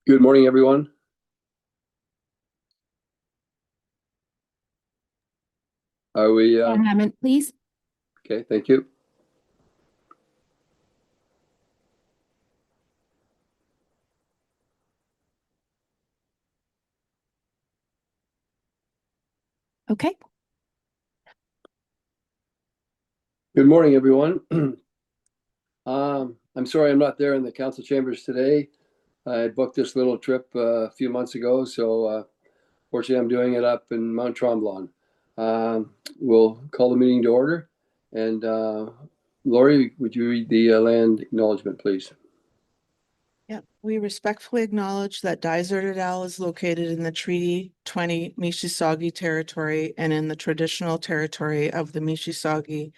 Good morning, everyone. Are we, One moment, please. okay, thank you. Okay. Good morning, everyone. I'm sorry I'm not there in the council chambers today. I had booked this little trip a few months ago, so fortunately I'm doing it up in Mount Tremblant. We'll call the meeting to order. And Lori, would you read the land acknowledgement, please? Yeah, we respectfully acknowledge that Dysart et al. Is located in the Treaty 20 Mississauga territory and in the traditional territory of the Mississauga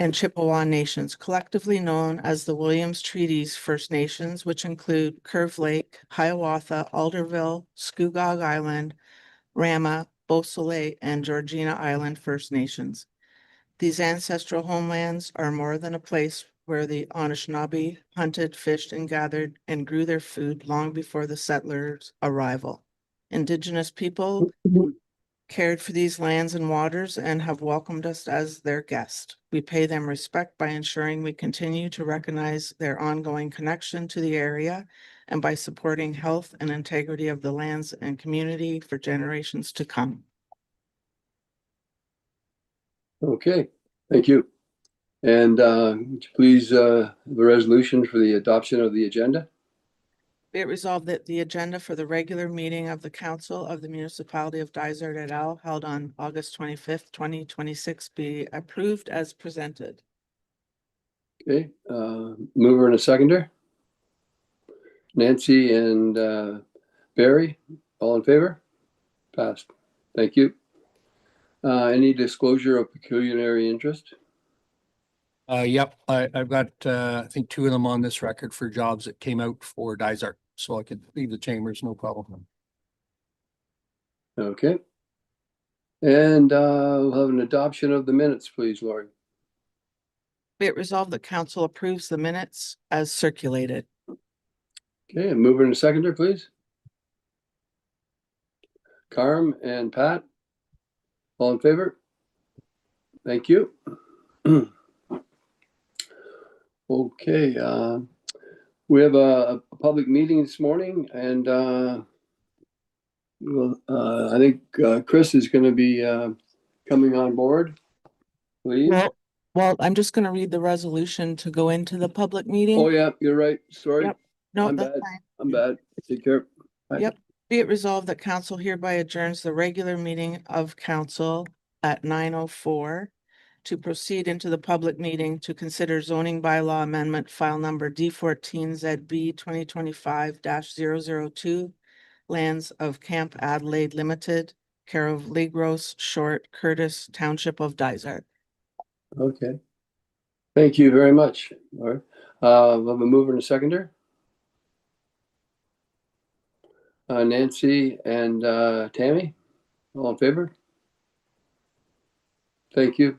and Chippewa nations, collectively known as the Williams Treaties First Nations, which include Curve Lake, Hiawatha, Alderville, Scugog Island, Rama, Beausoleil, and Georgina Island First Nations. These ancestral homelands are more than a place where the Anishinaabe hunted, fished, and gathered and grew their food long before the settlers' arrival. Indigenous people cared for these lands and waters and have welcomed us as their guest. We pay them respect by ensuring we continue to recognize their ongoing connection to the area and by supporting health and integrity of the lands and community for generations to come. Okay, thank you. And would you please the resolution for the adoption of the agenda? Be it resolved that the agenda for the regular meeting of the Council of the Municipality of Dysart et al. Held on August 25th, 2026 be approved as presented. Okay, mover and a seconder. Nancy and Barry, all in favor? Passed. Thank you. Any disclosure of pecuniary interest? Yep, I've got, I think 2 of them on this record for jobs that came out for Dysart, so I could leave the chambers, no problem. Okay. And we'll have an adoption of the minutes, please, Lori. Be it resolved that council approves the minutes as circulated. Okay, a mover and a seconder, please. Carm and Pat, all in favor? Thank you. Okay, we have a public meeting this morning, and I think Chris is going to be coming on board. Please. Well, I'm just going to read the resolution to go into the public meeting. Oh yeah, you're right. Sorry. Yep. No, I'm that's bad. fine. I'm bad. Take care. Bye. Yep. Be it resolved that council hereby adjourns the regular meeting of council at 9:04 to proceed into the public meeting to consider zoning bylaw amendment file number D14ZB 2025-002 lands of Camp Adelaide Limited, care of Legros Short, Curtis Township of Dysart. Okay. Thank you very much. All right. We'll have a mover and a seconder. Nancy and Tammy, all in favor? Thank you.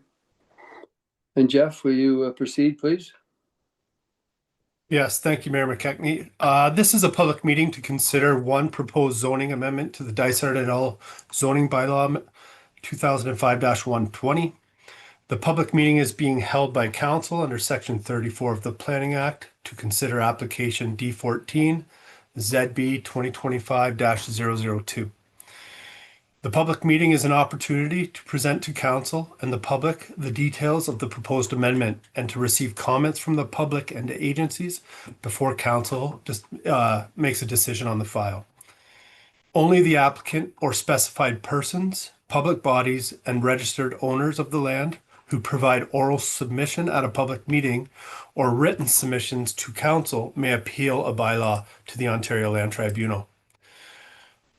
And Jeff, will you proceed, please? Yes, thank you, Mayor McKechnie. This is a public meeting to consider one proposed zoning amendment to the Dysart et al. Zoning bylaw 2005-120. The public meeting is being held by council under section 34 of the Planning Act to consider application D14 ZB 2025-002. The public meeting is an opportunity to present to council and the public the details of the proposed amendment and to receive comments from the public and agencies before council just makes a decision on the file. Only the applicant or specified persons, public bodies, and registered owners of the land who provide oral submission at a public meeting or written submissions to council may appeal a bylaw to the Ontario Land Tribunal.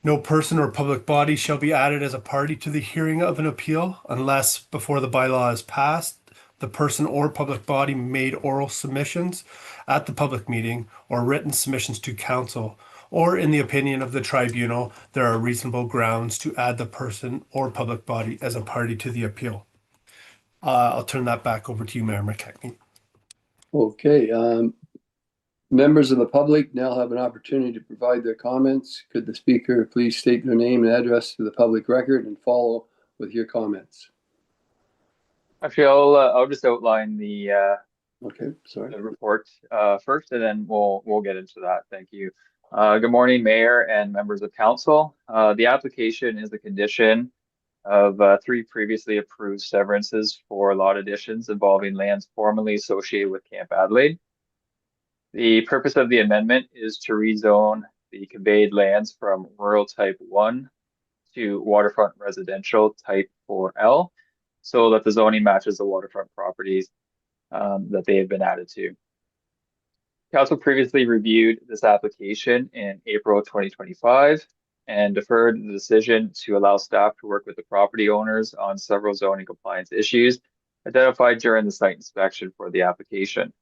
No person or public body shall be added as a party to the hearing of an appeal unless, before the bylaw is passed, the person or public body made oral submissions at the public meeting or written submissions to council, or in the opinion of the tribunal, there are reasonable grounds to add the person or public body as a party to the appeal. I'll turn that back over to you, Mayor McKechnie. Okay. Members of the public now have an opportunity to provide their comments. Could the speaker please state their name and address to the public record and follow with your comments? Actually, I'll just outline the Okay, sorry. the report first, and then we'll get into that. Thank you. Good morning, Mayor and members of council. The application is a condition of 3 previously approved severances for lot additions involving lands formerly associated with Camp Adelaide. The purpose of the amendment is to rezone the conveyed lands from rural type 1 to waterfront residential type 4L, so that the zoning matches the waterfront properties that they have been added to. Council previously reviewed this application in April 2025 and deferred the decision to allow staff to work with the property owners on several zoning compliance issues identified during the site inspection for the application.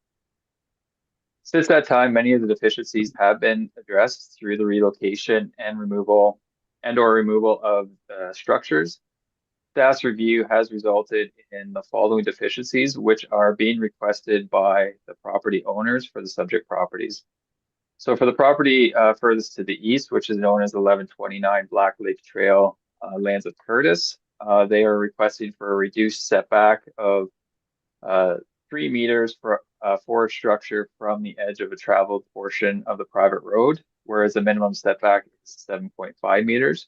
Since that time, many of the deficiencies have been addressed through the relocation and removal of structures. Staff's review has resulted in the following deficiencies, which are being requested by the property owners for the subject properties. So for the property furthest to the east, which is known as 1129 Black Lake Trail, lands of Curtis, they are requesting for a reduced setback of 3 meters for a structure from the edge of a traveled portion of the private road, whereas the minimum setback is 7.5 meters.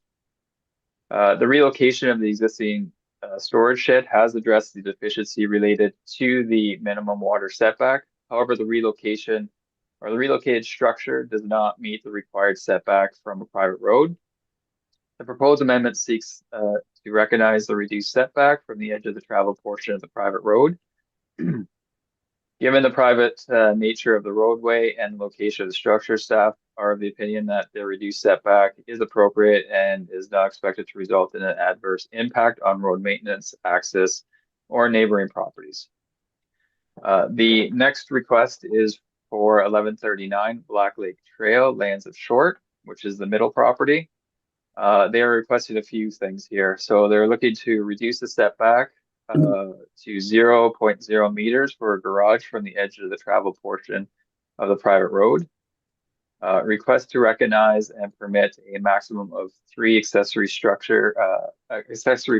The relocation of the existing storage shed has addressed the deficiency related to the minimum water setback. However, the relocation or the relocated structure does not meet the required setback from a private road. The proposed amendment seeks to recognize the reduced setback from the edge of the traveled portion of the private road. Given the private nature of the roadway and location of the structure, staff are of the opinion that the reduced setback is appropriate and is not expected to result in an adverse impact on road maintenance, access, or neighboring properties. The next request is for 1139 Black Lake Trail, lands of Short, which is the middle property. They are requesting a few things here. So they're looking to reduce the setback to 0.0 meters for a garage from the edge of the travel portion of the private road. Request to recognize and permit a maximum of 3 accessory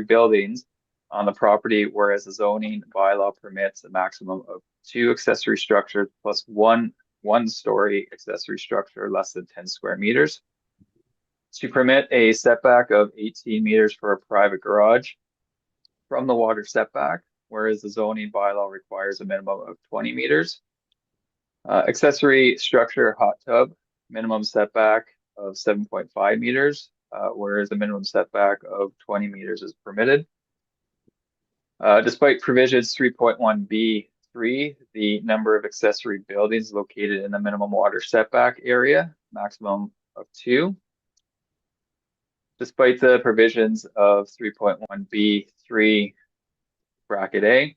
buildings on the property, whereas the zoning bylaw permits a maximum of 2 accessory structures plus one one-story accessory structure less than 10 square meters. To permit a setback of 18 meters for a private garage from the water setback, whereas the zoning bylaw requires a minimum of 20 meters. Accessory structure hot tub, minimum setback of 7.5 meters, whereas the minimum setback of 20 meters is permitted. Despite provisions 3.1B3, the number of accessory buildings located in the minimum water setback area, maximum of 2. Despite the provisions of 3.1B3 bracket A,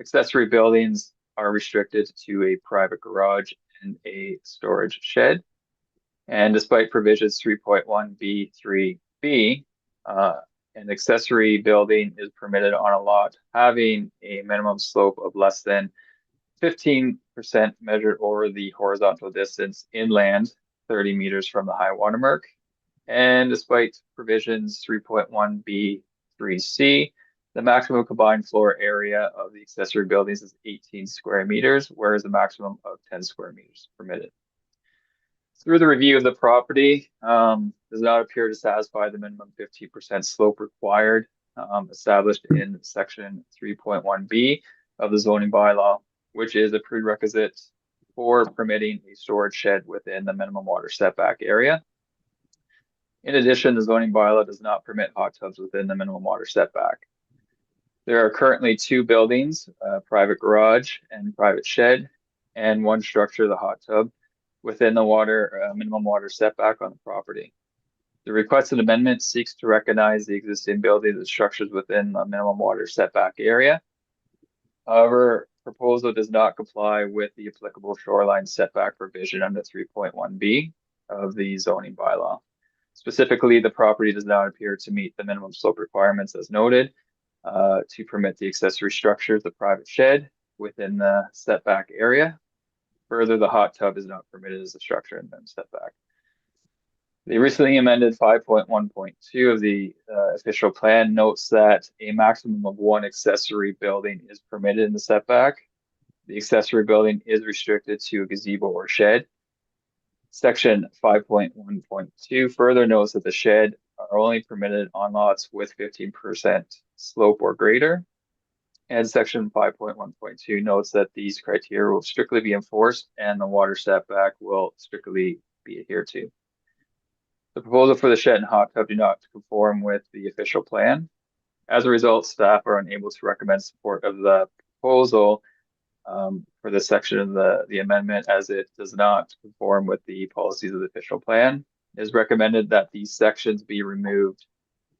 accessory buildings are restricted to a private garage and a storage shed. And despite provisions 3.1B3B, an accessory building is permitted on a lot having a minimum slope of less than 15% measured over the horizontal distance inland, 30 meters from the high water mark. And despite provisions 3.1B3C, the maximum combined floor area of the accessory buildings is 18 square meters, whereas the maximum of 10 square meters permitted. Through the review of the property, does not appear to satisfy the minimum 15% slope required established in section 3.1B of the zoning bylaw, which is a prerequisite for permitting a storage shed within the minimum water setback area. In addition, the zoning bylaw does not permit hot tubs within the minimum water setback. There are currently 2 buildings, a private garage and private shed, and 1 structure, the hot tub, within the minimum water setback on the property. The requested amendment seeks to recognize the existing buildings and structures within the minimum water setback area. However, proposal does not comply with the applicable shoreline setback provision under 3.1B of the zoning bylaw. Specifically, the property does not appear to meet the minimum slope requirements as noted to permit the accessory structures, the private shed within the setback area. Further, the hot tub is not permitted as a structure in the setback. The recently amended 5.1.2 of the official plan notes that a maximum of 1 accessory building is permitted in the setback. The accessory building is restricted to a gazebo or shed. Section 5.1.2 further notes that the shed are only permitted on lots with 15% slope or greater. And section 5.1.2 notes that these criteria will strictly be enforced and the water setback will strictly be adhered to. The proposal for the shed and hot tub do not conform with the official plan. As a result, staff are unable to recommend support of the proposal for this section of the amendment, as it does not conform with the policies of the official plan. It is recommended that these sections be removed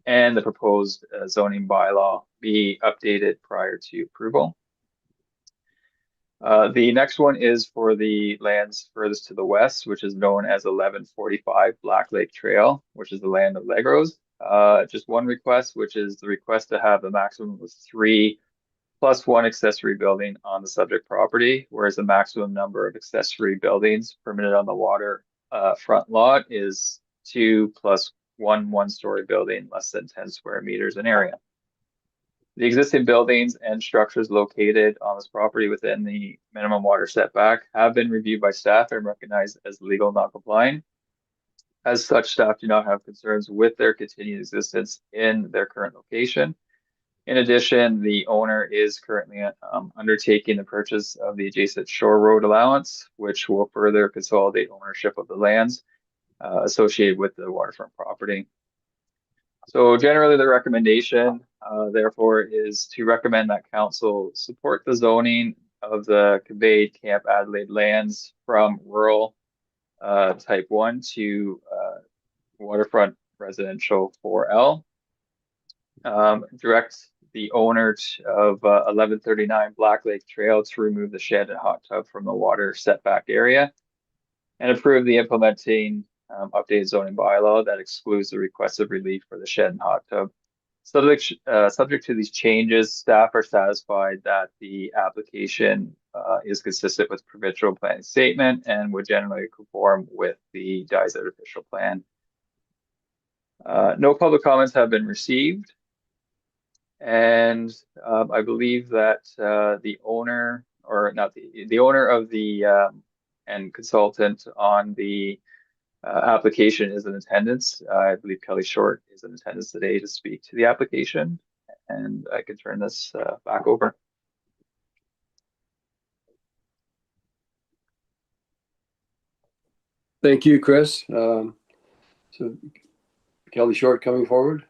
and the proposed zoning bylaw be updated prior to approval. The next one is for the lands furthest to the west, which is known as 1145 Black Lake Trail, which is the land of Legros. Just one request, which is the request to have a maximum of 3 plus 1 accessory building on the subject property, whereas the maximum number of accessory buildings permitted on the water front lot is 2 plus 1 one-story building less than 10 square meters in area. The existing buildings and structures located on this property within the minimum water setback have been reviewed by staff and recognized as legal non-compliant. As such, staff do not have concerns with their continued existence in their current location. In addition, the owner is currently undertaking the purchase of the adjacent Shore Road allowance, which will further consolidate ownership of the lands associated with the waterfront property. So generally, the recommendation, therefore, is to recommend that council support the zoning of the conveyed Camp Adelaide lands from rural type 1 to waterfront residential 4L. Direct the owner of 1139 Black Lake Trail to remove the shed and hot tub from the water setback area, and approve the implementing updated zoning bylaw that excludes the requested relief for the shed and hot tub. Subject to these changes, staff are satisfied that the application is consistent with provincial planning statement and would generally conform with the Dysart official plan. No public comments have been received. And I believe that the owner, or not the owner of the and consultant on the application is in attendance. I believe Kelly Short is in attendance today to speak to the application, and I can turn this back over. Thank you, Chris. So Kelly Short coming forward.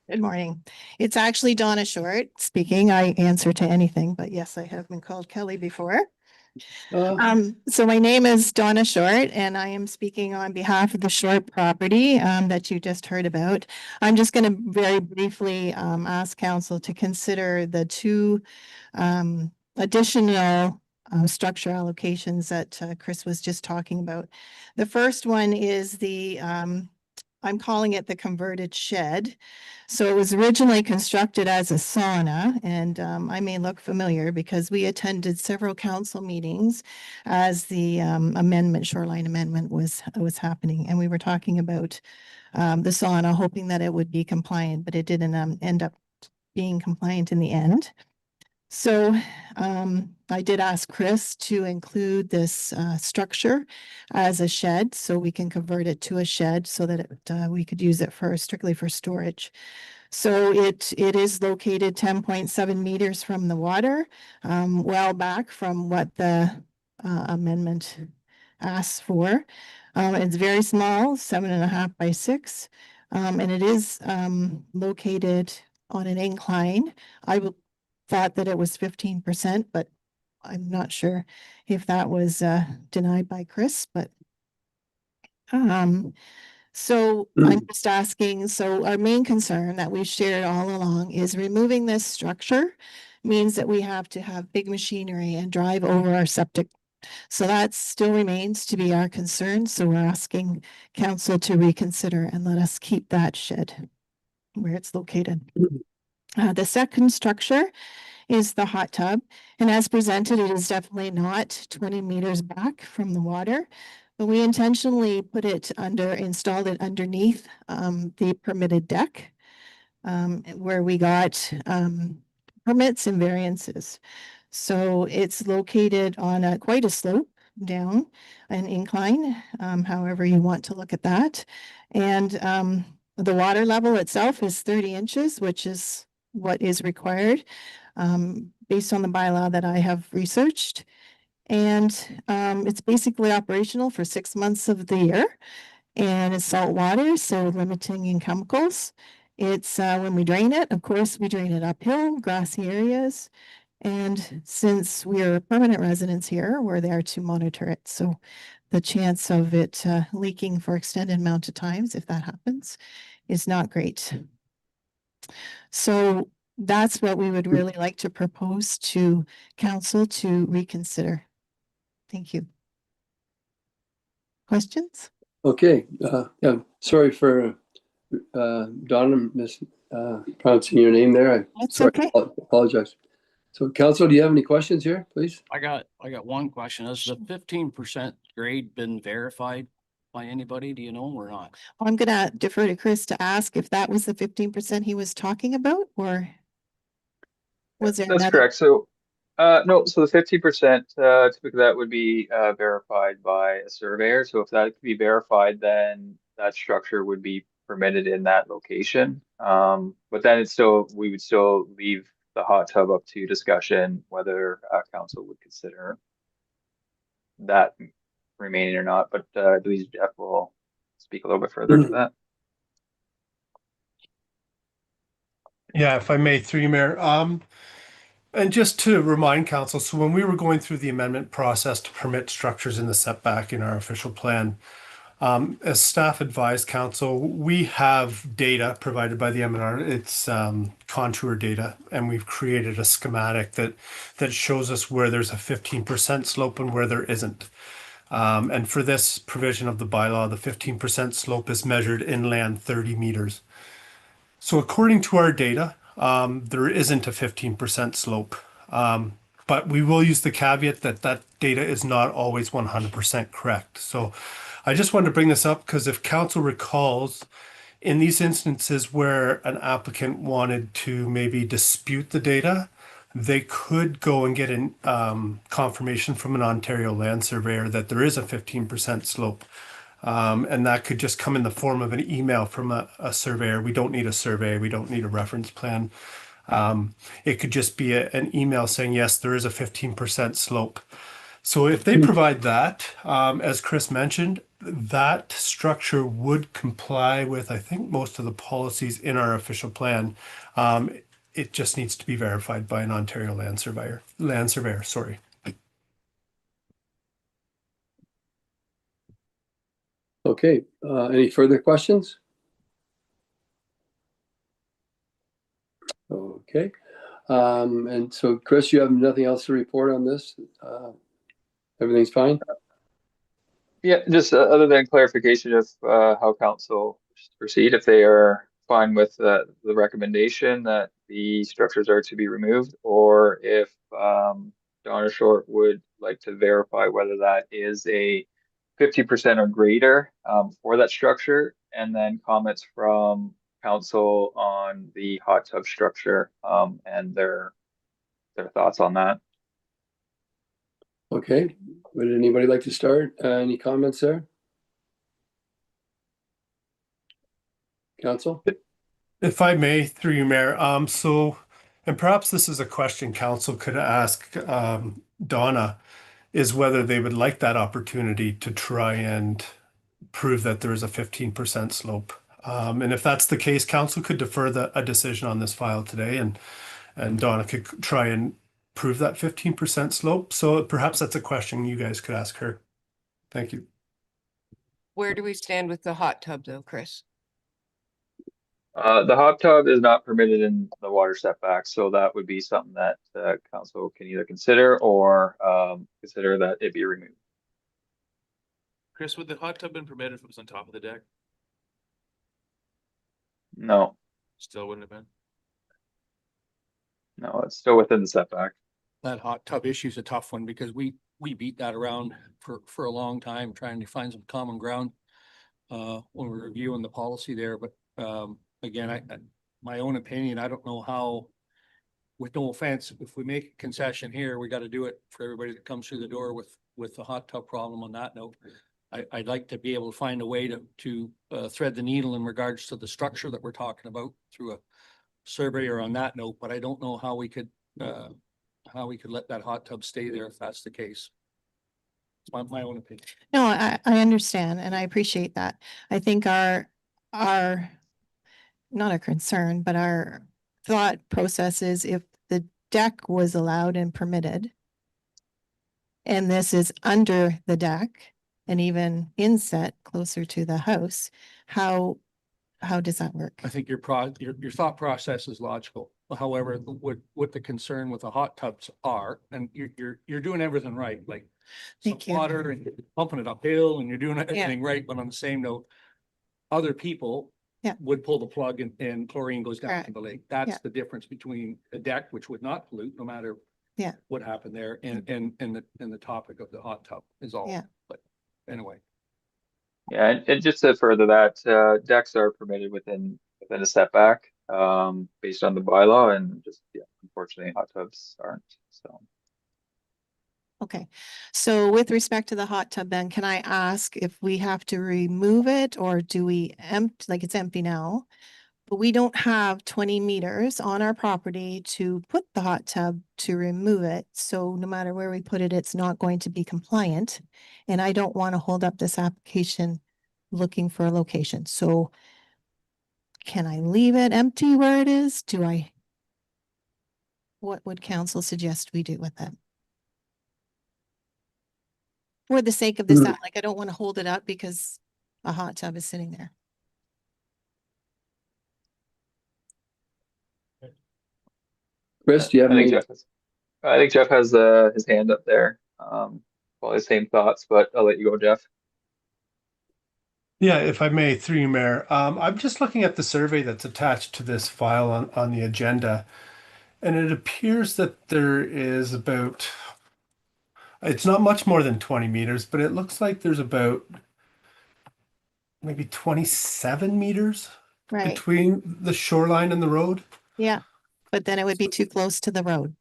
Good morning. It's actually Donna Short speaking. I answer to anything, but yes, I have been called Kelly before. So my name is Donna Short, and I am speaking on behalf of the Short property that you just heard about. I'm just going to very briefly ask council to consider the 2 additional structure allocations that Chris was just talking about. The first one is the I'm calling it the converted shed. So it was originally constructed as a sauna, and I may look familiar because we attended several council meetings as the shoreline amendment was happening, and we were talking about the sauna, hoping that it would be compliant, but it didn't end up being compliant in the end. So I did ask Chris to include this structure as a shed, so we can convert it to a shed so that we could use it strictly for storage. So it is located 10.7 meters from the water, well back from what the amendment asks for. It's very small, 7.5 by 6, and it is located on an incline. I thought that it was 15%, but I'm not sure if that was denied by Chris, but so I'm just asking, so our main concern that we've shared all along is removing this structure means that we have to have big machinery and drive over our septic. So that still remains to be our concern. So we're asking council to reconsider and let us keep that shed where it's located. The second structure is the hot tub, and as presented, it is definitely not 20 meters back from the water. But we intentionally installed it underneath the permitted deck, where we got permits and variances. So it's located on quite a slope down an incline, however you want to look at that. And the water level itself is 30 inches, which is what is required based on the bylaw that I have researched. And it's basically operational for 6 months of the year. And it's salt water, so limiting in chemicals. It's when we drain it, of course, we drain it uphill, grassy areas. And since we're permanent residents here, we're there to monitor it. So the chance of it leaking for extended amount of times, if that happens, is not great. So that's what we would really like to propose to council to reconsider. Thank you. Questions? Okay, yeah, sorry for Donna mispronouncing your name there. That's Sorry, okay. apologize. So council, do you have any questions here, please? I got one question. Has the 15% grade been verified by anybody? Do you know or not? I'm gonna defer to Chris to ask if that was the 15% he was talking about, or was there That's another? correct. So, no, so the 50%, typically that would be verified by a surveyor. So if that could be verified, then that structure would be permitted in that location. But then we would still leave the hot tub up to discussion whether council would consider that remaining or not. But I believe Jeff will speak a little bit further to that. Yeah, if I may, through you, Mayor. And just to remind council, so when we were going through the amendment process to permit structures in the setback in our official plan, as staff advised council, we have data provided by the MNR. It's contour data, and we've created a schematic that shows us where there's a 15% slope and where there isn't. And for this provision of the bylaw, the 15% slope is measured inland 30 meters. So according to our data, there isn't a 15% slope. But we will use the caveat that that data is not always 100% correct. So I just wanted to bring this up because if council recalls, in these instances where an applicant wanted to maybe dispute the data, they could go and get an confirmation from an Ontario land surveyor that there is a 15% slope. And that could just come in the form of an email from a surveyor. We don't need a survey. We don't need a reference plan. It could just be an email saying, yes, there is a 15% slope. So if they provide that, as Chris mentioned, that structure would comply with, I think, most of the policies in our official plan. It just needs to be verified by an Ontario land surveyor, sorry. Okay, any further questions? Okay, and so Chris, you have nothing else to report on this? Everything's fine? Yeah, just other than clarification of how council wishes to proceed, if they are fine with the recommendation that the structures are to be removed, or if Donna Short would like to verify whether that is a 50% or greater for that structure, and then comments from council on the hot tub structure and their thoughts on that. Okay, would anybody like to start? Any comments there? Council? If I may, through you, Mayor. And perhaps this is a question council could ask Donna, is whether they would like that opportunity to try and prove that there is a 15% slope. And if that's the case, council could defer a decision on this file today, and Donna could try and prove that 15% slope. So perhaps that's a question you guys could ask her. Thank you. Where do we stand with the hot tub though, Chris? The hot tub is not permitted in the water setback, so that would be something that council can either consider or consider that it be removed. Chris, would the hot tub been permitted if it was on top of the deck? No. Still wouldn't have been. No, it's still within the setback. That hot tub issue is a tough one because we beat that around for a long time, trying to find some common ground. When we're reviewing the policy there, but, again, my own opinion, I don't know how. With no offense, if we make a concession here, we gotta do it for everybody that comes through the door with the hot tub problem on that note. I'd like to be able to find a way to thread the needle in regards to the structure that we're talking about through a survey or on that note, but I don't know how we could let that hot tub stay there if that's the case. It's my own opinion. No, I understand and I appreciate that. I think our, not a concern, but our thought process is if the deck was allowed and permitted, and this is under the deck and even inset closer to the house, how does that work? I think your thought process is logical. However, what the concern with the hot tubs are, and you're doing everything right, like some Thank you. water and you're pumping it uphill and you're doing everything right, but on the same note, other people Yeah. would pull the plug and chlorine goes down Correct. to the lake. Yeah. That's the difference between a deck, which would not pollute no matter Yeah. what happened there, and the topic of the hot tub is all. Yeah. But anyway. Yeah, and just to further that, decks are permitted within a setback, based on the bylaw, and just, yeah, unfortunately, hot tubs aren't, so. Okay, so with respect to the hot tub, then can I ask if we have to remove it or do we like it's empty now? But we don't have 20 meters on our property to put the hot tub to remove it. So no matter where we put it, it's not going to be compliant. And I don't want to hold up this application looking for a location. So can I leave it empty where it is? What would council suggest we do with it? For the sake of this, like, I don't want to hold it up because a hot tub is sitting there. Chris, do you have I think any? I think Jeff has his hand up there. Well, the same thoughts, but I'll let you go, Jeff. Yeah, if I may, through you, Mayor. I'm just looking at the survey that's attached to this file on the agenda, and it appears that there is about, it's not much more than 20 meters, but it looks like there's about maybe 27 meters Right, between the shoreline and the road. yeah, but then it would be too close to the road.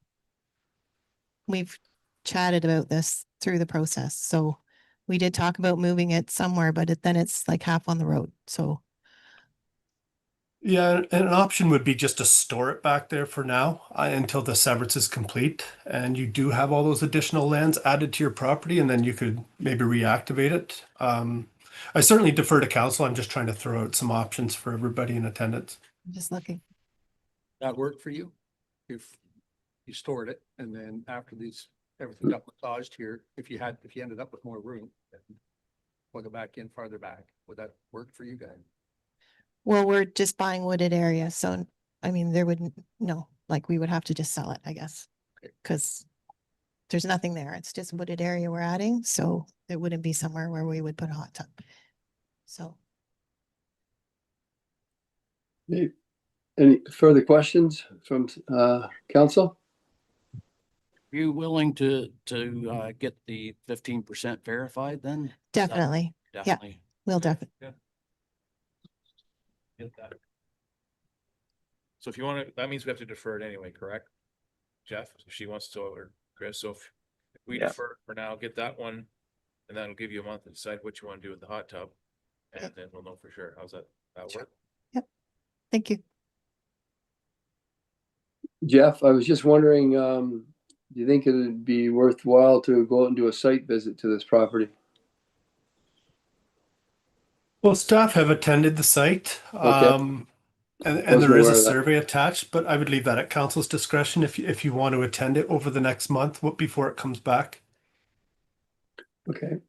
We've chatted about this through the process, so we did talk about moving it somewhere, but then it's like half on the road, so. Yeah, and an option would be just to store it back there for now until the severance is complete. And you do have all those additional lands added to your property, and then you could maybe reactivate it. I certainly defer to council. I'm just trying to throw out some options for everybody in attendance. I'm just looking. That work for you? If you stored it and then after everything got massaged here, if you ended up with more room, plug it back in farther back, would that work for you guys? Well, we're just buying wooded area, so, I mean, there wouldn't, no, like, we would have to just sell it, I guess. Cause there's nothing there. It's just wooded area we're adding, so it wouldn't be somewhere where we would put a hot tub. So, Any further questions from council? Are you willing to get the 15% verified then? Is that- definitely, Definitely. we'll definitely, Get that. So if you want to, that means we have to defer it anyway, correct? Jeff, if she wants to, or Chris, so if we Yeah. defer for now, get that one, and that'll give you a month to decide what you want to do with the hot tub. And then we'll know for sure. How's that? That work? thank you. Jeff, I was just wondering, do you think it'd be worthwhile to go out and do a site visit to this property? Well, staff have attended the site. Okay. And Wasn't there is aware a of that. survey attached, but I would leave that at council's discretion if you want to attend it over the next month before it comes back. Okay.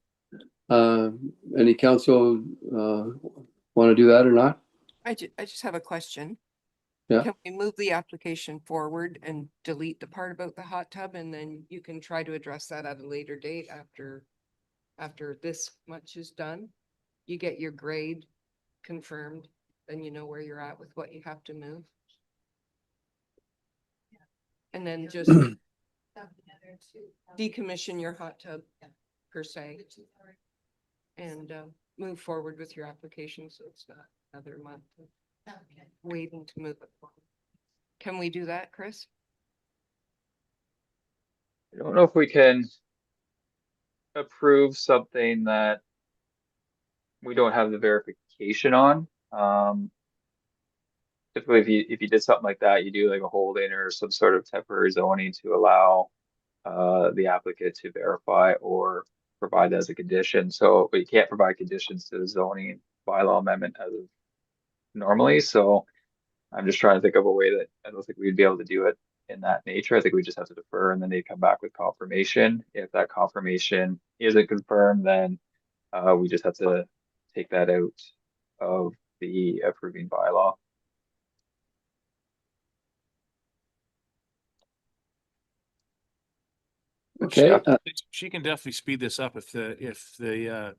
Any council want to do that or not? I just have a question. Yeah. Can we move the application forward and delete the part about the hot tub, and then you can try to address that at a later date after this much is done? You get your grade confirmed, then you know where you're at with what you have to move. and then just decommission your hot tub per se. And move forward with your application, so it's not another month of waiting to move it forward. Can we do that, Chris? I don't know if we can approve something that we don't have the verification on. Typically, if you did something like that, you do like a holding or some sort of temporary zoning to allow the applicant to verify or provide as a condition. So, but you can't provide conditions to the zoning bylaw amendment as of normally. So I'm just trying to think of a way that I don't think we'd be able to do it in that nature. I think we just have to defer and then they come back with confirmation. If that confirmation isn't confirmed, then we just have to take that out of the approving bylaw. Okay, Yeah. She can definitely speed this up if the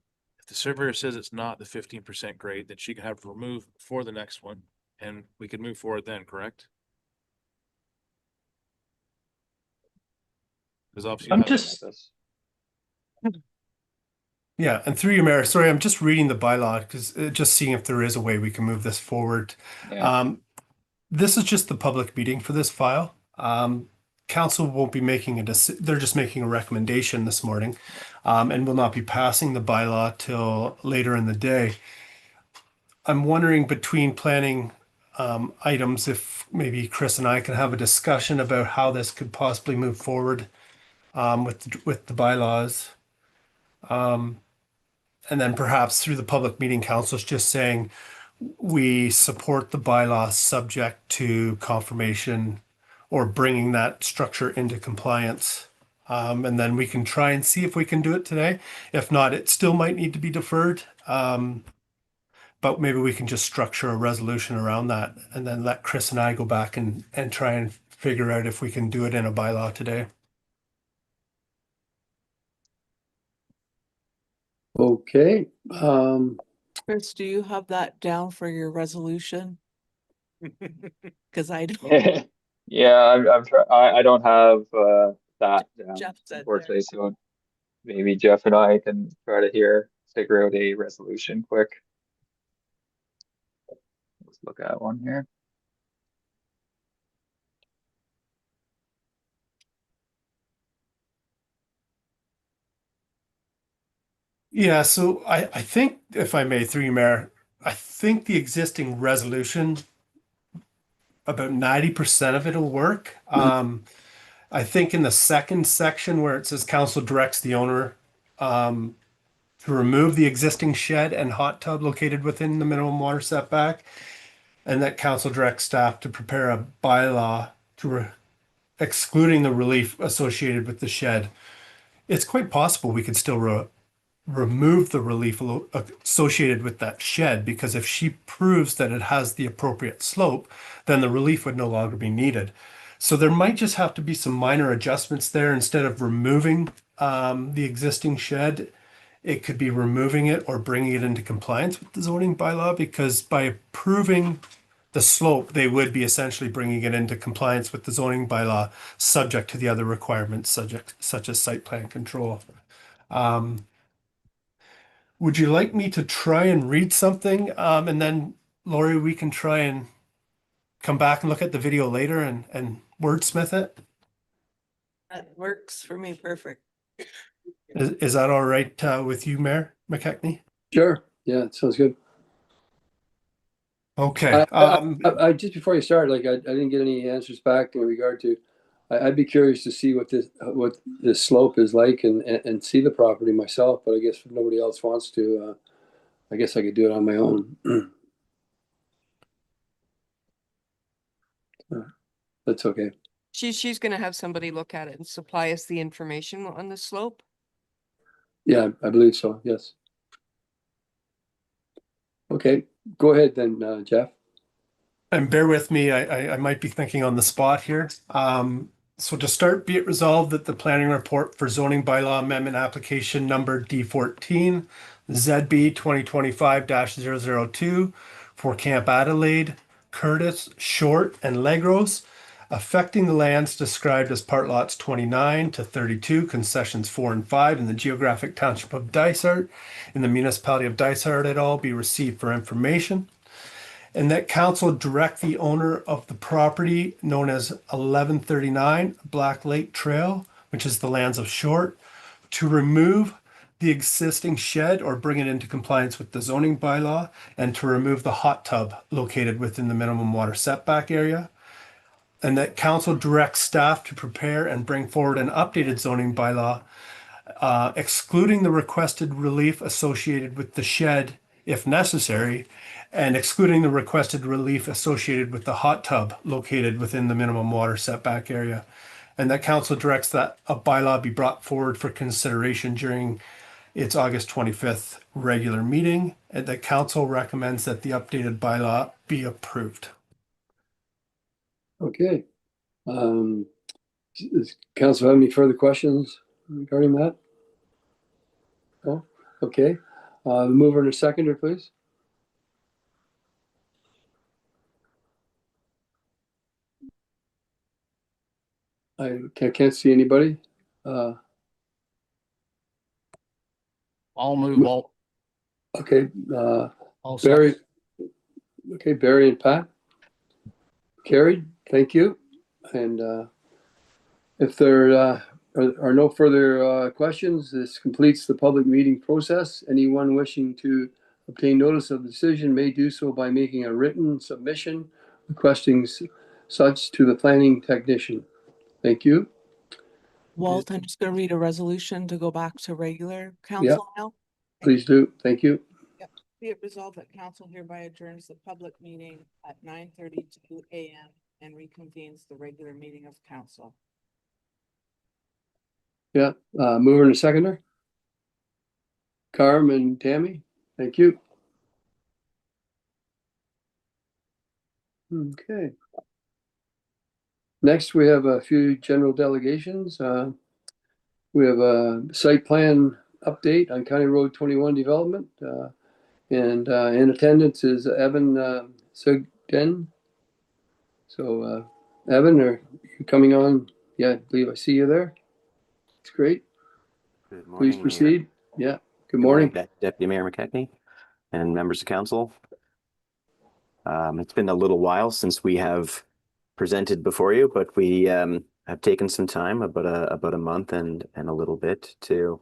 surveyor says it's not the 15% grade, then she can have it removed for the next one. And we can move forward then, correct? Because obviously. I'm you have- just- Yeah, and through you, Mayor, sorry, I'm just reading the bylaw because just seeing if there is a way we can move this forward. Yeah. This is just the public meeting for this file. Council won't be making they're just making a recommendation this morning, and will not be passing the bylaw till later in the day. I'm wondering between planning items if maybe Chris and I can have a discussion about how this could possibly move forward with the bylaws. And then perhaps through the public meeting, council's just saying we support the bylaw subject to confirmation or bringing that structure into compliance. And then we can try and see if we can do it today. If not, it still might need to be deferred. But maybe we can just structure a resolution around that and then let Chris and I go back and try and figure out if we can do it in a bylaw today. okay. Chris, do you have that down for your resolution? Because I don't. Yeah, I'm trying. I don't have that down, Jeff said there. unfortunately. So maybe Jeff and I can try to figure out a resolution quick. Let's look at one here. Yeah, so I think, if I may, through you, Mayor, I think the existing resolution, about 90% of it will work. I think in the second section where it says council directs the owner to remove the existing shed and hot tub located within the minimum water setback, and that council directs staff to prepare a bylaw excluding the relief associated with the shed. It's quite possible we could still remove the relief associated with that shed, because if she proves that it has the appropriate slope, then the relief would no longer be needed. So there might just have to be some minor adjustments there. Instead of removing the existing shed, it could be removing it or bringing it into compliance with the zoning bylaw, because by approving the slope, they would be essentially bringing it into compliance with the zoning bylaw, subject to the other requirements such as site plan control. Would you like me to try and read something? And then, Lori, we can try and come back and look at the video later and wordsmith it? That works for me, perfect. Is that all right with you, Mayor McKechnie? Sure. Yeah, sounds good. Okay. I just before you start, like I didn't get any answers back in regard to. I'd be curious to see what this slope is like and see the property myself. But I guess if nobody else wants to, I guess I could do it on my own. That's okay. She's gonna have somebody look at it and supply us the information on the slope. Yeah, I believe so. Yes. Okay, go ahead then, Jeff. And bear with me, I might be thinking on the spot here. So to start, be it resolved that the planning report for zoning bylaw amendment application number D14 ZB 2025-002 for Camp Adelaide, Curtis, Short, and Legros affecting the lands described as part lots 29 to 32, concessions 4 and 5 in the geographic township of Dysart in the municipality of Dysart et al. Be received for information. And that council direct the owner of the property known as 1139 Black Lake Trail, which is the lands of Short, to remove the existing shed or bring it into compliance with the zoning bylaw, and to remove the hot tub located within the minimum water setback area. And that council directs staff to prepare and bring forward an updated zoning bylaw, excluding the requested relief associated with the shed if necessary, and excluding the requested relief associated with the hot tub located within the minimum water setback area. And that council directs that a bylaw be brought forward for consideration during its August 25th regular meeting, and that council recommends that the updated bylaw be approved. Okay. Does council have any further questions regarding that? No? Okay. Mover and a seconder, please. I can't see anybody. I'll move all. Okay, I'll Barry. second. Okay, Barry and Pat. Carried, thank you. And if there are no further questions, this completes the public meeting process. Anyone wishing to obtain notice of the decision may do so by making a written submission requesting such to the planning technician. Thank you. Walt, I'm just gonna read a resolution to go back to regular council now. Please do. Thank you. Be it resolved that council hereby adjourns the public meeting at 9:32 a.m. and reconvenes the regular meeting of council. Yeah, mover and a seconder. Carm and Tammy, thank you. Okay. Next, we have a few general delegations. We have a site plan update on County Road 21 development. And in attendance is Evan Sugden. So Evan, are you coming on? Yeah, I believe I see you there. It's great. Good morning. Please proceed. Mayor. Yeah, good morning. Deputy Mayor McKechnie and members of council. It's been a little while since we have presented before you, but we have taken some time, about a month and a little bit, to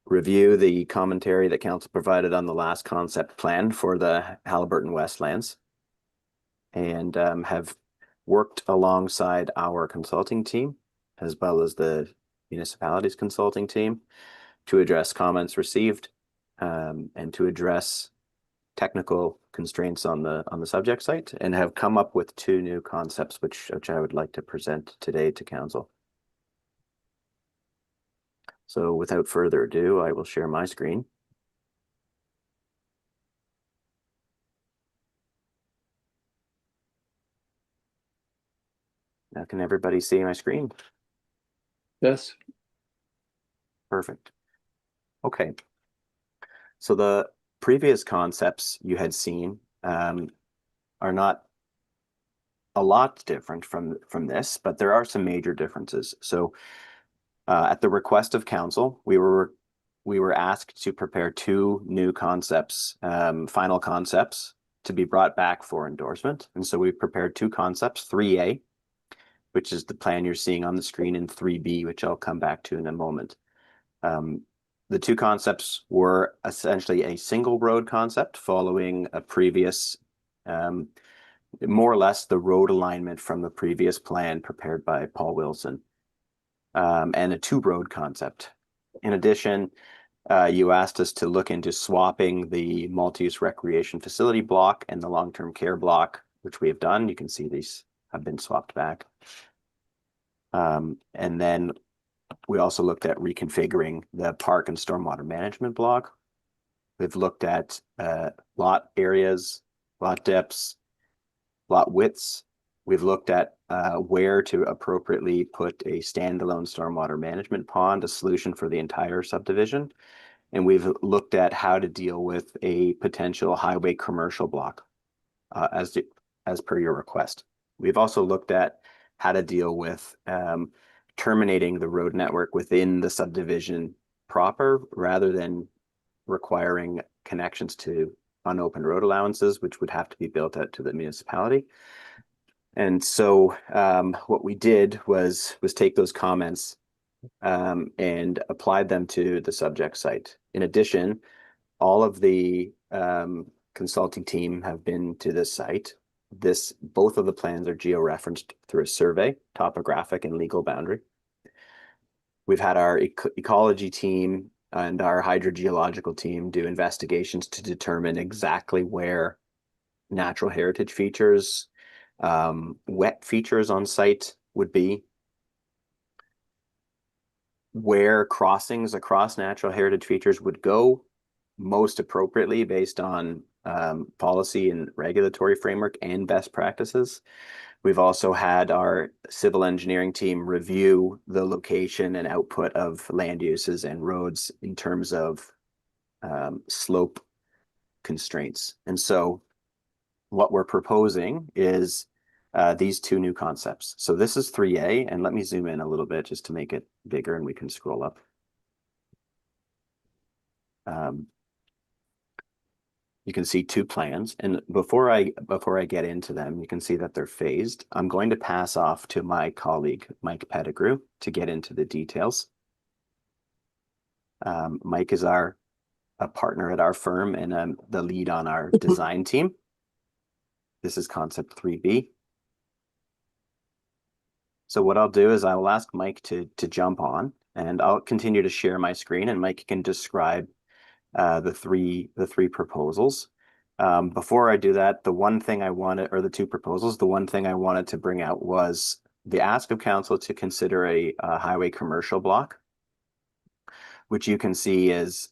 review the commentary that council provided on the last concept plan for the Haliburton Westlands, and have worked alongside our consulting team as well as the municipality's consulting team to address comments received, and to address technical constraints on the subject site, and have come up with 2 new concepts which I would like to present today to council. So without further ado, I will share my screen. Now, can everybody see my screen? Yes. Perfect. Okay. So the previous concepts you had seen are not a lot different from this, but there are some major differences. So at the request of council, we were asked to prepare 2 new concepts, final concepts, to be brought back for endorsement. And so we prepared 2 concepts, 3A, which is the plan you're seeing on the screen, and 3B, which I'll come back to in a moment. The 2 concepts were essentially a single road concept following a previous, more or less the road alignment from the previous plan prepared by Paul Wilson, and a 2 road concept. In addition, you asked us to look into swapping the multi-use recreation facility block and the long-term care block, which we have done. You can see these have been swapped back. And then we also looked at reconfiguring the park and stormwater management block. We've looked at lot areas, lot depths, lot widths. We've looked at where to appropriately put a standalone stormwater management pond, a solution for the entire subdivision. And we've looked at how to deal with a potential highway commercial block as per your request. We've also looked at how to deal with terminating the road network within the subdivision proper rather than requiring connections to unopened road allowances, which would have to be built out to the municipality. And so what we did was take those comments and applied them to the subject site. In addition, all of the consulting team have been to this site. Both of the plans are geo-referenced through a survey, topographic and legal boundary. We've had our ecology team and our hydrogeological team do investigations to determine exactly where natural heritage features, wet features on site would be, where crossings across natural heritage features would go most appropriately based on policy and regulatory framework and best practices. We've also had our civil engineering team review the location and output of land uses and roads in terms of slope constraints. And so what we're proposing is these two new concepts. So this is 3A, and let me zoom in a little bit just to make it bigger and we can scroll up. You can see two plans, and before I get into them, you can see that they're phased. I'm going to pass off to my colleague, Mike Pettigrew, to get into the details. Mike is a partner at our firm and the lead on our design team. This is concept 3B. So what I'll do is I will ask Mike to jump on, and I'll continue to share my screen, and Mike can describe the three proposals. Before I do that, the one thing I wanted, or the two proposals, the one thing I wanted to bring out was the ask of council to consider a highway commercial block, which you can see is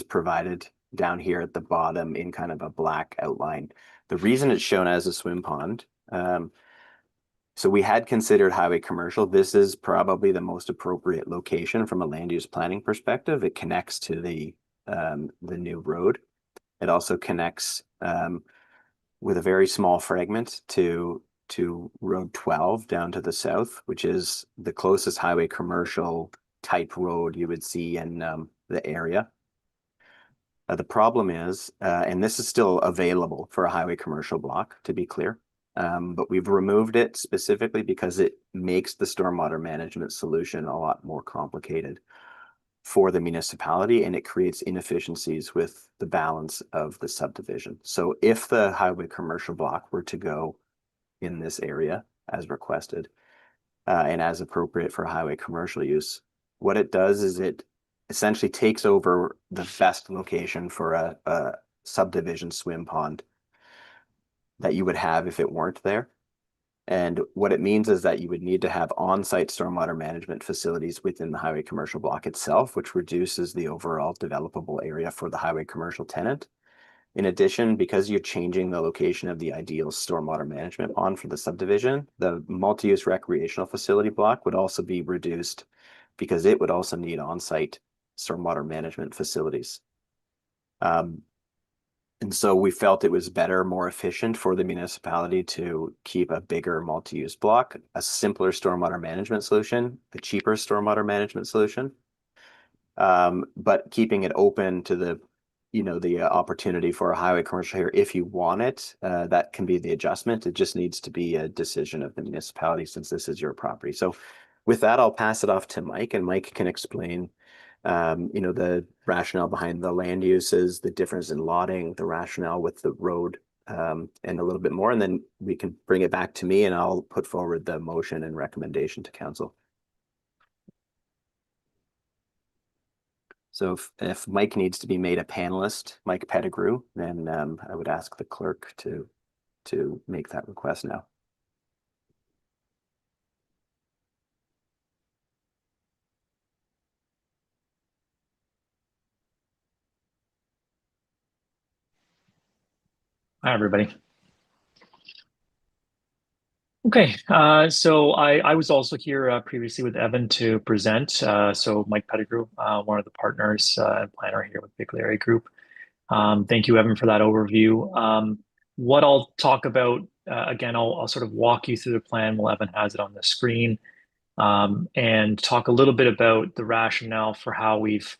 provided down here at the bottom in kind of a black outline. The reason it's shown as a swim pond, so we had considered highway commercial. This is probably the most appropriate location from a land use planning perspective. It connects to the new road. It also connects with a very small fragment to Road 12 down to the south, which is the closest highway commercial type road you would see in the area. The problem is, and this is still available for a highway commercial block, to be clear, but we've removed it specifically because it makes the stormwater management solution a lot more complicated for the municipality, and it creates inefficiencies with the balance of the subdivision. So if the highway commercial block were to go in this area as requested and as appropriate for highway commercial use, what it does is it essentially takes over the best location for a subdivision swim pond that you would have if it weren't there. And what it means is that you would need to have on-site stormwater management facilities within the highway commercial block itself, which reduces the overall developable area for the highway commercial tenant. In addition, because you're changing the location of the ideal stormwater management pond for the subdivision, the multi-use recreational facility block would also be reduced because it would also need on-site stormwater management facilities. And so we felt it was better, more efficient for the municipality to keep a bigger multi-use block, a simpler stormwater management solution, a cheaper stormwater management solution, but keeping it open to the opportunity for a highway commercial here if you want it. That can be the adjustment. It just needs to be a decision of the municipality since this is your property. So with that, I'll pass it off to Mike, and Mike can explain the rationale behind the land uses, the difference in lotting, the rationale with the road, and a little bit more. And then we can bring it back to me and I'll put forward the motion and recommendation to council. So if Mike needs to be made a panelist, Mike Pettigrew, then I would ask the clerk to make that request now. Hi, everybody. Okay, so I was also here previously with Evan to present. So Mike Pettigrew, one of the partners and planner here with Big Larry Group. Thank you, Evan, for that overview. What I'll talk about, again, I'll sort of walk you through the plan while Evan has it on the screen, and talk a little bit about the rationale for how we've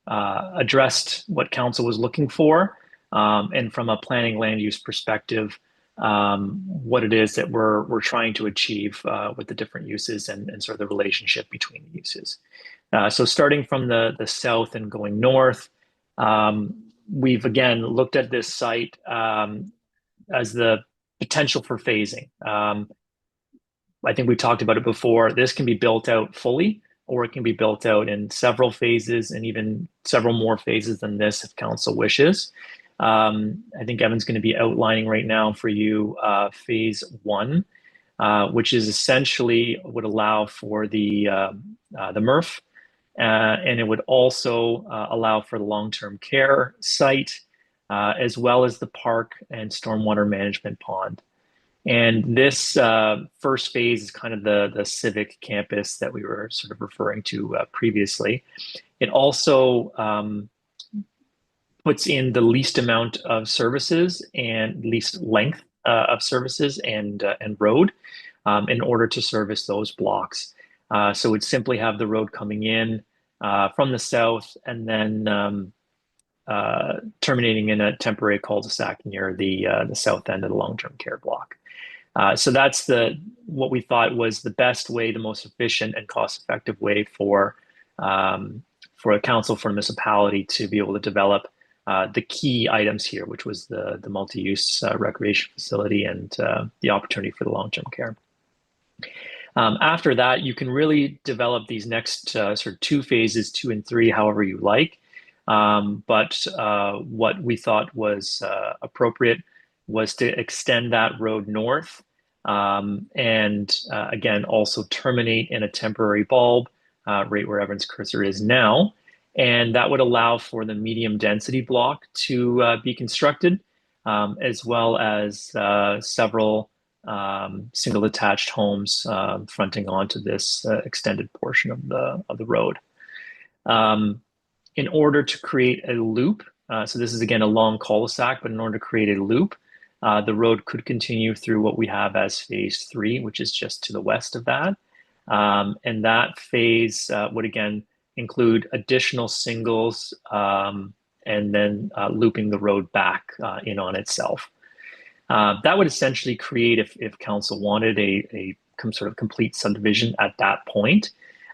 addressed what council was looking for, and from a planning land use perspective, what it is that we're trying to achieve with the different uses and sort of the relationship between the uses. So starting from the south and going north, we've again looked at this site as the potential for phasing. I think we talked about it before. This can be built out fully, or it can be built out in several phases and even several more phases than this if council wishes. I think Evan's going to be outlining right now for you phase 1, which is essentially would allow for the MRF, and it would also allow for the long-term care site, as well as the park and stormwater management pond. And this first phase is kind of the civic campus that we were sort of referring to previously. It also puts in the least amount of services and least length of services and road in order to service those blocks. So we'd simply have the road coming in from the south and then terminating in a temporary cul-de-sac near the south end of the long-term care block. So that's what we thought was the best way, the most efficient and cost-effective way for a council, for a municipality to be able to develop the key items here, which was the multi-use recreation facility and the opportunity for the long-term care. After that, you can really develop these next sort of 2 phases, 2 and 3, however you like. But what we thought was appropriate was to extend that road north, and again, also terminate in a temporary bulb right where Evan's cursor is now. And that would allow for the medium density block to be constructed, as well as several single attached homes fronting onto this extended portion of the road. In order to create a loop, so this is again a long cul-de-sac, but in order to create a loop, the road could continue through what we have as phase 3, which is just to the west of that. And that phase would again include additional singles and then looping the road back in on itself. That would essentially create, if council wanted, a sort of complete subdivision at that point.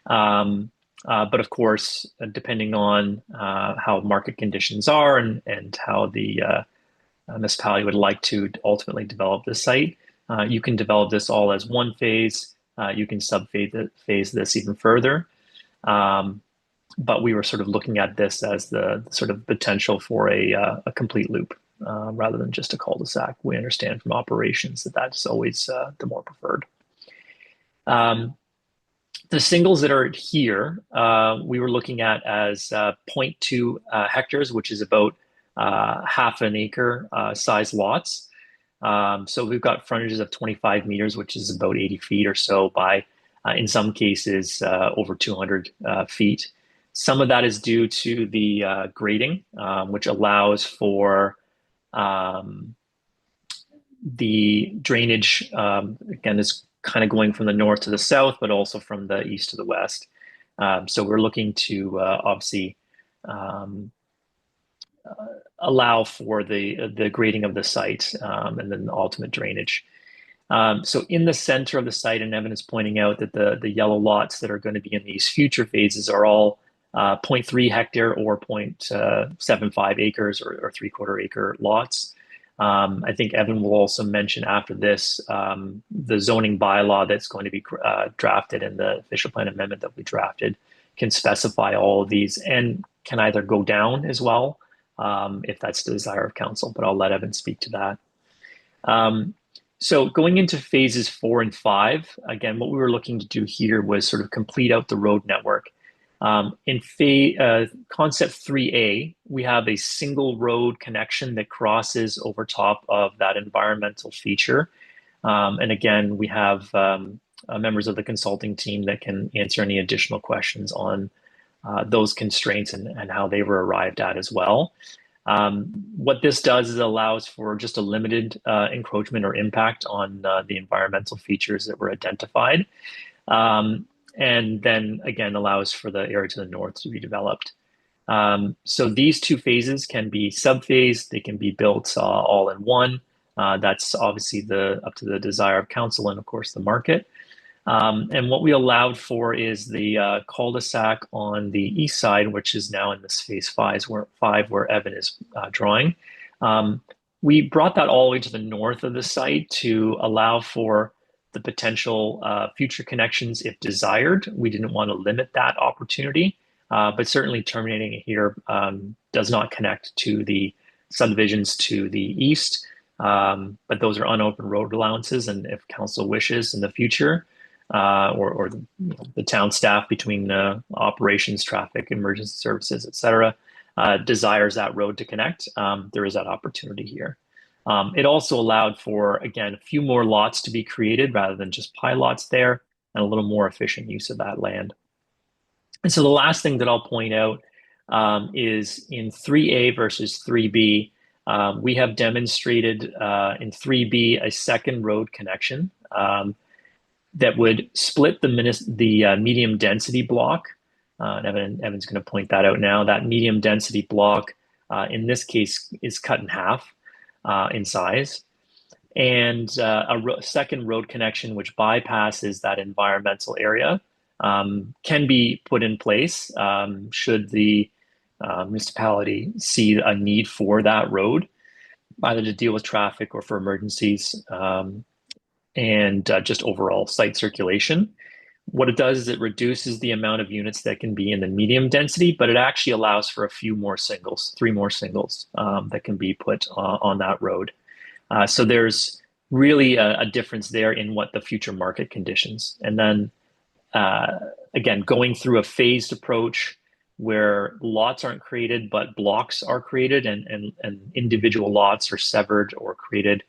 But of course, depending on how market conditions are and how the municipality would like to ultimately develop the site, you can develop this all as one phase. You can phase this even further. But we were sort of looking at this as the sort of potential for a complete loop rather than just a cul-de-sac. We understand from operations that that's always the more preferred. The singles that are here, we were looking at as 0.2 hectares, which is about half an acre size lots. So we've got frontages of 25 meters, which is about 80 feet or so by, in some cases, over 200 feet. Some of that is due to the grading, which allows for the drainage, again, is kind of going from the north to the south, but also from the east to the west. So we're looking to obviously allow for the grading of the site and then the ultimate drainage. So in the center of the site, and Evan is pointing out that the yellow lots that are going to be in these future phases are all 0.3 hectare or 0.75 acres or 3/4 acre lots. I think Evan will also mention after this the zoning bylaw that's going to be drafted, and the official plan amendment that we drafted can specify all of these and can either go down as well if that's the desire of council, but I'll let Evan speak to that. So going into phases 4 and 5, again, what we were looking to do here was sort of complete out the road network. In concept 3A, we have a single road connection that crosses over top of that environmental feature. And again, we have members of the consulting team that can answer any additional questions on those constraints and how they were arrived at as well. What this does is allows for just a limited encroachment or impact on the environmental features that were identified. And then again, allows for the area to the north to be developed. So these two phases can be subphased, they can be built all in one. That's obviously up to the desire of council and of course the market. And what we allowed for is the cul-de-sac on the east side, which is now in this phase 5 where Evan is drawing. We brought that all the way to the north of the site to allow for the potential future connections if desired. We didn't want to limit that opportunity, but certainly terminating it here does not connect to the subdivisions to the east. But those are unopened road allowances, and if council wishes in the future, or the town staff between operations, traffic, emergency services, etc., desires that road to connect, there is that opportunity here. It also allowed for, again, a few more lots to be created rather than just pie lots there, and a little more efficient use of that land. And so the last thing that I'll point out is in 3A versus 3B, we have demonstrated in 3B a second road connection that would split the medium density block. And Evan's going to point that out now. That medium density block, in this case, is cut in half in size. And second road connection, which bypasses that environmental area, can be put in place should the municipality see a need for that road, either to deal with traffic or for emergencies. And just overall site circulation. What it does is it reduces the amount of units that can be in the medium density, but it actually allows for a few more singles, 3 more singles that can be put on that road. So there's really a difference there in what the future market conditions. And then again, going through a phased approach where lots aren't created, but blocks are created and individual lots are severed or created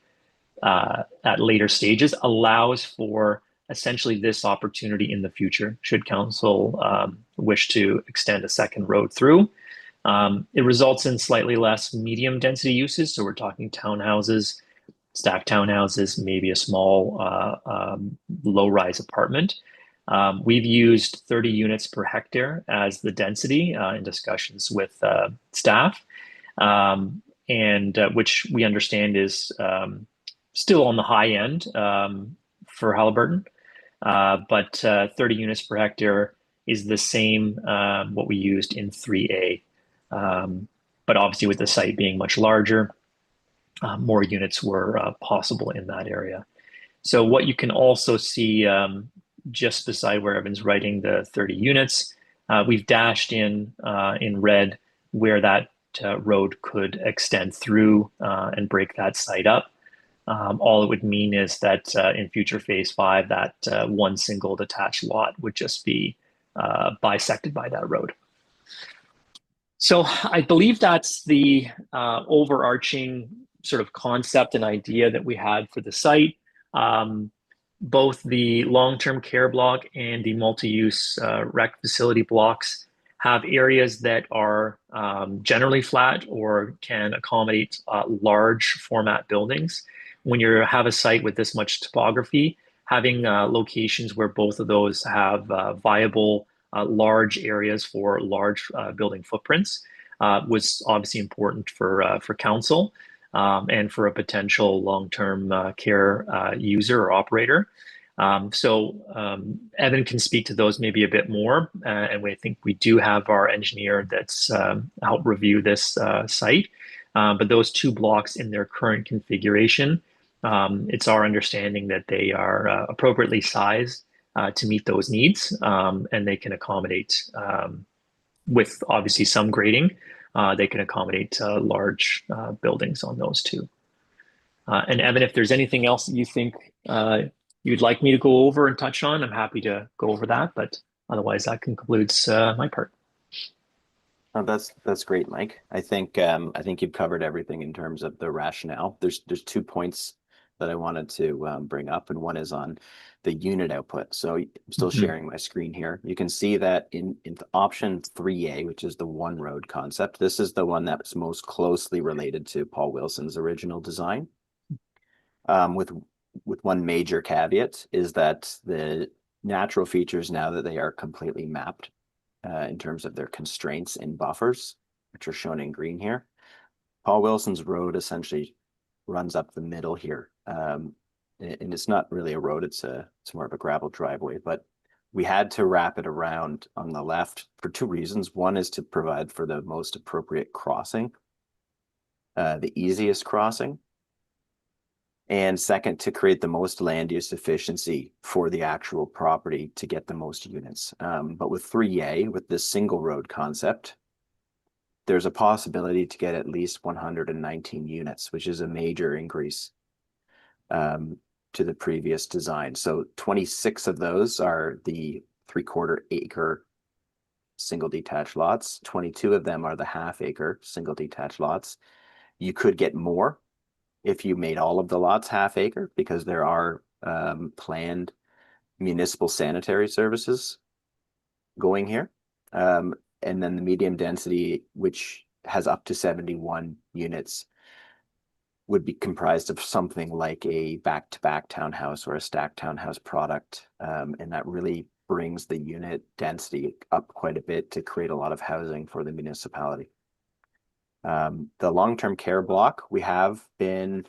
at later stages, allows for essentially this opportunity in the future should council wish to extend a second road through. It results in slightly less medium density uses, so we're talking townhouses, stacked townhouses, maybe a small low-rise apartment. We've used 30 units per hectare as the density in discussions with staff, and which we understand is still on the high end for Haliburton, but 30 units per hectare is the same what we used in 3A. But obviously with the site being much larger, more units were possible in that area. So what you can also see just beside where Evan's writing the 30 units, we've dashed in red where that road could extend through and break that site up. All it would mean is that in future phase 5, that one single detached lot would just be bisected by that road. So I believe that's the overarching sort of concept and idea that we had for the site. Both the long-term care block and the multi-use rec facility blocks have areas that are generally flat or can accommodate large format buildings. When you have a site with this much topography, having locations where both of those have viable large areas for large building footprints was obviously important for council and for a potential long-term care user or operator. So Evan can speak to those maybe a bit more, and we think we do have our engineer that's helped review this site. But those 2 blocks in their current configuration, it's our understanding that they are appropriately sized to meet those needs, and they can accommodate, with obviously some grading, they can accommodate large buildings on those 2. And Evan, if there's anything else that you think you'd like me to go over and touch on, I'm happy to go over that, but otherwise that concludes my part. Oh, that's great, Mike. I think you've covered everything in terms of the rationale. There's 2 points that I wanted to bring up, and one is on the unit output. So I'm still Mhm. sharing my screen here. You can see that in option 3A, which is the one road concept, this is the one that's most closely related to Paul Wilson's original design. With one major caveat is that the natural features, now that they are completely mapped in terms of their constraints and buffers, which are shown in green here, Paul Wilson's road essentially runs up the middle here. And it's not really a road, it's more of a gravel driveway, but we had to wrap it around on the left for two reasons. One is to provide for the most appropriate crossing, the easiest crossing. And second, to create the most land use efficiency for the actual property to get the most units. But with 3A, with this single road concept, there's a possibility to get at least 119 units, which is a major increase to the previous design. So 26 of those are the 3/4 acre single detached lots. 22 of them are the half acre single detached lots. You could get more if you made all of the lots half acre, because there are planned municipal sanitary services going here. And then the medium density, which has up to 71 units, would be comprised of something like a back-to-back townhouse or a stacked townhouse product. And that really brings the unit density up quite a bit to create a lot of housing for the municipality. The long-term care block we have been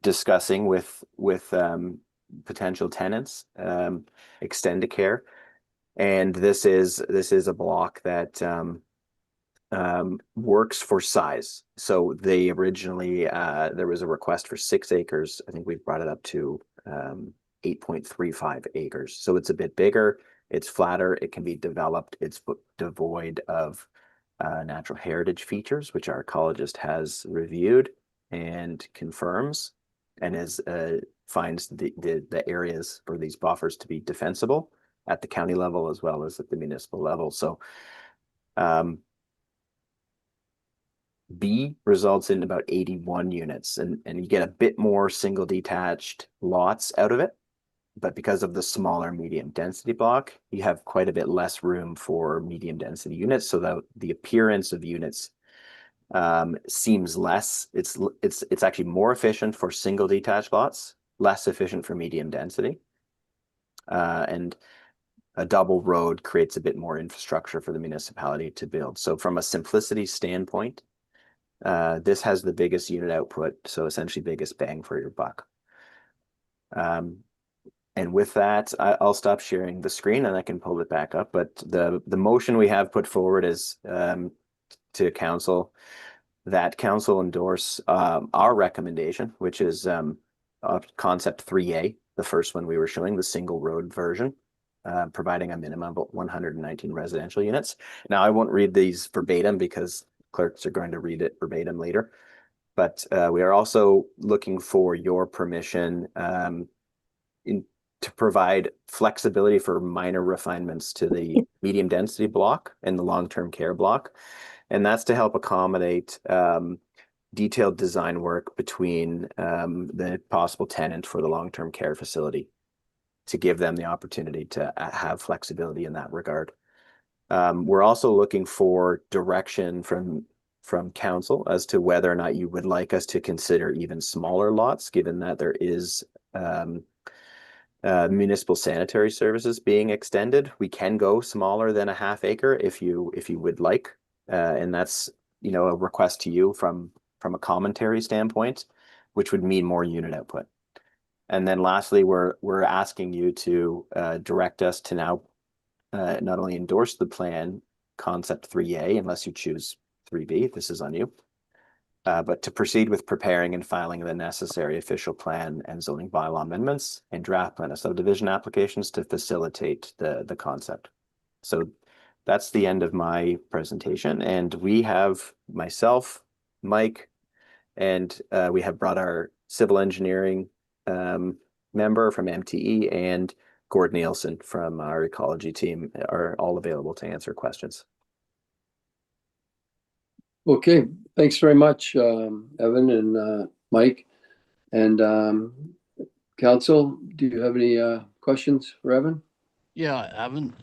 discussing with potential tenants, Extendicare, and this is a block that works for size. So they originally there was a request for 6 acres. I think we've brought it up to 8.35 acres. So it's a bit bigger. It's flatter. It can be developed. It's devoid of natural heritage features, which our ecologist has reviewed and confirms, and is finds the areas for these buffers to be defensible at the county level as well as at the municipal level. So B results in about 81 units, and you get a bit more single detached lots out of it. But because of the smaller medium density block, you have quite a bit less room for medium density units, so that the appearance of units seems less. It's actually more efficient for single detached lots, less efficient for medium density. And a double road creates a bit more infrastructure for the municipality to build. So from a simplicity standpoint, this has the biggest unit output, so essentially biggest bang for your buck. And with that, I'll stop sharing the screen and I can pull it back up. But the motion we have put forward is to council, that council endorse our recommendation, which is concept 3A, the first one we were showing, the single road version, providing a minimum of 119 residential units. Now, I won't read these verbatim because clerks are going to read it verbatim later. But we are also looking for your permission to provide flexibility for minor refinements to the medium density block and the long-term care block. And that's to help accommodate detailed design work between the possible tenant for the long-term care facility, to give them the opportunity to have flexibility in that regard. We're also looking for direction from council as to whether or not you would like us to consider even smaller lots, given that there is municipal sanitary services being extended. We can go smaller than a half acre if you would like, and that's a request to you from a commentary standpoint, which would mean more unit output. And then lastly, we're asking you to direct us to now not only endorse the plan concept 3A, unless you choose 3B, this is on you, but to proceed with preparing and filing the necessary official plan and zoning bylaw amendments and draft plan of subdivision applications to facilitate the concept. So that's the end of my presentation. And we have myself, Mike, and we have brought our civil engineering member from MTE and Gord Nielsen from our ecology team are all available to answer questions. Okay, thanks very much, Evan and Mike. And council, do you have any questions for Evan? Yeah, Evan,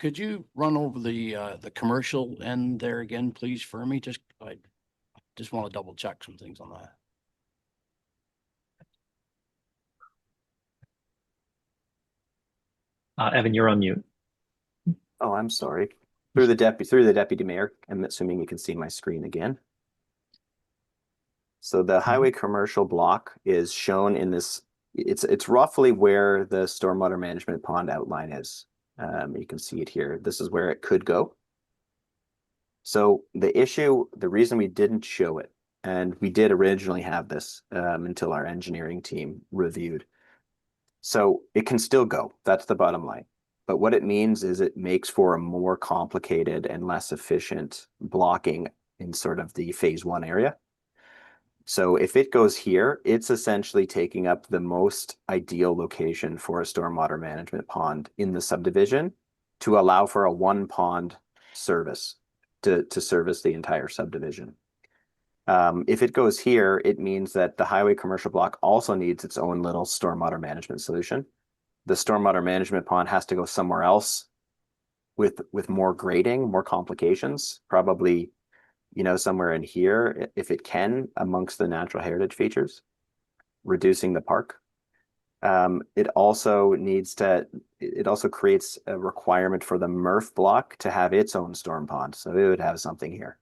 could you run over the commercial end there again, please, for me? I just want to double check some things on that. Evan, you're on mute. Oh, I'm sorry. Through the deputy mayor, I'm assuming you can see my screen again. So the highway commercial block is shown in this. It's roughly where the stormwater management pond outline is. You can see it here. This is where it could go. So the reason we didn't show it, and we did originally have this until our engineering team reviewed. So it can still go. That's the bottom line. But what it means is it makes for a more complicated and less efficient blocking in sort of the phase 1 area. So if it goes here, it's essentially taking up the most ideal location for a stormwater management pond in the subdivision to allow for a 1 pond service to service the entire subdivision. If it goes here, it means that the highway commercial block also needs its own little stormwater management solution. The stormwater management pond has to go somewhere else with more grading, more complications, probably, somewhere in here, if it can, amongst the natural heritage features, reducing the park. It also creates a requirement for the MRF block to have its own storm pond. So it would have something here,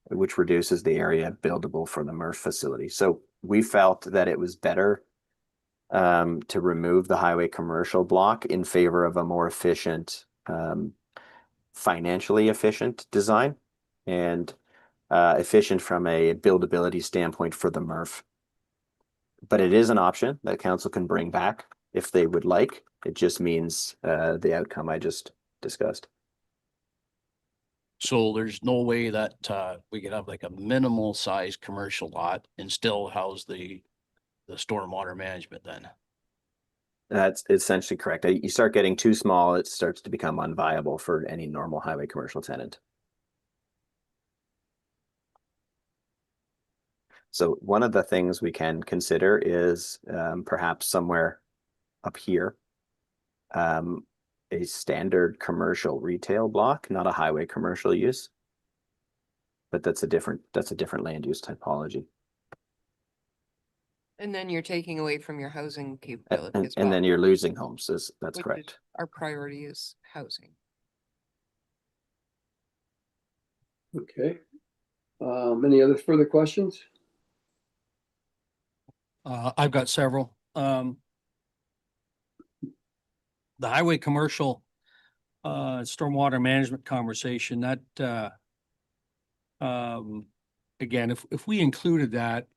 which reduces the area buildable for the MRF facility. So we felt that it was better to remove the highway commercial block in favor of a more efficient, financially efficient design and efficient from a buildability standpoint for the MRF. But it is an option that council can bring back if they would like. It just means the outcome I just discussed. So there's no way that we could have like a minimal size commercial lot and still house the stormwater management then? That's essentially correct. You start getting too small, it starts to become unviable for any normal highway commercial tenant. So one of the things we can consider is perhaps somewhere up here, a standard commercial retail block, not a highway commercial use. But that's a different land use typology. And then you're taking away from your housing capability as well. And then you're losing homes. That's which correct. is- Our priority is housing. Okay. Any other further questions? I've got several. The highway commercial stormwater management conversation, that again, if we included that,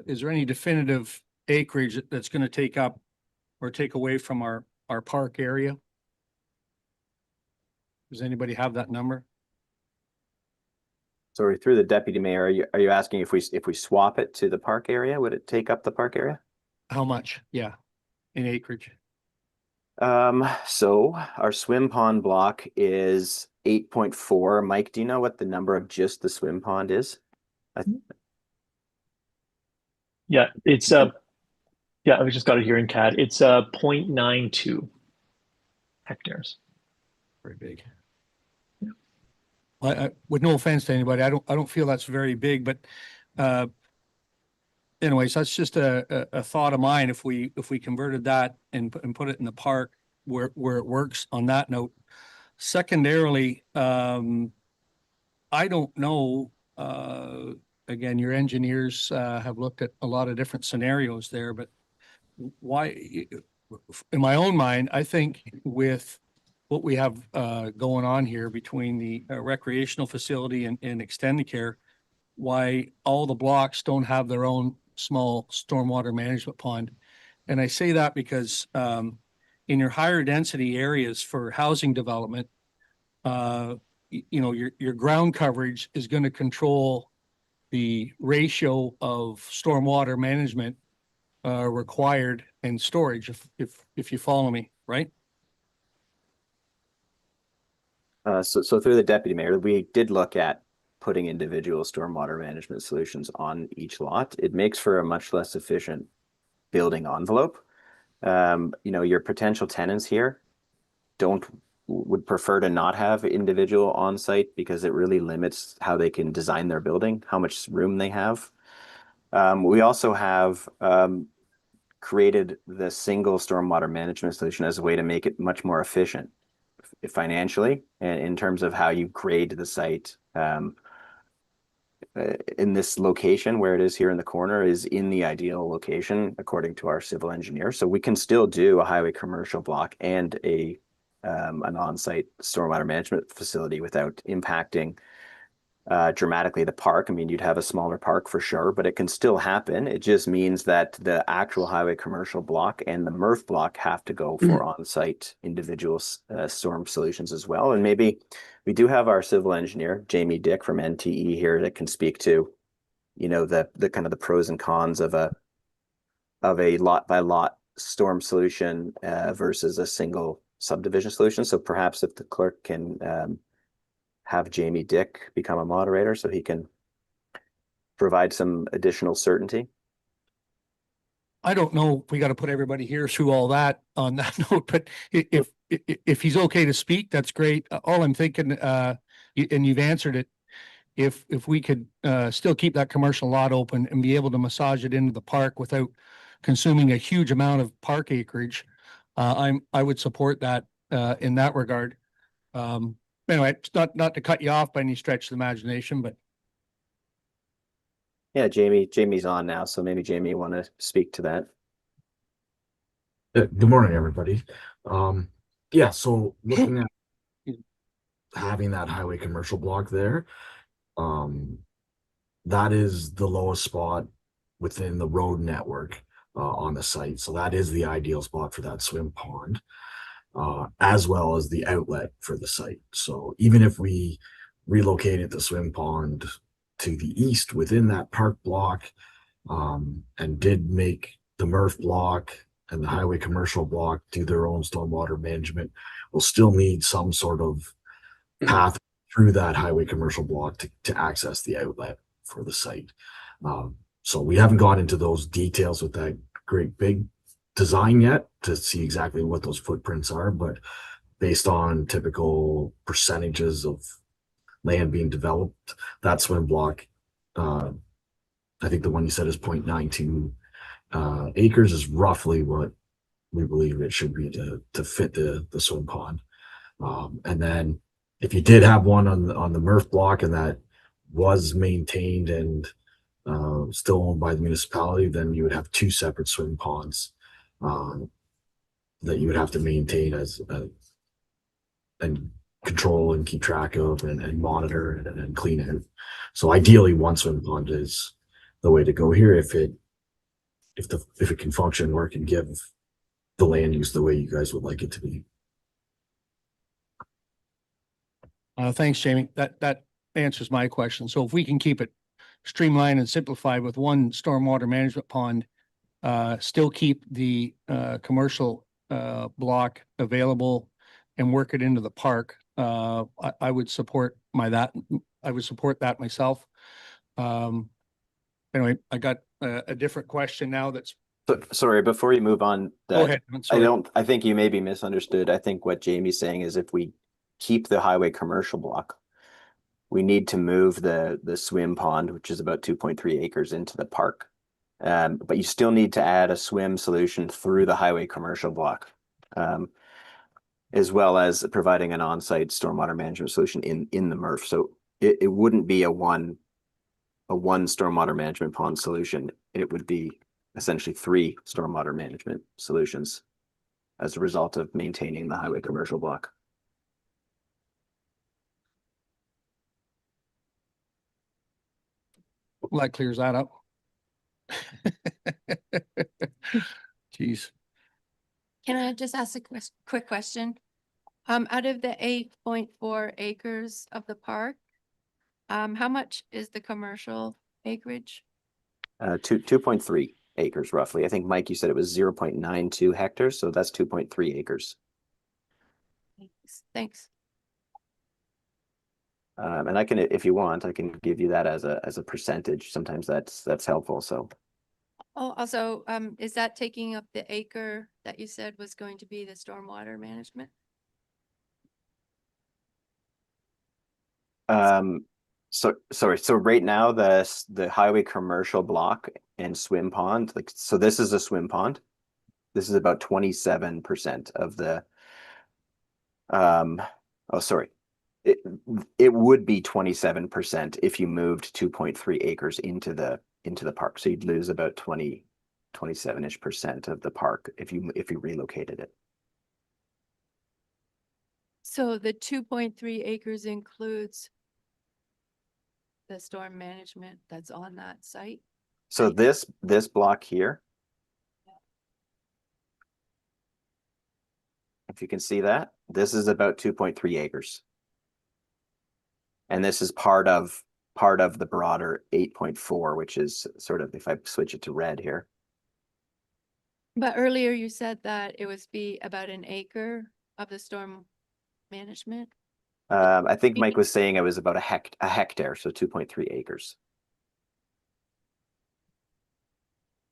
is there any definitive acreage that's going to take up or take away from our park area? Does anybody have that number? Sorry, through the deputy mayor, are you asking if we swap it to the park area, would it take up the park area? How much? Yeah, in acreage. So our swim pond block is 8.4. Mike, do you know what the number of just the swim pond is? Yeah, it's yeah, I just got it here in CAD. It's 0.92 hectares. Very big. I, with no offense to anybody, I don't feel that's very big, but anyways, that's just a thought of mine. If we converted that and put it in the park where it works on that note. Secondarily, I don't know, again, your engineers have looked at a lot of different scenarios there, but why, in my own mind, I think with what we have going on here between the recreational facility and Extendicare, why all the blocks don't have their own small stormwater management pond. And I say that because in your higher density areas for housing development, your ground coverage is going to control the ratio of stormwater management required and storage, if you follow me, right? So through the deputy mayor, we did look at putting individual stormwater management solutions on each lot. It makes for a much less efficient building envelope. Your potential tenants here would prefer to not have individual on-site because it really limits how they can design their building, how much room they have. We also have created the single stormwater management solution as a way to make it much more efficient financially and in terms of how you grade the site. In this location where it is here in the corner is in the ideal location according to our civil engineer. So we can still do a highway commercial block and an on-site stormwater management facility without impacting dramatically the park. I mean, you'd have a smaller park for sure, but it can still happen. It just means that the actual highway commercial block and the MRF block have to go for on-site individual storm solutions as well. And maybe we do have our civil engineer, Jamie Dick from NTE here, that can speak to, the kind of the pros and cons of a lot by lot storm solution versus a single subdivision solution. So perhaps if the clerk can have Jamie Dick become a moderator so he can provide some additional certainty. I don't know if we got to put everybody here through all that on that note, but if he's okay to speak, that's great. All I'm thinking, and you've answered it, if we could still keep that commercial lot open and be able to massage it into the park without consuming a huge amount of park acreage, I would support that in that regard. Anyway, it's not to cut you off by any stretch of the imagination, but yeah, Jamie's on now, so maybe Jamie, you want to speak to that? Good morning, everybody. So looking at having that highway commercial block there, that is the lowest spot within the road network on the site. So that is the ideal spot for that swim pond, as well as the outlet for the site. So even if we relocated the swim pond to the east within that park block, and did make the MRF block and the highway commercial block do their own stormwater management, we'll still need some sort of path through that highway commercial block to access the outlet for the site. So we haven't got into those details with that great big design yet to see exactly what those footprints are, but based on typical percentages of land being developed, that swim block, I think the one you said is 0.92 acres is roughly what we believe it should be to fit the swim pond. And then if you did have one on the MRF block and that was maintained and still owned by the municipality, then you would have two separate swim ponds that you would have to maintain and control and keep track of and monitor and clean out. So ideally, one swim pond is the way to go here if it can function or can give the land use the way you guys would like it to be. Thanks, Jamie. That answers my question. So if we can keep it streamlined and simplified with one stormwater management pond, still keep the commercial block available and work it into the park, I would support that myself. Anyway, I got a different question now that's. Sorry, before you move on, Go ahead. I think you may be misunderstood. I think what Jamie's saying is if we keep the highway commercial block, we need to move the swim pond, which is about 2.3 acres, into the park. But you still need to add a swim solution through the highway commercial block, as well as providing an on-site stormwater management solution in the MRF. So it wouldn't be a one stormwater management pond solution. It would be essentially 3 stormwater management solutions as a result of maintaining the highway commercial block. Well, that clears that up. Jeez. Can I just ask a quick question? Out of the 8.4 acres of the park, how much is the commercial acreage? 2.3 acres roughly. I think, Mike, you said it was 0.92 hectares, so that's 2.3 acres. Thanks. And I can, if you want, I can give you that as a percentage. Sometimes that's helpful. So Oh, also, is that taking up the acre that you said was going to be the stormwater management? sorry. So right now the highway commercial block and swim pond, like, so this is a swim pond. This is about 27% of the, oh, sorry. It would be 27% if you moved 2.3 acres into the park. So you'd lose about 27-ish% of the park if you relocated it. So the 2.3 acres includes the storm management that's on that site? So this block here, if you can see that, this is about 2.3 acres. And this is part of the broader 8.4, which is sort of, if I switch it to red here. But earlier you said that it would be about an acre of the storm management? I think Mike was saying it was about a hectare, so 2.3 acres.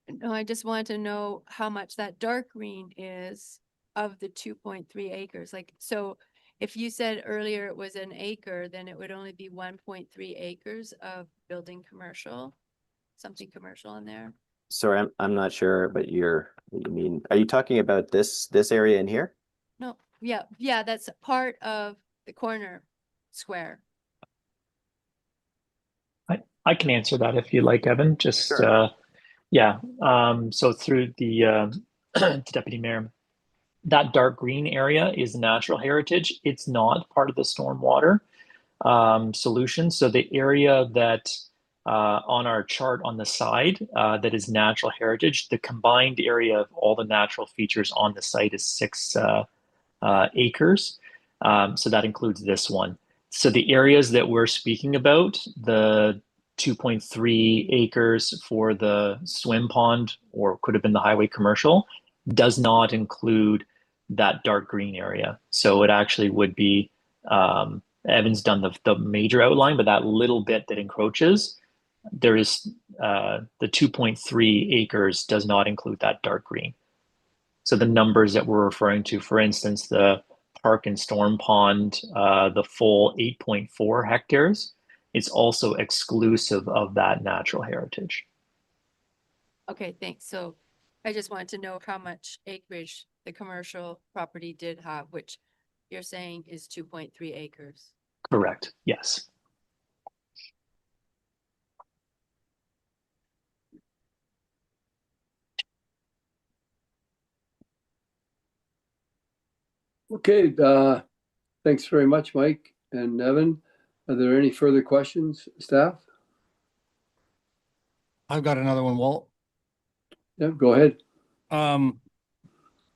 No, I just want to know how much that dark green is of the 2.3 acres. Like, so if you said earlier it was an acre, then it would only be 1.3 acres of building commercial, something commercial in there. Sorry, I'm not sure, but what you mean, are you talking about this area in here? No, yeah, that's part of the corner square. I can answer that if you like, Evan. Just Sure. yeah. So through the to Deputy Mayor, that dark green area is natural heritage. It's not part of the stormwater solution. So the area that on our chart on the side that is natural heritage, the combined area of all the natural features on the site is 6 acres. So that includes this one. So the areas that we're speaking about, the 2.3 acres for the swim pond, or could have been the highway commercial, does not include that dark green area. So it actually would be, Evan's done the major outline, but that little bit that encroaches, there is the 2.3 acres does not include that dark green. So the numbers that we're referring to, for instance, the park and storm pond, the full 8.4 hectares, it's also exclusive of that natural heritage. Okay, thanks. So I just wanted to know how much acreage the commercial property did have, which you're saying is 2.3 acres. Correct, yes. Okay, thanks very much, Mike and Evan. Are there any further questions, staff? I've got another one, Walt. Yeah, go ahead.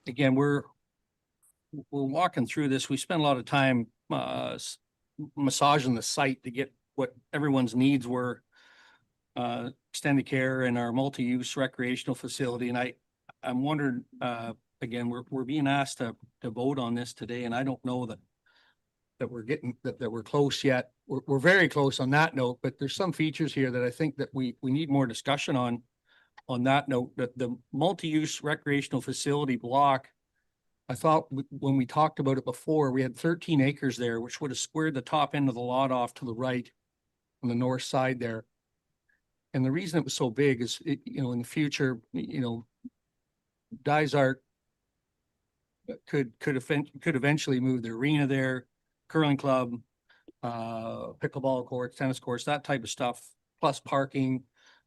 Again, we're walking through this. We spent a lot of time massaging the site to get what everyone's needs were. Extended care and our multi-use recreational facility. And I'm wondering, again, we're being asked to vote on this today, and I don't know that we're close yet. We're very close on that note, but there's some features here that I think that we need more discussion on that note. That the multi-use recreational facility block, I thought when we talked about it before, we had 13 acres there, which would have squared the top end of the lot off to the right on the north side there. And the reason it was so big is, in the future, Dysart could eventually move the arena there, curling club, pickleball courts, tennis courts, that type of stuff, plus parking,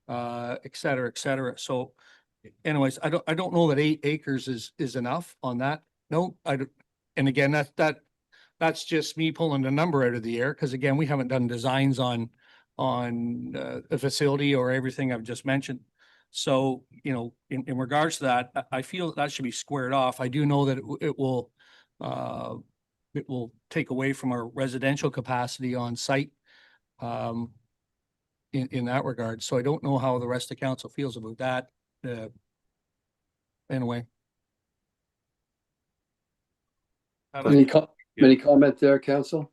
et cetera, et cetera. So anyways, I don't know that 8 acres is enough on that note. And again, that's just me pulling the number out of the air, because again, we haven't done designs on the facility or everything I've just mentioned. So, in regards to that, I feel that should be squared off. I do know that it will take away from our residential capacity on site in that regard. So I don't know how the rest of council feels about that. Anyway. Any comment there, council?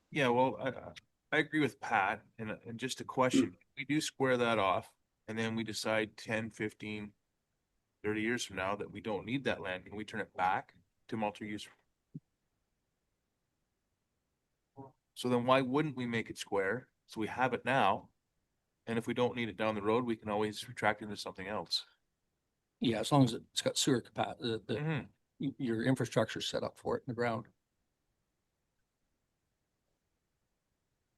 Yeah, well, I agree with Pat, and just a question, we do square that off, and then we decide 10, 15, 30 years from now that we don't need that land, can we turn it back to multi-use? So then why wouldn't we make it square? So we have it now. And if we don't need it down the road, we can always retract it into something else. Yeah, as long as it's got sewer capacity, Mhm. your infrastructure's set up for it in the ground.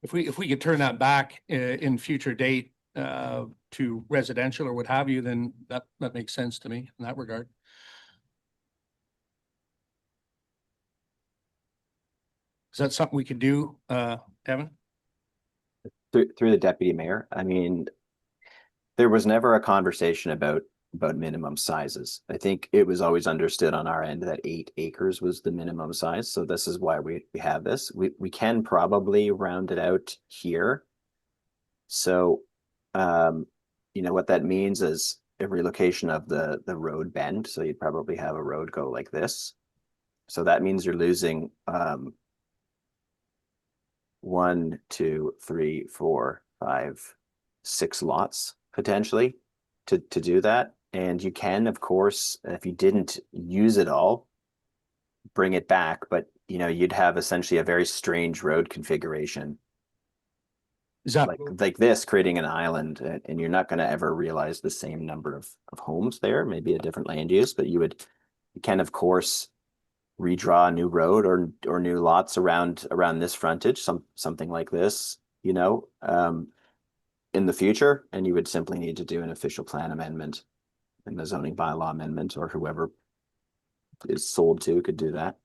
If we could turn that back in future date to residential or what have you, then that makes sense to me in that regard. Is that something we could do, Evan? Through the deputy mayor, I mean, there was never a conversation about minimum sizes. I think it was always understood on our end that 8 acres was the minimum size. So this is why we have this. We can probably round it out here. So, you know, what that means is every location of the road bend. So you'd probably have a road go like this. So that means you're losing 1, 2, 3, 4, 5, 6 lots potentially to do that. And you can, of course, if you didn't use it all, bring it back, but you know, you'd have essentially a very strange road configuration. Is that like this, creating an island, and you're not going to ever realize the same number of homes there, maybe a different land use, but you can, of course, redraw a new road or new lots around this frontage, something like this, you know, in the future, and you would simply need to do an official plan amendment and the zoning bylaw amendment, or whoever is sold to could do that.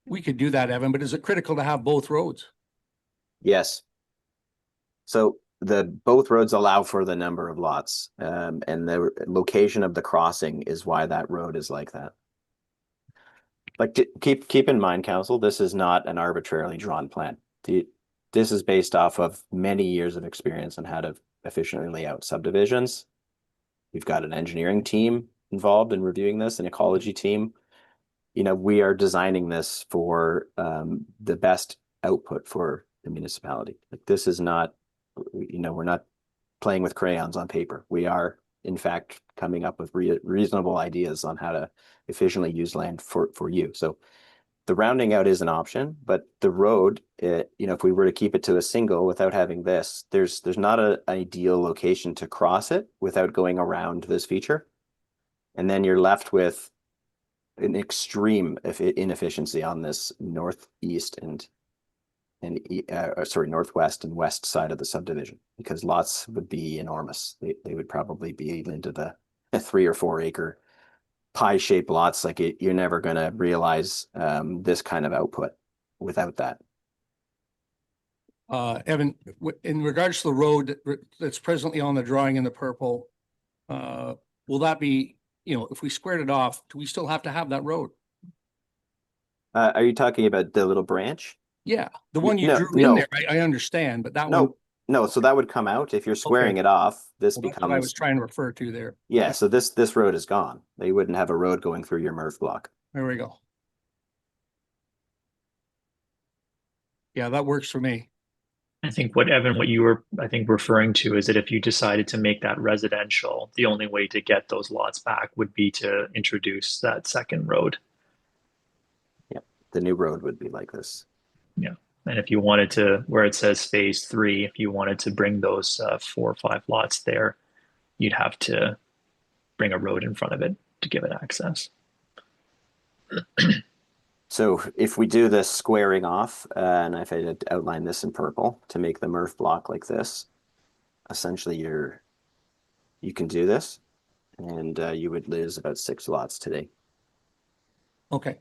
we could do that, Evan, but is it critical to have both roads? Yes. So both roads allow for the number of lots, and the location of the crossing is why that road is like that. Like, keep in mind, council, this is not an arbitrarily drawn plan. This is based off of many years of experience on how to efficiently lay out subdivisions. We've got an engineering team involved in reviewing this, an ecology team. You know, we are designing this for the best output for the municipality. Like, this is not, you know, we're not playing with crayons on paper. We are, in fact, coming up with reasonable ideas on how to efficiently use land for you. So the rounding out is an option, but the road, you know, if we were to keep it to a single without having this, there's not an ideal location to cross it without going around this feature. And then you're left with an extreme inefficiency on this northwest and west side of the subdivision, because lots would be enormous. They would probably be into the 3 or 4 acre pie-shaped lots. Like, you're never going to realize this kind of output without that. Evan, in regards to the road that's presently on the drawing in the purple, will that be, you know, if we squared it off, do we still have to have that road? Are you talking about the little branch? Yeah, the one you No, drew no. in there, I understand, but that one. No, so that would come out if you're squaring it off. This Well, that's what I was becomes, trying to refer to there. yeah, so this road is gone. They wouldn't have a road going through your MRF block. There we go. Yeah, that works for me. I think what you were, I think, referring to is that if you decided to make that residential, the only way to get those lots back would be to introduce that second road. Yep, the new road would be like this. Yeah. And if you wanted to, where it says phase 3, if you wanted to bring those 4 or 5 lots there, you'd have to bring a road in front of it to give it access. So if we do this squaring off, and if I had outlined this in purple to make the MRF block like this, essentially you can do this, and you would lose about 6 lots today. Okay.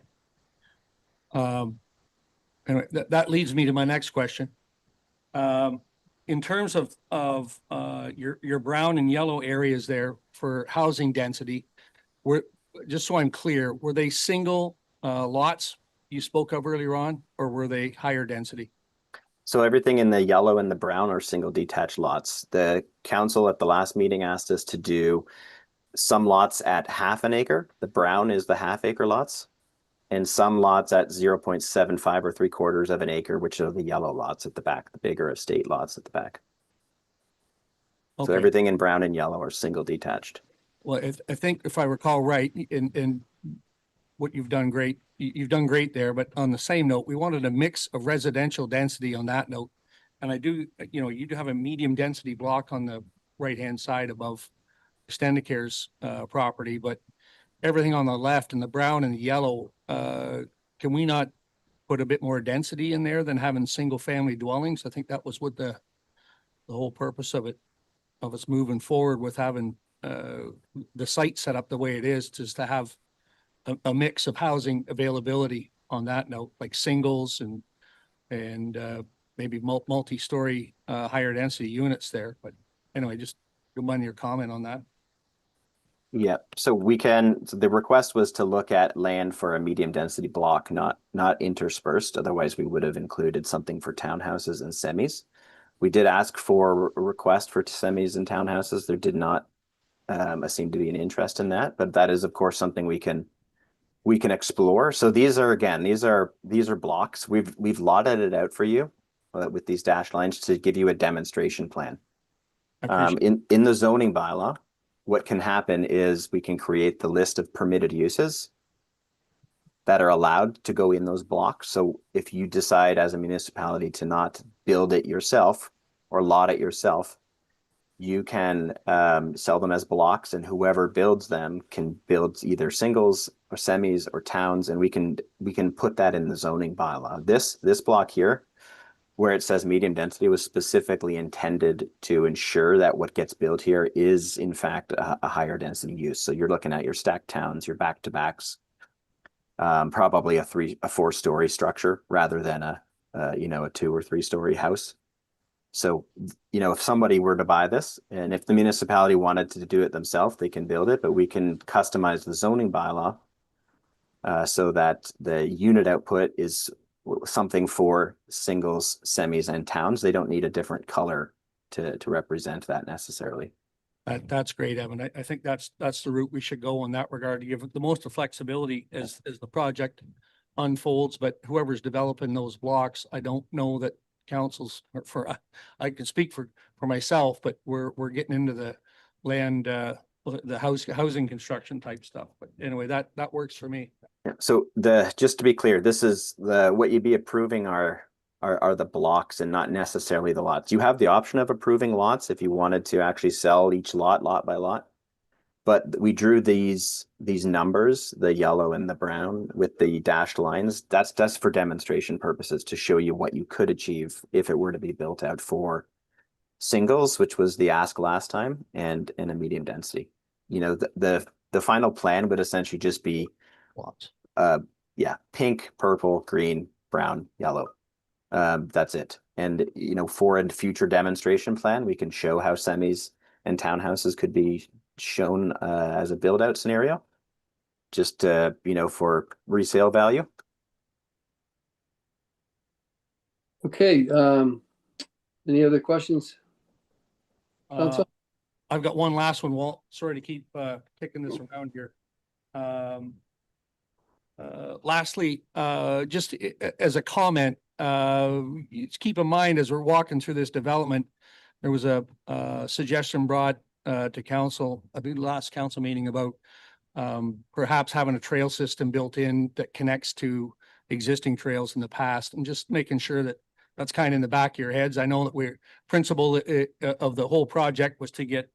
Anyway, that leads me to my next question. In terms of your brown and yellow areas there for housing density, just so I'm clear, were they single lots you spoke of earlier on, or were they higher density? So everything in the yellow and the brown are single detached lots. The council at the last meeting asked us to do some lots at 1/2 an acre. The brown is the 1/2 acre lots. and some lots at 0.75 or 3/4 of an acre, which are the yellow lots at the back, the bigger estate lots at the back. So Okay. everything in brown and yellow are single detached. Well, I think if I recall right, in what you've done great, you've done great there, but on the same note, we wanted a mix of residential density on that note. And I do, you do have a medium density block on the right-hand side above Extendicare's property, but everything on the left and the brown and the yellow, can we not put a bit more density in there than having single-family dwellings? I think that was what the whole purpose of us moving forward with having the site set up the way it is, just to have a mix of housing availability on that note, like singles and maybe multi-story higher density units there. But anyway, just don't mind your comment on that. Yeah, so the request was to look at land for a medium density block, not interspersed. Otherwise, we would have included something for townhouses and semis. We did ask for a request for semis and townhouses. There did not seem to be an interest in that, but that is of course something we can explore. So these are blocks. We've lotted it out for you with these dashed lines to give you a demonstration plan. In the zoning bylaw, what can happen is we can create the list of permitted uses that are allowed to go in those blocks. So if you decide as a municipality to not build it yourself or lot it yourself, you can sell them as blocks, and whoever builds them can build either singles or semis or towns, and we can put that in the zoning bylaw. This block here, where it says medium density, was specifically intended to ensure that what gets built here is in fact a higher density use. So you're looking at your stacked towns, your back-to-backs, probably a 4-story structure rather than a 2 or 3 story house. So, if somebody were to buy this, and if the municipality wanted to do it themselves, they can build it, but we can customize the zoning bylaw so that the unit output is something for singles, semis, and towns. They don't need a different color to represent that necessarily. That's great, Evan. I think that's the route we should go in that regard, to give it the most of flexibility as the project unfolds. But whoever's developing those blocks, I don't know that councils I can speak for myself, but we're getting into the land, the housing construction type stuff. But anyway, that works for me. Yeah. So just to be clear, this is what you'd be approving are the blocks and not necessarily the lots. You have the option of approving lots if you wanted to actually sell each lot by lot. But we drew these numbers, the yellow and the brown with the dashed lines. That's for demonstration purposes, to show you what you could achieve if it were to be built out for singles, which was the ask last time, and in a medium density. The final plan would essentially just be Lots. Pink, purple, green, brown, yellow. That's it. And for a future demonstration plan, we can show how semis and townhouses could be shown as a build out scenario, just for resale value. Okay, any other questions? Council? I've got one last one, Walt. Sorry to keep kicking this around here. Lastly, just as a comment, keep in mind as we're walking through this development, there was a suggestion brought to council, I believe last council meeting, about perhaps having a trail system built in that connects to existing trails in the past, and just making sure that that's kind of in the back of your heads. I know that principle of the whole project was to get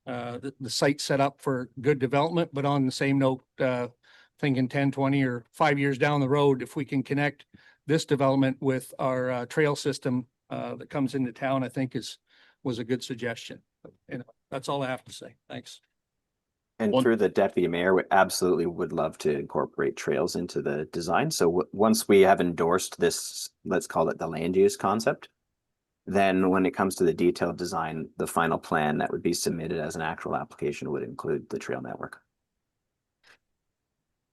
the site set up for good development, but on the same note, thinking 10, 20 or 5 years down the road, if we can connect this development with our trail system that comes into town, I think was a good suggestion. And that's all I have to say. Thanks. And through the deputy mayor, we absolutely would love to incorporate trails into the design. So once we have endorsed this, let's call it the land use concept, then when it comes to the detailed design, the final plan that would be submitted as an actual application would include the trail network.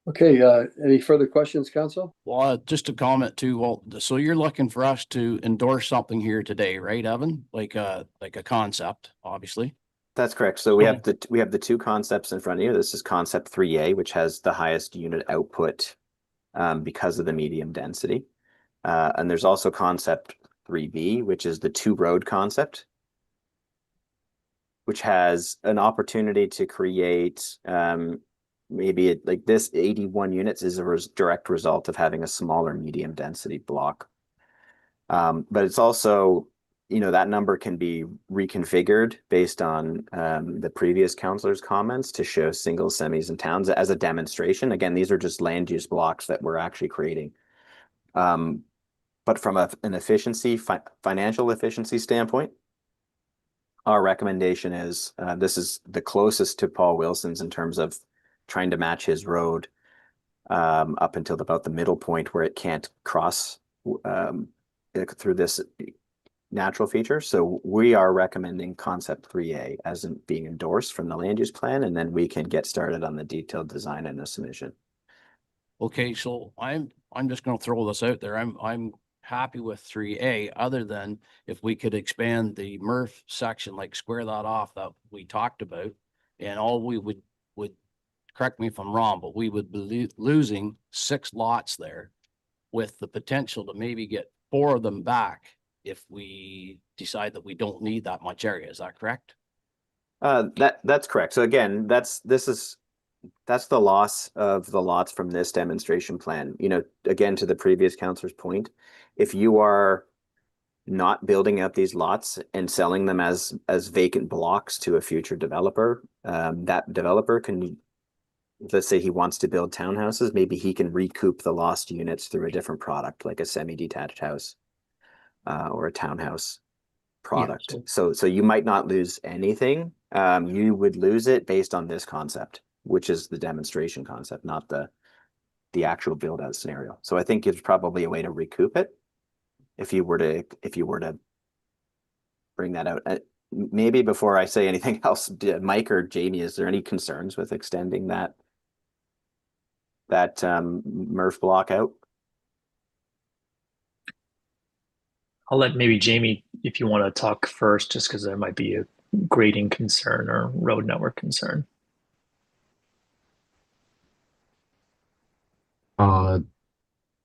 Okay, any further questions, council? Well, just a comment too, Walt. So you're looking for us to endorse something here today, right, Evan? Like a concept, obviously. That's correct. So we have the two concepts in front of you. This is concept 3A, which has the highest unit output because of the medium density. And there's also concept 3B, which is the two road concept, which has an opportunity to create maybe like this 81 units is a direct result of having a smaller medium density block. But it's also, you know, that number can be reconfigured based on the previous councillor's comments to show single semis and towns as a demonstration. Again, these are just land use blocks that we're actually creating. But from an efficiency, financial efficiency standpoint, our recommendation is this is the closest to Paul Wilson's in terms of trying to match his road up until about the middle point where it can't cross through this natural feature. So we are recommending concept 3A as being endorsed from the land use plan, and then we can get started on the detailed design and the submission. Okay, so I'm just gonna throw this out there. I'm happy with 3A, other than if we could expand the MRF section, like square that off that we talked about. And all we would, correct me if I'm wrong, but we would be losing 6 lots there with the potential to maybe get 4 of them back if we decide that we don't need that much area. Is that correct? That's correct. So again, that's the loss of the lots from this demonstration plan. You know, again, to the previous councillor's point, if you are not building out these lots and selling them as vacant blocks to a future developer, that developer can, let's say he wants to build townhouses, maybe he can recoup the lost units through a different product, like a semi-detached house or a townhouse product. Yeah, So you might not lose anything. You would lose it based on this concept, which is the demonstration concept, not the actual build out scenario. So I think it's probably a way to recoup it if you were to bring that out. Maybe before I say anything else, Mike or Jamie, is there any concerns with extending that MRF block out? I'll let maybe Jamie, if you want to talk first, just because there might be a grading concern or road network concern.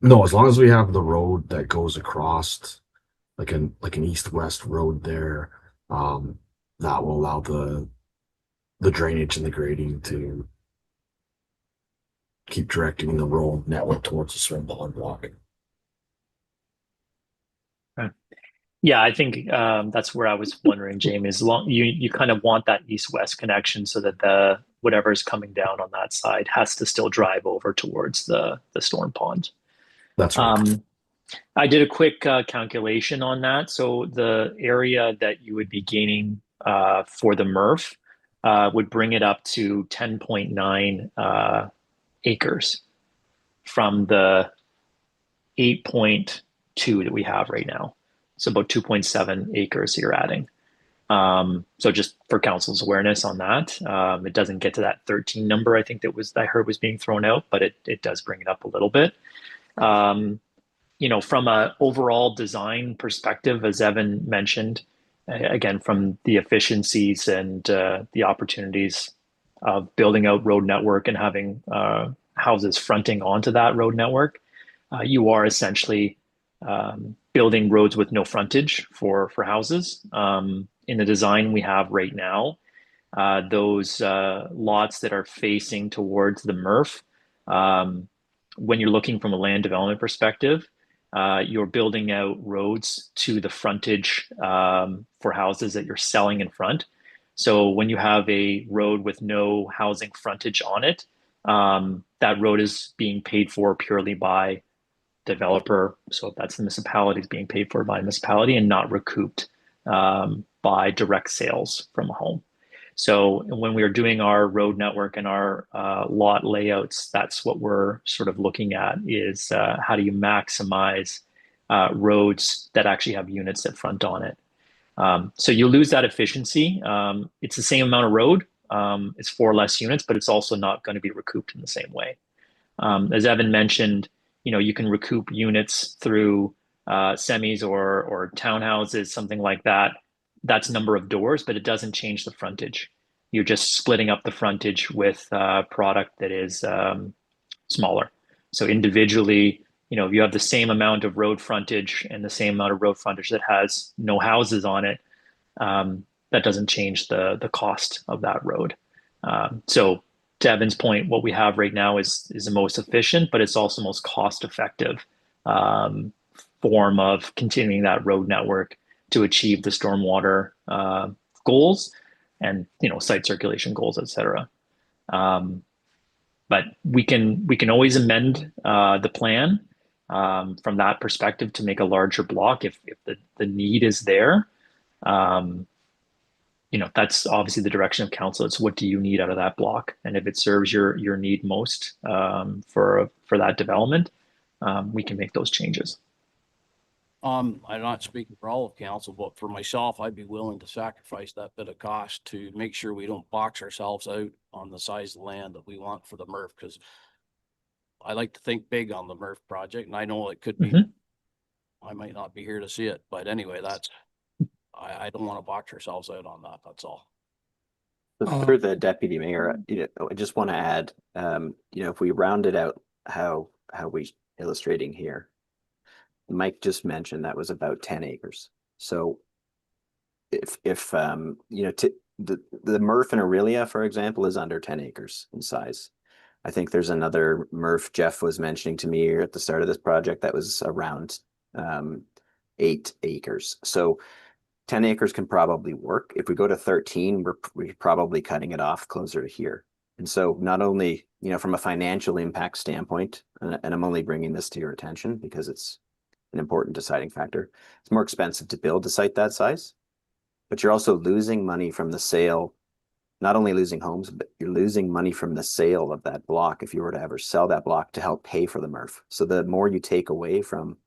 No, as long as we have the road that goes across like an east-west road there, that will allow the drainage and the grading to keep directing the road network towards the swim pond block. Yeah, I think that's where I was wondering, Jamie. As long you kind of want that east-west connection so that the whatever's coming down on that side has to still drive over towards the storm pond. That's right. I did a quick calculation on that. So the area that you would be gaining for the MRF would bring it up to 10.9 acres from the 8.2 that we have right now. So about 2.7 acres you're adding. So just for council's awareness on that, it doesn't get to that 13 number I think I heard was being thrown out, but it does bring it up a little bit. You know, from a overall design perspective, as Evan mentioned, again, from the efficiencies and the opportunities of building out road network and having houses fronting onto that road network, you are essentially building roads with no frontage for houses. In the design we have right now, those lots that are facing towards the MRF, when you're looking from a land development perspective, you're building out roads to the frontage for houses that you're selling in front. So when you have a road with no housing frontage on it, that road is being paid for purely by developer. So if that's the municipality, is being paid for by a municipality and not recouped by direct sales from a home. So when we are doing our road network and our lot layouts, that's what we're sort of looking at is how do you maximize roads that actually have units that front on it. So you lose that efficiency. It's the same amount of road. It's 4 less units, but it's also not going to be recouped in the same way. As Evan mentioned, you know, you can recoup units through semis or townhouses, something like that. That's number of doors, but it doesn't change the frontage. You're just splitting up the frontage with product that is smaller. So individually, if you have the same amount of road frontage and the same amount of road frontage that has no houses on it, that doesn't change the cost of that road. So to Evan's point, what we have right now is the most efficient, but it's also most cost effective form of continuing that road network to achieve the stormwater goals and site circulation goals, et cetera. But we can always amend the plan from that perspective to make a larger block if the need is there. That's obviously the direction of council. It's what do you need out of that block, and if it serves your need most for that development, we can make those changes. I'm not speaking for all of council, but for myself, I'd be willing to sacrifice that bit of cost to make sure we don't box ourselves out on the size of the land that we want for the MRF, because I like to think big on the MRF project, and I know it could be, I might not be here to see it, but anyway, I don't want to box ourselves out on that. That's all. Through the deputy mayor, I just want to add, if we rounded out how we illustrating here, Mike just mentioned that was about 10 acres. So if the MRF in Aurelia, for example, is under 10 acres in size. I think there's another MRF Jeff was mentioning to me at the start of this project that was around 8 acres. So 10 acres can probably work. If we go to 13, we're probably cutting it off closer to here. And so not only, from a financial impact standpoint, and I'm only bringing this to your attention because it's an important deciding factor. It's more expensive to build a site that size, but you're also losing money from the sale, not only losing homes, but you're losing money from the sale of that block if you were to ever sell that block to help pay for the MRF. So the more you take away from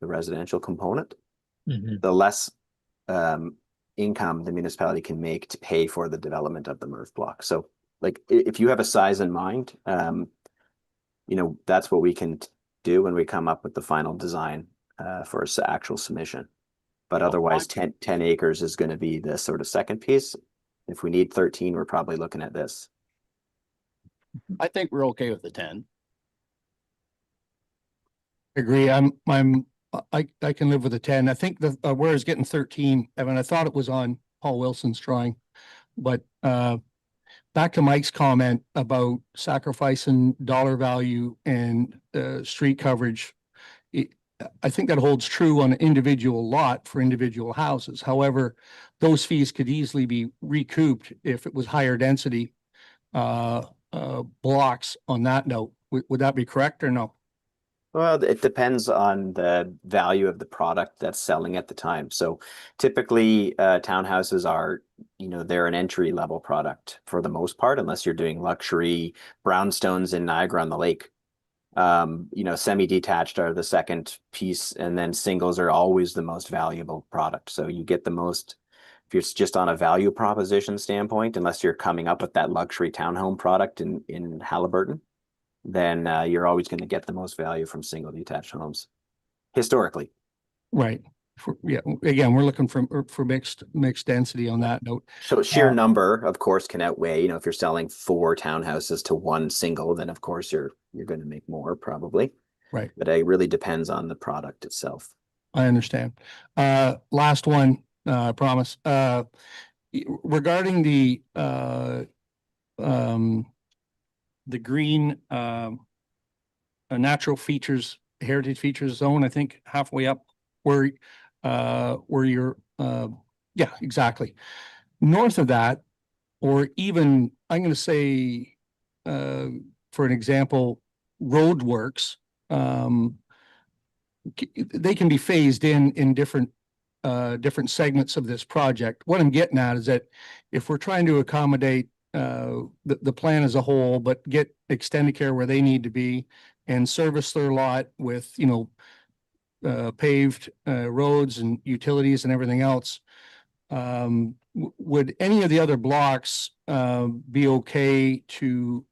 the residential component, the less income the municipality can make to pay for the development of the MRF block. So like if you have a size in mind, that's what we can do when we come up with the final design for actual submission. But otherwise 10 acres is going to be the sort of second piece. If we need 13, we're probably looking at this. I think we're okay with the 10. Agree. I can live with the 10. I think the where is getting 13, Evan, I thought it was on Paul Wilson's drawing, but back to Mike's comment about sacrificing dollar value and street coverage. I think that holds true on an individual lot for individual houses. However, those fees could easily be recouped if it was higher density blocks on that note. Would that be correct or no? Well, it depends on the value of the product that's selling at the time. So typically townhouses are, they're an entry level product for the most part, unless you're doing luxury brownstones in Niagara on the Lake. Semi-detached are the second piece, and then singles are always the most valuable product. So you get the most, if you're just on a value proposition standpoint, unless you're coming up with that luxury townhome product in Halliburton, then you're always going to get the most value from single detached homes historically. Right. Again, we're looking for mixed density on that note. So sheer number, of course, can outweigh, if you're selling 4 townhouses to 1 single, then of course you're going to make more probably. Right. But it really depends on the product itself. I understand. Last one, I promise. Regarding the green natural features, heritage features zone, I think halfway up where you're, yeah, exactly. North of that, or even, I'm going to say, for an example, roadworks, they can be phased in different segments of this project. What I'm getting at is that if we're trying to accommodate the plan as a whole, but get Extendicare where they need to be and service their lot with, paved roads and utilities and everything else, would any of the other blocks be okay to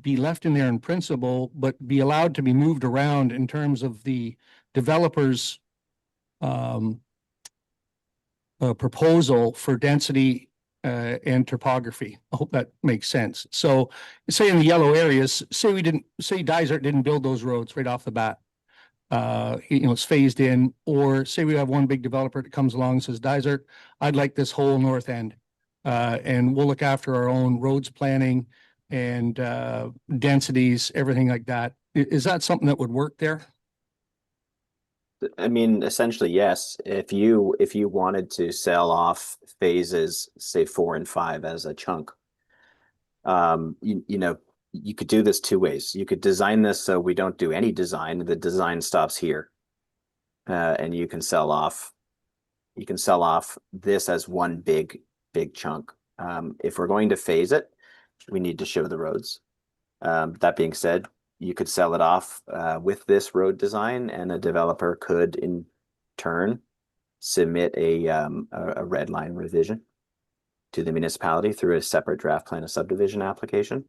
be left in there in principle, but be allowed to be moved around in terms of the developer's proposal for density and topography. I hope that makes sense. So say in the yellow areas, say Dysart didn't build those roads right off the bat. It's phased in, or say we have one big developer that comes along and says, Dysart, I'd like this whole north end. And we'll look after our own roads planning and densities, everything like that. Is that something that would work there? I mean, essentially, yes. If you wanted to sell off phases, say 4 and 5 as a chunk, you could do this two ways. You could design this so we don't do any design. The design stops here, and you can sell off. You can sell off this as one big chunk. If we're going to phase it, we need to show the roads. That being said, you could sell it off with this road design, and a developer could in turn submit a red line revision to the municipality through a separate draft plan of subdivision application.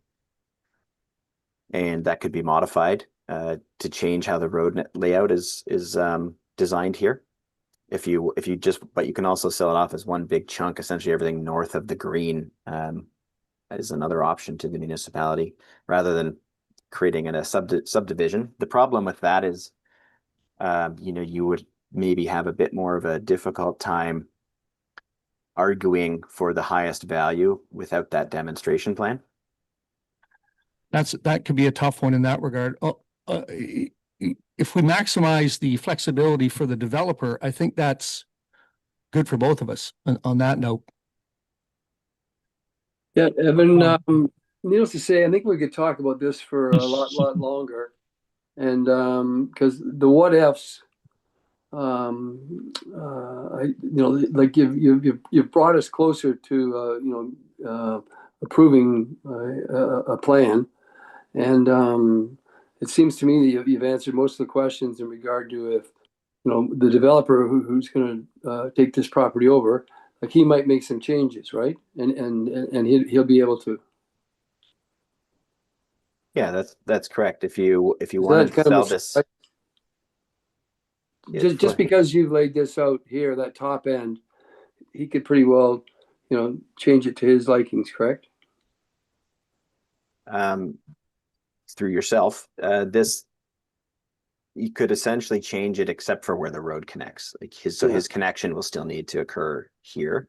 And that could be modified to change how the road layout is designed here. But you can also sell it off as one big chunk, essentially everything north of the green is another option to the municipality rather than creating a subdivision. The problem with that is, you would maybe have a bit more of a difficult time arguing for the highest value without that demonstration plan. That could be a tough one in that regard. If we maximize the flexibility for the developer, I think that's good for both of us on that note. Yeah, Evan, needless to say, I think we could talk about this for a lot longer. And because the what ifs, you've brought us closer to approving a plan, and it seems to me that you've answered most of the questions in regard to if the developer who's going to take this property over, like he might make some changes, right? And he'll be able to. Yeah, that's correct. If you wanted to sell this, just because you've laid this out here, that top end, he could pretty well, change it to his likings, correct? Through yourself, you could essentially change it except for where the road connects. His connection will still need to occur here,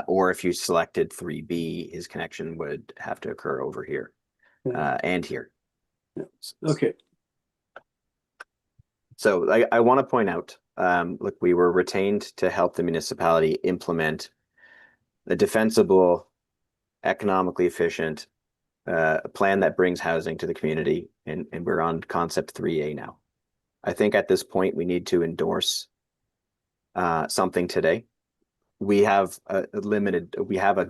or if you selected 3B, his connection would have to occur over here. And here. Okay. So I want to point out, look, we were retained to help the municipality implement a defensible, economically efficient plan that brings housing to the community, and we're on concept 3A now. I think at this point we need to endorse something today. We have a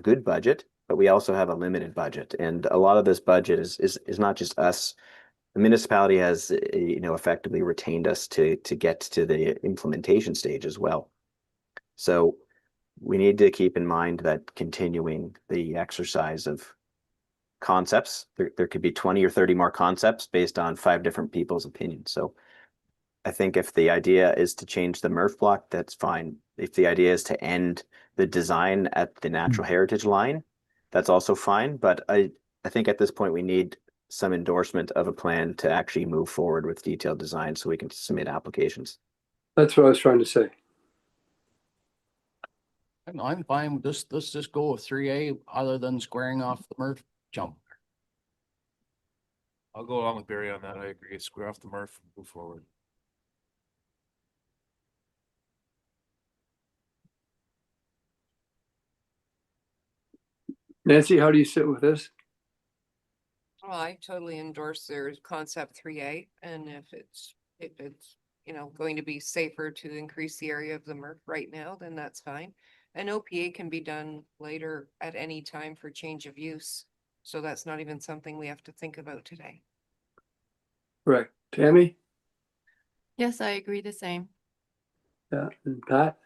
good budget, but we also have a limited budget, and a lot of this budget is not just us. The municipality has effectively retained us to get to the implementation stage as well. So we need to keep in mind that continuing the exercise of concepts, there could be 20 or 30 more concepts based on 5 different people's opinions. So I think if the idea is to change the MRF block, that's fine. If the idea is to end the design at the natural heritage line, that's also fine. But I think at this point we need some endorsement of a plan to actually move forward with detailed design so we can submit applications. That's what I was trying to say. I'm fine with this. Let's just go with 3A other than squaring off the MRF jump. I'll go along with Barry on that. I agree. Square off the MRF and move forward. Nancy, how do you sit with this? Well, I totally endorse their concept 3A, and if it's going to be safer to increase the area of the MRF right now, then that's fine. And OPA can be done later at any time for change of use. So that's not even something we have to think about today. Correct. Tammy? Yes, I agree the same. Yeah, and Pat?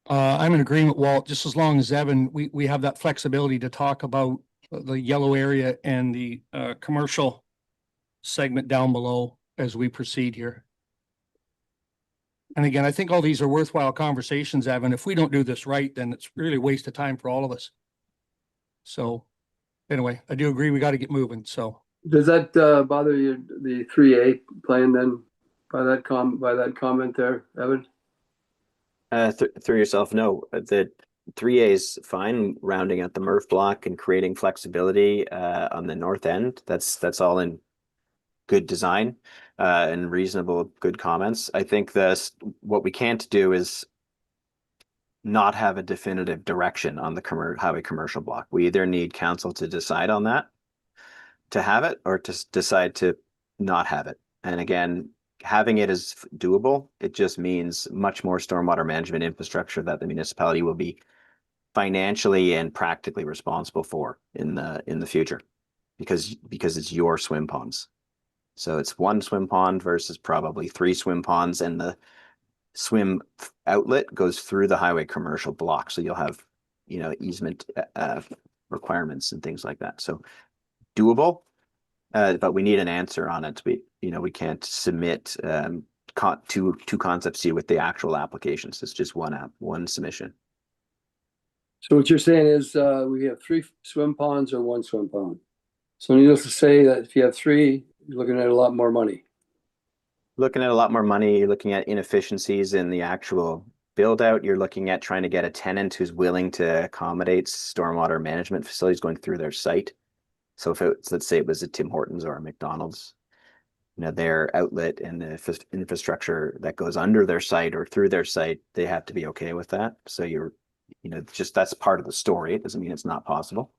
I'm in agreement, Walt, just as long as Evan, we have that flexibility to talk about the yellow area and the commercial segment down below as we proceed here. And again, I think all these are worthwhile conversations, Evan. If we don't do this right, then it's really a waste of time for all of us. So anyway, I do agree we got to get moving. So Does that bother you, the 3A plan then, by that comment there, Evan? Through yourself, no, the 3A is fine, rounding out the MRF block and creating flexibility on the north end. That's all in good design and reasonable, good comments. I think what we can't do is not have a definitive direction on the highway commercial block. We either need council to decide on that, to have it, or to decide to not have it. And again, having it is doable. It just means much more stormwater management infrastructure that the municipality will be financially and practically responsible for in the future, because it's your swim ponds. So it's one swim pond versus probably 3 swim ponds, and the swim outlet goes through the highway commercial block. So you'll have, easement requirements and things like that. So doable, but we need an answer on it. We can't submit two concepts to you with the actual applications. It's just one submission. So what you're saying is we have 3 swim ponds or 1 swim pond. So needless to say that if you have 3, you're looking at a lot more money. Looking at a lot more money, you're looking at inefficiencies in the actual build out. You're looking at trying to get a tenant who's willing to accommodate stormwater management facilities going through their site. So if let's say it was a Tim Hortons or a McDonald's, their outlet and the infrastructure that goes under their site or through their site, they have to be okay with that. So just that's part of the story. It doesn't mean it's not possible.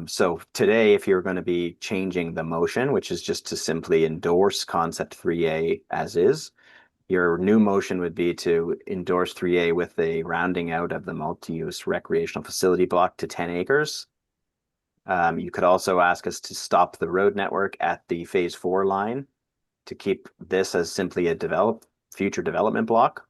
So today, if you're going to be changing the motion, which is just to simply endorse concept 3A as is, your new motion would be to endorse 3A with a rounding out of the multi-use recreational facility block to 10 acres. You could also ask us to stop the road network at the phase 4 line to keep this as simply a future development block.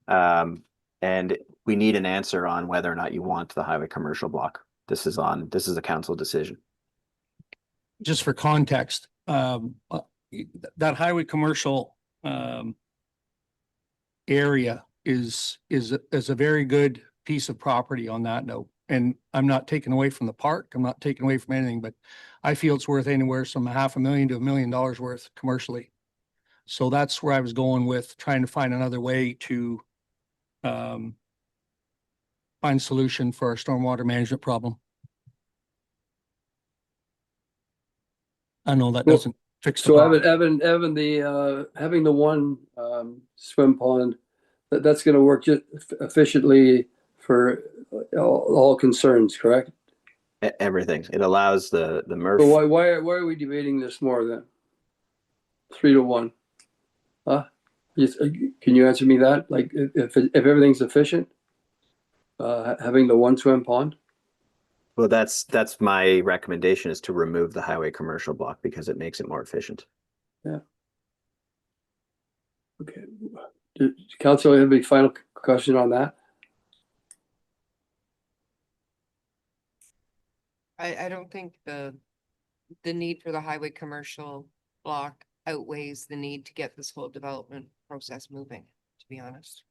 And we need an answer on whether or not you want the highway commercial block. This is a council decision. just for context, that highway commercial area is a very good piece of property on that note. And I'm not taking away from the park. I'm not taking away from anything, but I feel it's worth anywhere from $500,000 to $1 million worth commercially. So that's where I was going with trying to find another way to find a solution for our stormwater management problem. I know that doesn't fix the So problem. Evan, the having the 1 swim pond, that's going to work just efficiently for all concerns, correct? Everything. It allows the MRF. So why are we debating this more then? 3 to 1. Huh? Can you answer me that? Like if everything's efficient, having the 1 swim pond? Well, that's my recommendation, is to remove the highway commercial block because it makes it more efficient. Yeah. Okay. Council, have any final question on that? I don't think the need for the highway commercial block outweighs the need to get this whole development process moving, to be honest.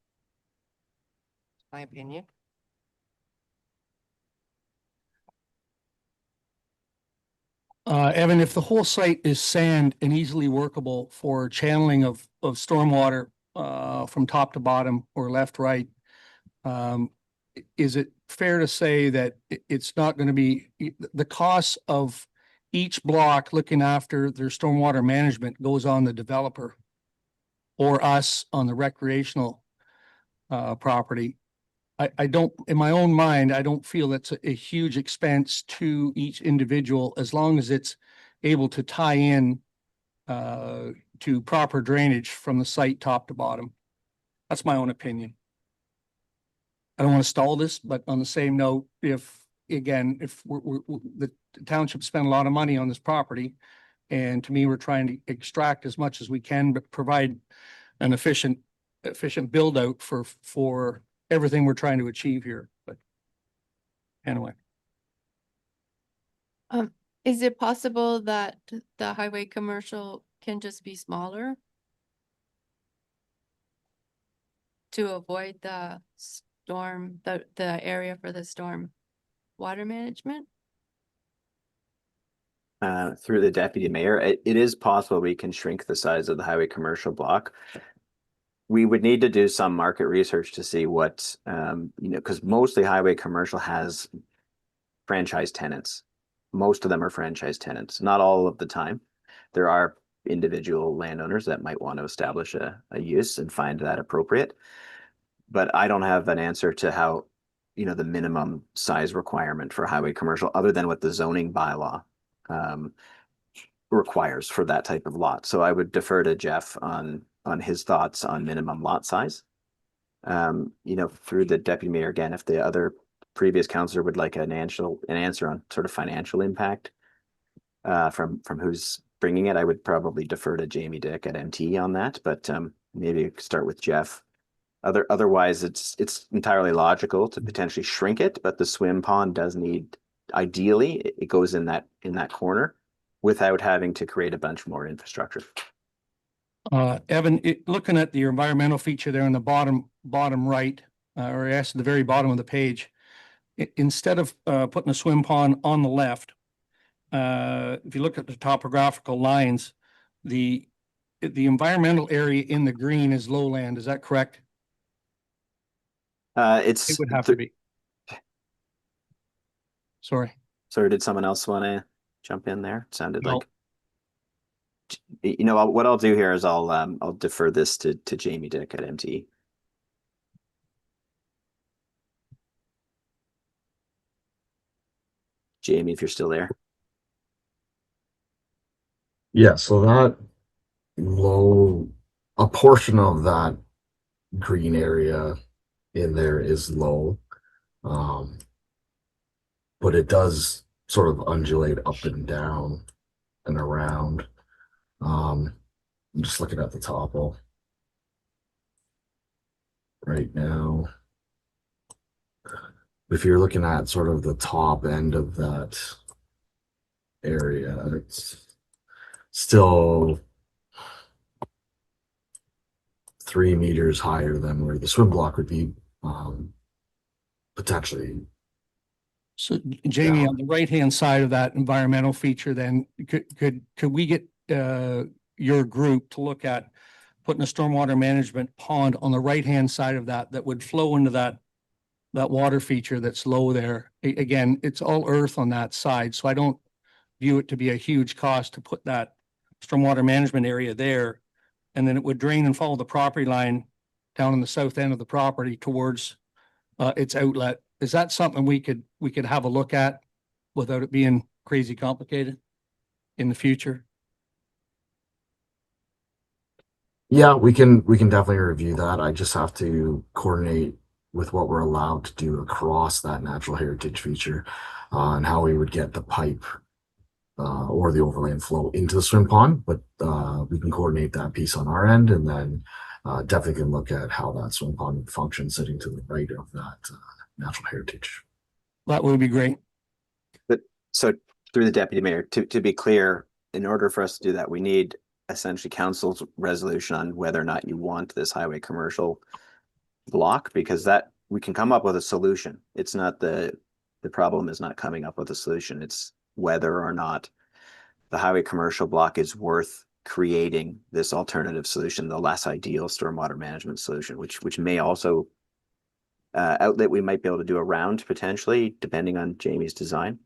My opinion. Evan, if the whole site is sand and easily workable for channeling of stormwater from top to bottom or left, right, is it fair to say that it's not going to be the cost of each block looking after their stormwater management goes on the developer or us on the recreational property? I don't, in my own mind, I don't feel it's a huge expense to each individual as long as it's able to tie in to proper drainage from the site top to bottom. That's my own opinion. I don't want to stall this, but on the same note, if the township spent a lot of money on this property, and to me, we're trying to extract as much as we can, but provide an efficient build out for everything we're trying to achieve here. But anyway. Is it possible that the highway commercial can just be smaller? to avoid the storm, the area for the storm water management? Through the deputy mayor, it is possible we can shrink the size of the highway commercial block. We would need to do some market research to see what, because mostly highway commercial has franchise tenants. Most of them are franchise tenants, not all of the time. There are individual landowners that might want to establish a use and find that appropriate. But I don't have an answer to how, the minimum size requirement for highway commercial, other than what the zoning bylaw requires for that type of lot. So I would defer to Jeff on his thoughts on minimum lot size. Through the deputy mayor again, if the other previous counselor would like an answer on sort of financial impact from who's bringing it, I would probably defer to Jamie Dick at MT on that, but maybe start with Jeff. Otherwise, it's entirely logical to potentially shrink it, but the swim pond does need, ideally, it goes in that corner without having to create a bunch more infrastructure. Evan, looking at the environmental feature there in the bottom right, or yes, the very bottom of the page, instead of putting a swim pond on the left, if you look at the topographical lines, the environmental area in the green is lowland. Is that correct? It would have to be. Sorry. Sorry, did someone else want to jump in there? It sounded No. like. What I'll do here is I'll defer this to Jamie Dick at MT. Jamie, if you're still there. Yeah, so that a portion of that green area in there is low. But it does sort of undulate up and down and around. I'm just looking at the topo right now. If you're looking at sort of the top end of that area, it's still 3 meters higher than where the swim block would be, potentially. So Jamie, on the right-hand side of that environmental feature, then could we get your group to look at putting a stormwater management pond on the right-hand side of that would flow into that water feature that's low there? Again, it's all earth on that side, so I don't view it to be a huge cost to put that stormwater management area there. And then it would drain and follow the property line down on the south end of the property towards its outlet. Is that something we could have a look at without it being crazy complicated in the future? Yeah, we can definitely review that. I just have to coordinate with what we're allowed to do across that natural heritage feature, and how we would get the pipe or the overland flow into the swim pond. But we can coordinate that piece on our end, and then definitely can look at how that swim pond would function sitting to the right of that natural heritage. That would be great. But so through the deputy mayor, to be clear, in order for us to do that, we need essentially council's resolution on whether or not you want this highway commercial block, because that we can come up with a solution. It's not the problem is not coming up with a solution. It's whether or not the highway commercial block is worth creating this alternative solution, the less ideal stormwater management solution, which may also outlet we might be able to do around potentially, depending on Jamie's design.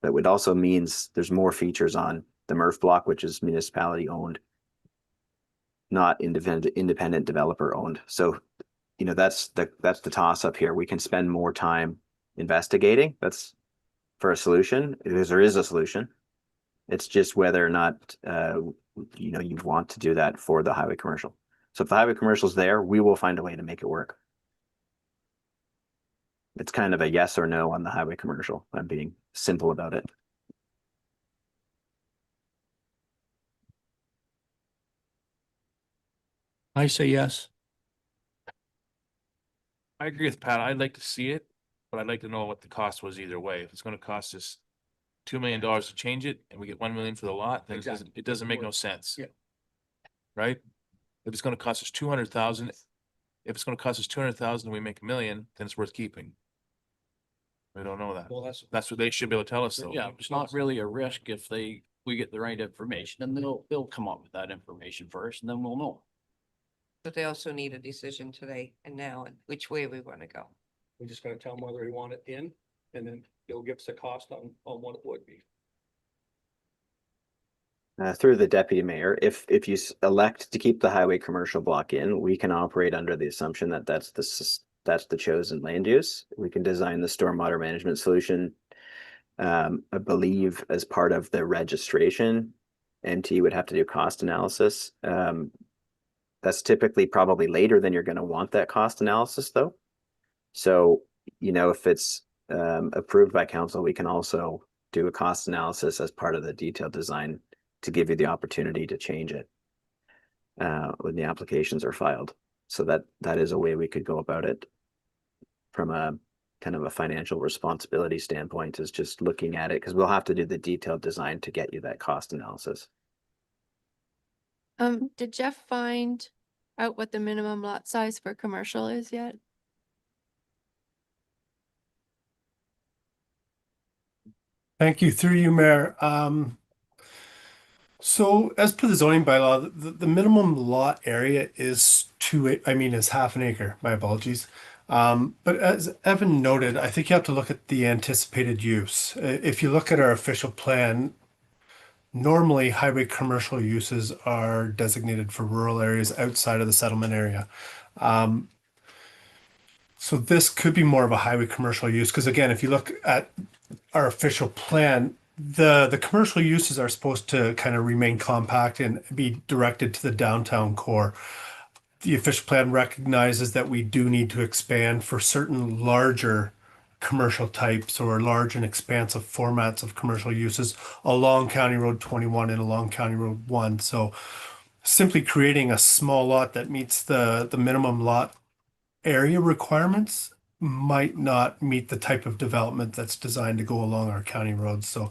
But it also means there's more features on the MRF block, which is municipality owned, not independent developer owned. So, that's the toss up here. We can spend more time investigating. That's for a solution, because there is a solution. It's just whether or not you want to do that for the highway commercial. So if the highway commercial is there, we will find a way to make it work. It's kind of a yes or no on the highway commercial. I'm being simple about it. I say yes. I agree with Pat. I'd like to see it, but I'd like to know what the cost was either way. If it's gonna cost us $2 million to change it and we get 1 million for the lot, then it doesn't make no sense. Yeah. Right? If it's gonna cost us 200,000 If it's gonna cost us 200,000 and we make 1 million, then it's worth keeping. We don't know that. Well, That's what they should be able to tell us though. Yeah, it's not really a risk if we get the right information, and they'll come up with that information first, and then we'll know. But they also need a decision today and now and which way we want to go. we just gotta tell them whether we want it in, and then they'll give us a cost on what it would be. Through the deputy mayor, if you elect to keep the highway commercial block in, we can operate under the assumption that that's the chosen land use. We can design the stormwater management solution. I believe as part of the registration, MT would have to do cost analysis. That's typically probably later than you're going to want that cost analysis though. So, you know, if it's approved by council, we can also do a cost analysis as part of the detailed design to give you the opportunity to change it when the applications are filed. So that is a way we could go about it from a kind of a financial responsibility standpoint, is just looking at it, because we'll have to do the detailed design to get you that cost analysis. Did Jeff find out what the minimum lot size for commercial is yet? Thank you. Through you, Mayor. So as per the zoning bylaw, the minimum lot area is is half an acre. My apologies. But as Evan noted, I think you have to look at the anticipated use. If you look at our official plan, normally highway commercial uses are designated for rural areas outside of the settlement area. So this could be more of a highway commercial use, because again, if you look at our official plan, the commercial uses are supposed to kind of remain compact and be directed to the downtown core. The official plan recognizes that we do need to expand for certain larger commercial types or large and expansive formats of commercial uses along County Road 21 and along County Road 1. So simply creating a small lot that meets the minimum lot area requirements might not meet the type of development that's designed to go along our county roads. So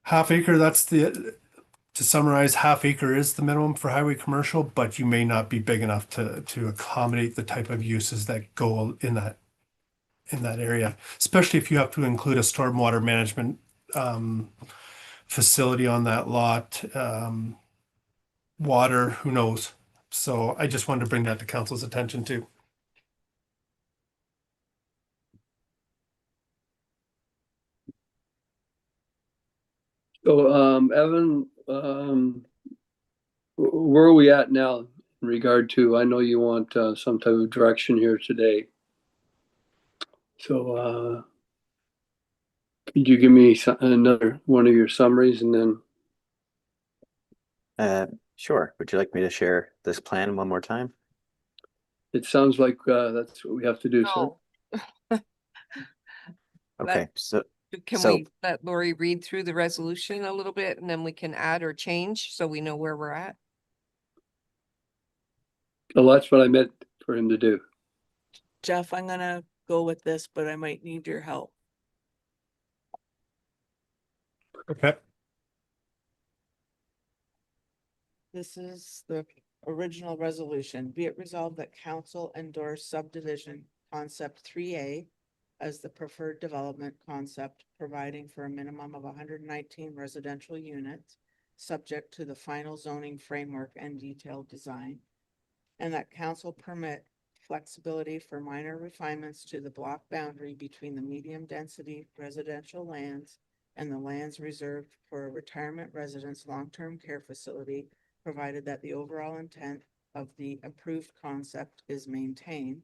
half acre, to summarize, half acre is the minimum for highway commercial, but you may not be big enough to accommodate the type of uses that go in that area, especially if you have to include a stormwater management facility on that lot, water, who knows? So I just wanted to bring that to council's attention too. So, Evan, where are we at now in regard to, I know you want some type of direction here today. So, could you give me another one of your summaries and then? Sure. Would you like me to share this plan one more time? It sounds like that's what we have to do, sir. No. Okay, so Can we let Lori read through the resolution a little bit and then we can add or change so we know where we're at? Well, that's what I meant for him to do. Jeff, I'm gonna go with this, but I might need your help. Okay. This is the original resolution. Be it resolved that council endorse subdivision concept 3A as the preferred development concept, providing for a minimum of 119 residential units, subject to the final zoning framework and detailed design. And that council permit flexibility for minor refinements to the block boundary between the medium density residential lands and the lands reserved for a retirement residence long-term care facility, provided that the overall intent of the approved concept is maintained.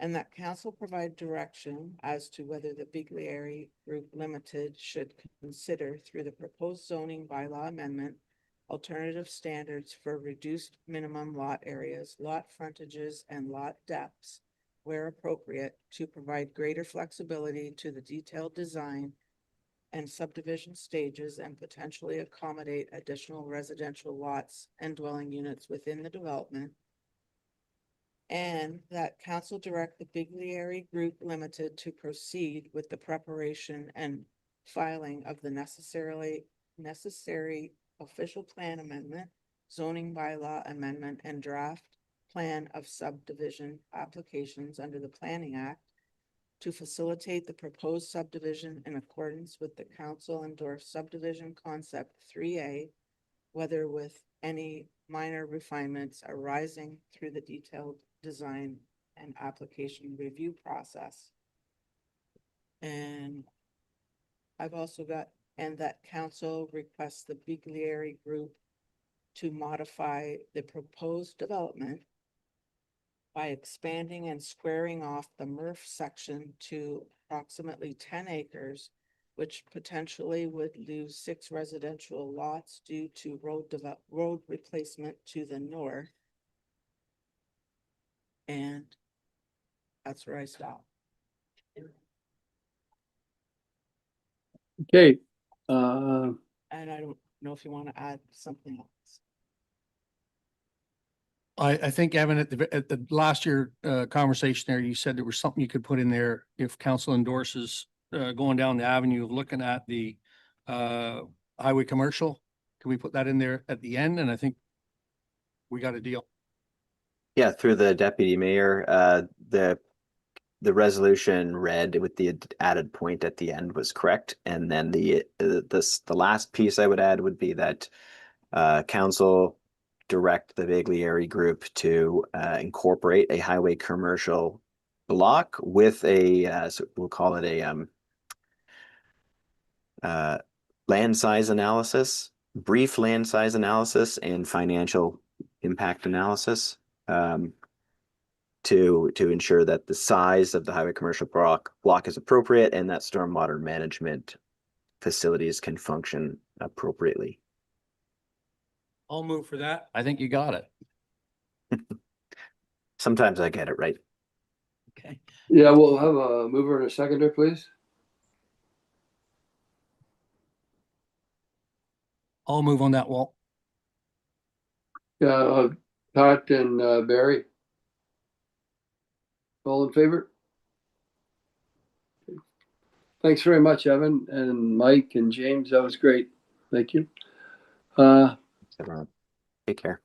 And that council provide direction as to whether the Biglieri Group Limited should consider through the proposed zoning bylaw amendment alternative standards for reduced minimum lot areas, lot frontages, and lot depths where appropriate, to provide greater flexibility to the detailed design and subdivision stages and potentially accommodate additional residential lots and dwelling units within the development. And that council direct the Biglieri Group Limited to proceed with the preparation and filing of the necessary official plan amendment, zoning bylaw amendment, and draft plan of subdivision applications under the Planning Act to facilitate the proposed subdivision in accordance with the council endorsed subdivision concept 3A, whether with any minor refinements arising through the detailed design and application review process. And I've also got, and that council requests the Biglieri Group to modify the proposed development by expanding and squaring off the MRF section to approximately 10 acres, which potentially would lose 6 residential lots due to road replacement to the north. And that's where I stop. Okay, And I don't know if you want to add something else. I think Evan, at the last year conversation there, you said there was something you could put in there if council endorses going down the avenue of looking at the highway commercial. Can we put that in there at the end? And I think we got a deal. Yeah, through the deputy mayor, the resolution read with the added point at the end was correct. And then the last piece I would add would be that council direct the Biglieri Group to incorporate a highway commercial block with a so we'll call it a land size analysis, brief land size analysis, and financial impact analysis to ensure that the size of the highway commercial block is appropriate and that stormwater management facilities can function appropriately. I'll move for that. I think you got it. Sometimes I get it right. Okay. yeah, we'll have a mover and a seconder, please. I'll move on that, Walt. Yeah, Pat and Barry. All in favor? Thanks very much, Evan and Mike and James. That was great. Thank you. Everyone, take care.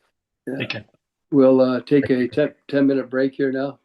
Yeah. Take care. We'll take a 10-minute break here now.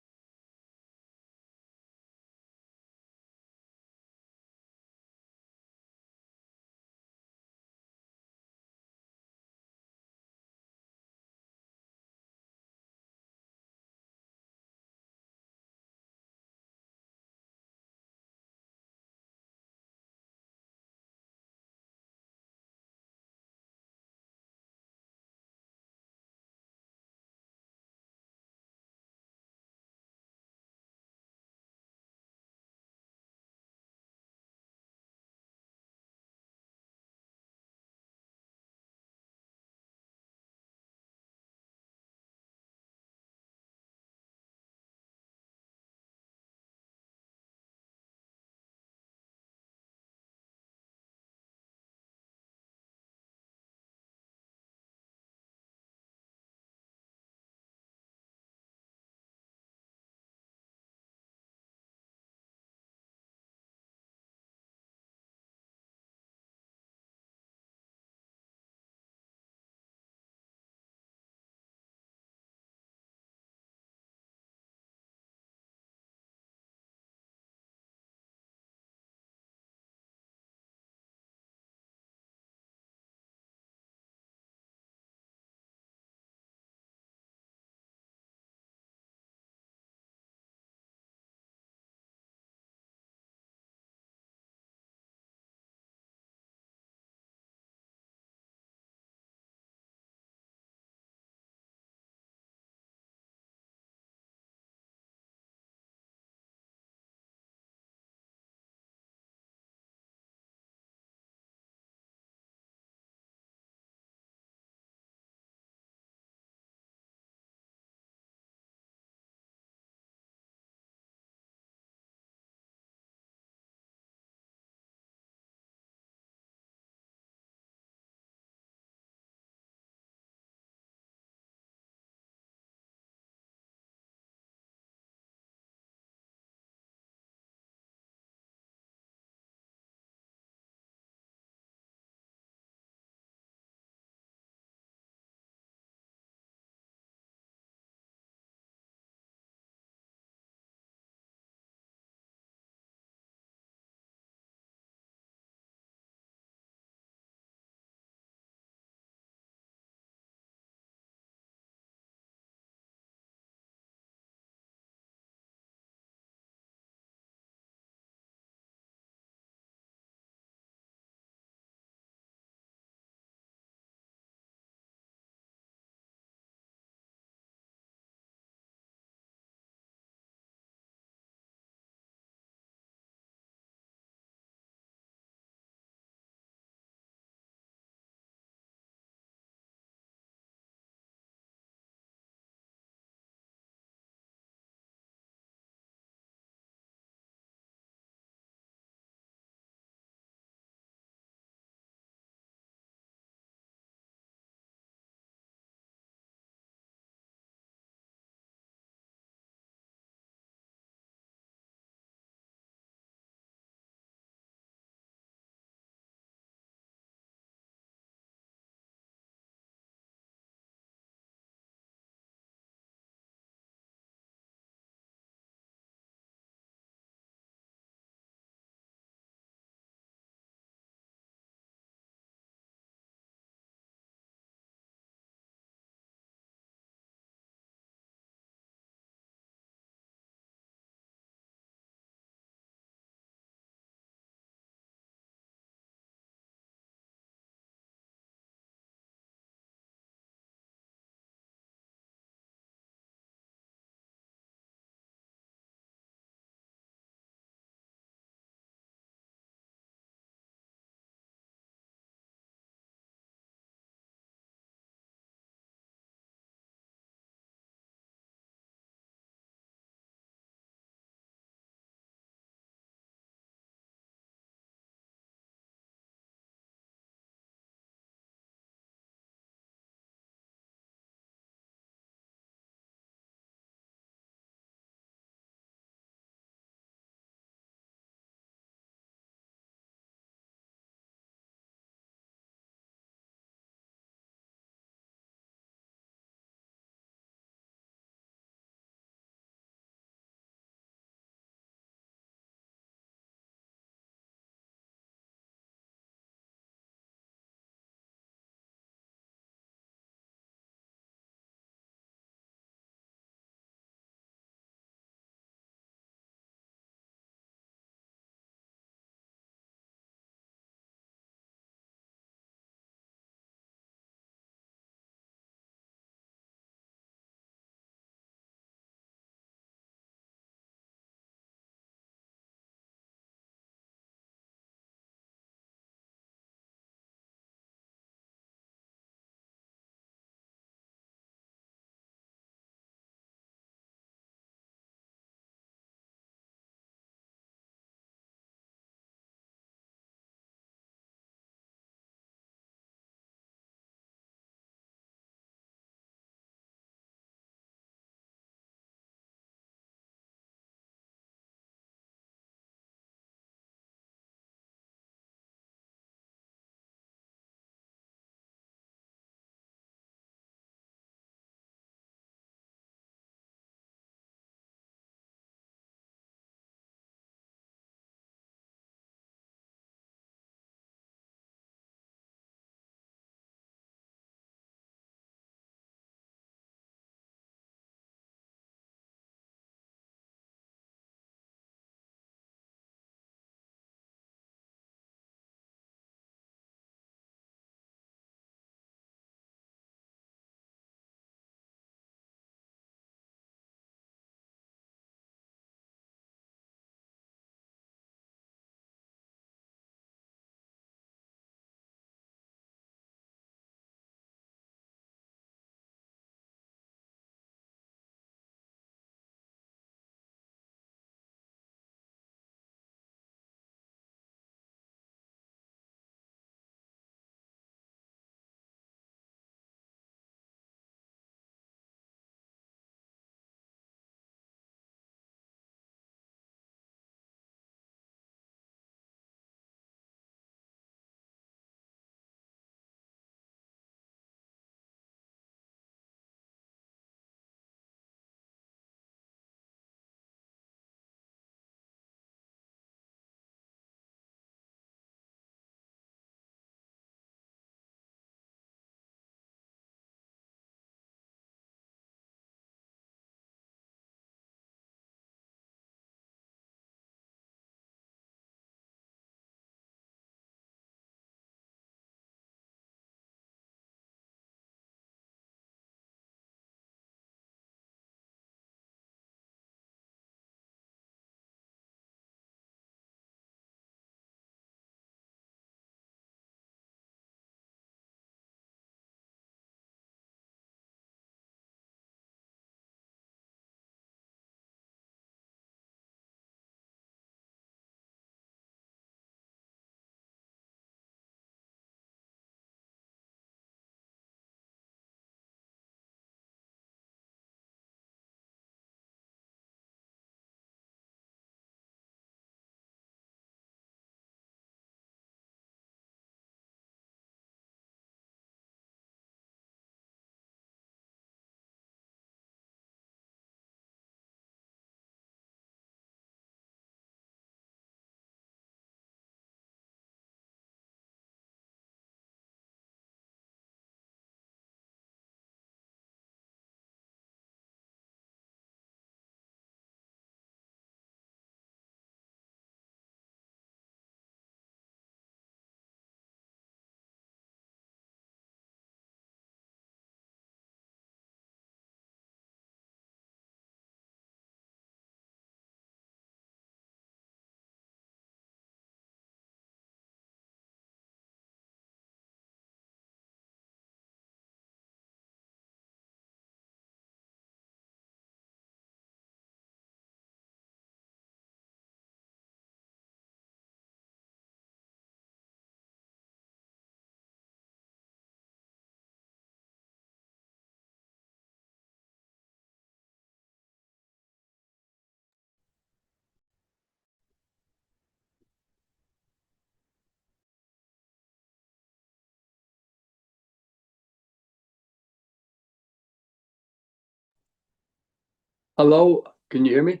Hello, can you hear me?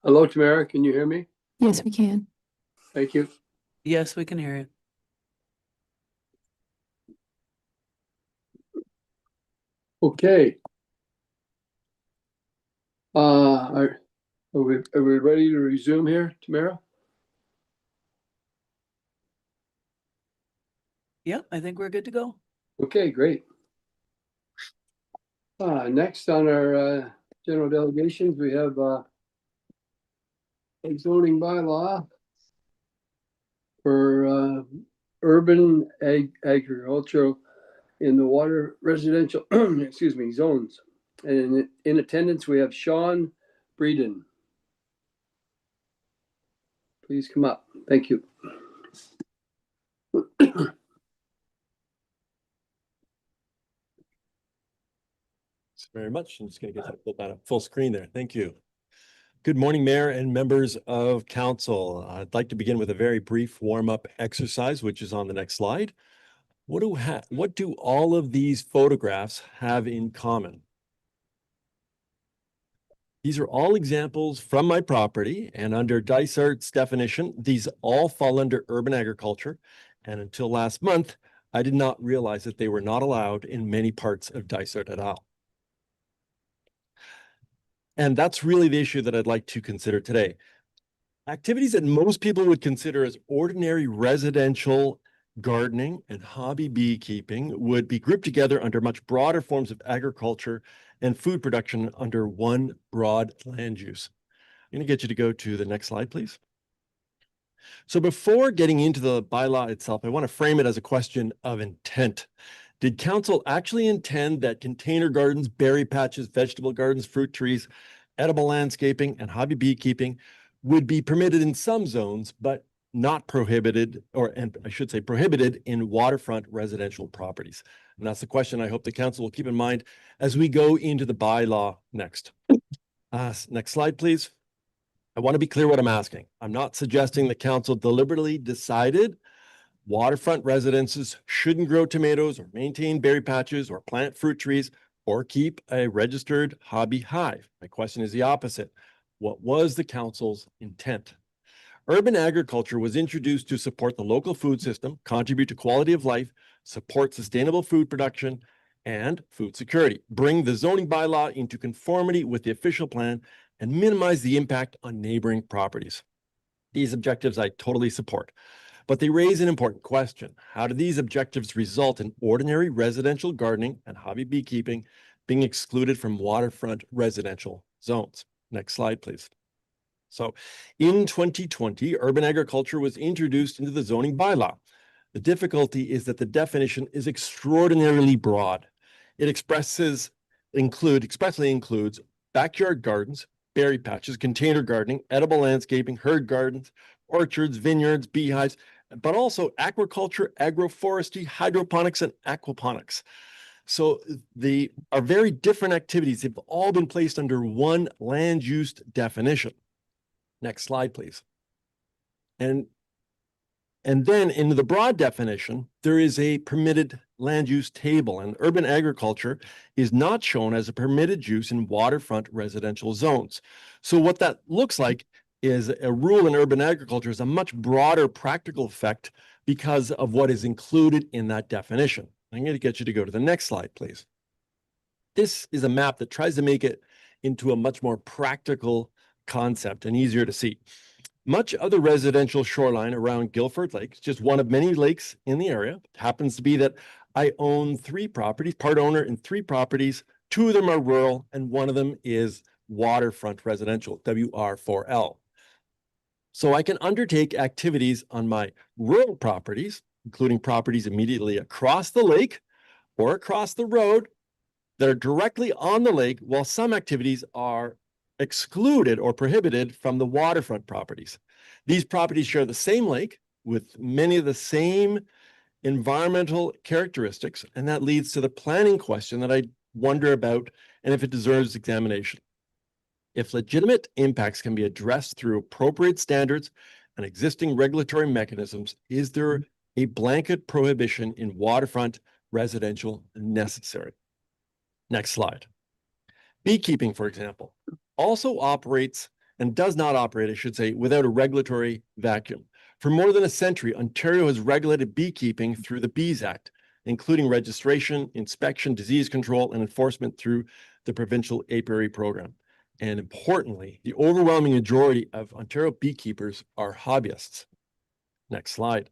Hello, Tamara, can you hear me? Yes, we can. Thank you. Yes, we can hear you. Okay. Are we ready to resume here, Tamara? Yep, I think we're good to go. Okay, great. Next on our general delegations, we have a zoning bylaw for urban agricultural in the water residential, excuse me, zones. And in attendance, we have Sean Breeden. Please come up. Thank you. Very much. I'm just going to get that up full screen there. Thank you. Good morning, Mayor and members of Council. I'd like to begin with a very brief warm-up exercise, which is on the next slide. What do all of these photographs have in common? These are all examples from my property, and under Dysart's definition, these all fall under urban agriculture. And until last month, I did not realize that they were not allowed in many parts of Dysart at all. And that's really the issue that I'd like to consider today. Activities that most people would consider as ordinary residential gardening and hobby beekeeping would be grouped together under much broader forms of agriculture and food production under one broad land use. I'm going to get you to go to the next slide, please. So before getting into the bylaw itself, I want to frame it as a question of intent. Did council actually intend that container gardens, berry patches, vegetable gardens, fruit trees, edible landscaping, and hobby beekeeping would be permitted in some zones, but not prohibited, and I should say prohibited in waterfront residential properties? And that's the question I hope the council will keep in mind as we go into the bylaw next. Next slide, please. I want to be clear what I'm asking. I'm not suggesting the council deliberately decided waterfront residences shouldn't grow tomatoes or maintain berry patches or plant fruit trees or keep a registered hobby hive. My question is the opposite. What was the council's intent? Urban agriculture was introduced to support the local food system, contribute to quality of life, support sustainable food production, and food security, bring the zoning bylaw into conformity with the official plan, and minimize the impact on neighboring properties. These objectives I totally support. But they raise an important question. How do these objectives result in ordinary residential gardening and hobby beekeeping being excluded from waterfront residential zones? Next slide, please. So in 2020, urban agriculture was introduced into the zoning bylaw. The difficulty is that the definition is extraordinarily broad. It expressly includes backyard gardens, berry patches, container gardening, edible landscaping, herd gardens, orchards, vineyards, beehives, but also aquaculture, agroforestry, hydroponics, and aquaponics. So they are very different activities. They've all been placed under one land use definition. Next slide, please. And then in the broad definition, there is a permitted land use table, and urban agriculture is not shown as a permitted use in waterfront residential zones. So what that looks like is a rule in urban agriculture is a much broader practical effect because of what is included in that definition. I'm going to get you to go to the next slide, please. This is a map that tries to make it into a much more practical concept and easier to see. Much of the residential shoreline around Guilford Lake, just one of many lakes in the area. It happens to be that I own 3 properties, part owner in 3 properties. 2 of them are rural and one of them is waterfront residential, WR4L. So I can undertake activities on my rural properties, including properties immediately across the lake or across the road that are directly on the lake, while some activities are excluded or prohibited from the waterfront properties. These properties share the same lake with many of the same environmental characteristics, and that leads to the planning question that I wonder about and if it deserves examination. If legitimate impacts can be addressed through appropriate standards and existing regulatory mechanisms, is there a blanket prohibition in waterfront residential necessary. Next slide. Beekeeping, for example, also operates and does not operate, I should say, without a regulatory vacuum. For more than a century, Ontario has regulated beekeeping through the Bees Act, including registration, inspection, disease control, and enforcement through the provincial apiary program. And importantly, the overwhelming majority of Ontario beekeepers are hobbyists. Next slide.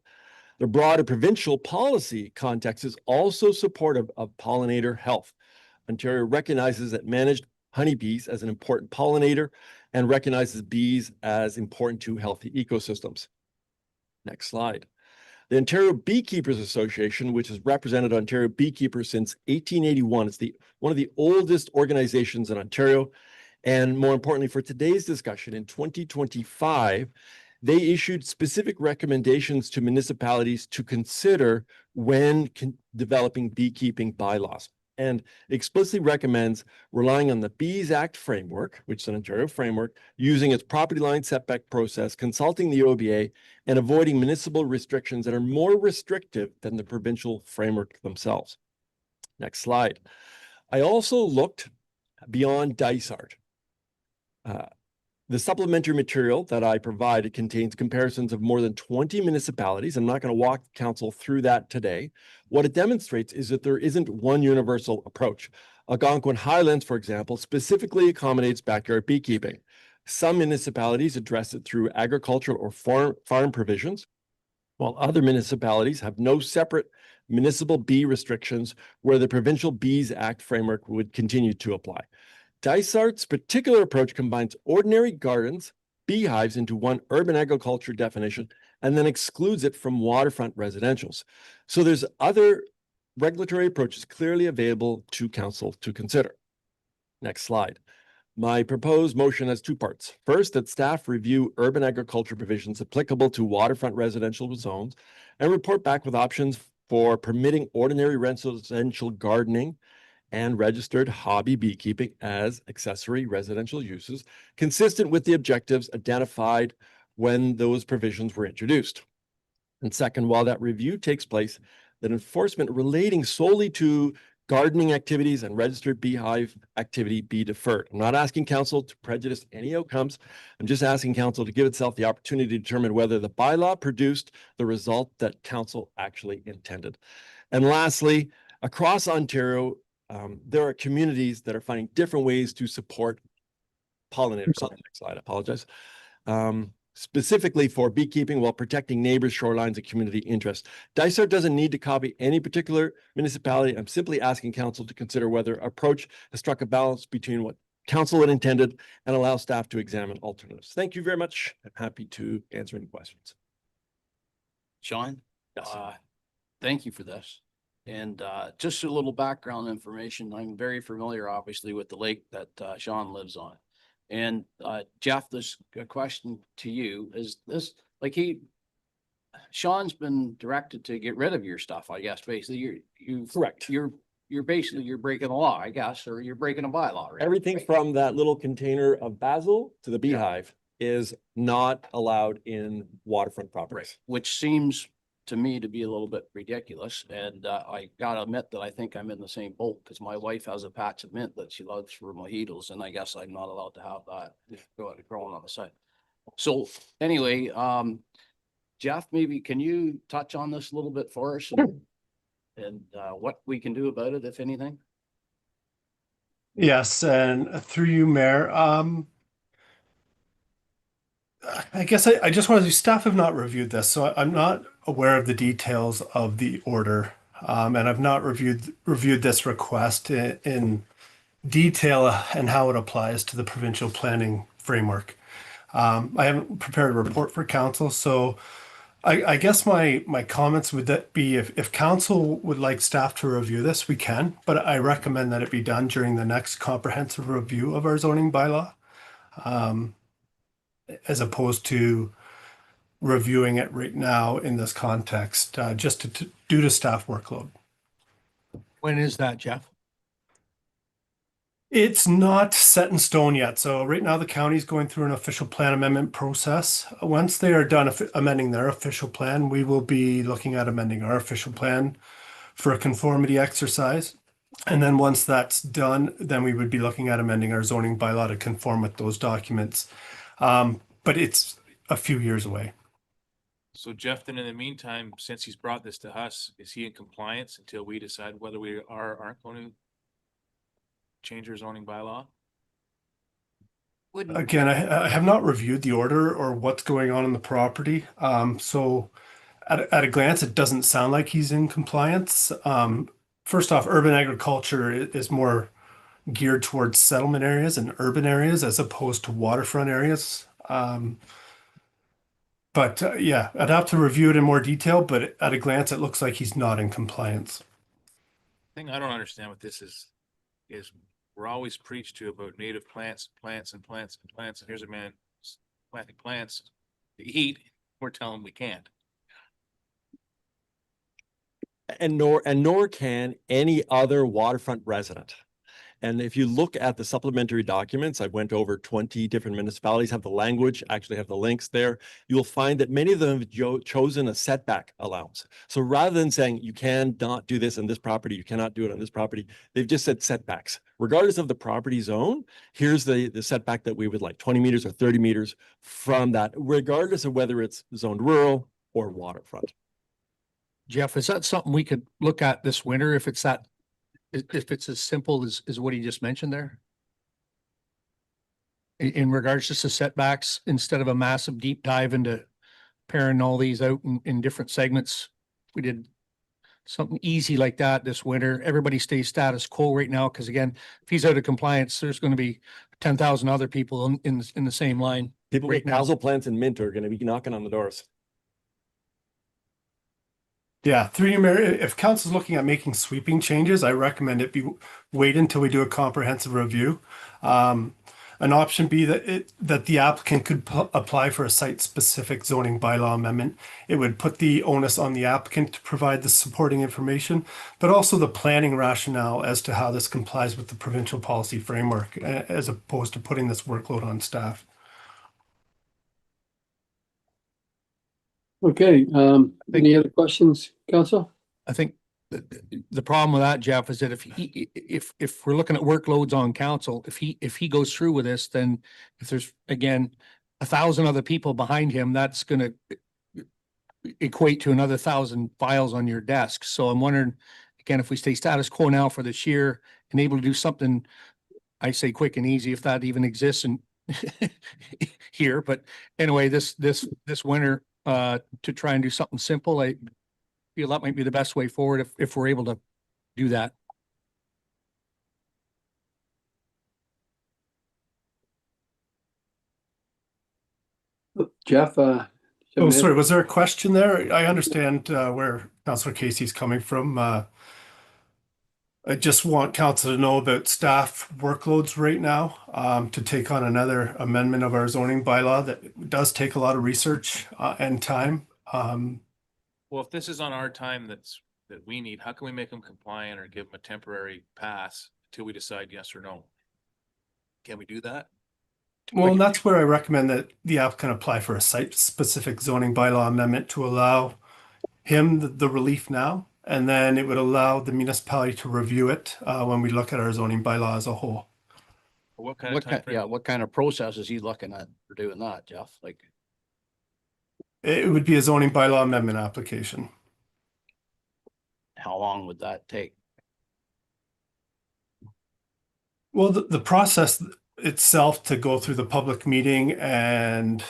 The broader provincial policy context is also supportive of pollinator health. Ontario recognizes that managed honeybees as an important pollinator and recognizes bees as important to healthy ecosystems. Next slide. The Ontario Beekeepers Association, which has represented Ontario beekeepers since 1881, is one of the oldest organizations in Ontario. And more importantly, for today's discussion, in 2025, they issued specific recommendations to municipalities to consider when developing beekeeping bylaws, and explicitly recommends relying on the Bees Act framework, which is an Ontario framework, using its property line setback process, consulting the OBA, and avoiding municipal restrictions that are more restrictive than the provincial framework themselves. Next slide. I also looked beyond Dysart. The supplementary material that I provided contains comparisons of more than 20 municipalities. I'm not going to walk council through that today. What it demonstrates is that there isn't one universal approach. Algonquin Highlands, for example, specifically accommodates backyard beekeeping. Some municipalities address it through agricultural or farm provisions, while other municipalities have no separate municipal bee restrictions where the Provincial Bees Act framework would continue to apply. Dysart's particular approach combines ordinary gardens, beehives into one urban agriculture definition, and then excludes it from waterfront residentials. So there's other regulatory approaches clearly available to council to consider. Next slide. My proposed motion has two parts. First, that staff review urban agriculture provisions applicable to waterfront residential zones and report back with options for permitting ordinary residential gardening and registered hobby beekeeping as accessory residential uses, consistent with the objectives identified when those provisions were introduced. And second, while that review takes place, that enforcement relating solely to gardening activities and registered beehive activity be deferred. I'm not asking council to prejudice any outcomes. I'm just asking council to give itself the opportunity to determine whether the bylaw produced the result that council actually intended. And lastly, across Ontario, there are communities that are finding different ways to support pollinators. On the next slide, I apologize. Specifically for beekeeping while protecting neighbors, shorelines, and community interests. Dysart doesn't need to copy any particular municipality. I'm simply asking council to consider whether approach has struck a balance between what council had intended and allow staff to examine alternatives. Thank you very much. I'm happy to answer any questions. Sean? Yes. Thank you for this. And just a little background information. I'm very familiar, obviously, with the lake that Sean lives on. And Jeff, this a question to you. Is this like Sean's been directed to get rid of your stuff, I guess, basically. Correct. You're basically, you're breaking the law, I guess, or you're breaking a bylaw, right? Everything from that little container of basil to the beehive is not allowed in waterfront properties. Which seems to me to be a little bit ridiculous. And I gotta admit that I think I'm in the same boat because my wife has a patch of mint that she loves for mojitos, and I guess I'm not allowed to have that growing on the side. So anyway, Jeff, maybe can you touch on this a little bit for us and what we can do about it, if anything? Yes, and through you, Mayor. I guess I just want to say staff have not reviewed this, so I'm not aware of the details of the order, and I've not reviewed this request in detail and how it applies to the provincial planning framework. I haven't prepared a report for council, so I guess my comments would be if council would like staff to review this, we can, but I recommend that it be done during the next comprehensive review of our zoning bylaw. As opposed to reviewing it right now in this context, just due to staff workload. When is that, Jeff? It's not set in stone yet. So right now the county's going through an official plan amendment process. Once they are done amending their official plan, we will be looking at amending our official plan for a conformity exercise. And then once that's done, then we would be looking at amending our zoning bylaw to conform with those documents. But it's a few years away. So Jeff, then in the meantime, since he's brought this to us, is he in compliance until we decide whether we are or aren't going to change our zoning bylaw? Wouldn't, Again, I have not reviewed the order or what's going on in the property. So at a glance, it doesn't sound like he's in compliance. First off, urban agriculture is more geared towards settlement areas and urban areas as opposed to waterfront areas. But yeah, I'd have to review it in more detail, but at a glance, it looks like he's not in compliance. Thing I don't understand with this is we're always preached to about native plants, plants and plants and plants. And here's a man planting plants to eat. We're telling him we can't. And nor can any other waterfront resident. And if you look at the supplementary documents, I went over 20 different municipalities have the language, actually have the links there. You'll find that many of them have chosen a setback allowance. So rather than saying you cannot do this on this property, you cannot do it on this property, they've just said setbacks. Regardless of the property zone, here's the setback that we would like, 20 meters or 30 meters from that, regardless of whether it's zoned rural or waterfront. Jeff, is that something we could look at this winter if it's that, if it's as simple as what he just mentioned there? In regards just to setbacks, instead of a massive deep dive into paring all these out in different segments, we did something easy like that this winter. Everybody stays status quo right now, because again, if he's out of compliance, there's going to be 10,000 other people in the same line. People Right with now. basil plants and mint are going to be knocking on the doors. Yeah, through you, Mayor, if council's looking at making sweeping changes, I recommend it be wait until we do a comprehensive review. An option be that the applicant could apply for a site-specific zoning bylaw amendment. It would put the onus on the applicant to provide the supporting information, but also the planning rationale as to how this complies with the provincial policy framework, as opposed to putting this workload on staff. Okay, any other questions, council? I think the problem with that, Jeff, is that if we're looking at workloads on council, if he goes through with this, then if there's again 1,000 other people behind him, that's going to equate to another 1,000 files on your desk. So I'm wondering, again, if we stay status quo now for this year and able to do something, I say quick and easy, if that even exists in here. But anyway, this winter, to try and do something simple, I feel that might be the best way forward if we're able to do that. Jeff, Oh, sorry, was there a question there? I understand where Councillor Casey's coming from. I just want council to know about staff workloads right now, to take on another amendment of our zoning bylaw that does take a lot of research and time. Well, if this is on our time that we need, how can we make them compliant or give them a temporary pass until we decide yes or no? Can we do that? Well, and that's where I recommend that the applicant apply for a site-specific zoning bylaw amendment to allow him the relief now, and then it would allow the municipality to review it when we look at our zoning bylaw as a whole. What kind of time frame? What kind of process is he looking at for doing that, Jeff? Like, It would be a zoning bylaw amendment application. how long would that take? Well, the process itself to go through the public meeting and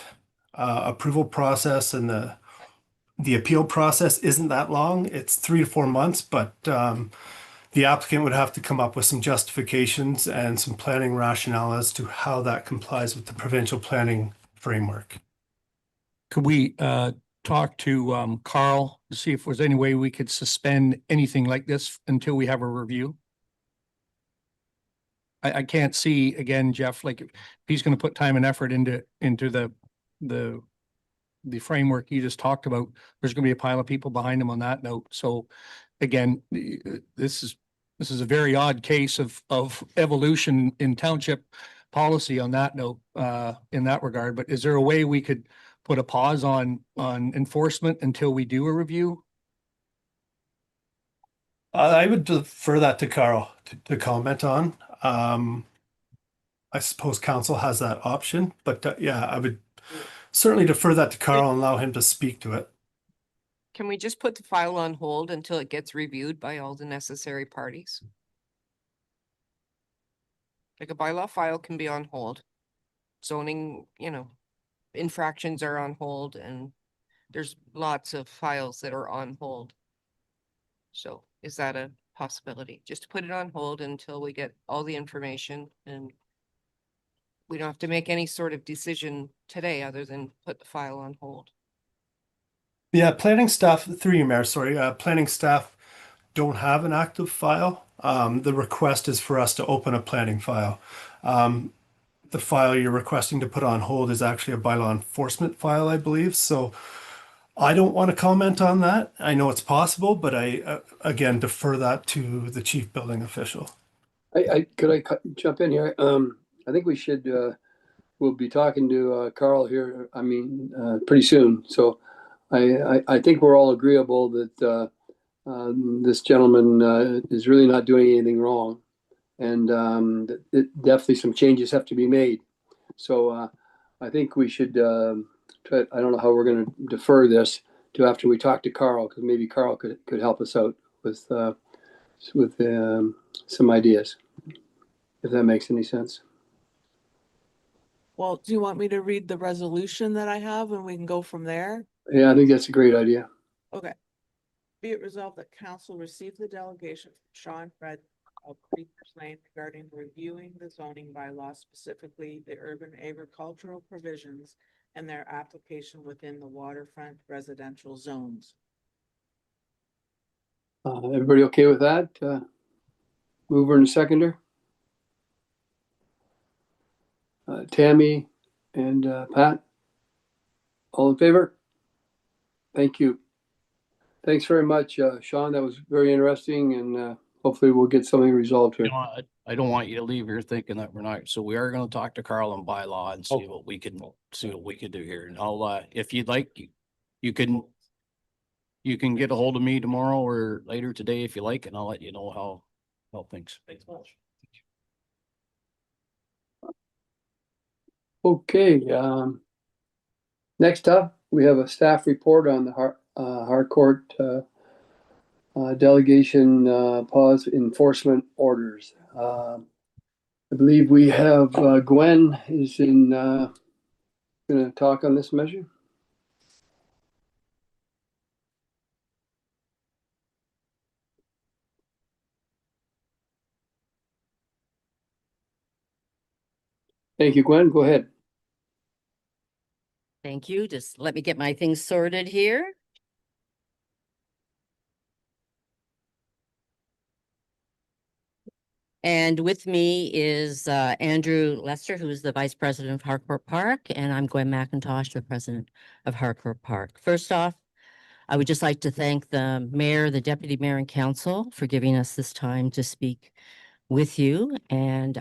approval process and the appeal process isn't that long. It's 3 to 4 months, but the applicant would have to come up with some justifications and some planning rationale as to how that complies with the provincial planning framework. Could we talk to Carl to see if there's any way we could suspend anything like this until we have a review? I can't see, again, Jeff, like if he's going to put time and effort into the framework you just talked about, there's going to be a pile of people behind him on that note. So again, this is a very odd case of evolution in township policy on that note, in that regard. But is there a way we could put a pause on enforcement until we do a review? I would defer that to Carl to comment on. I suppose council has that option, but yeah, I would certainly defer that to Carl and allow him to speak to it. Can we just put the file on hold until it gets reviewed by all the necessary parties? Like a bylaw file can be on hold. Zoning, infractions are on hold, and there's lots of files that are on hold. So is that a possibility? Just to put it on hold until we get all the information, and we don't have to make any sort of decision today other than put the file on hold. Yeah, planning staff, through you, Mayor, sorry, planning staff don't have an active file. The request is for us to open a planning file. The file you're requesting to put on hold is actually a bylaw enforcement file, I believe. So I don't want to comment on that. I know it's possible, but I, again, defer that to the chief building official. Could I jump in here? I think we should, we'll be talking to Carl here, pretty soon. So I think we're all agreeable that this gentleman is really not doing anything wrong. And definitely some changes have to be made. So I think we should try, I don't know how we're going to defer this to after we talk to Carl, because maybe Carl could help us out with some ideas, if that makes any sense. Well, do you want me to read the resolution that I have and we can go from there? Yeah, I think that's a great idea. Okay. Be it resolved that council receive the delegation from Sean Fred of Creekers Lane regarding reviewing the zoning bylaw, specifically the urban agricultural provisions and their application within the waterfront residential zones. Everybody okay with that? Mover and seconder? Tammy and Pat? All in favor? Thank you. Thanks very much, Sean. That was very interesting, and hopefully we'll get something resolved here. I don't want you to leave here thinking that we're not, so we are gonna talk to Carl on bylaw and see what we can do here. And I'll, if you'd like, you can get a hold of me tomorrow or later today if you like, and I'll let you know how things. Thanks much. Okay, next up, we have a staff report on the Harcourt delegation pause enforcement orders. I believe we have Gwen is going to talk on this measure. Thank you, Gwen. Go ahead. Thank you. Just let me get my things sorted here. And with me is Andrew Lester, who is the Vice President of Harcourt Park, and I'm Gwen McIntosh, the President of Harcourt Park. First off, I would just like to thank the Mayor, the Deputy Mayor and Council for giving us this time to speak with you and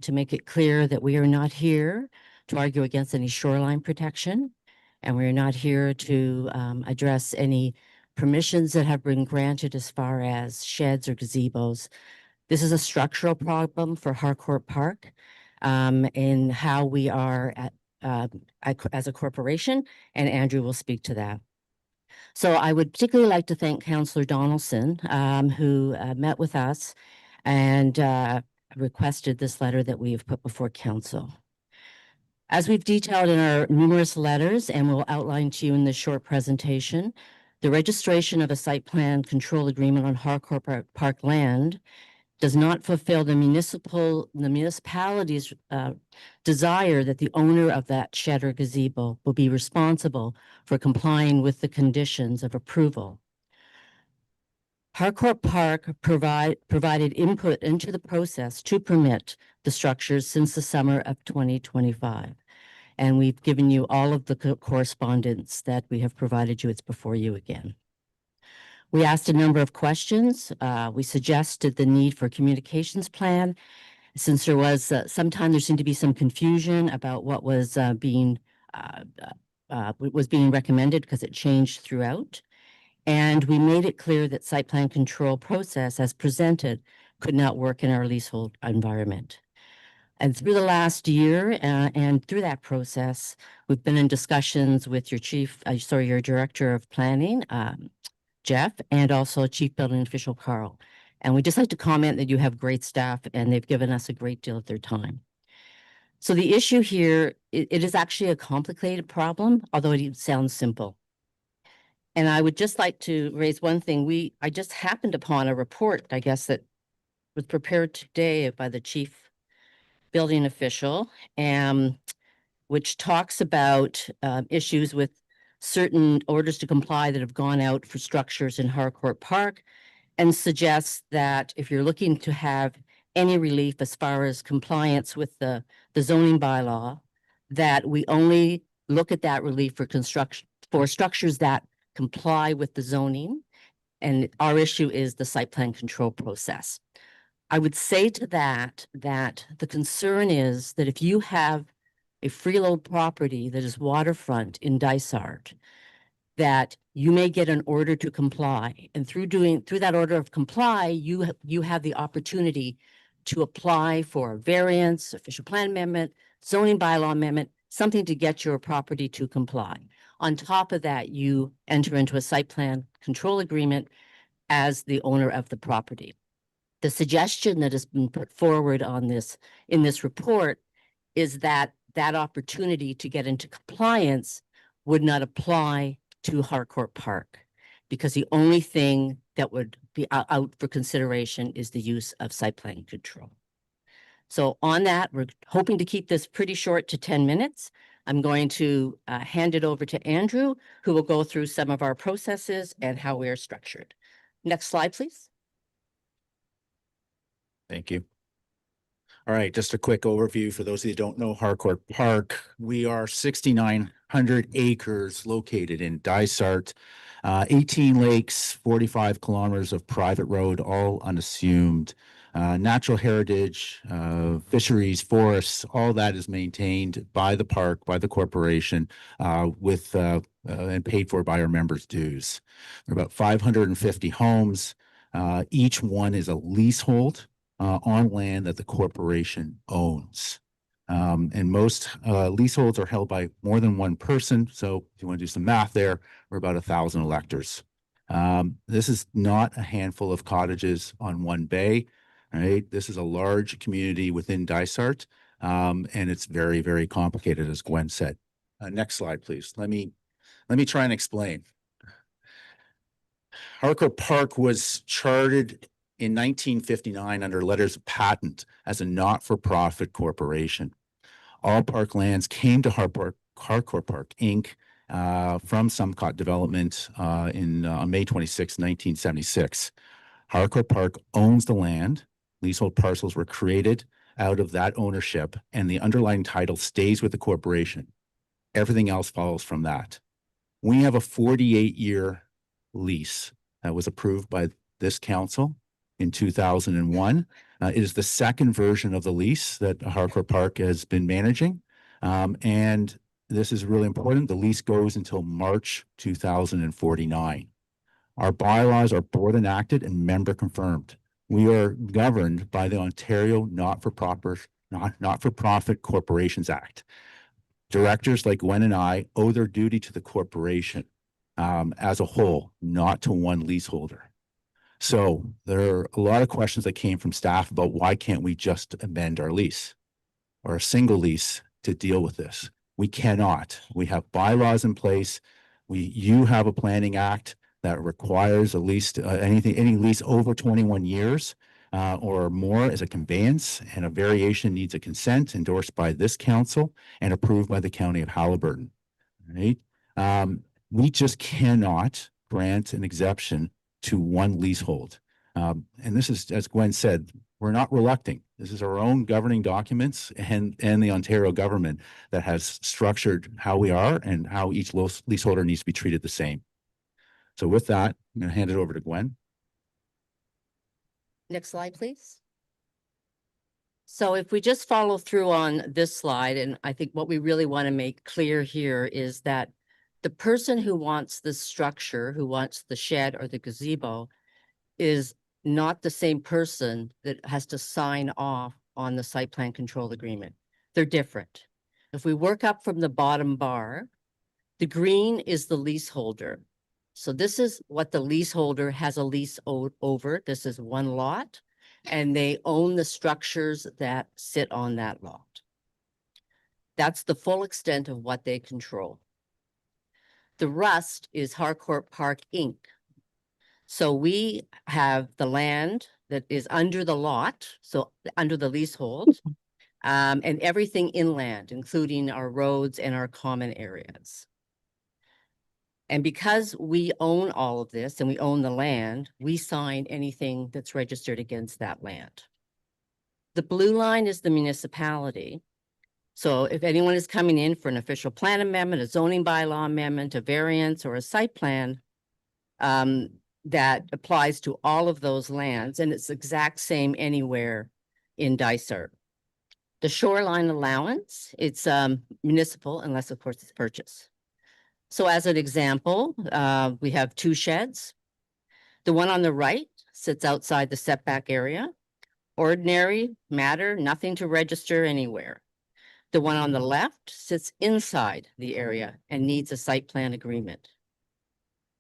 to make it clear that we are not here to argue against any shoreline protection, and we're not here to address any permissions that have been granted as far as sheds or gazebos. This is a structural problem for Harcourt Park in how we are as a corporation, and Andrew will speak to that. So I would particularly like to thank Councillor Donaldson, who met with us and requested this letter that we have put before council. As we've detailed in our numerous letters and will outline to you in this short presentation, the registration of a site plan control agreement on Harcourt Park land does not fulfill the municipality's desire that the owner of that shed or gazebo will be responsible for complying with the conditions of approval. Harcourt Park provided input into the process to permit the structures since the summer of 2025. And we've given you all of the correspondence that we have provided you. It's before you again. We asked a number of questions. We suggested the need for a communications plan, since there was sometimes there seemed to be some confusion about what was being recommended because it changed throughout. And we made it clear that site plan control process as presented could not work in our leasehold environment. And through the last year, and through that process, we've been in discussions with your your director of planning, Jeff, and also Chief Building Official Carl. And we'd just like to comment that you have great staff and they've given us a great deal of their time. So the issue here, it is actually a complicated problem, although it sounds simple. And I would just like to raise one thing. I just happened upon a report, I guess, that was prepared today by the Chief Building Official, which talks about issues with certain orders to comply that have gone out for structures in Harcourt Park, and suggests that if you're looking to have any relief as far as compliance with the zoning bylaw, that we only look at that relief for construction for structures that comply with the zoning. And our issue is the site plan control process. I would say to that the concern is that if you have a freehold property that is waterfront in Dysart, that you may get an order to comply, and through that order of comply, you have the opportunity to apply for a variance, official plan amendment, zoning bylaw amendment, something to get your property to comply. On top of that, you enter into a site plan control agreement as the owner of the property. The suggestion that has been put forward on this in this report is that that opportunity to get into compliance would not apply to Harcourt Park, because the only thing that would be out for consideration is the use of site plan control. So on that, we're hoping to keep this pretty short to 10 minutes. I'm going to hand it over to Andrew, who will go through some of our processes and how we are structured. Next slide, please. Thank you. All right, just a quick overview for those of you who don't know Harcourt Park. We are 6,900 acres located in Dysart, 18 lakes, 45 kilometers of private road, all unassumed. Natural heritage, fisheries, forests, all that is maintained by the park, by the corporation, and paid for by our members' dues. There are about 550 homes. Each one is a leasehold on land that the corporation owns. And most leaseholds are held by more than one person. So if you want to do some math there, we're about 1,000 electors. This is not a handful of cottages on one bay, right? This is a large community within Dysart, and it's very, very complicated, as Gwen said. Next slide, please. Let me try and explain. Harcourt Park was chartered in 1959 under letters of patent as a not-for-profit corporation. All park lands came to Harcourt Park, Inc. From Sumcott Development on May 26, 1976. Harcourt Park owns the land. Leasehold parcels were created out of that ownership, and the underlying title stays with the corporation. Everything else follows from that. We have a 48-year lease that was approved by this council in 2001. It is the second version of the lease that Harcourt Park has been managing. And this is really important. The lease goes until March 2049. Our bylaws are board enacted and member confirmed. We are governed by the Ontario Not-for-Profit Corporations Act. Directors like Gwen and I owe their duty to the corporation as a whole, not to one leaseholder. So there are a lot of questions that came from staff about why can't we just amend our lease or a single lease to deal with this? We cannot. We have bylaws in place. You have a planning act that requires at least any lease over 21 years or more as a conveyance, and a variation needs a consent endorsed by this council and approved by the County of Haliburton. Right? We just cannot grant an exception to one leasehold. And this is, as Gwen said, we're not reluctant. This is our own governing documents and the Ontario government that has structured how we are and how each leaseholder needs to be treated the same. So with that, I'm going to hand it over to Gwen. Next slide, please. So if we just follow through on this slide, and I think what we really want to make clear here is that the person who wants the structure, who wants the shed or the gazebo, is not the same person that has to sign off on the site plan control agreement. They're different. If we work up from the bottom bar, the green is the leaseholder. So this is what the leaseholder has a lease over. This is one lot, and they own the structures that sit on that lot. That's the full extent of what they control. The rest is Harcourt Park Inc. So we have the land that is under the lot, so under the leasehold, and everything inland, including our roads and our common areas. And because we own all of this and we own the land, we sign anything that's registered against that land. The blue line is the municipality. So if anyone is coming in for an official plan amendment, a zoning bylaw amendment, a variance, or a site plan, that applies to all of those lands, and it's exact same anywhere in Dysart. The shoreline allowance, it's municipal unless of course it's purchased. So as an example, we have 2 sheds. The one on the right sits outside the setback area. Ordinary matter, nothing to register anywhere. The one on the left sits inside the area and needs a site plan agreement.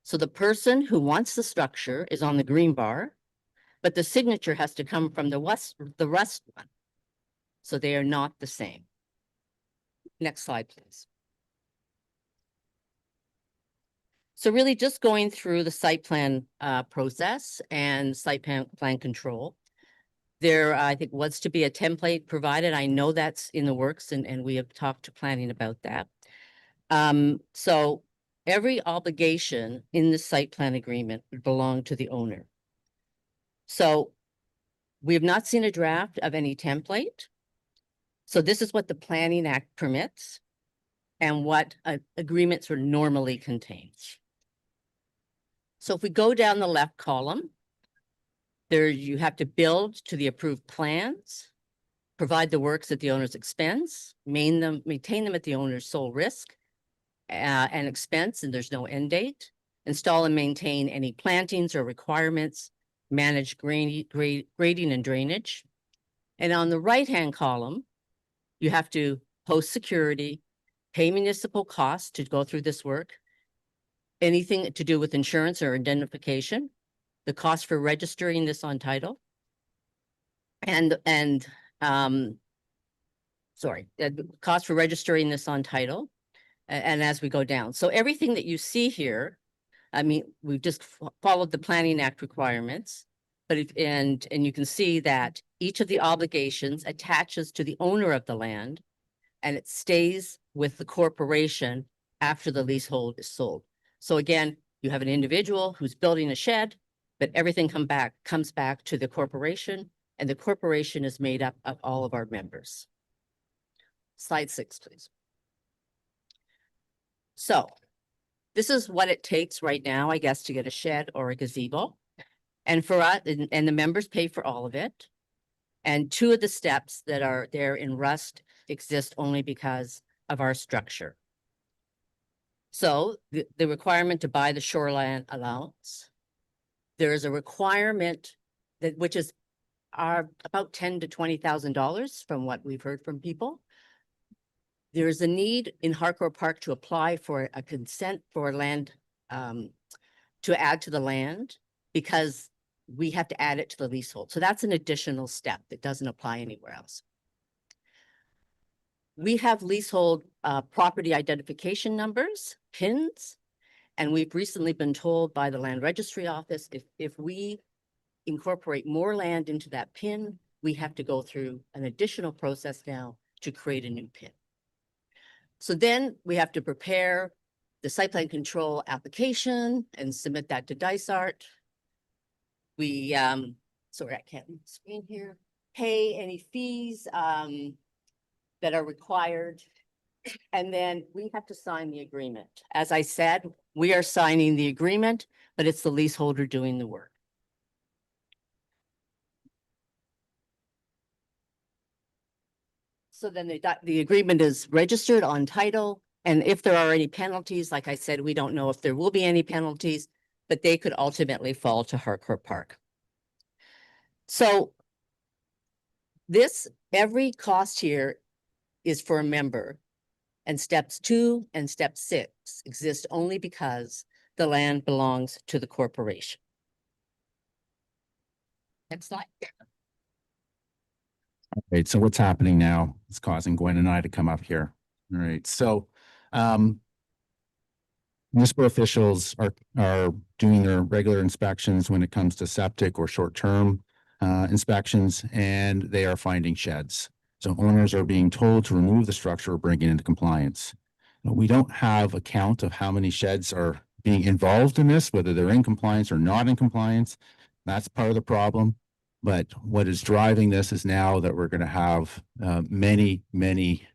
So the person who wants the structure is on the green bar, but the signature has to come from the rust one. So they are not the same. Next slide, please. So really just going through the site plan process and site plan control. There, I think, was to be a template provided. I know that's in the works, and we have talked to planning about that. So every obligation in the site plan agreement would belong to the owner. So we have not seen a draft of any template. So this is what the Planning Act permits and what agreements would normally contain. So if we go down the left column, there you have to build to the approved plans, provide the works at the owner's expense, maintain them at the owner's sole risk and expense, and there's no end date, install and maintain any plantings or requirements, manage grading and drainage. And on the right-hand column, you have to post security, pay municipal costs to go through this work, anything to do with insurance or indemnification, the cost for registering this on title, the cost for registering this on title, and as we go down. So everything that you see here, I mean, we've just followed the Planning Act requirements, but and you can see that each of the obligations attaches to the owner of the land, and it stays with the corporation after the leasehold is sold. So again, you have an individual who's building a shed, but everything comes back to the corporation, and the corporation is made up of all of our members. Slide 6, please. So this is what it takes right now, I guess, to get a shed or a gazebo. And for us, and the members pay for all of it. And 2 of the steps that are there in rust exist only because of our structure. So the requirement to buy the shoreline allowance. There is a requirement that which is about $10,000 to $20,000 from what we've heard from people. There is a need in Harcourt Park to apply for a consent for land to add to the land because we have to add it to the leasehold. So that's an additional step that doesn't apply anywhere else. We have leasehold property identification numbers, PINs, and we've recently been told by the Land Registry Office if we incorporate more land into that PIN, we have to go through an additional process now to create a new PIN. So then we have to prepare the site plan control application and submit that to Dysart. We, sorry, I can't read the screen here, pay any fees that are required. And then we have to sign the agreement. As I said, we are signing the agreement, but it's the leaseholder doing the work. So then the agreement is registered on title. And if there are any penalties, like I said, we don't know if there will be any penalties, but they could ultimately fall to Harcourt Park. So every cost here is for a member, and steps 2 and step 6 exist only because the land belongs to the corporation. Next slide. All right, so what's happening now? It's causing Gwen and I to come up here. All right, so municipal officials are doing their regular inspections when it comes to septic or short-term inspections, and they are finding sheds. So owners are being told to remove the structure or bring it into compliance. Now, we don't have a count of how many sheds are being involved in this, whether they're in compliance or not in compliance. That's part of the problem. But what is driving this is now that we're going to have many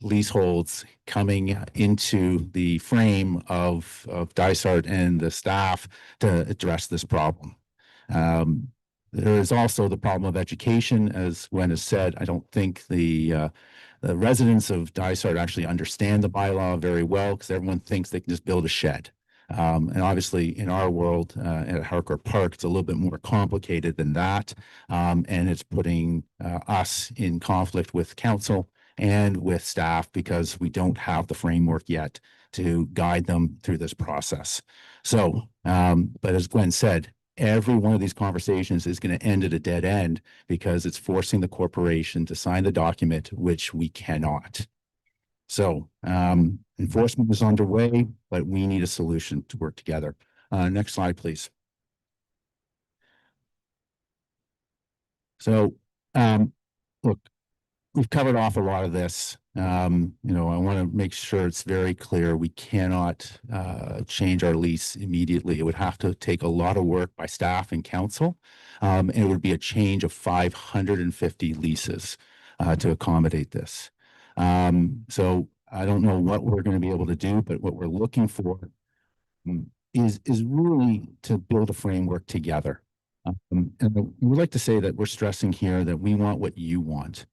leaseholds coming into the frame of Dysart and the staff to address this problem. There is also the problem of education, as Gwen has said. I don't think the residents of Dysart actually understand the bylaw very well, because everyone thinks they can just build a shed. And obviously in our world at Harcourt Park, it's a little bit more complicated than that. And it's putting us in conflict with council and with staff, because we don't have the framework yet to guide them through this process. So, but as Gwen said, every one of these conversations is going to end at a dead end, because it's forcing the corporation to sign the document, which we cannot. So enforcement is underway, but we need a solution to work together. Next slide, please. So look, we've covered off a lot of this. You know, I want to make sure it's very clear. We cannot change our lease immediately. It would have to take a lot of work by staff and council. And it would be a change of 550 leases to accommodate this. So I don't know what we're going to be able to do, but what we're looking for is really to build a framework together. And we like to say that we're stressing here that we want what you want.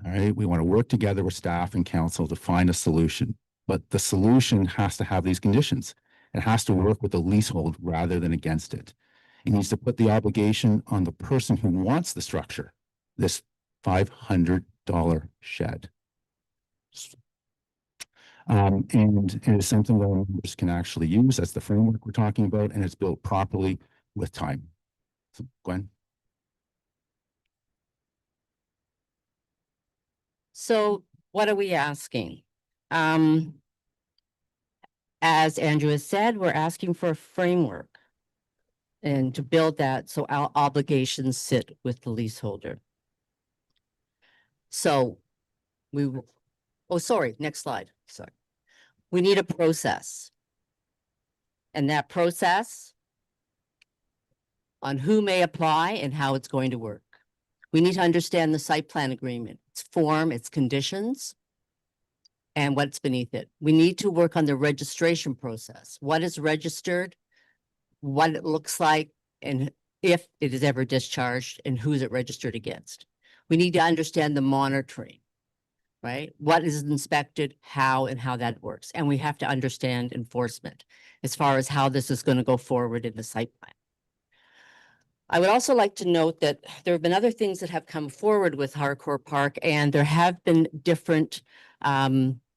All right, we want to work together with staff and council to find a solution, but the solution has to have these conditions. It has to work with the leasehold rather than against it. It needs to put the obligation on the person who wants the structure, this $500 shed. And it is something that members can actually use. That's the framework we're talking about, and it's built properly with time. So, Gwen. So what are we asking? As Andrew has said, we're asking for a framework and to build that so our obligations sit with the leaseholder. So next slide. Sorry. We need a process. And that process on who may apply and how it's going to work. We need to understand the site plan agreement, its form, its conditions, and what's beneath it. We need to work on the registration process. What is registered, what it looks like, and if it is ever discharged, and who's it registered against. We need to understand the monitoring, right? What is inspected, how, and how that works. And we have to understand enforcement as far as how this is going to go forward in the site plan. I would also like to note that there have been other things that have come forward with Harcourt Park, and there have been different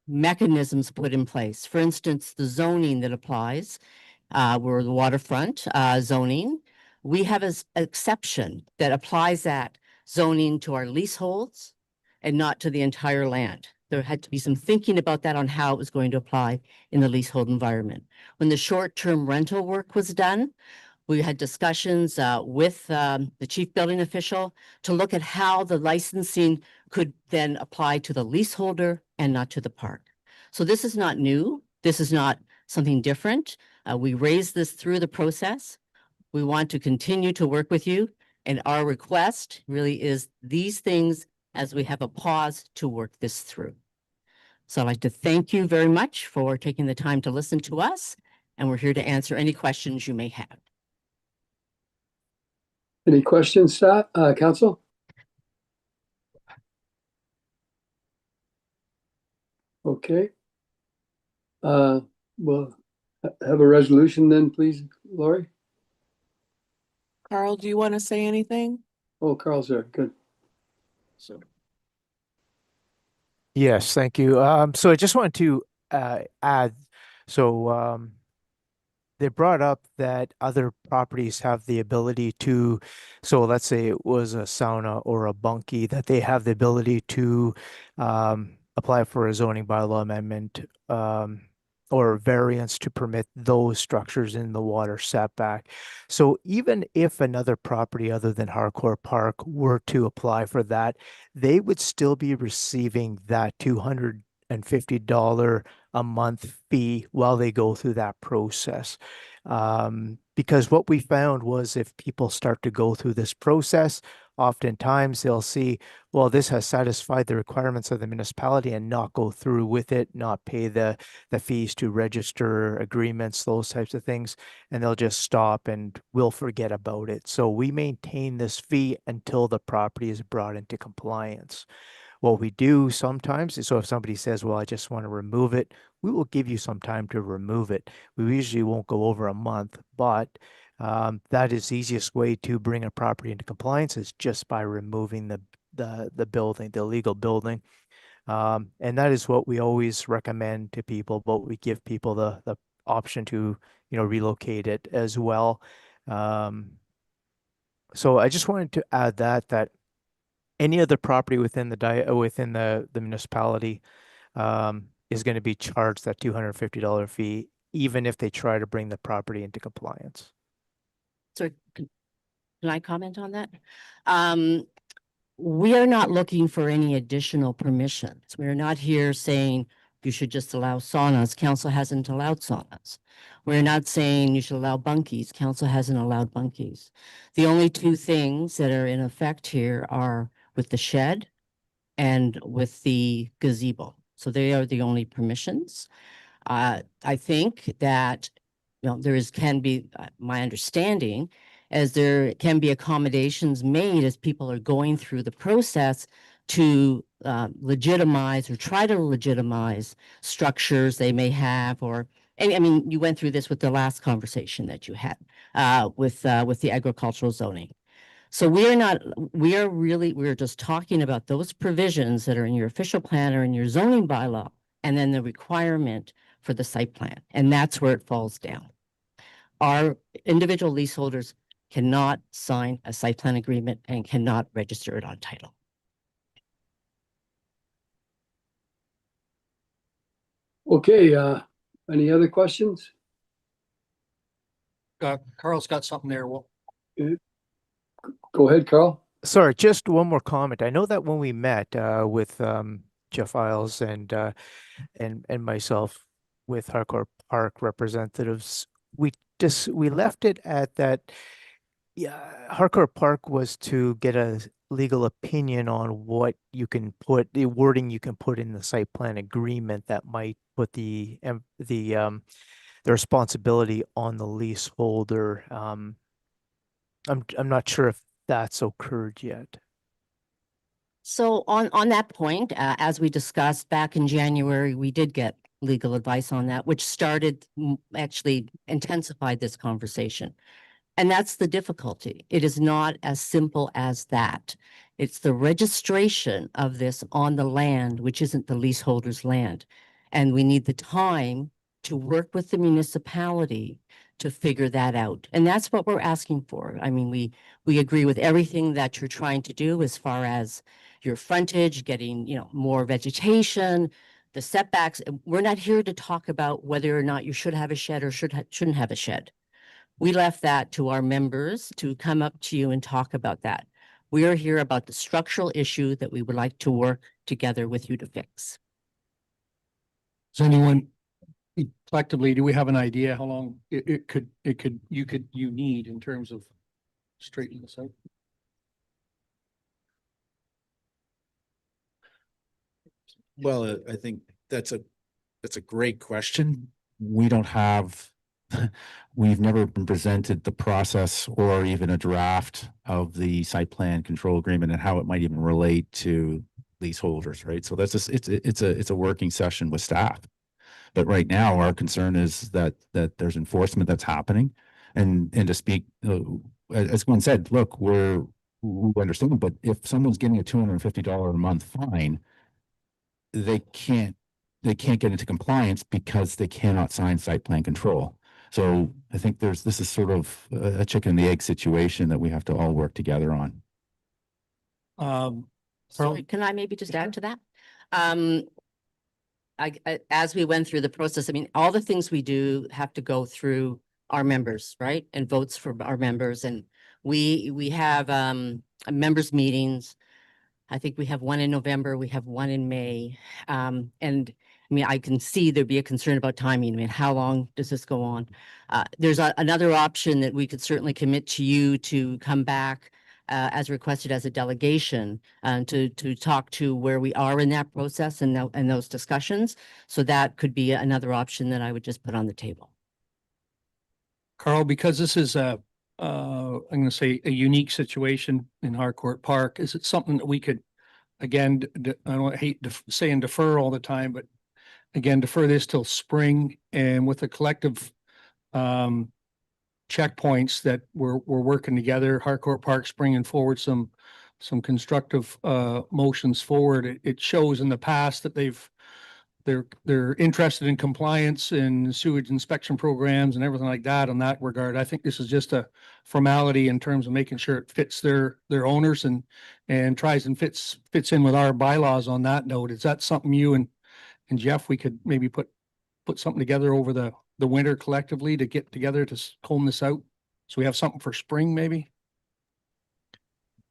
mechanisms put in place. For instance, the zoning that applies, we're the waterfront zoning. We have an exception that applies that zoning to our leaseholds and not to the entire land. There had to be some thinking about that on how it was going to apply in the leasehold environment. When the short-term rental work was done, we had discussions with the chief building official to look at how the licensing could then apply to the leaseholder and not to the park. So this is not new. This is not something different. We raised this through the process. We want to continue to work with you. And our request really is these things as we have a pause to work this through. So I'd like to thank you very much for taking the time to listen to us. And we're here to answer any questions you may have. Any questions, staff, council? Okay. Well, have a resolution then, please, Lori? Carl, do you want to say anything? Oh, Carl's there. Good. So. Yes, thank you. So I just wanted to add, so they brought up that other properties have the ability to, so let's say it was a sauna or a bunkie, that they have the ability to apply for a zoning bylaw amendment or variance to permit those structures in the water setback. So even if another property other than Harcourt Park were to apply for that, they would still be receiving that $250 a month fee while they go through that process. Because what we found was if people start to go through this process, oftentimes they'll see, well, this has satisfied the requirements of the municipality and not go through with it, not pay the fees to register agreements, those types of things, and they'll just stop and we'll forget about it. So we maintain this fee until the property is brought into compliance. What we do sometimes is, so if somebody says, well, I just want to remove it, we will give you some time to remove it. We usually won't go over a month, but that is the easiest way to bring a property into compliance is just by removing the building, the illegal building. And that is what we always recommend to people, but we give people the option to, relocate it as well. So I just wanted to add that any other property within the municipality is going to be charged that $250 fee, even if they try to bring the property into compliance. So can I comment on that? We are not looking for any additional permissions. We're not here saying you should just allow saunas. Council hasn't allowed saunas. We're not saying you should allow bunkies. Council hasn't allowed bunkies. The only two things that are in effect here are with the shed and with the gazebo. So they are the only permissions. I think that, can be, my understanding, as there can be accommodations made as people are going through the process to legitimize or try to legitimize structures they may have, or, I mean, you went through this with the last conversation that you had with the agricultural zoning. So we're just talking about those provisions that are in your official plan or in your zoning bylaw, and then the requirement for the site plan. And that's where it falls down. Our individual leaseholders cannot sign a site plan agreement and cannot register it on title. Okay, any other questions? Carl's got something there. Well, go ahead, Carl. Sorry, just one more comment. I know that when we met with Jeff Isles and myself with Harcourt Park representatives, we left it at that. Yeah, Harcourt Park was to get a legal opinion on what you can put, the wording you can put in the site plan agreement that might put the responsibility on the leaseholder. I'm not sure if that's occurred yet. So on that point, as we discussed back in January, we did get legal advice on that, which actually intensified this conversation. And that's the difficulty. It is not as simple as that. It's the registration of this on the land, which isn't the leaseholder's land. And we need the time to work with the municipality to figure that out. And that's what we're asking for. I mean, we agree with everything that you're trying to do as far as your frontage, getting, more vegetation, the setbacks. We're not here to talk about whether or not you should have a shed or shouldn't have a shed. We left that to our members to come up to you and talk about that. We are here about the structural issue that we would like to work together with you to fix. does anyone collectively, do we have an idea how long you need in terms of straightening this out? Well, I think that's a great question. We don't have, we've never been presented the process or even a draft of the site plan control agreement and how it might even relate to leaseholders, right? So that's just, it's a working session with staff. But right now, our concern is that there's enforcement that's happening. And to speak, as Gwen said, look, we understand, but if someone's getting a $250 a month fine, they can't get into compliance because they cannot sign site plan control. So I think this is sort of a chicken and the egg situation that we have to all work together on. Sorry, can I maybe just add to that? As we went through the process, I mean, all the things we do have to go through our members, right? And votes for our members. And we have members meetings. I think we have one in November, we have one in May. And I mean, I can see there'd be a concern about timing. I mean, how long does this go on? There's another option that we could certainly commit to you to come back as requested as a delegation to talk to where we are in that process and those discussions. So that could be another option that I would just put on the table. Carl, because this is I'm going to say a unique situation in Harcourt Park, is it something that we could, again, I don't hate saying defer all the time, but again, defer this till spring, and with the collective checkpoints that we're working together, Harcourt Park's bringing forward some constructive motions forward. It shows in the past that they're interested in compliance and sewage inspection programs and everything like that in that regard. I think this is just a formality in terms of making sure it fits their owners and tries and fits in with our bylaws on that note. Is that something you and Jeff, we could maybe put something together over the winter collectively to get together to comb this out? So we have something for spring, maybe?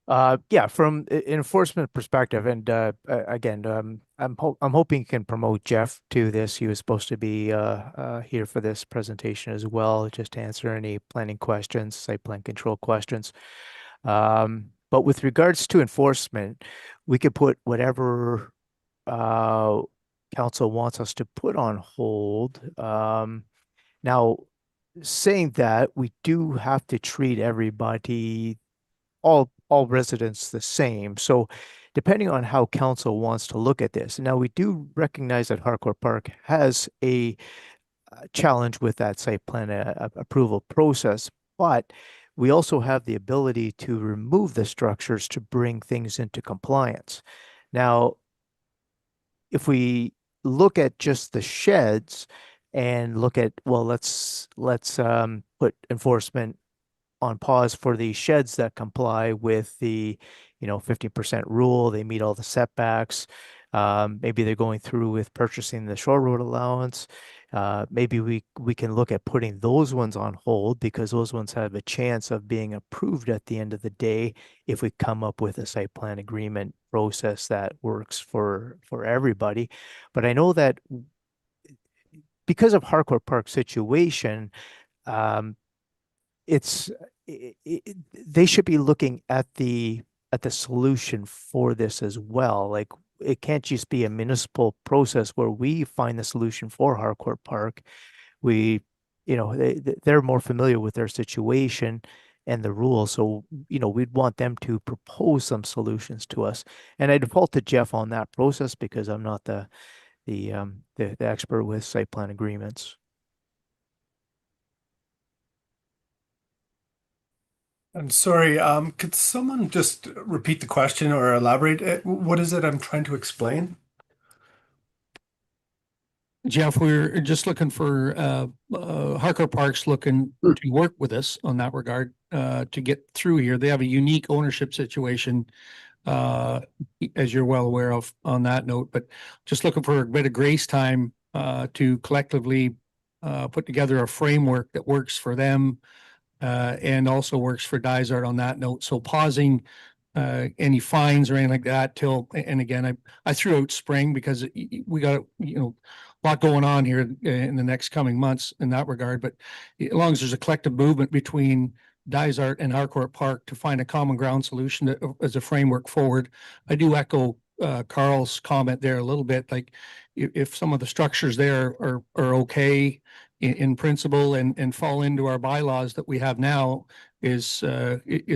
Yeah, from an enforcement perspective, and again, I'm hoping you can promote Jeff to this. He was supposed to be here for this presentation as well, just to answer any planning questions, site plan control questions. But with regards to enforcement, we could put whatever council wants us to put on hold. Now, saying that, we do have to treat everybody, all residents, the same. So depending on how council wants to look at this. Now, we do recognize that Harcourt Park has a challenge with that site plan approval process, but we also have the ability to remove the structures to bring things into compliance. Now, if we look at just the sheds and look at, well, let's put enforcement on pause for the sheds that comply with the 15% rule, they meet all the setbacks. Maybe they're going through with purchasing the shore road allowance. Maybe we can look at putting those ones on hold, because those ones have a chance of being approved at the end of the day if we come up with a site plan agreement process that works for everybody. But I know that because of Harcourt Park situation, they should be looking at the solution for this as well. Like, it can't just be a municipal process where we find the solution for Harcourt Park. They're more familiar with their situation and the rules. So, we'd want them to propose some solutions to us. And I default to Jeff on that process because I'm not the expert with site plan agreements. I'm sorry, could someone just repeat the question or elaborate? What is it I'm trying to explain? Jeff, we're just looking for Harcourt Park's looking to work with us on that regard to get through here. They have a unique ownership situation, as you're well aware of on that note, but just looking for a bit of grace time to collectively put together a framework that works for them and also works for Dysart on that note. So pausing any fines or anything like that till, and again, I threw out spring because we got, a lot going on here in the next coming months in that regard. But as long as there's a collective movement between Dysart and Harcourt Park to find a common ground solution as a framework forward, I do echo Carl's comment there a little bit. Like, if some of the structures there are okay in principle and fall into our bylaws that we have now is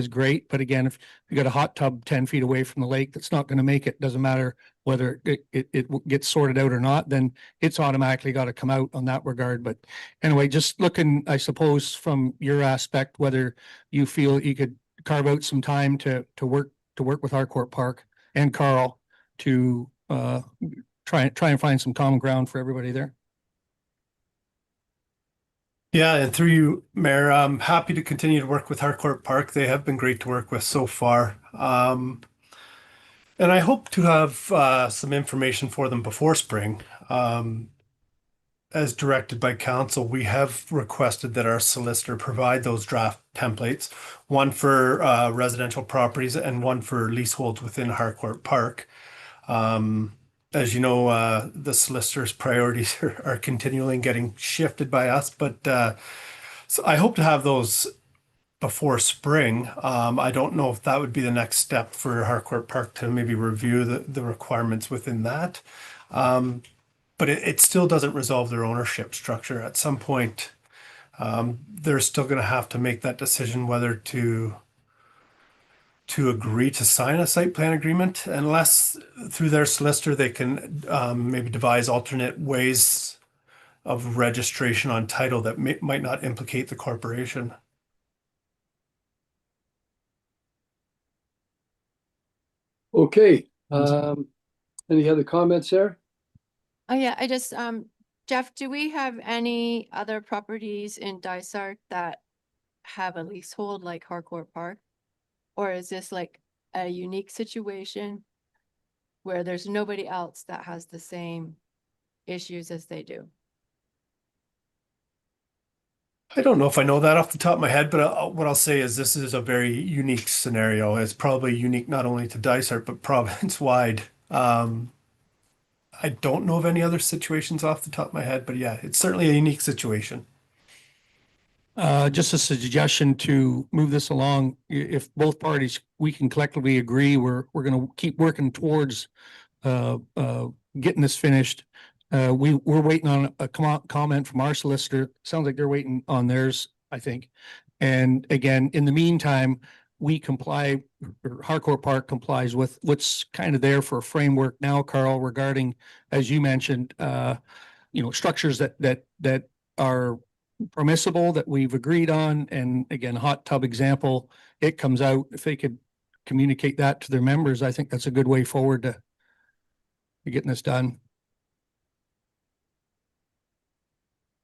great. But again, if you got a hot tub 10 feet away from the lake, that's not going to make it. Doesn't matter whether it gets sorted out or not, then it's automatically got to come out on that regard. But anyway, just looking, I suppose, from your aspect, whether you feel you could carve out some time to work with Harcourt Park and Carl to try and find some common ground for everybody there. Yeah, and through you, Mayor, I'm happy to continue to work with Harcourt Park. They have been great to work with so far. And I hope to have some information for them before spring. As directed by council, we have requested that our solicitor provide those draft templates, one for residential properties and one for leaseholds within Harcourt Park. As you know, the solicitor's priorities are continually getting shifted by us, but so I hope to have those before spring. I don't know if that would be the next step for Harcourt Park to maybe review the requirements within that. But it still doesn't resolve their ownership structure. At some point, they're still going to have to make that decision whether to agree to sign a site plan agreement, unless through their solicitor they can maybe devise alternate ways of registration on title that might not implicate the corporation. Okay, any other comments there? Oh, yeah, I just, Jeff, do we have any other properties in Dysart that have a leasehold like Harcourt Park? Or is this like a unique situation where there's nobody else that has the same issues as they do? I don't know if I know that off the top of my head, but what I'll say is this is a very unique scenario. It's probably unique not only to Dysart, but province-wide. I don't know of any other situations off the top of my head, but yeah, it's certainly a unique situation. Just a suggestion to move this along. If both parties, we can collectively agree, we're going to keep working towards getting this finished. We're waiting on a comment from our solicitor. Sounds like they're waiting on theirs, I think. And again, in the meantime, we comply, or Harcourt Park complies with what's kind of there for a framework now, Carl, regarding, as you mentioned, structures that are permissible, that we've agreed on. And again, hot tub example, it comes out. If they could communicate that to their members, I think that's a good way forward to getting this done.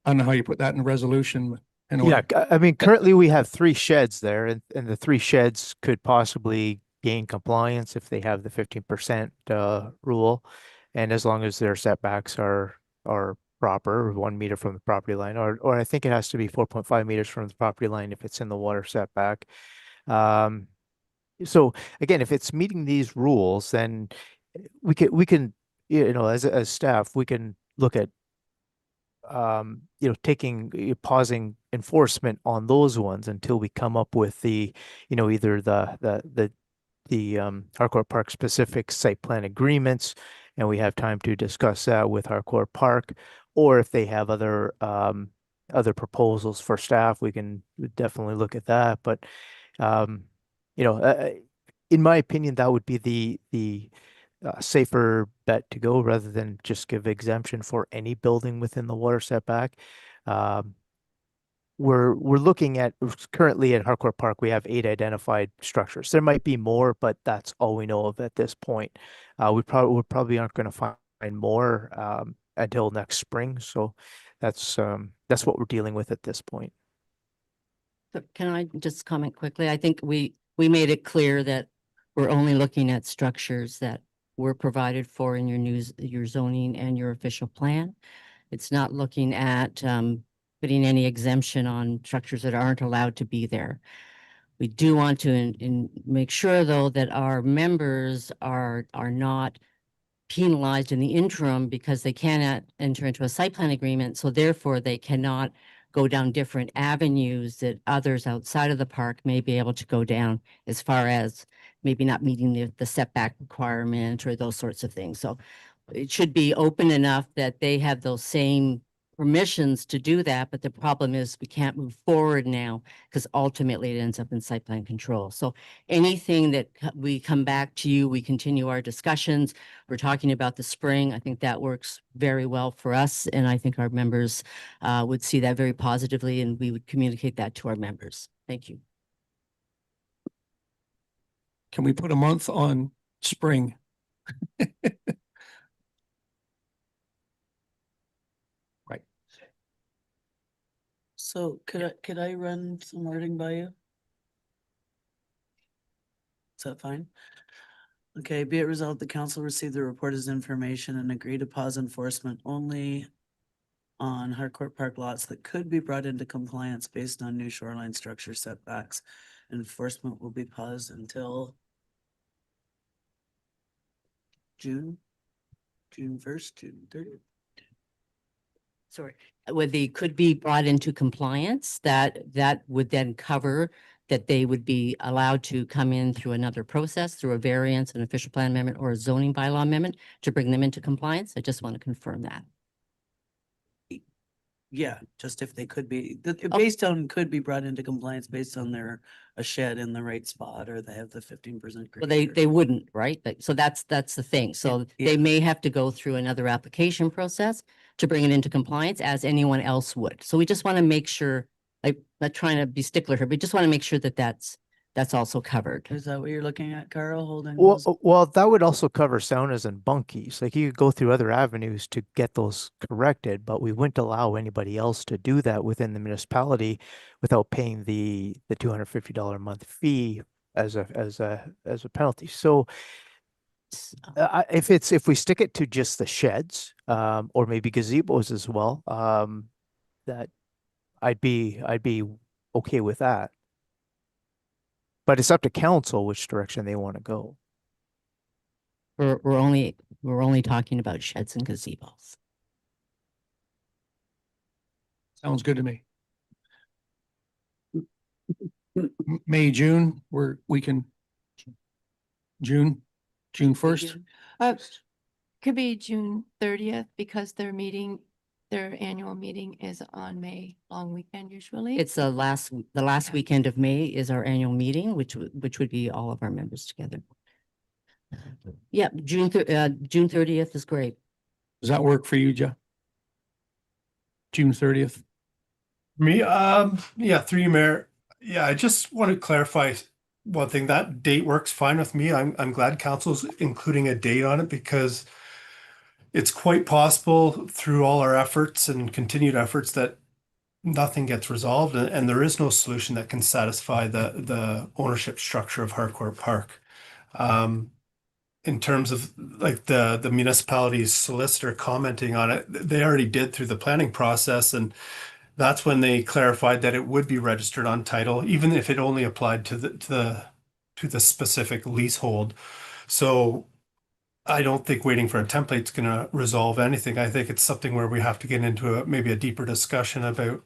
I don't know how you put that in a resolution. But anyway. Yeah, I mean, currently we have 3 sheds there, and the 3 sheds could possibly gain compliance if they have the 15% rule, and as long as their setbacks are proper, 1 meter from the property line, or I think it has to be 4.5 meters from the property line if it's in the water setback. So again, if it's meeting these rules, then we can as staff, we can look at pausing enforcement on those ones until we come up with the either the Harcourt Park specific site plan agreements, and we have time to discuss that with Harcourt Park, or if they have other proposals for staff, we can definitely look at that. But in my opinion, that would be the safer bet to go, rather than just give exemption for any building within the water setback. We're looking at currently at Harcourt Park, we have 8 identified structures. There might be more, but that's all we know of at this point. We probably aren't going to find more until next spring. So that's what we're dealing with at this point. So can I just comment quickly? I think we made it clear that we're only looking at structures that were provided for in your zoning and your official plan. It's not looking at putting any exemption on structures that aren't allowed to be there. We do want to make sure, though, that our members are not penalized in the interim because they cannot enter into a site plan agreement. So therefore, they cannot go down different avenues that others outside of the park may be able to go down, as far as maybe not meeting the setback requirement or those sorts of things. So it should be open enough that they have those same permissions to do that, but the problem is we can't move forward now because ultimately it ends up in site plan control. So anything that we come back to you, we continue our discussions. We're talking about the spring. I think that works very well for us. And I think our members would see that very positively, and we would communicate that to our members. Thank you. Can we put a month on spring? Right. So could I run some wording by you? Is that fine? Okay, be it resolved, the council received the report as information and agree to pause enforcement only on Harcourt Park lots that could be brought into compliance based on new shoreline structure setbacks. Enforcement will be paused until June 1st, June 30th. Sorry, where they could be brought into compliance, that would then cover that they would be allowed to come in through another process, through a variance, an official plan amendment, or a zoning bylaw amendment to bring them into compliance. I just want to confirm that. Yeah, just if they could be, based on, could be brought into compliance based on a shed in the right spot, or they have the 15%. Well, they wouldn't, right? So that's the thing. So Yeah. they may have to go through another application process to bring it into compliance as anyone else would. So we just want to make sure, like, not trying to be stickler here, but just want to make sure that that's also covered. Is that what you're looking at, Carl, holding? Well, those? well, that would also cover saunas and bunkies. Like you could go through other avenues to get those corrected, but we wouldn't allow anybody else to do that within the municipality without paying the $250 a month fee as a penalty. So if we stick it to just the sheds, or maybe gazebos as well, that I'd be okay with that. But it's up to council which direction they want to go. We're only talking about sheds and gazebos. Sounds good to me. May, June, we can, June 1st. Could be June 30th because their annual meeting is on May long weekend usually. It's the last weekend of May is our annual meeting, which would be all of our members together. Yeah, June 30th is great. Does that work for you, Jeff? June 30th? Me, yeah, through you, Mayor. Yeah, I just want to clarify one thing. That date works fine with me. I'm glad council's including a date on it because it's quite possible through all our efforts and continued efforts that nothing gets resolved, and there is no solution that can satisfy the ownership structure of Harcourt Park. In terms of like the municipality's solicitor commenting on it, they already did through the planning process, and that's when they clarified that it would be registered on title, even if it only applied to the specific leasehold. So I don't think waiting for a template is going to resolve anything. I think it's something where we have to get into maybe a deeper discussion about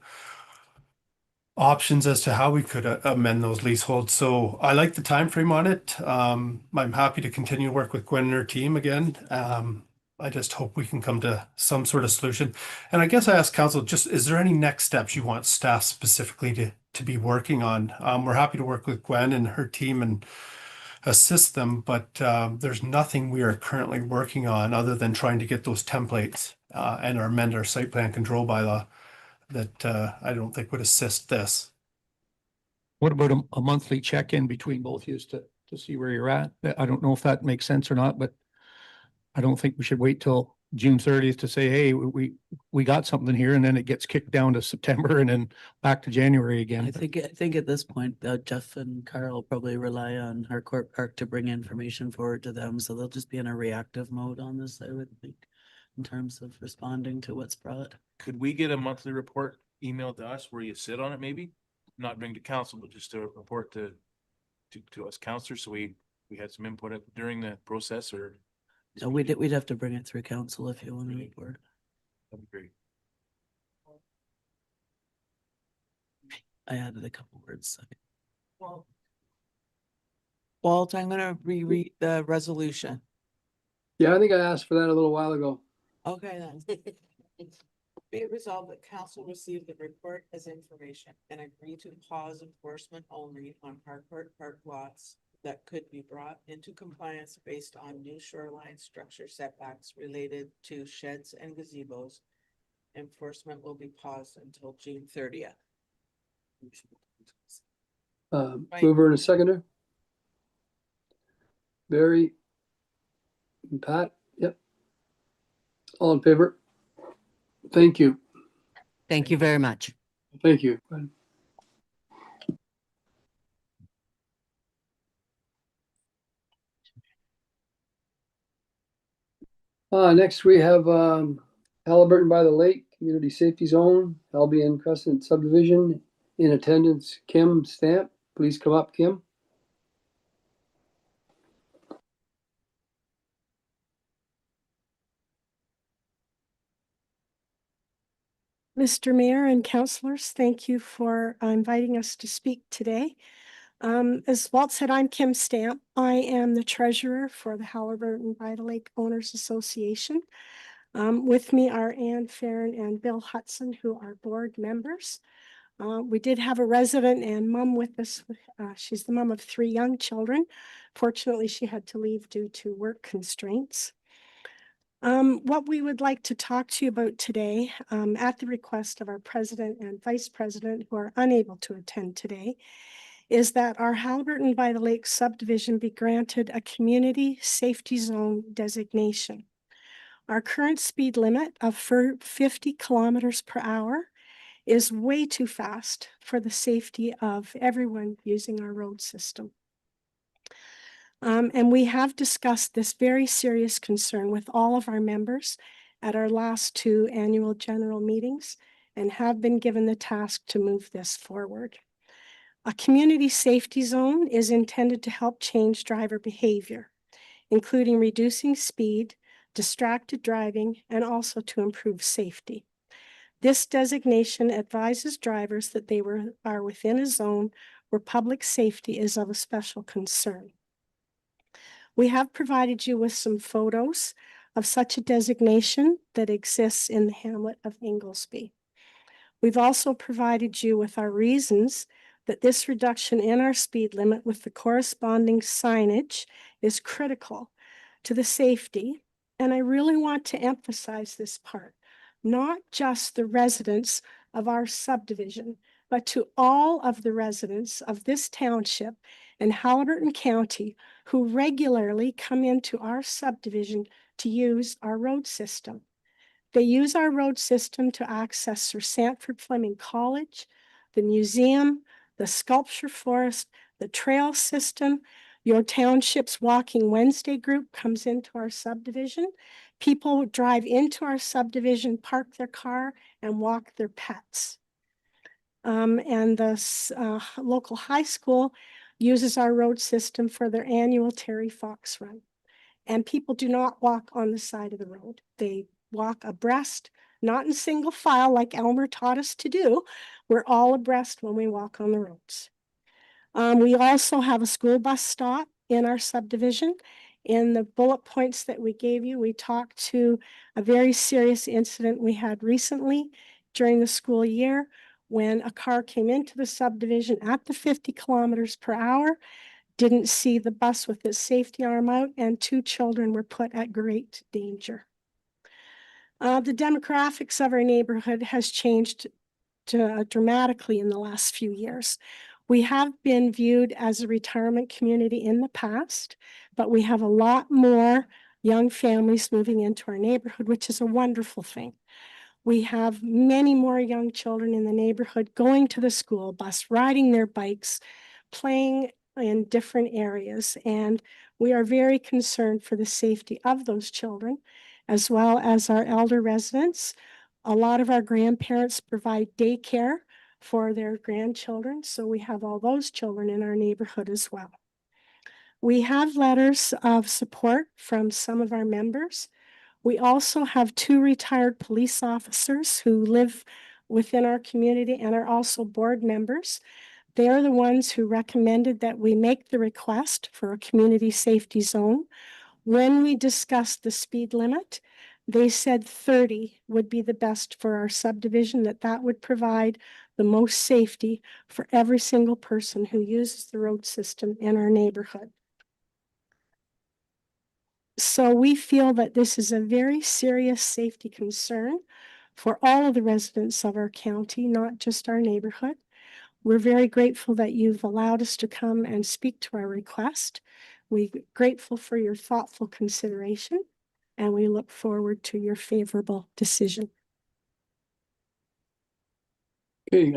options as to how we could amend those leaseholds. So I like the time frame on it. I'm happy to continue to work with Gwen and her team again. I just hope we can come to some sort of solution. And I guess I asked council, just is there any next steps you want staff specifically to be working on? We're happy to work with Gwen and her team and assist them, but there's nothing we are currently working on other than trying to get those templates and amend our site plan control bylaw that I don't think would assist this. What about a monthly check-in between both of you to see where you're at? I don't know if that makes sense or not, but I don't think we should wait till June 30th to say, hey, we got something here, and then it gets kicked down to September and then back to January again. I think at this point, Jeff and Carl probably rely on Harcourt Park to bring information forward to them, so they'll just be in a reactive mode on this, I would think, in terms of responding to what's brought. Could we get a monthly report emailed to us where you sit on it, maybe? Not bring to council, but just a report to us councilors, so we had some input during the process, or? So we'd have to bring it through council if you want to report. That'd be great. I added a couple words. Walt, I'm gonna reread the resolution. Yeah, I think I asked for that a little while ago. Okay then. Be it resolved that council receive the report as information and agree to pause enforcement only on Harcourt Park lots that could be brought into compliance based on new shoreline structure setbacks related to sheds and gazebos. Enforcement will be paused until June 30th. Mover and a seconder. Barry and Pat, yep. All in favor? Thank you. Thank you very much. Thank you. Next we have Halliburton by the Lake Community Safety Zone, Albion Crescent Subdivision. In attendance, Kim Stamp. Please come up, Kim. Mr. Mayor and councilors, thank you for inviting us to speak today. As Walt said, I'm Kim Stamp. I am the treasurer for the Halliburton by the Lake Owners Association. With me are Ann Farron and Bill Hudson, who are board members. We did have a resident and mom with us. She's the mom of 3 young children. Fortunately, she had to leave due to work constraints. What we would like to talk to you about today, at the request of our president and vice president who are unable to attend today, is that our Halliburton by the Lake subdivision be granted a community safety zone designation. Our current speed limit of 50 kilometers per hour is way too fast for the safety of everyone using our road system. And we have discussed this very serious concern with all of our members at our last 2 annual general meetings and have been given the task to move this forward. A community safety zone is intended to help change driver behavior, including reducing speed, distracted driving, and also to improve safety. This designation advises drivers that they are within a zone where public safety is of a special concern. We have provided you with some photos of such a designation that exists in the hamlet of Inglesby. We've also provided you with our reasons that this reduction in our speed limit with the corresponding signage is critical to the safety. And I really want to emphasize this part, not just the residents of our subdivision, but to all of the residents of this township and Halliburton County who regularly come into our subdivision to use our road system. They use our road system to access Sir Sanford Fleming College, the museum, the sculpture forest, the trail system. Your township's Walking Wednesday group comes into our subdivision. People drive into our subdivision, park their car, and walk their pets. And the local high school uses our road system for their annual Terry Fox run. And people do not walk on the side of the road. They walk abreast, not in single file like Elmer taught us to do. We're all abreast when we walk on the roads. We also have a school bus stop in our subdivision. In the bullet points that we gave you, we talked to a very serious incident we had recently during the school year when a car came into the subdivision at the 50 kilometers per hour, didn't see the bus with its safety arm out, and 2 children were put at great danger. The demographics of our neighborhood has changed dramatically in the last few years. We have been viewed as a retirement community in the past, but we have a lot more young families moving into our neighborhood, which is a wonderful thing. We have many more young children in the neighborhood going to the school bus, riding their bikes, playing in different areas, and we are very concerned for the safety of those children, as well as our elder residents. A lot of our grandparents provide daycare for their grandchildren, so we have all those children in our neighborhood as well. We have letters of support from some of our members. We also have 2 retired police officers who live within our community and are also board members. They are the ones who recommended that we make the request for a community safety zone. When we discussed the speed limit, They said 30 would be the best for our subdivision, that would provide the most safety for every single person who uses the road system in our neighborhood. So we feel that this is a very serious safety concern for all of the residents of our county, not just our neighborhood. We're very grateful that you've allowed us to come and speak to our request. We're grateful for your thoughtful consideration, and we look forward to your favorable decision. Okay,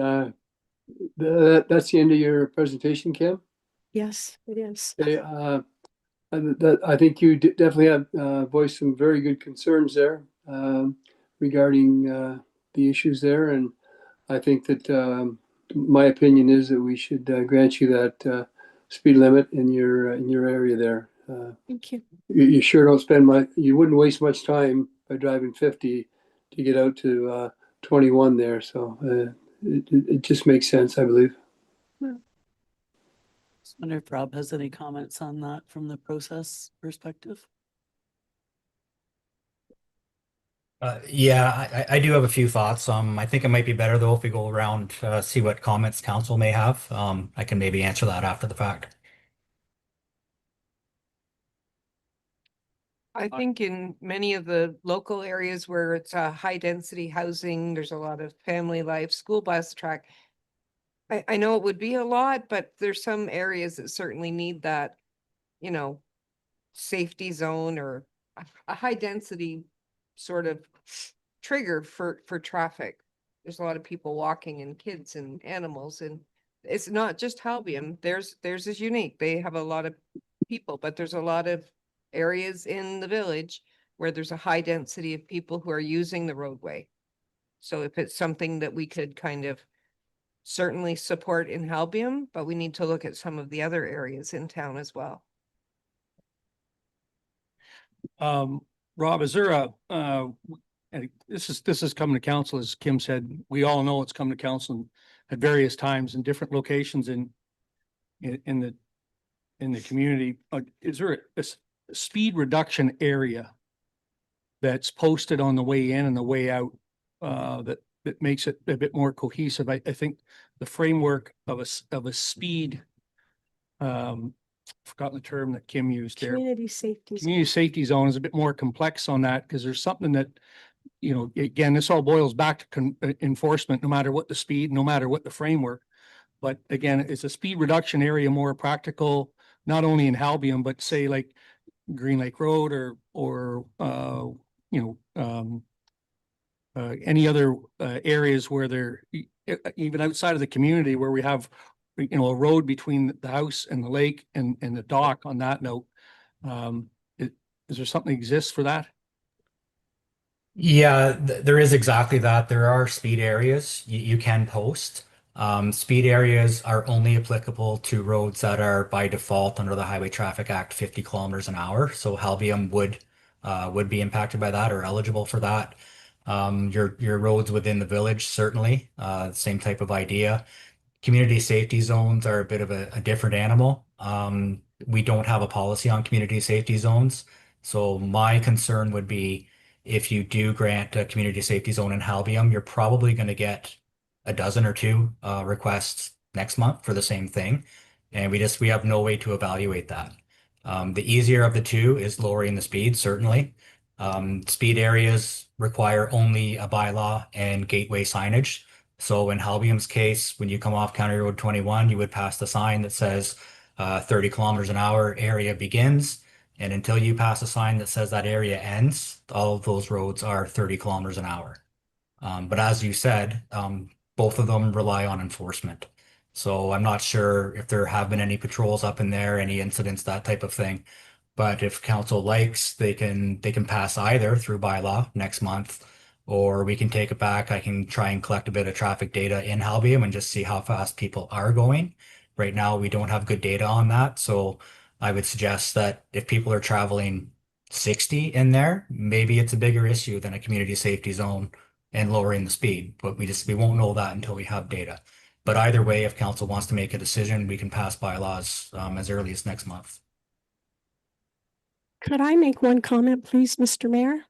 that's the end of your presentation, Kim. Yes, it is. Okay, and I think you definitely have voiced some very good concerns there regarding the issues there, and I think that my opinion is that we should grant you that speed limit in your area there. Thank you. You sure don't spend much. You wouldn't waste much time by driving 50 to get out to 21 there. So it just makes sense, I believe. Just wonder if Rob has any comments on that from the process perspective. Yeah, I do have a few thoughts. I think it might be better though if we go around, see what comments council may have. I can maybe answer that after the fact. I think in many of the local areas where it's a high density housing, there's a lot of family life, school bus track. I know it would be a lot, but there's some areas that certainly need that, you know, safety zone or a high density sort of trigger for traffic. There's a lot of people walking and kids and animals, and it's not just Halbium. Theirs is unique. They have a lot of people, but there's a lot of areas in the village where there's a high density of people who are using the roadway. So if it's something that we could kind of certainly support in Halbium, but we need to look at some of the other areas in town as well. Rob, is there and this is coming to council, as Kim said, we all know it's come to council at various times in different locations in the community. Is there a speed reduction area that's posted on the way in and the way out that makes it a bit more cohesive? I think the framework of a speed, forgotten the term that Kim used there. Community safety. Community safety zone is a bit more complex on that because there's something that, you know, again, this all boils back to enforcement, no matter what the speed, no matter what the framework. But again, is a speed reduction area more practical, not only in Halbium, but say like Green Lake Road or you know, any other areas where they're even outside of the community where we have, you know, a road between the house and the lake and the dock. On that note, is there something that exists for that? Yeah, there is exactly that. There are speed areas you can post. Speed areas are only applicable to roads that are by default under the Highway Traffic Act 50 kilometers an hour. So Halbium would be impacted by that or eligible for that. Your roads within the village, certainly, same type of idea. Community safety zones are a bit of a different animal. We don't have a policy on community safety zones. So my concern would be if you do grant a community safety zone in Halbium, you're probably going to get a dozen or two requests next month for the same thing. And we have no way to evaluate that. The easier of the two is lowering the speed, certainly. Speed areas require only a bylaw and gateway signage. So in Halbium's case, when you come off County Road 21, you would pass the sign that says 30 kilometers an hour area begins. And until you pass a sign that says that area ends, all of those roads are 30 kilometers an hour. But as you said, both of them rely on enforcement. So I'm not sure if there have been any patrols up in there, any incidents, that type of thing. But if council likes, they can pass either through bylaw next month, or we can take it back. I can try and collect a bit of traffic data in Halbium and just see how fast people are going. Right now, we don't have good data on that. So I would suggest that if people are traveling 60 in there, maybe it's a bigger issue than a community safety zone and lowering the speed. But we won't know that until we have data. But either way, if council wants to make a decision, we can pass bylaws as early as next month. Could I make one comment, please, Mr. Mayor?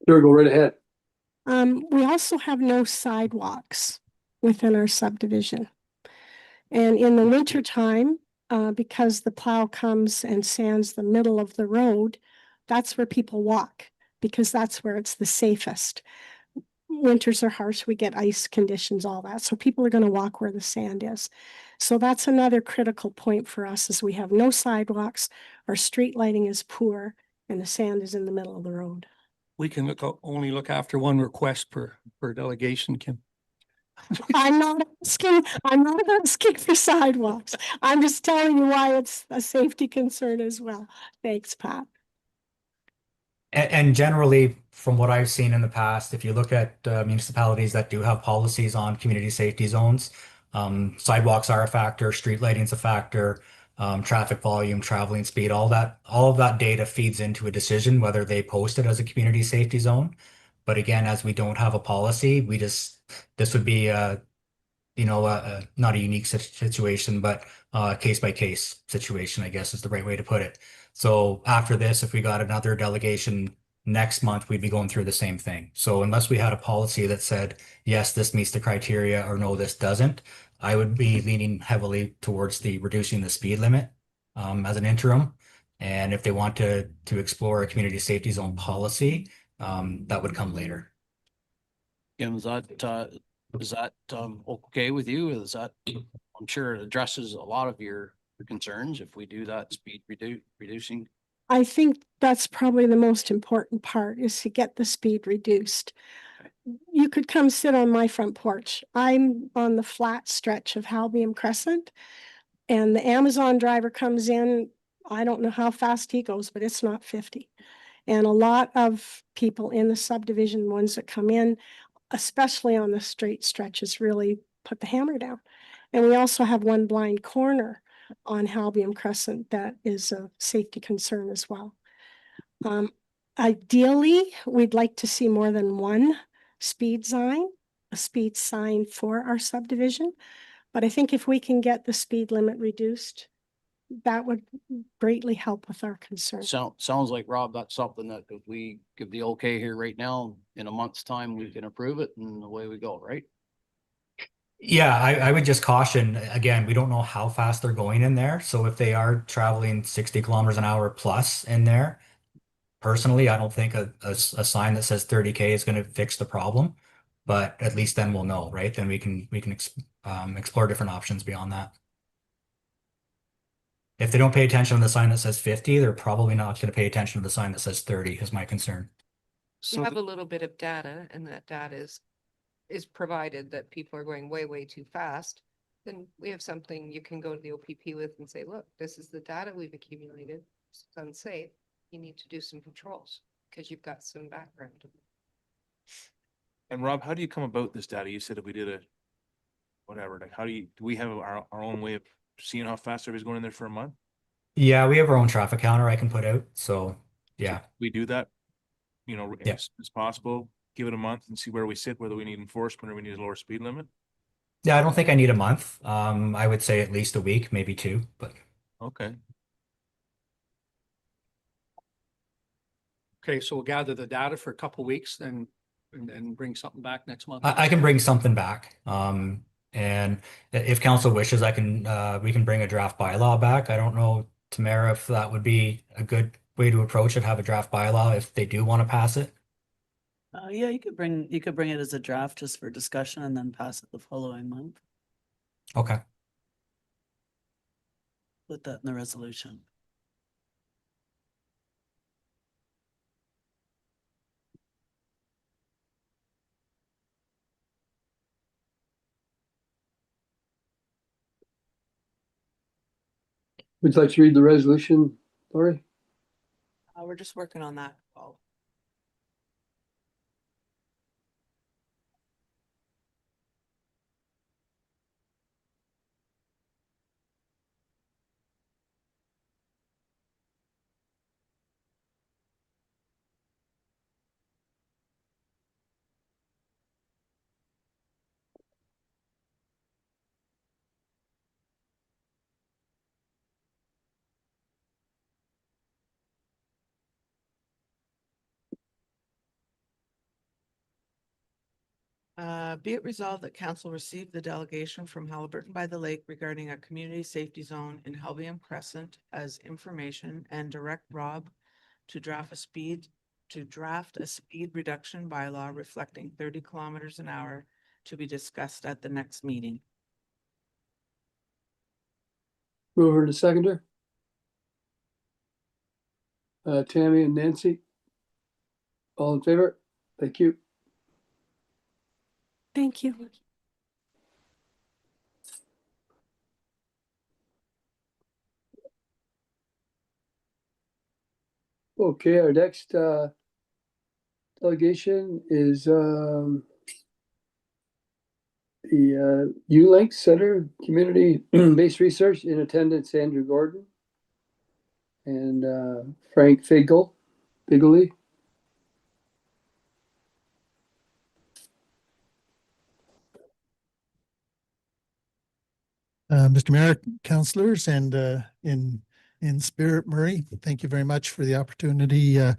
Sure, go right ahead. We also have no sidewalks within our subdivision. And in the winter time, because the plow comes and sands the middle of the road, that's where people walk, because that's where it's the safest. Winters are harsh, we get ice conditions, all that. So people are going to walk where the sand is. So that's another critical point for us is we have no sidewalks, our street lighting is poor, and the sand is in the middle of the road. We can only look after one request per delegation, Kim. I'm not asking for sidewalks. I'm just telling you why it's a safety concern as well. Thanks, Pat. And generally, from what I've seen in the past, if you look at municipalities that do have policies on community safety zones, sidewalks are a factor, street lighting's a factor, traffic volume, traveling speed, all of that data feeds into a decision whether they post it as a community safety zone. But again, as we don't have a policy, this would be not a unique situation, but case by case situation, I guess is the right way to put it. So after this, if we got another delegation next month, we'd be going through the same thing. So unless we had a policy that said, yes, this meets the criteria, or no, this doesn't, I would be leaning heavily towards the reducing the speed limit as an interim. And if they want to explore a community safety zone policy, that would come later. Kim, is that okay with you? Is that, I'm sure it addresses a lot of your concerns if we do that speed reducing. I think that's probably the most important part is to get the speed reduced. You could come sit on my front porch. I'm on the flat stretch of Halbium Crescent, and the Amazon driver comes in. I don't know how fast he goes, but it's not 50. And a lot of people in the subdivision, ones that come in, especially on the straight stretches, really put the hammer down. And we also have one blind corner on Halbium Crescent that is a safety concern as well. Ideally, we'd like to see more than one speed sign for our subdivision. But I think if we can get the speed limit reduced, that would greatly help with our concern. Sounds like, Rob, that's something that if we give the okay here right now, in a month's time, we can approve it and away we go, right? Yeah, I would just caution, again, we don't know how fast they're going in there. So if they are traveling 60 kilometers an hour plus in there, personally, I don't think a sign that says 30K is going to fix the problem. But at least then we'll know, right? Then we can explore different options beyond that. If they don't pay attention to the sign that says 50, they're probably not going to pay attention to the sign that says 30 is my concern. You have a little bit of data, and that data is provided that people are going way, way too fast. Then we have something you can go to the OPP with and say, look, this is the data we've accumulated. It's unsafe. You need to do some controls because you've got some background. And Rob, how do you come about this data? You said if we did whatever, like do we have our own way of seeing how fast everybody's going in there for a month? Yeah, we have our own traffic counter I can put out. So yeah. We do that, as possible, give it a month and see where we sit, whether we need enforcement or we need a lower speed limit. Yeah, I don't think I need a month. I would say at least a week, maybe 2, but Okay. Okay, so we'll gather the data for a couple of weeks and bring something back next month. I can bring something back. And if council wishes, we can bring a draft bylaw back. I don't know, Tamara, if that would be a good way to approach it, have a draft bylaw if they do want to pass it. Yeah, you could bring it as a draft just for discussion and then pass it the following month. Okay. Put that in the resolution. Would you like to read the resolution, Lori? We're just working on that. Be it resolved that council received the delegation from Halliburton by the Lake regarding a community safety zone in Helbium Crescent as information and direct Rob to draft a speed reduction bylaw reflecting 30 kilometers an hour to be discussed at the next meeting. Mover to seconder. Tammy and Nancy. All in favor? Thank you. Thank you. Okay, our next delegation is the ULink Center Community Based Research. In attendance, Andrew Gordon and Frank Figley. Mr. Mayor, councilors, and in spirit, Murray, thank you very much for the opportunity to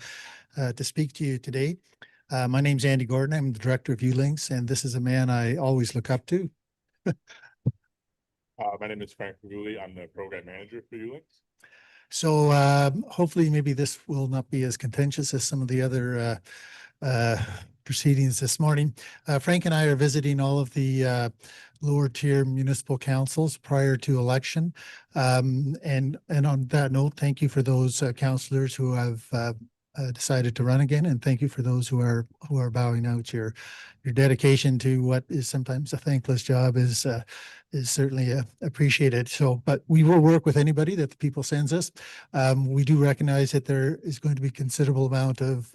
speak to you today. My name's Andy Gordon. I'm the director of ULinks, and this is a man I always look up to. My name is Frank Figley. I'm the program manager for ULinks. So hopefully maybe this will not be as contentious as some of the other proceedings this morning. Frank and I are visiting all of the lower tier municipal councils prior to election. And on that note, thank you for those councillors who have decided to run again, and thank you for those who are bowing out. Your dedication to what is sometimes a thankless job is certainly appreciated. So, but we will work with anybody that the people sends us. We do recognize that there is going to be considerable amount of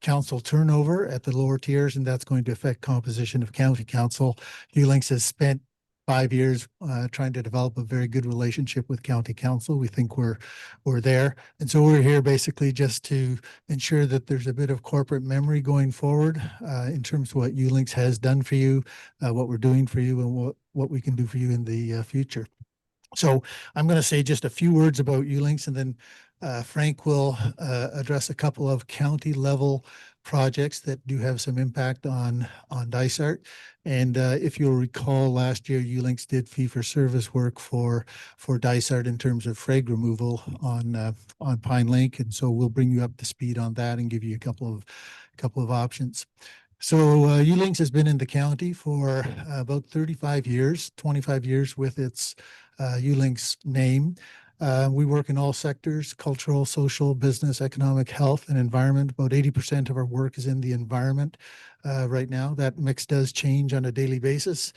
council turnover at the lower tiers, and that's going to affect composition of county council. ULinks has spent 5 years trying to develop a very good relationship with county council. We think we're there. And so we're here basically just to ensure that there's a bit of corporate memory going forward in terms of what ULinks has done for you, what we're doing for you, and what we can do for you in the future. So I'm going to say just a few words about ULinks, and then Frank will address a couple of county level projects that do have some impact on Dysart. And if you'll recall, last year ULinks did fee-for-service work for Dysart in terms of frag removal on Pine Lake, and so we'll bring you up to speed on that and give you a couple of options. So ULinks has been in the county for about 35 years, 25 years with its ULinks name. We work in all sectors: cultural, social, business, economic, health, and environment. About 80% of our work is in the environment right now. That mix does change on a daily basis.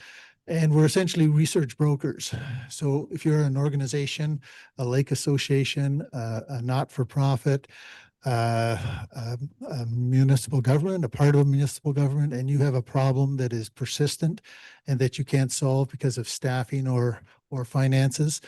And we're essentially research brokers. So if you're an organization, a lake association, a not-for-profit, a municipal government, a part of a municipal government, and you have a problem that is persistent and that you can't solve because of staffing or finances,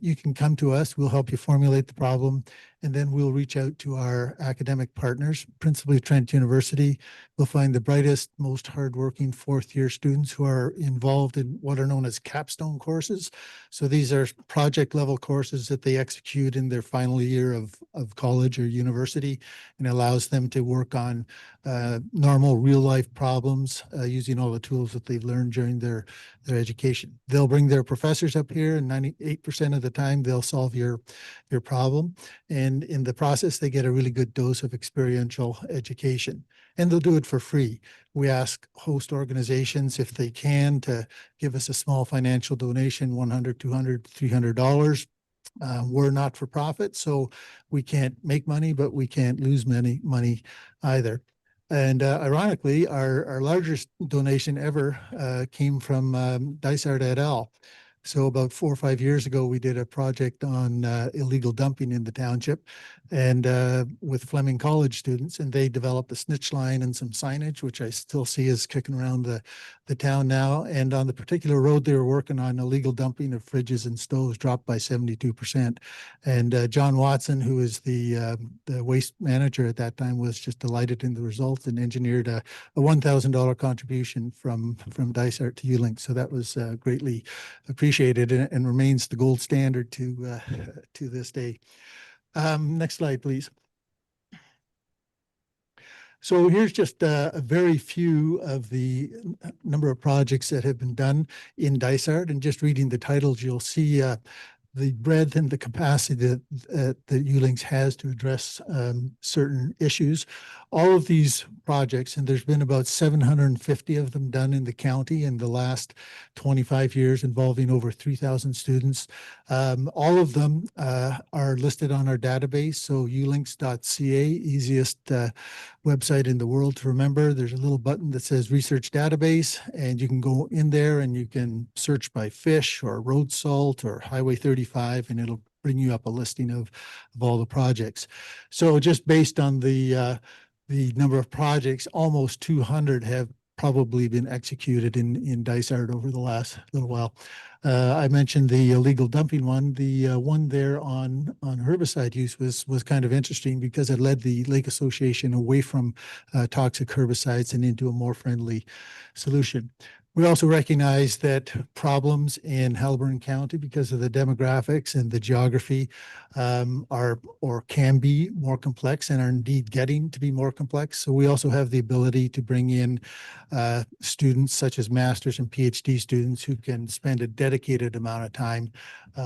you can come to us. We'll help you formulate the problem, and then we'll reach out to our academic partners, principally Trent University. We'll find the brightest, most hardworking fourth-year students who are involved in what are known as capstone courses. So these are project-level courses that they execute in their final year of college or university, and allows them to work on normal real-life problems using all the tools that they've learned during their education. They'll bring their professors up here, and 98% of the time they'll solve your problem. And in the process, they get a really good dose of experiential education, and they'll do it for free. We ask host organizations, if they can, to give us a small financial donation, $100, $200, $300. We're not for profit, so we can't make money, but we can't lose money either. And ironically, our largest donation ever came from Dysart et al. So about 4 or 5 years ago, we did a project on illegal dumping in the township, and with Fleming College students, and they developed a snitch line and some signage, which I still see is kicking around the town now. And on the particular road they were working on, illegal dumping of fridges and stoves dropped by 72%. And John Watson, who is the waste manager at that time, was just delighted in the results and engineered a $1,000 contribution from Dysart to ULinks. So that was greatly appreciated, and remains the gold standard to this day. Next slide, please. So here's just a very few of the number of projects that have been done in Dysart, and just reading the titles, you'll see the breadth and the capacity that ULinks has to address certain issues. All of these projects, and there's been about 750 of them done in the county in the last 25 years, involving over 3,000 students. All of them are listed on our database, so ulinks.ca, easiest website in the world to remember. There's a little button that says Research Database, and you can go in there and you can search by fish or road salt or Highway 35, and it'll bring you up a listing of all the projects. So just based on the number of projects, almost 200 have probably been executed in Dysart over the last little while. I mentioned the illegal dumping one. The one there on herbicide use was kind of interesting because it led the Lake Association away from toxic herbicides and into a more friendly solution. We also recognize that problems in Haliburton County, because of the demographics and the geography, are or can be more complex and are indeed getting to be more complex. So we also have the ability to bring in students such as master's and PhD students who can spend a dedicated amount of time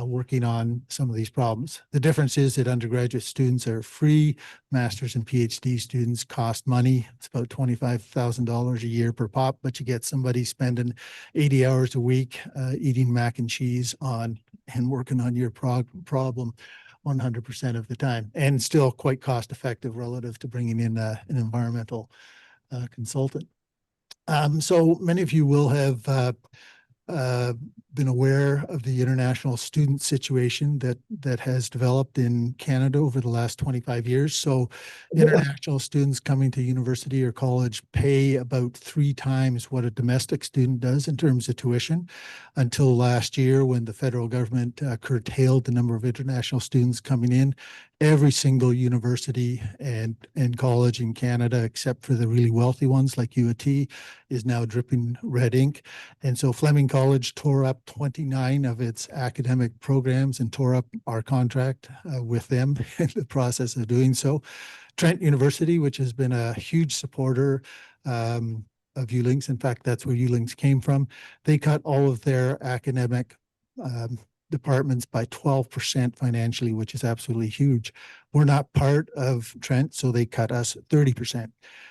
working on some of these problems. The difference is that undergraduate students are free. Master's and PhD students cost money. It's about $25,000 a year per pop, but you get somebody spending 80 hours a week eating mac and cheese on and working on your problem 100% of the time, and still quite cost effective relative to bringing in an environmental consultant. So many of you will have been aware of the international student situation that has developed in Canada over the last 25 years. So international students coming to university or college pay about 3 times what a domestic student does in terms of tuition, until last year when the federal government curtailed the number of international students coming in. Every single university and college in Canada, except for the really wealthy ones like U of T, is now dripping red ink. And so Fleming College tore up 29 of its academic programs and tore up our contract with them in the process of doing so. Trent University, which has been a huge supporter of ULinks, in fact, that's where ULinks came from, they cut all of their academic departments by 12% financially, which is absolutely huge. We're not part of Trent, so they cut us 30%.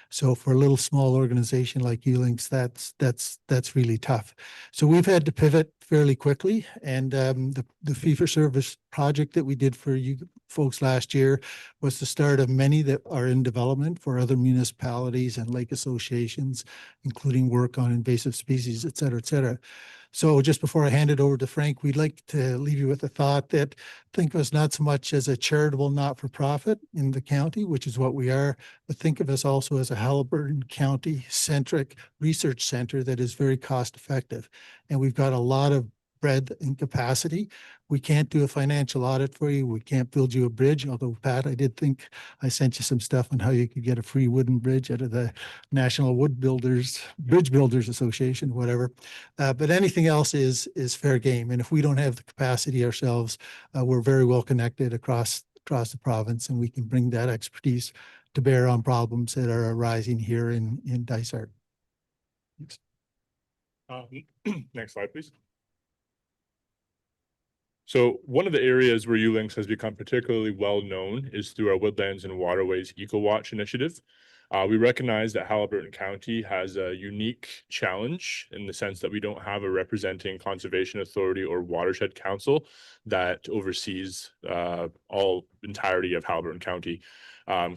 So for a little small organization like ULinks, that's really tough. So we've had to pivot fairly quickly, and the fee-for-service project that we did for you folks last year was the start of many that are in development for other municipalities and lake associations, including work on invasive species, et cetera, et cetera. So just before I hand it over to Frank, we'd like to leave you with a thought that think of us not so much as a charitable not-for-profit in the county, which is what we are, but think of us also as a Haliburton County-centric research center that is very cost-effective. And we've got a lot of breadth and capacity. We can't do a financial audit for you. We can't build you a bridge, although Pat, I did think I sent you some stuff on how you could get a free wooden bridge out of the National Wood Builders, Bridge Builders Association, whatever. But anything else is fair game. And if we don't have the capacity ourselves, we're very well connected across the province, and we can bring that expertise to bear on problems that are arising here in Dysart. Thanks. Next slide, please. So one of the areas where ULinks has become particularly well known is through our Woodlands and Waterways EcoWatch initiative. We recognize that Haliburton County has a unique challenge in the sense that we don't have a representing conservation authority or watershed council that oversees all entirety of Haliburton County.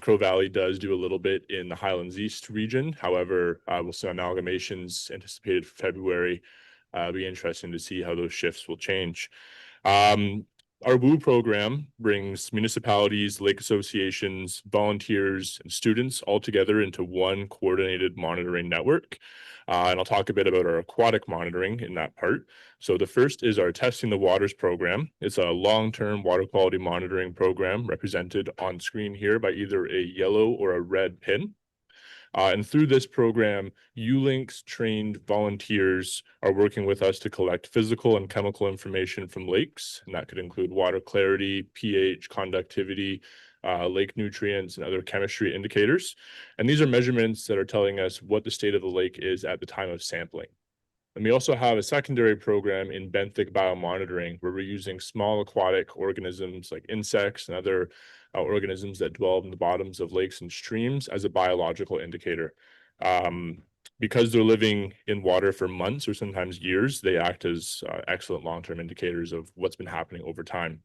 Crow Valley does do a little bit in the Highlands East region. However, we'll see amalgamations anticipated for February. It'll be interesting to see how those shifts will change. Our WOO program brings municipalities, lake associations, volunteers, and students all together into one coordinated monitoring network. And I'll talk a bit about our aquatic monitoring in that part. So the first is our Testing the Waters program. It's a long-term water quality monitoring program represented on screen here by either a yellow or a red pin. And through this program, ULinks trained volunteers are working with us to collect physical and chemical information from lakes, and that could include water clarity, pH, conductivity, lake nutrients, and other chemistry indicators. And these are measurements that are telling us what the state of the lake is at the time of sampling. And we also have a secondary program in benthic biomonitoring, where we're using small aquatic organisms like insects and other organisms that dwell in the bottoms of lakes and streams as a biological indicator. Because they're living in water for months or sometimes years, they act as excellent long-term indicators of what's been happening over time.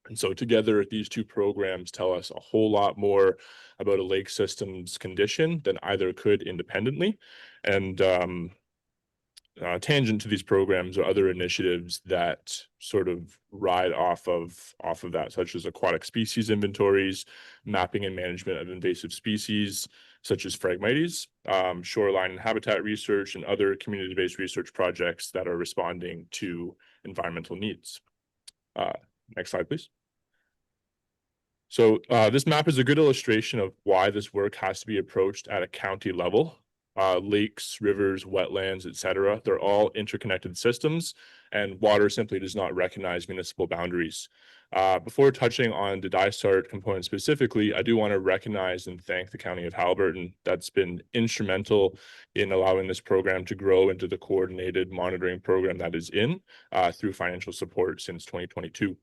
And so together, these two programs tell us a whole lot more about a lake system's condition than either could independently. And tangent to these programs are other initiatives that sort of ride off of that, such as aquatic species inventories, mapping and management of invasive species, such as Phragmites, shoreline and habitat research, and other community-based research projects that are responding to environmental needs. Next slide, please. So this map is a good illustration of why this work has to be approached at a county level. Lakes, rivers, wetlands, etc. They're all interconnected systems, and water simply does not recognize municipal boundaries. Before touching on the Dysart component specifically, I do want to recognize and thank the County of Haliburton. That's been instrumental in allowing this program to grow into the coordinated monitoring program that is in through financial support since 2022.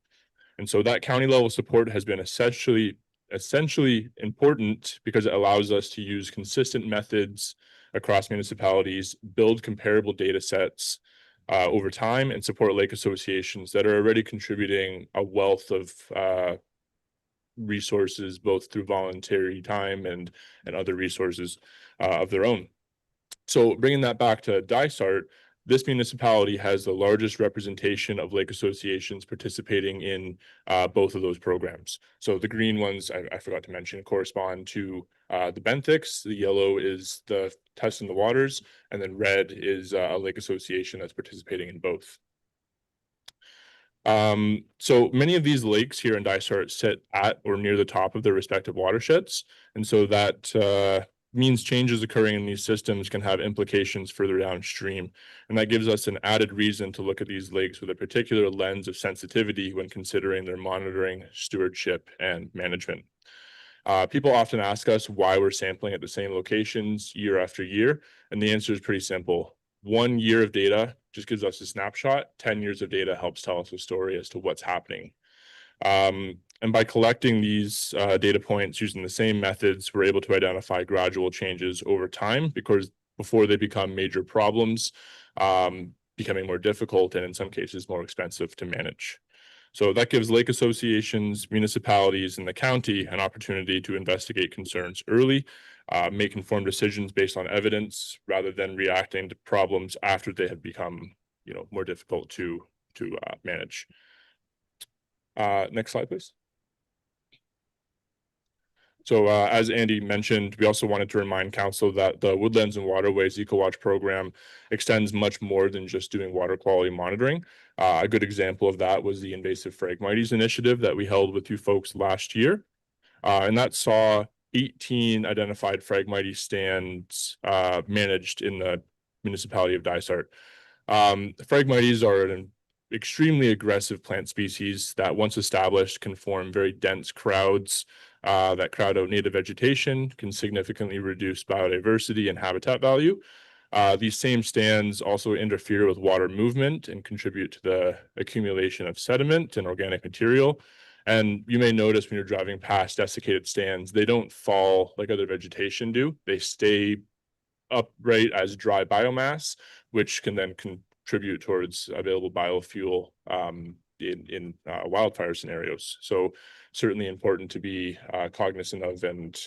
And so that county level support has been essentially important because it allows us to use consistent methods across municipalities, build comparable data sets over time, and support lake associations that are already contributing a wealth of resources, both through voluntary time and other resources of their own. So bringing that back to Dysart, this municipality has the largest representation of lake associations participating in both of those programs. So the green ones, I forgot to mention, correspond to the benthics. The yellow is the Test in the Waters, and then red is a lake association that's participating in both. So many of these lakes here in Dysart sit at or near the top of their respective watersheds. And so that means changes occurring in these systems can have implications further downstream. And that gives us an added reason to look at these lakes with a particular lens of sensitivity when considering their monitoring, stewardship, and management. People often ask us why we're sampling at the same locations year after year. And the answer is pretty simple. 1 year of data just gives us a snapshot. 10 years of data helps tell us a story as to what's happening. And by collecting these data points using the same methods, we're able to identify gradual changes over time, because before they become major problems, becoming more difficult and in some cases more expensive to manage. So that gives lake associations, municipalities, and the county an opportunity to investigate concerns early, make informed decisions based on evidence rather than reacting to problems after they have become, more difficult to manage. Next slide, please. So as Andy mentioned, we also wanted to remind council that the Woodlands and Waterways EcoWatch program extends much more than just doing water quality monitoring. A good example of that was the invasive Phragmites initiative that we held with you folks last year. And that saw 18 identified Phragmites stands managed in the municipality of Dysart. Phragmites are an extremely aggressive plant species that, once established, can form very dense crowds that crowd out native vegetation, can significantly reduce biodiversity and habitat value. These same stands also interfere with water movement and contribute to the accumulation of sediment and organic material. And you may notice when you're driving past desiccated stands, they don't fall like other vegetation do. They stay upright as dry biomass, which can then contribute towards available biofuel in wildfire scenarios. So certainly important to be cognizant of and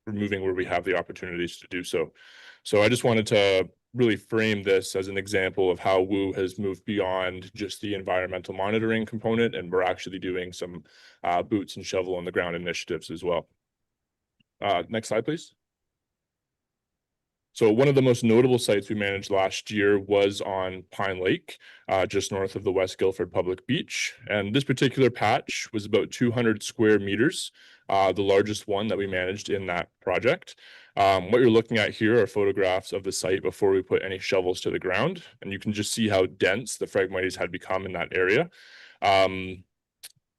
removing where we have the opportunities to do so. So I just wanted to really frame this as an example of how WU has moved beyond just the environmental monitoring component, and we're actually doing some boots and shovel on the ground initiatives as well. Next slide, please. So one of the most notable sites we managed last year was on Pine Lake, just north of the West Guildford Public Beach. And this particular patch was about 200 square meters, the largest one that we managed in that project. What you're looking at here are photographs of the site before we put any shovels to the ground. And you can just see how dense the Phragmites had become in that area.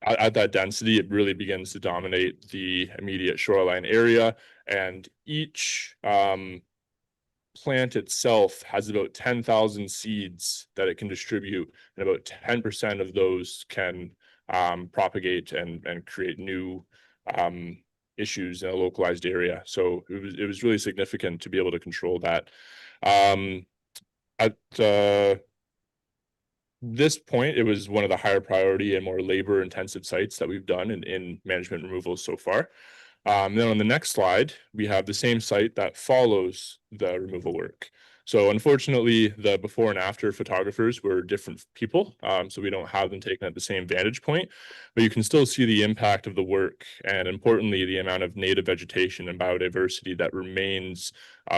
at that density, it really begins to dominate the immediate shoreline area, and each plant itself has about 10,000 seeds that it can distribute, and about 10% of those can propagate and create new issues in a localized area. So it was really significant to be able to control that. At this point, it was one of the higher priority and more labor intensive sites that we've done in management removals so far. Then on the next slide, we have the same site that follows the removal work. So unfortunately, the before and after photographers were different people, so we don't have them taken at the same vantage point, but you can still see the impact of the work, and importantly, the amount of native vegetation and biodiversity that remains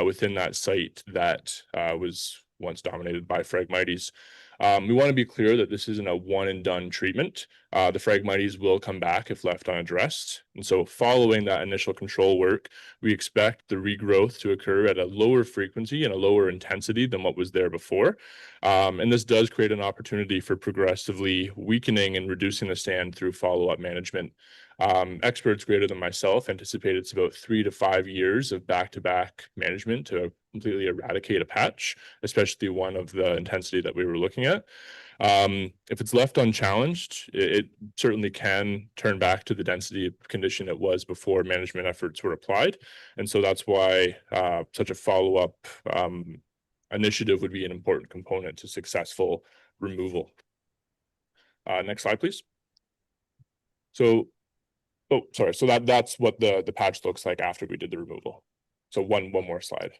within that site that was once dominated by Phragmites. We want to be clear that this isn't a one and done treatment. The Phragmites will come back if left unaddressed. And so following that initial control work, we expect the regrowth to occur at a lower frequency and a lower intensity than what was there before. And this does create an opportunity for progressively weakening and reducing the stand through follow-up management. Experts greater than myself anticipate it's about 3 to 5 years of back-to-back management to completely eradicate a patch, especially one of the intensity that we were looking at. If it's left unchallenged, it certainly can turn back to the density condition it was before management efforts were applied. And so that's why such a follow-up initiative would be an important component to successful removal. Next slide, please. So, oh, sorry. So that's what the patch looks like after we did the removal. So one more slide.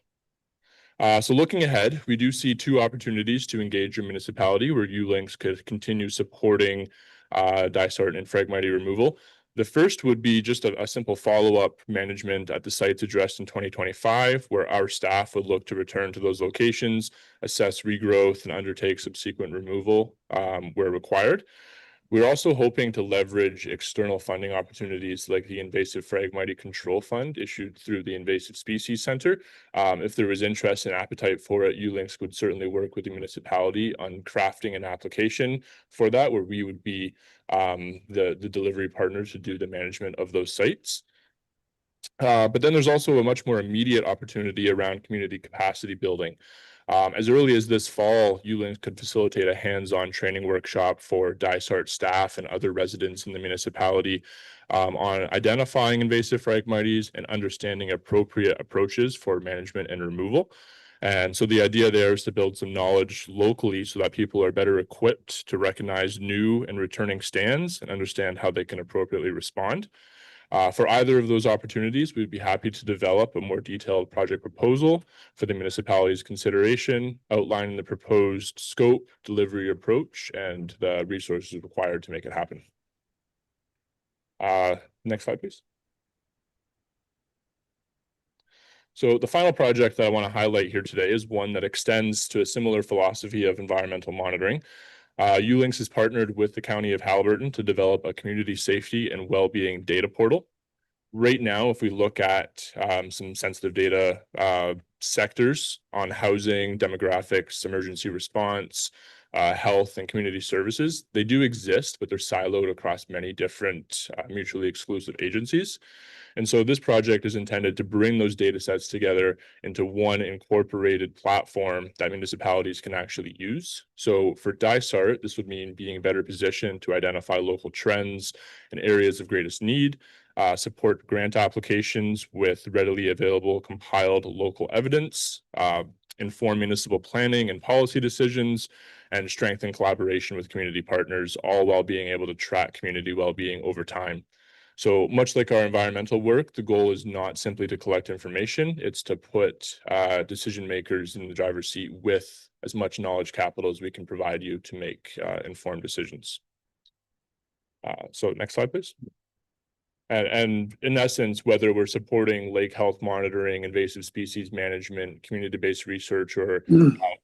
So looking ahead, we do see 2 opportunities to engage your municipality where ULinks could continue supporting Dysart and Phragmite removal. The first would be just a simple follow-up management at the sites addressed in 2025, where our staff would look to return to those locations, assess regrowth, and undertake subsequent removal where required. We're also hoping to leverage external funding opportunities like the Invasive Phragmite Control Fund issued through the Invasive Species Center. If there was interest and appetite for it, ULinks would certainly work with the municipality on crafting an application for that, where we would be the delivery partner to do the management of those sites. But then there's also a much more immediate opportunity around community capacity building. As early as this fall, ULinks could facilitate a hands-on training workshop for Dysart staff and other residents in the municipality on identifying invasive Phragmites and understanding appropriate approaches for management and removal. And so the idea there is to build some knowledge locally so that people are better equipped to recognize new and returning stands and understand how they can appropriately respond. For either of those opportunities, we'd be happy to develop a more detailed project proposal for the municipality's consideration, outlining the proposed scope, delivery approach, and the resources required to make it happen. Next slide, please. So the final project that I want to highlight here today is one that extends to a similar philosophy of environmental monitoring. ULinks has partnered with the County of Haliburton to develop a community safety and well-being data portal. Right now, if we look at some sensitive data sectors on housing, demographics, emergency response, health, and community services, they do exist, but they're siloed across many different mutually exclusive agencies. And so this project is intended to bring those data sets together into one incorporated platform that municipalities can actually use. So for Dysart, this would mean being better positioned to identify local trends and areas of greatest need, support grant applications with readily available compiled local evidence, inform municipal planning and policy decisions, and strengthen collaboration with community partners, all while being able to track community well-being over time. So much like our environmental work, the goal is not simply to collect information, it's to put decision makers in the driver's seat with as much knowledge capital as we can provide you to make informed decisions. So next slide, please. And in essence, whether we're supporting lake health monitoring, invasive species management, community-based research, or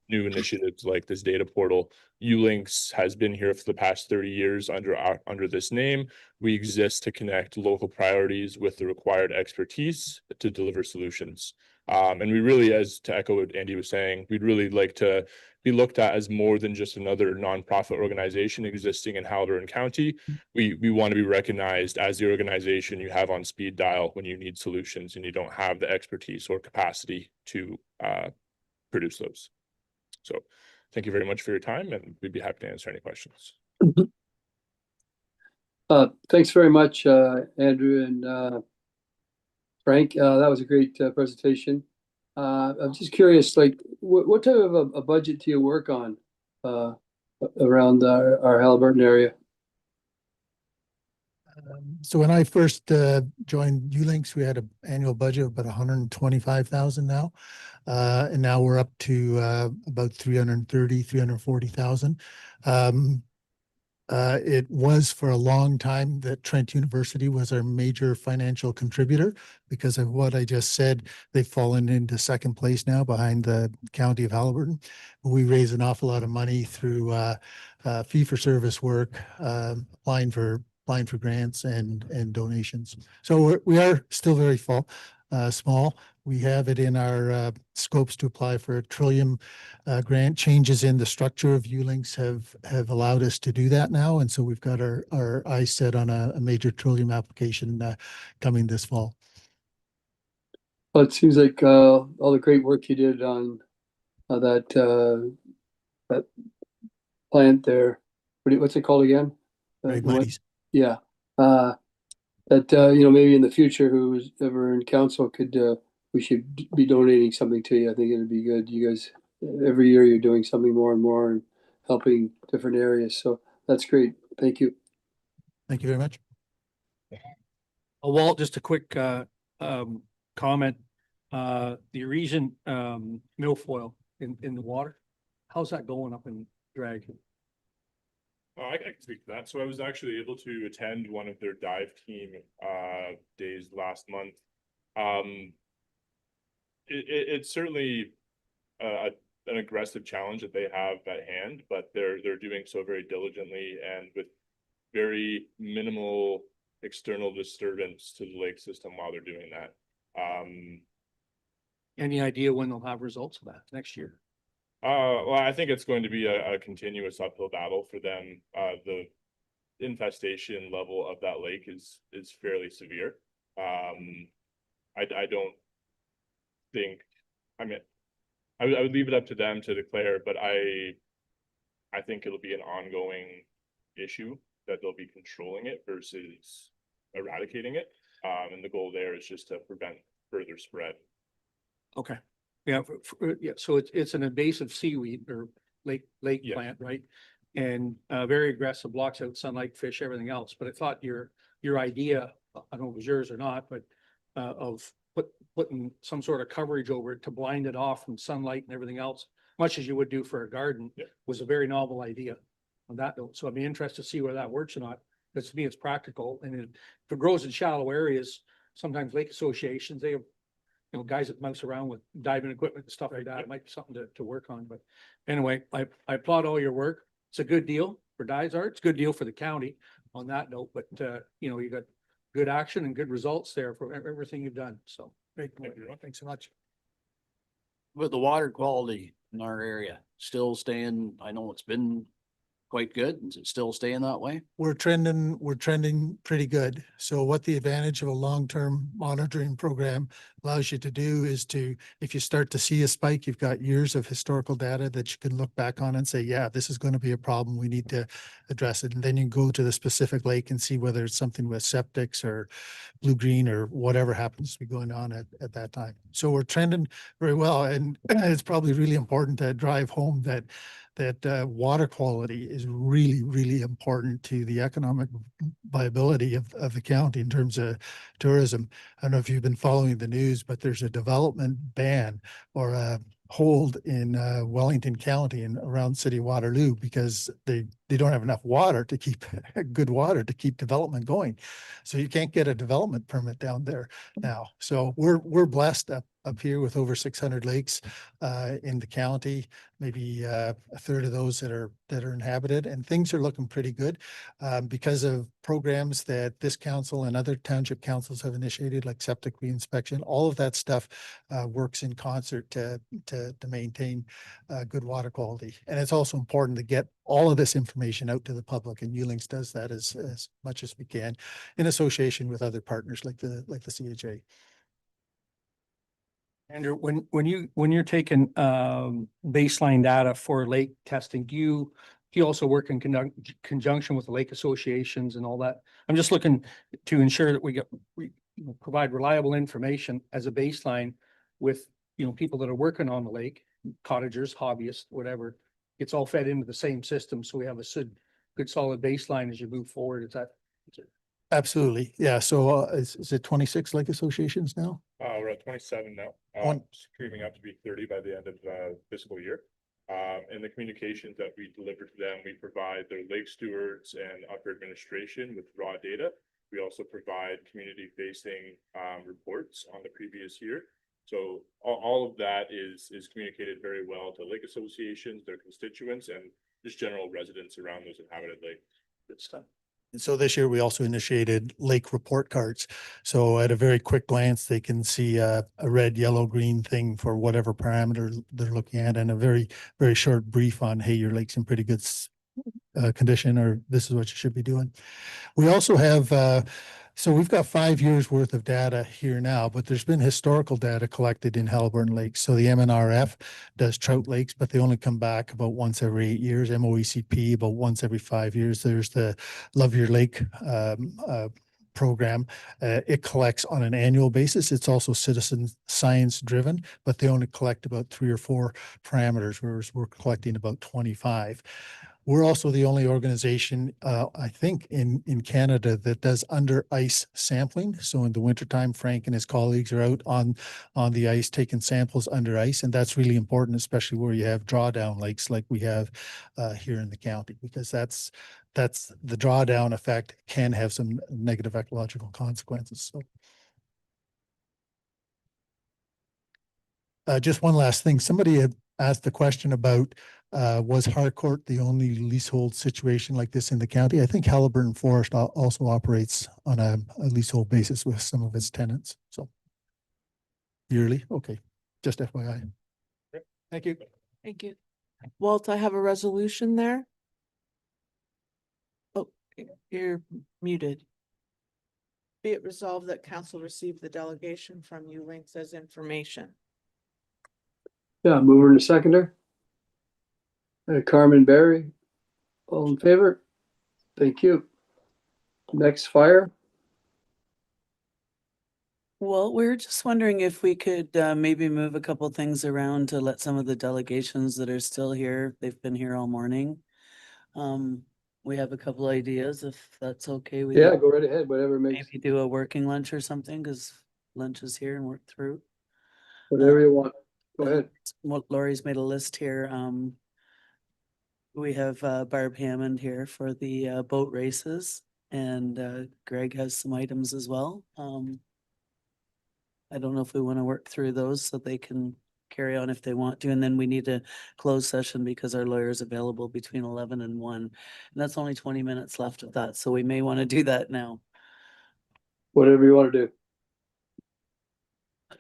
new initiatives like this data portal, ULinks has been here for the past 30 years under this name. We exist to connect local priorities with the required expertise to deliver solutions. And we really, as to echo what Andy was saying, we'd really like to be looked at as more than just another nonprofit organization existing in Haliburton County. We want to be recognized as the organization you have on speed dial when you need solutions and you don't have the expertise or capacity to produce those. So thank you very much for your time, and we'd be happy to answer any questions. Thanks very much, Andrew and Frank. That was a great presentation. I'm just curious, like, what type of a budget do you work on around our Haliburton area? So when I first joined Ulinks, we had an annual budget of about 125,000 now. And now we're up to about 330, 340,000. It was for a long time that Trent University was our major financial contributor because of what I just said. They've fallen into second place now behind the County of Haliburton. We raise an awful lot of money through fee-for-service work, applying for grants and donations. So we are still very small. We have it in our scopes to apply for a Trillium grant. Changes in the structure of Ulinks have allowed us to do that now. And so we've got our eyes set on a major Trillium application coming this fall. Well, it seems like all the great work you did on that plant there. What's it called again? Great Mighties. Yeah. That maybe in the future, who's ever in council could we should be donating something to you. I think it'd be good. You guys, every year you're doing something more and more and helping different areas. So that's great. Thank you. Thank you very much. Walt, just a quick comment. The Eurasian milfoil in the water, how's that going up in Drag? I can speak to that. So I was actually able to attend one of their dive team days last month. It's certainly an aggressive challenge that they have at hand, but they're doing so very diligently and with very minimal external disturbance to the lake system while they're doing that. Any idea when they'll have results of that next year? Well, I think it's going to be a continuous uphill battle for them. The infestation level of that lake is fairly severe. I don't think, I mean, I would leave it up to them to declare, but I think it'll be an ongoing issue that they'll be controlling it versus eradicating it. And the goal there is just to prevent further spread. Okay. Yeah. Yeah. So it's an invasive seaweed or lake Yeah. plant, right? And very aggressive, blocks out sunlight, fish, everything else. But I thought your idea, I don't know if it was yours or not, but of putting some sort of coverage over it to blind it off from sunlight and everything else, much as you would do for a garden, Yeah. was a very novel idea on that note. So I'd be interested to see whether that works or not. Because to me, it's practical. And if it grows in shallow areas, sometimes lake associations, they have, guys that mouse around with diving equipment and stuff like that. It might be something to work on. But anyway, I applaud all your work. It's a good deal for Dysart. It's a good deal for the county on that note. But you got good action and good results there for everything you've done. So great. Thanks so much. But the water quality in our area still staying, I know it's been quite good. Is it still staying that way? We're trending pretty good. So what the advantage of a long-term monitoring program allows you to do is to, if you start to see a spike, you've got years of historical data that you can look back on and say, yeah, this is going to be a problem. We need to address it. And then you can go to the specific lake and see whether it's something with septics or blue-green or whatever happens to be going on at that time. So we're trending very well. And it's probably really important to drive home that water quality is really, really important to the economic viability of the county in terms of tourism. I don't know if you've been following the news, but there's a development ban or a hold in Wellington County and around City of Waterloo because they don't have enough water to keep good water to keep development going. So you can't get a development permit down there now. So we're blessed up up here with over 600 lakes in the county, maybe a third of those that are inhabited, and things are looking pretty good because of programs that this council and other township councils have initiated, like septic reinspection. All of that stuff works in concert to maintain good water quality. And it's also important to get all of this information out to the public, and ULinks does that as much as we can in association with other partners like the CHA. Andrew, when you're taking baseline data for lake testing, do you also work in conjunction with the lake associations and all that? I'm just looking to ensure that we provide reliable information as a baseline with, people that are working on the lake, cottagers, hobbyists, whatever. It's all fed into the same system, so we have a good solid baseline as you move forward. Is that? Absolutely. Yeah. So is it 26 lake associations now? We're at 27 now, screaming up to be 30 by the end of fiscal year. And the communications that we deliver to them, we provide their lake stewards and upper administration with raw data. We also provide community facing reports on the previous year. So all of that is communicated very well to lake associations, their constituents, and just general residents around those inhabited lakes. Good stuff. And so this year we also initiated lake report cards. So at a very quick glance, they can see a red, yellow, green thing for whatever parameter they're looking at, and a very, very short brief on, hey, your lake's in pretty good condition, or this is what you should be doing. We also have, so we've got 5 years worth of data here now, but there's been historical data collected in Haliburton Lakes. So the MNRF does trout lakes, but they only come back about once every 8 years. MOECP about once every 5 years. There's the Love Your Lake program. It collects on an annual basis. It's also citizen science driven, but they only collect about 3 or 4 parameters, whereas we're collecting about 25. We're also the only organization, I think, in Canada that does under ice sampling. So in the wintertime, Frank and his colleagues are out on the ice taking samples under ice. And that's really important, especially where you have drawdown lakes like we have here in the county, because that's the drawdown effect can have some negative ecological consequences. So just one last thing. Somebody had asked the question about was Harcourt the only leasehold situation like this in the county? I think Haliburton Forest also operates on a leasehold basis with some of its tenants. So yearly. Okay. Just FYI. Thank you. Thank you. Walt, I have a resolution there. Oh, you're muted. Be it resolved that council receive the delegation from ULinks as information. Yeah, mover and a seconder. Carmen Berry, all in favor? Thank you. Next, fire. Well, we were just wondering if we could maybe move a couple things around to let some of the delegations that are still here, they've been here all morning. We have a couple ideas, if that's okay with you. Yeah, go right ahead, whatever makes. Maybe do a working lunch or something, because lunch is here and work through. Whatever you want. Go ahead. What Lori's made a list here. We have Barb Hammond here for the boat races, and Greg has some items as well. I don't know if we want to work through those so they can carry on if they want to, and then we need a closed session because our lawyer is available between 11 and 1. And that's only 20 minutes left of that, so we may want to do that now. Whatever you want to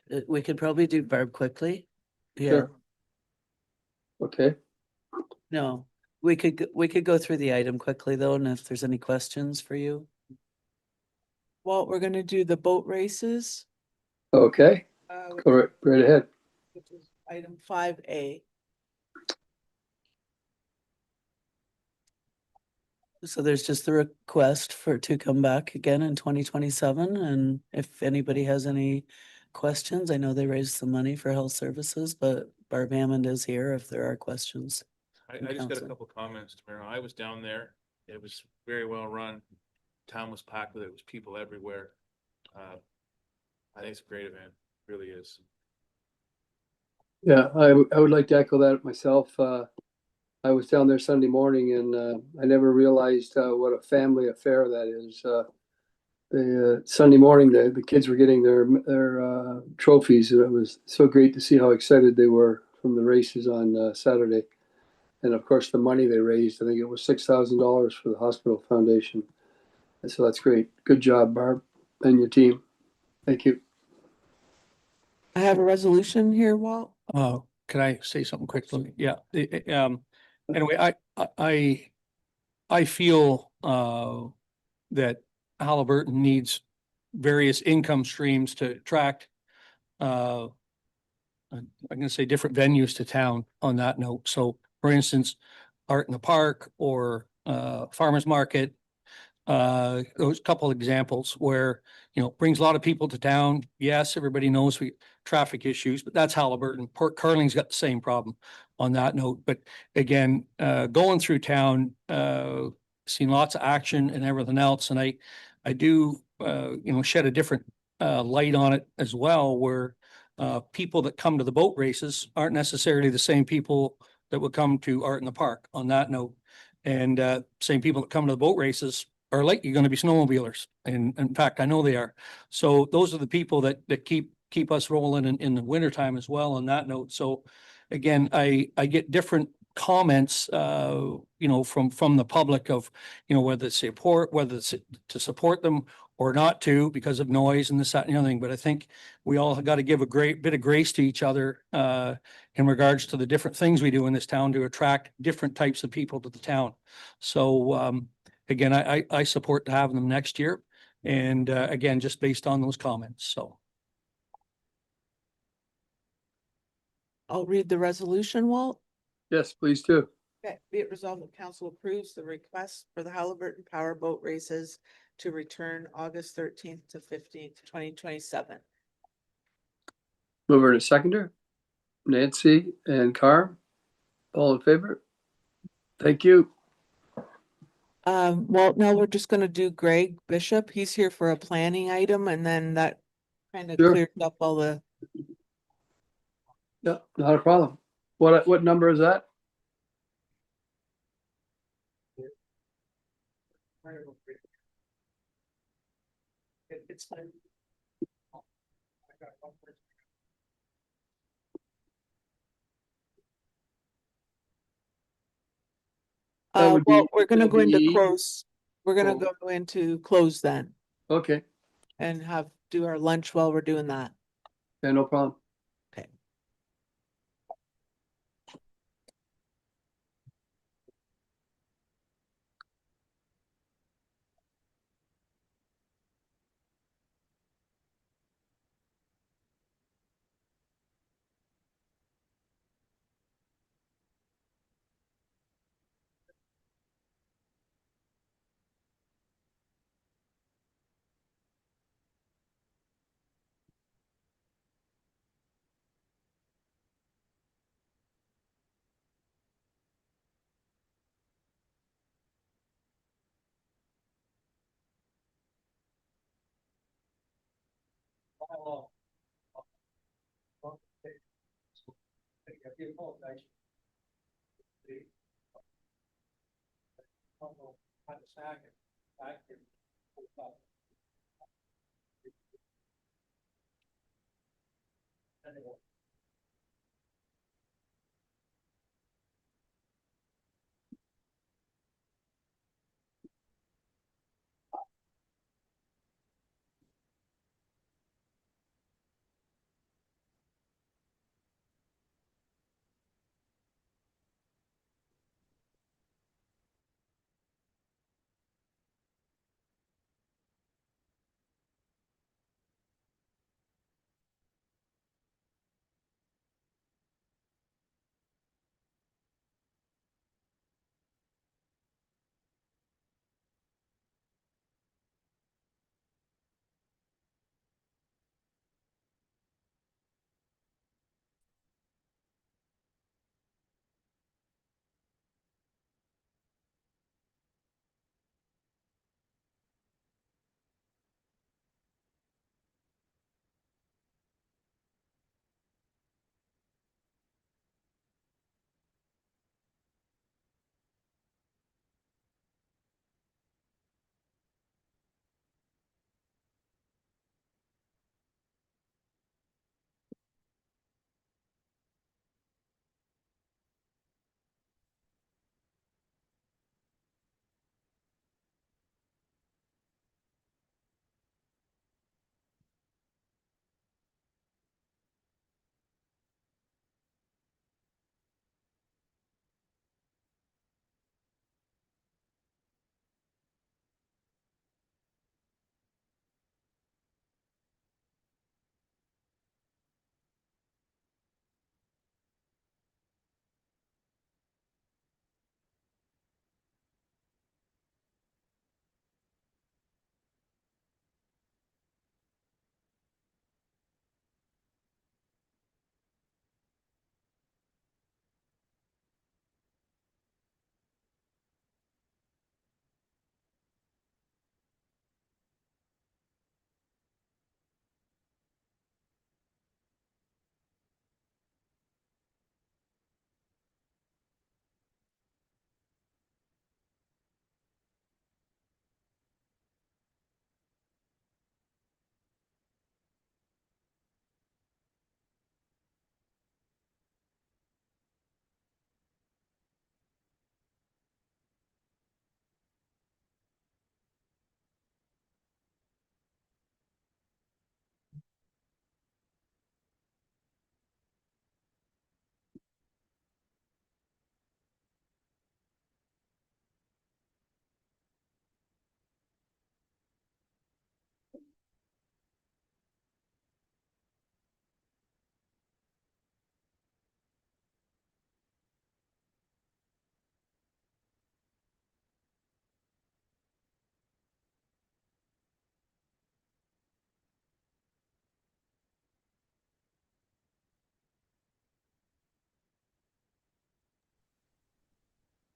do. We could probably do Barb quickly. Yeah. Sure. Okay. No, we could go through the item quickly though, and if there's any questions for you. Well, we're going to do the boat races. Okay. Go right ahead. Which is item 5A. So there's just the request to come back again in 2027, and if anybody has any questions, I know they raised some money for health services, but Barb Hammond is here if there are questions. I just got a couple comments, Tamara. I was down there. It was very well run. Town was packed with it. It was people everywhere. I think it's a great event. It really is. Yeah, I would like to echo that myself. I was down there Sunday morning, and I never realized what a family affair that is. Sunday morning, the kids were getting their trophies, and it was so great to see how excited they were from the races on Saturday. And of course, the money they raised, I think it was $6,000 for the hospital foundation. And so that's great. Good job, Barb, and your team. Thank you. I have a resolution here, Walt. Can I say something quickly? Yeah, anyway, I feel, that Halliburton needs various income streams to attract, I'm gonna say different venues to town on that note. So for instance, Art in the Park or, Farmer's Market. Those couple examples where, brings a lot of people to town. Yes, everybody knows traffic issues, but that's Halliburton. Port Carling's got the same problem on that note. But again, going through town, seen lots of action and everything else. And I do, shed a different, light on it as well, where, people that come to the boat races aren't necessarily the same people that would come to Art in the Park on that note. And, same people that come to the boat races are likely going to be snowmobilers. And in fact, I know they are. So those are the people that keep us rolling in the wintertime as well on that note. So again, I get different comments, from the public of, whether it's whether it's to support them or not to because of noise and this, that, and the other thing. But I think we all got to give a great bit of grace to each other, in regards to the different things we do in this town to attract different types of people to the town. So, again, I support having them next year. And, again, just based on those comments. So. I'll read the resolution, Walt. Yes, please do. Okay, be it resolved that council approves the request for the Halliburton Power Boat Races to return August 13th to 15th, 2027. Mover to seconder, Nancy and Carr, all in favor? Thank you. Walt, now we're just gonna do Greg Bishop. He's here for a planning item and then that kind of Sure. clears up all the. Yeah, not a problem. What number is that? It's fine. That would Well, be we're gonna go into LBE. close. We're gonna Oh. go into close then Okay, and do our lunch while we're doing that. yeah, no problem. Okay.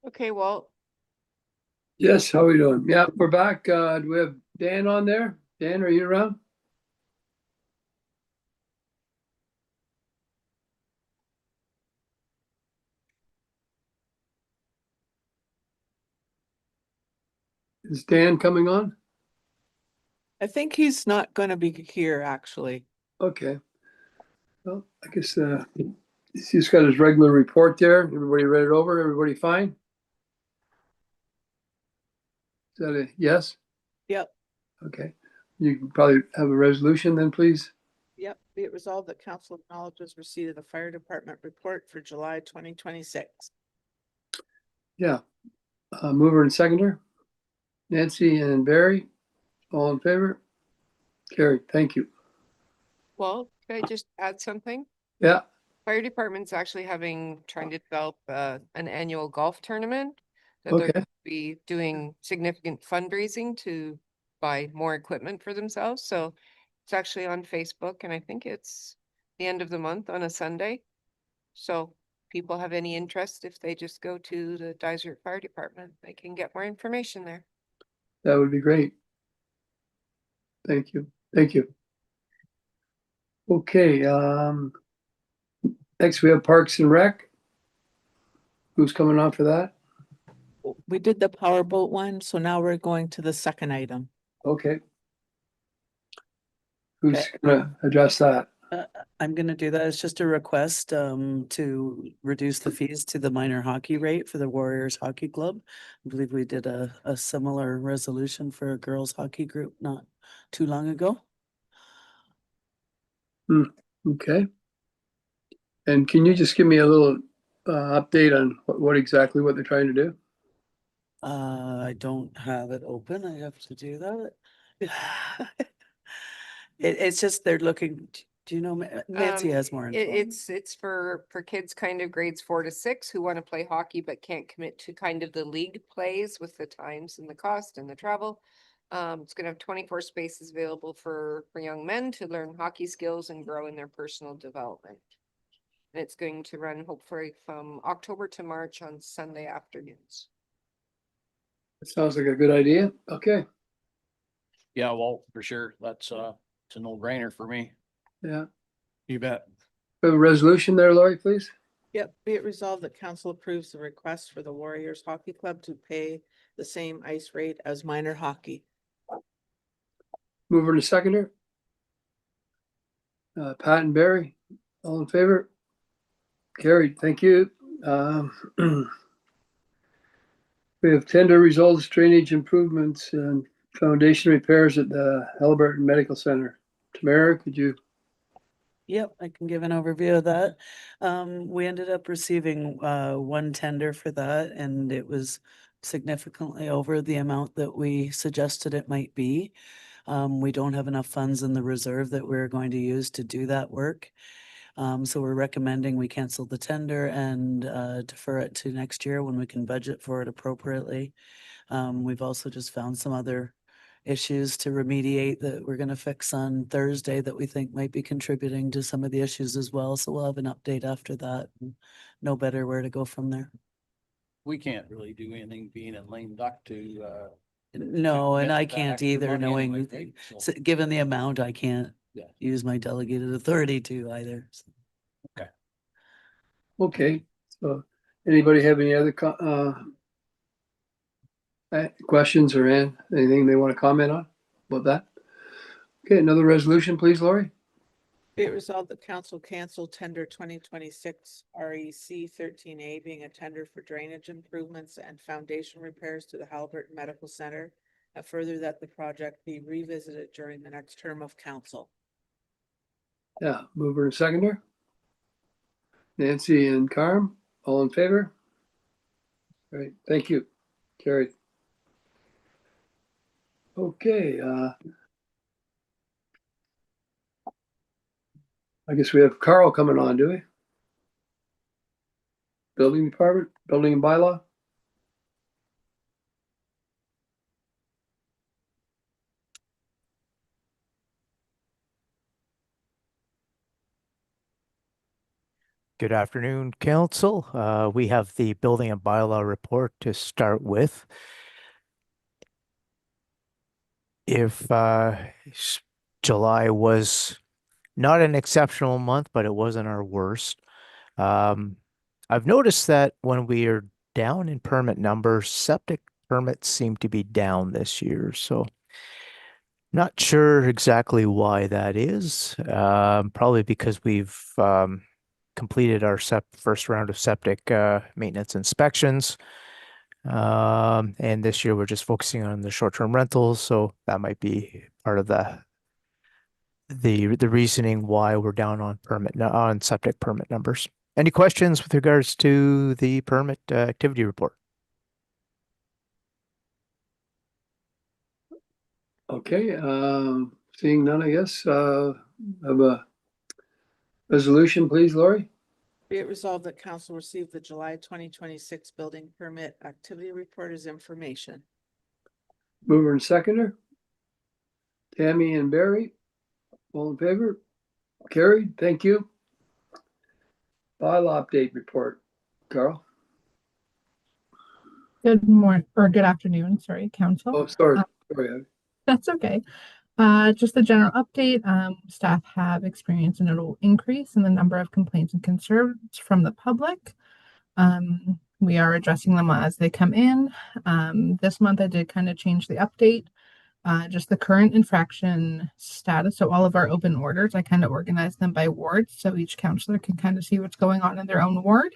Okay, well, Yes, how are we doing? Yeah, we're back. Do we have Dan on there? Dan, are you around? Is Dan coming on? I think he's not going to be here, actually. Okay. Well, I guess he's just got his regular report there. Everybody read it over? Everybody fine? Is that a yes? Yep. Okay. You can probably have a resolution then, please? Yep. Be it resolved that council acknowledges receipt of the fire department report for July 2026. Yeah. Mover and seconder? Nancy and Barry, all in favor? Carried. Thank you. well, could I just add something? Yeah. Fire department's actually trying to develop an annual golf tournament that they're Okay. going to be doing significant fundraising to buy more equipment for themselves. So it's actually on Facebook, and I think it's the end of the month on a Sunday. So people have any interest, if they just go to the Dysart Fire Department, they can get more information there. That would be great. Thank you. Thank you. Okay, next we have Parks and Rec. Who's coming on for that? We did the powerboat one, so now we're going to the second item. Okay. Who's Okay. gonna address that? I'm gonna do that. It's just a request to reduce the fees to the minor hockey rate for the Warriors Hockey Club. I believe we did a similar resolution for a girls' hockey group not too long ago. Okay. And can you just give me a little update on what exactly what they're trying to do? I don't have it open. I have to do that. It's just they're looking, do you know, Nancy has more info. It's for kids kind of grades 4 to 6 who want to play hockey but can't commit to kind of the league plays with the times and the cost and the travel. It's gonna have 24 spaces available for young men to learn hockey skills and grow in their personal development. And it's going to run hopefully from October to March on Sunday afternoons. It sounds like a good idea. Okay. Yeah, well, for sure. That's it's a no-brainer for me. Yeah. You bet. We have a resolution there, Lori, please. Yep, be it resolved that council approves the request for the Warriors Hockey Club to pay the same ice rate as minor hockey. Mover and seconder. Pat and Barry, all in favor? Carried. Thank you. We have tender results, drainage improvements and foundation repairs at the Halliburton Medical Center. Tamara, could you? Yep, I can give an overview of that. We ended up receiving one tender for that, and it was significantly over the amount that we suggested it might be. We don't have enough funds in the reserve that we're going to use to do that work. So we're recommending we cancel the tender and defer it to next year when we can budget for it appropriately. We've also just found some other issues to remediate that we're gonna fix on Thursday that we think might be contributing to some of the issues as well. So we'll have an update after that and know better where to go from there. We can't really do anything being in lame duck to No, and commit I that can't extra either, money knowing, anyway, right? So, given the amount, I can't Yeah. use my delegated authority to either. So. Okay, so anybody have any other questions or anything they want to comment on about that? Okay, another resolution, please, Lori. Be it resolved that council cancel tender 2026 REC 13A being a tender for drainage improvements and foundation repairs to the Halliburton Medical Center. And further that the project be revisited during the next term of council. Yeah, mover and seconder. Nancy and Carm, all in favor? Great, thank you. Carried. Okay, I guess we have Carl coming on, do we? Building department, building and bylaw? Good afternoon, council. We have the building and bylaw report to start with. If July was not an exceptional month, but it wasn't our worst. I've noticed that when we are down in permit numbers, septic permits seem to be down this year. So not sure exactly why that is. Probably because we've completed our first round of septic maintenance inspections. And this year we're just focusing on the short-term rentals, so that might be part of the reasoning why we're down on on septic permit numbers. Any questions with regards to the permit activity report? Okay, seeing none, I guess, have a resolution, please, Lori? Be it resolved that council received the July 2026 building permit activity report as information. Mover and seconder. Tammy and Barry, all in favor? Carried, thank you. Bylaw update report, Carl. Good morning, or good afternoon, sorry, council. Oh, sorry, sorry. That's okay. Just a general update. Staff have experienced a notable increase in the number of complaints and concerns from the public. We are addressing them as they come in. This month I did kind of change the update. Just the current infraction status. So all of our open orders, I kind of organized them by wards. So each counselor can kind of see what's going on in their own ward.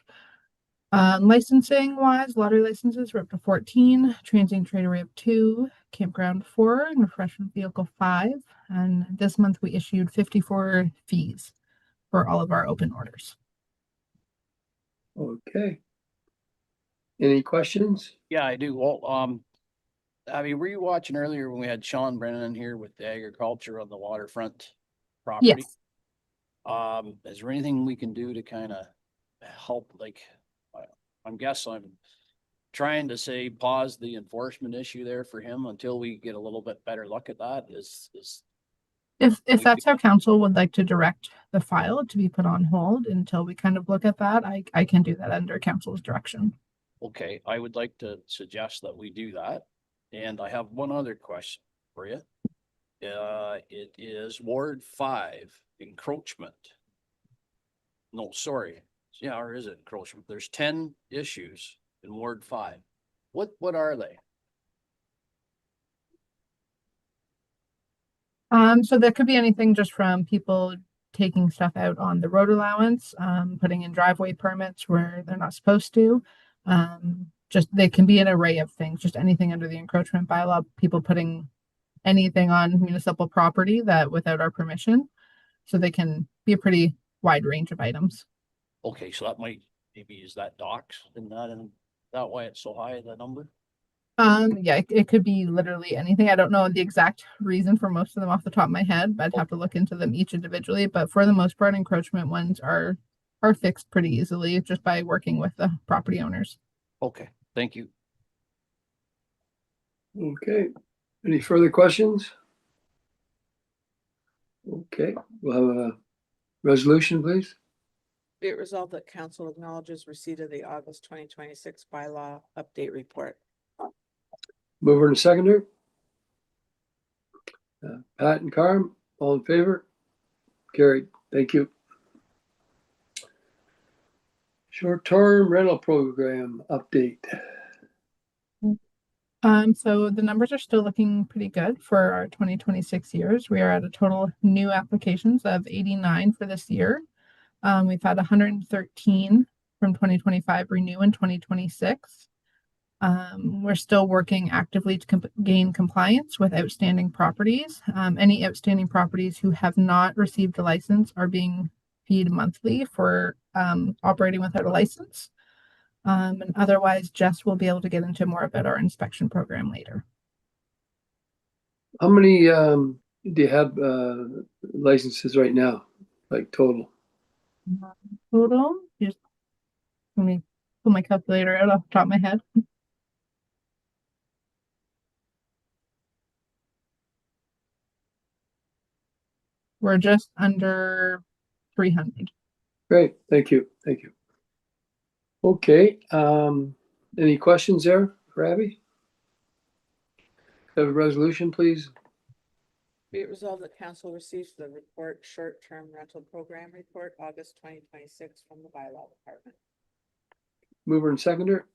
Licensing wise, lottery licenses were up to 14, transient trader we have 2, campground 4, and refreshment vehicle 5. And this month we issued 54 fees for all of our open orders. Okay. Any questions? Yeah, I do. Well, Abby, were you watching earlier when we had Sean Brennan in here with the agriculture on the waterfront property? Yes. Is there anything we can do to kind of help, like, I'm trying to say pause the enforcement issue there for him until we get a little bit better look at that If that's how council would like to direct the file to be put on hold until we kind of look at that, I can do that under council's direction. Okay, I would like to suggest that we do that. And I have one other question for you. It is Ward 5 encroachment. No, sorry. Yeah, or is it encroachment? There's 10 issues in Ward 5. What are they? So that could be anything just from people taking stuff out on the road allowance, putting in driveway permits where they're not supposed to. Just they can be an array of things, just anything under the encroachment bylaw, people putting anything on municipal property that without our permission. So they can be a pretty wide range of items. Okay, so that might, maybe is that docks and that why it's so high, the number? Yeah, it could be literally anything. I don't know the exact reason for most of them off the top of my head, but I'd have to look into them each individually. But for the most part, encroachment ones are fixed pretty easily just by working with the property owners. Okay, thank you. Okay, any further questions? Okay, we'll have a resolution, please. Be it resolved that council acknowledges receipt of the August 2026 bylaw update report. Mover and seconder. Pat and Carm, all in favor? Carried, thank you. Short-term rental program update. So the numbers are still looking pretty good for our 2026 years. We are at a total new applications of 89 for this year. We've had 113 from 2025 renew in 2026. We're still working actively to gain compliance with outstanding properties. Any outstanding properties who have not received a license are being feed monthly for operating without a license. And otherwise, Jess will be able to get into more about our inspection program later. How many do you have licenses right now, like total? Total, just let me pull my calculator out off the top of my head. We're just under 300. Great, thank you, thank you. Okay, any questions there for Abby? Have a resolution, please? Be it resolved that council receives the report, short-term rental program report, August 2026 from the bylaw department. Mover and seconder?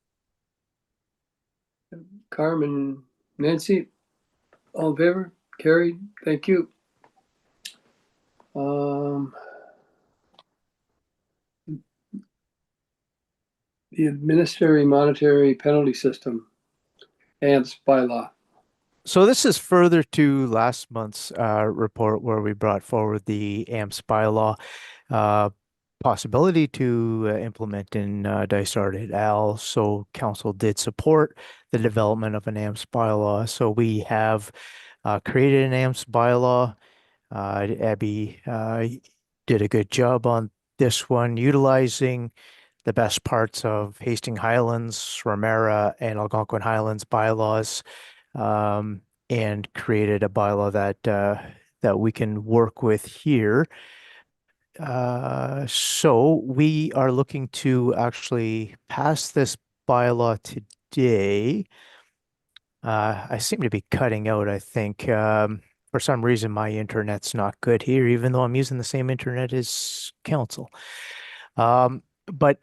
Carmen, Nancy, all in favor? Carried, thank you. The Administrative Monetary Penalty System, AMPS bylaw. So this is further to last month's report where we brought forward the AMPS bylaw possibility to implement in Dysart et al. So council did support the development of an AMPS bylaw. So we have created an AMPS bylaw. Abby did a good job on this one, utilizing the best parts of Hastings Highlands, Ramara, and Algonquin Highlands bylaws, and created a bylaw that we can work with here. So we are looking to actually pass this bylaw today. I seem to be cutting out, I think. For some reason, my internet's not good here, even though I'm using the same internet as council. But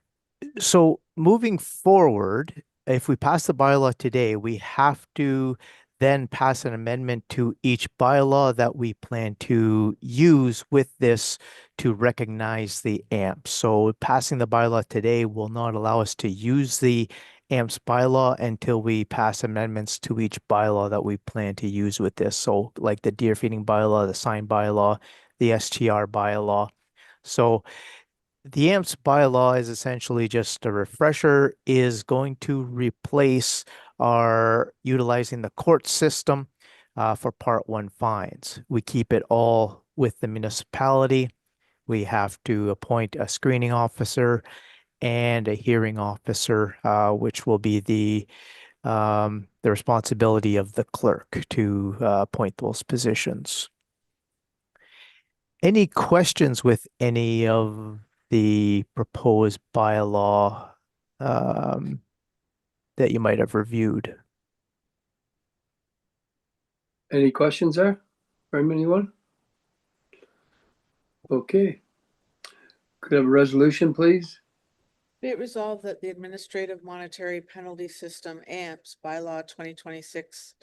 so moving forward, if we pass the bylaw today, we have to then pass an amendment to each bylaw that we plan to use with this to recognize the AMPS. So passing the bylaw today will not allow us to use the AMPS bylaw until we pass amendments to each bylaw that we plan to use with this. So like the deer feeding bylaw, the sign bylaw, the STR bylaw. So the AMPS bylaw is essentially just a refresher, is going to replace our utilizing the court system for Part 1 fines. We keep it all with the municipality. We have to appoint a screening officer and a hearing officer, which will be the responsibility of the clerk to appoint those positions. Any questions with any of the proposed bylaw that you might have reviewed? Any questions there from anyone? Okay. Could I have a resolution, please? Be it resolved that the Administrative Monetary Penalty System, AMPS bylaw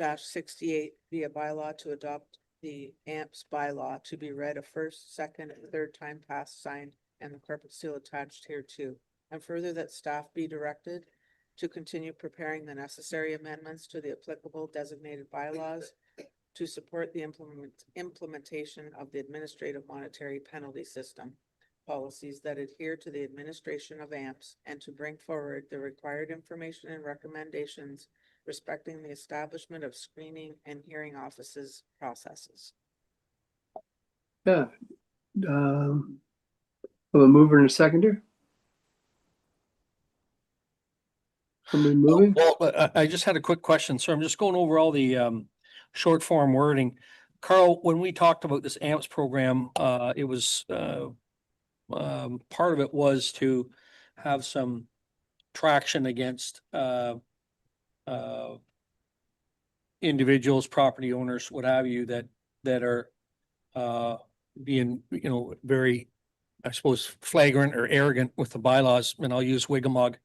2026-68 be a bylaw to adopt the AMPS bylaw to be read a first, second, and third time passed, signed, and the corporate seal attached hereto. And further, that staff be directed to continue preparing the necessary amendments to the applicable designated bylaws to support the implementation of the Administrative Monetary Penalty System policies that adhere to the administration of AMPS, and to bring forward the required information and recommendations respecting the establishment of screening and hearing offices processes. Yeah. A mover and a seconder? Somebody moving? Well, I just had a quick question. So I'm just going over all the short form wording. Carl, when we talked about this AMPS program, it was part of it was to have some traction against individuals, property owners, what have you, that are being, very, I suppose, flagrant or arrogant with the bylaws. And I'll use Wigamog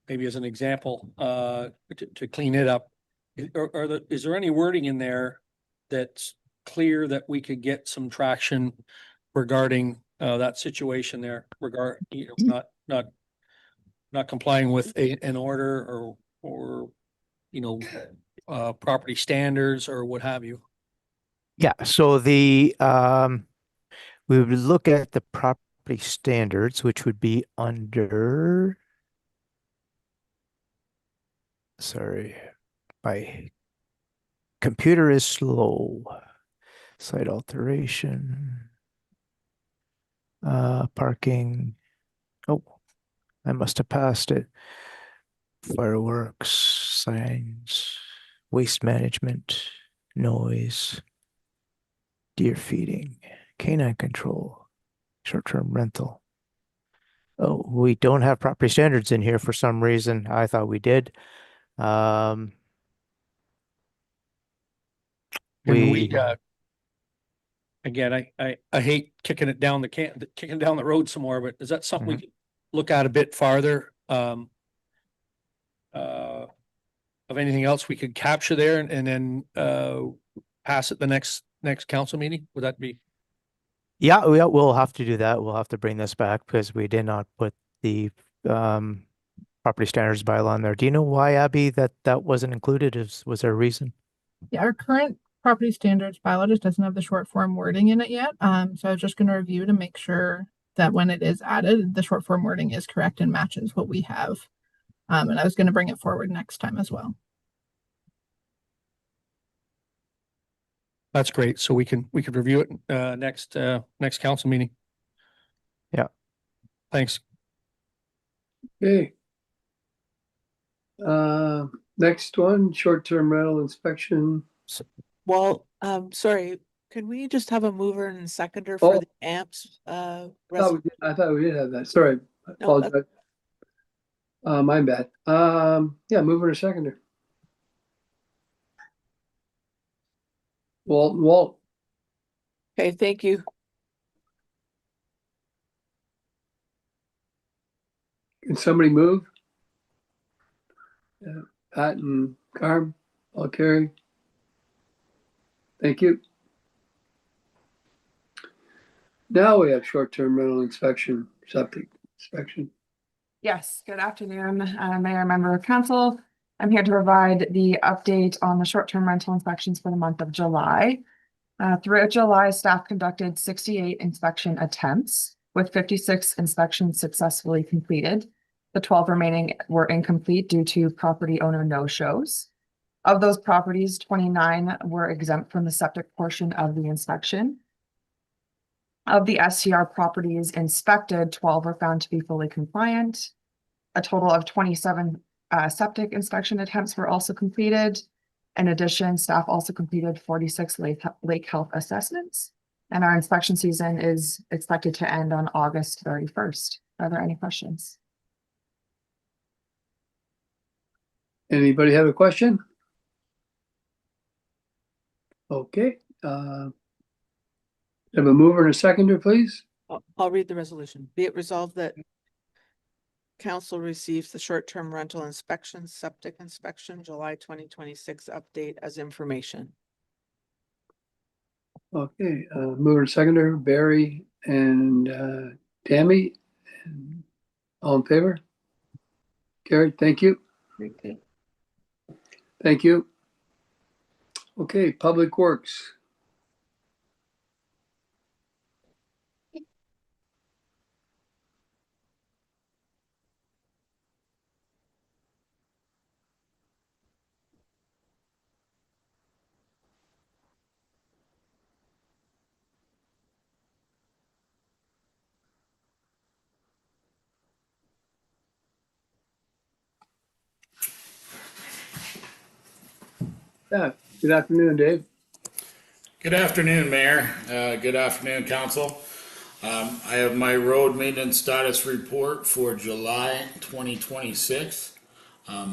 maybe as an example to clean it up. Is there any wording in there that's clear that we could get some traction regarding that situation there, not complying with an order or property standards or what have you? Yeah, so we would look at the property standards, which would be under, sorry, my computer is slow. Site alteration, parking. Oh, I must have passed it. Fireworks, signs, waste management, noise, deer feeding, canine control, short-term rental. Oh, we don't have property standards in here for some reason. I thought we did. And We, again, I hate kicking it down kicking down the road some more, but is that something we could look at a bit farther? Of anything else we could capture there and then pass it the next council meeting? Would that be? yeah, we'll have to do that. We'll have to bring this back because we did not put the property standards bylaw in there. Do you know why, Abby, that wasn't included? Was there a reason? Yeah, our current property standards bylaw just doesn't have the short form wording in it yet. So I was just going to review to make sure that when it is added, the short form wording is correct and matches what we have. And I was going to bring it forward next time as well. That's great. So we can review it next council meeting. Yeah. Thanks. Okay. Next one, short-term rental inspection. Well, sorry, can we just have a mover and a seconder for the AMPS? I thought we did have that. Sorry, I No, apologize. My bad. Yeah, mover and a seconder. Walt. Okay, thank you. Can somebody move? Pat and Carm, I'll carry. Thank you. Now we have short-term rental inspection, septic inspection. Yes, good afternoon, Mayor, Member of Council. I'm here to provide the update on the short-term rental inspections for the month of July. Throughout July, staff conducted 68 inspection attempts, with 56 inspections successfully completed. The 12 remaining were incomplete due to property owner no-shows. Of those properties, 29 were exempt from the septic portion of the inspection. Of the STR properties inspected, 12 were found to be fully compliant. A total of 27 septic inspection attempts were also completed. In addition, staff also completed 46 lake health assessments, and our inspection season is expected to end on August 31st. Are there any questions? Anybody have a question? Okay. Have a mover and a seconder, please. I'll read the resolution. Be it resolved that council receives the short-term rental inspection, septic inspection, July 2026 update as information. Okay, mover and seconder, Barry and Tammy. All in favor? Carried, thank you. Thank you. Okay, Public Works. Yeah, good afternoon, Dave. Good afternoon, Mayor. Good afternoon, Council. I have my road maintenance status report for July 2026.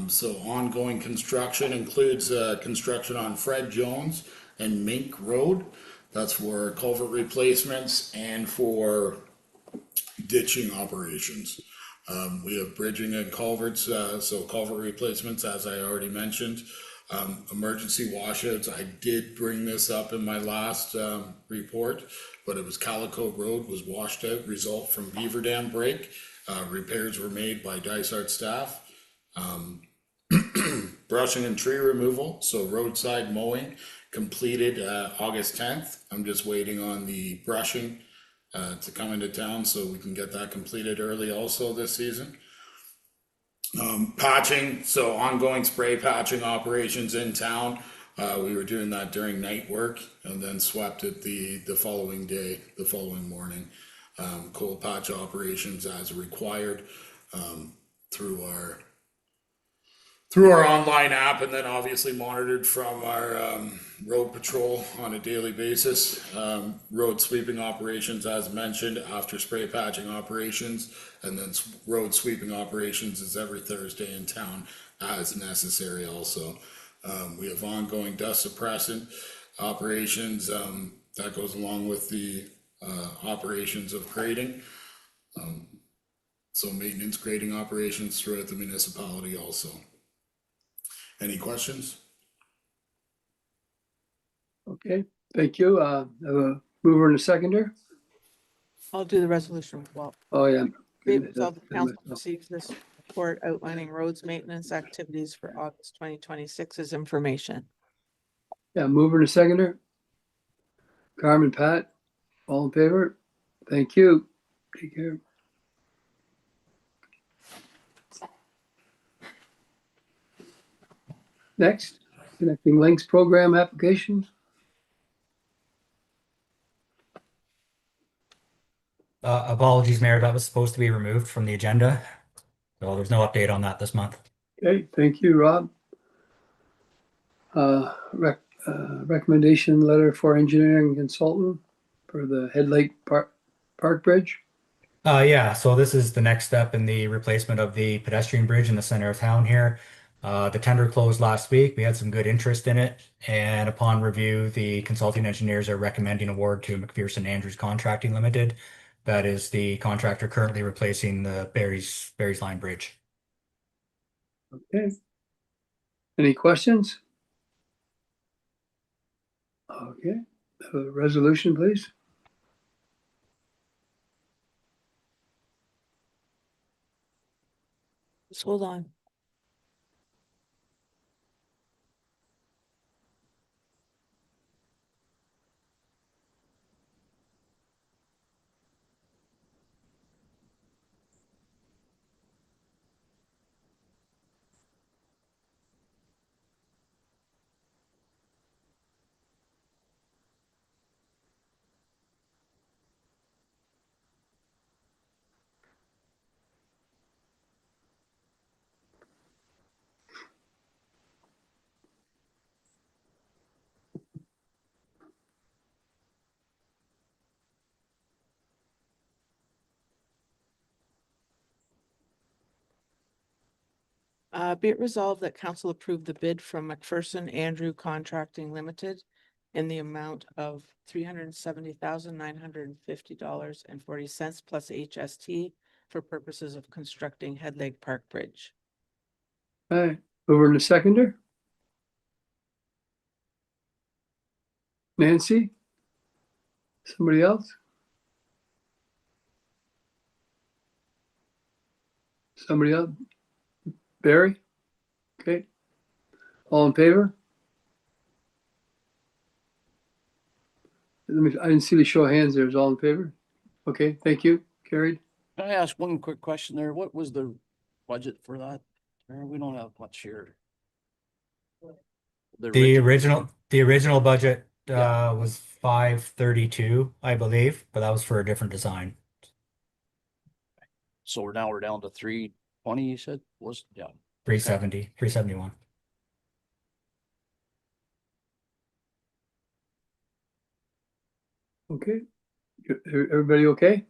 So ongoing construction includes construction on Fred Jones and Mink Road. That's for culvert replacements and for ditching operations. We have bridging and culverts, so culvert replacements, as I already mentioned. Emergency washouts, I did bring this up in my last report, but it was Calico Road was washed out, result from Beaver Dam break. Repairs were made by Dysart staff. Brushing and tree removal, so roadside mowing completed August 10th. I'm just waiting on the brushing to come into town so we can get that completed early also this season. Patching, so ongoing spray patching operations in town. We were doing that during night work and then swept it the following day, the following morning. Cold patch operations as required through through our online app, and then obviously monitored from our road patrol on a daily basis. Road sweeping operations, as mentioned, after spray patching operations, and then road sweeping operations is every Thursday in town as necessary also. We have ongoing dust suppressant operations that goes along with the operations of grading. So maintenance grading operations throughout the municipality also. Any questions? Okay, thank you. Have a mover and a seconder. I'll do the resolution. Well, Oh, yeah. be it resolved that the council receives this report outlining roads maintenance activities for August 2026 as information. Yeah, mover and a seconder. Carmen, Pat, all in favor? Thank you. Take care. Next, Connecting Links Program applications. Apologies, Mayor, that was supposed to be removed from the agenda. So there's no update on that this month. Okay, thank you, Rob. Recommendation letter for engineering consultant for the Head Lake Park Bridge. Yeah, so this is the next step in the replacement of the pedestrian bridge in the center of town here. The tender closed last week. We had some good interest in it. And upon review, the consulting engineers are recommending award to McPherson Andrews Contracting Limited. That is the contractor currently replacing the Barry's Line Bridge. Okay. Any questions? Okay, resolution, please. Just hold on. Be it resolved that council approve the bid from McPherson Andrew Contracting Limited in the amount of $370,950.40 plus HST for purposes of constructing Head Lake Park Bridge. All right, over to seconder. Nancy? Somebody else? Somebody else? Barry? Okay. All in favor? I didn't see the show of hands there. Is all in favor? Okay, thank you. Carried. Can I ask one quick question there? What was the budget for that? We don't have much here. The original budget was 532, I believe, but that was for a different design. So we're down to 320, you said? Was, yeah. 370, 371. Okay. Everybody okay?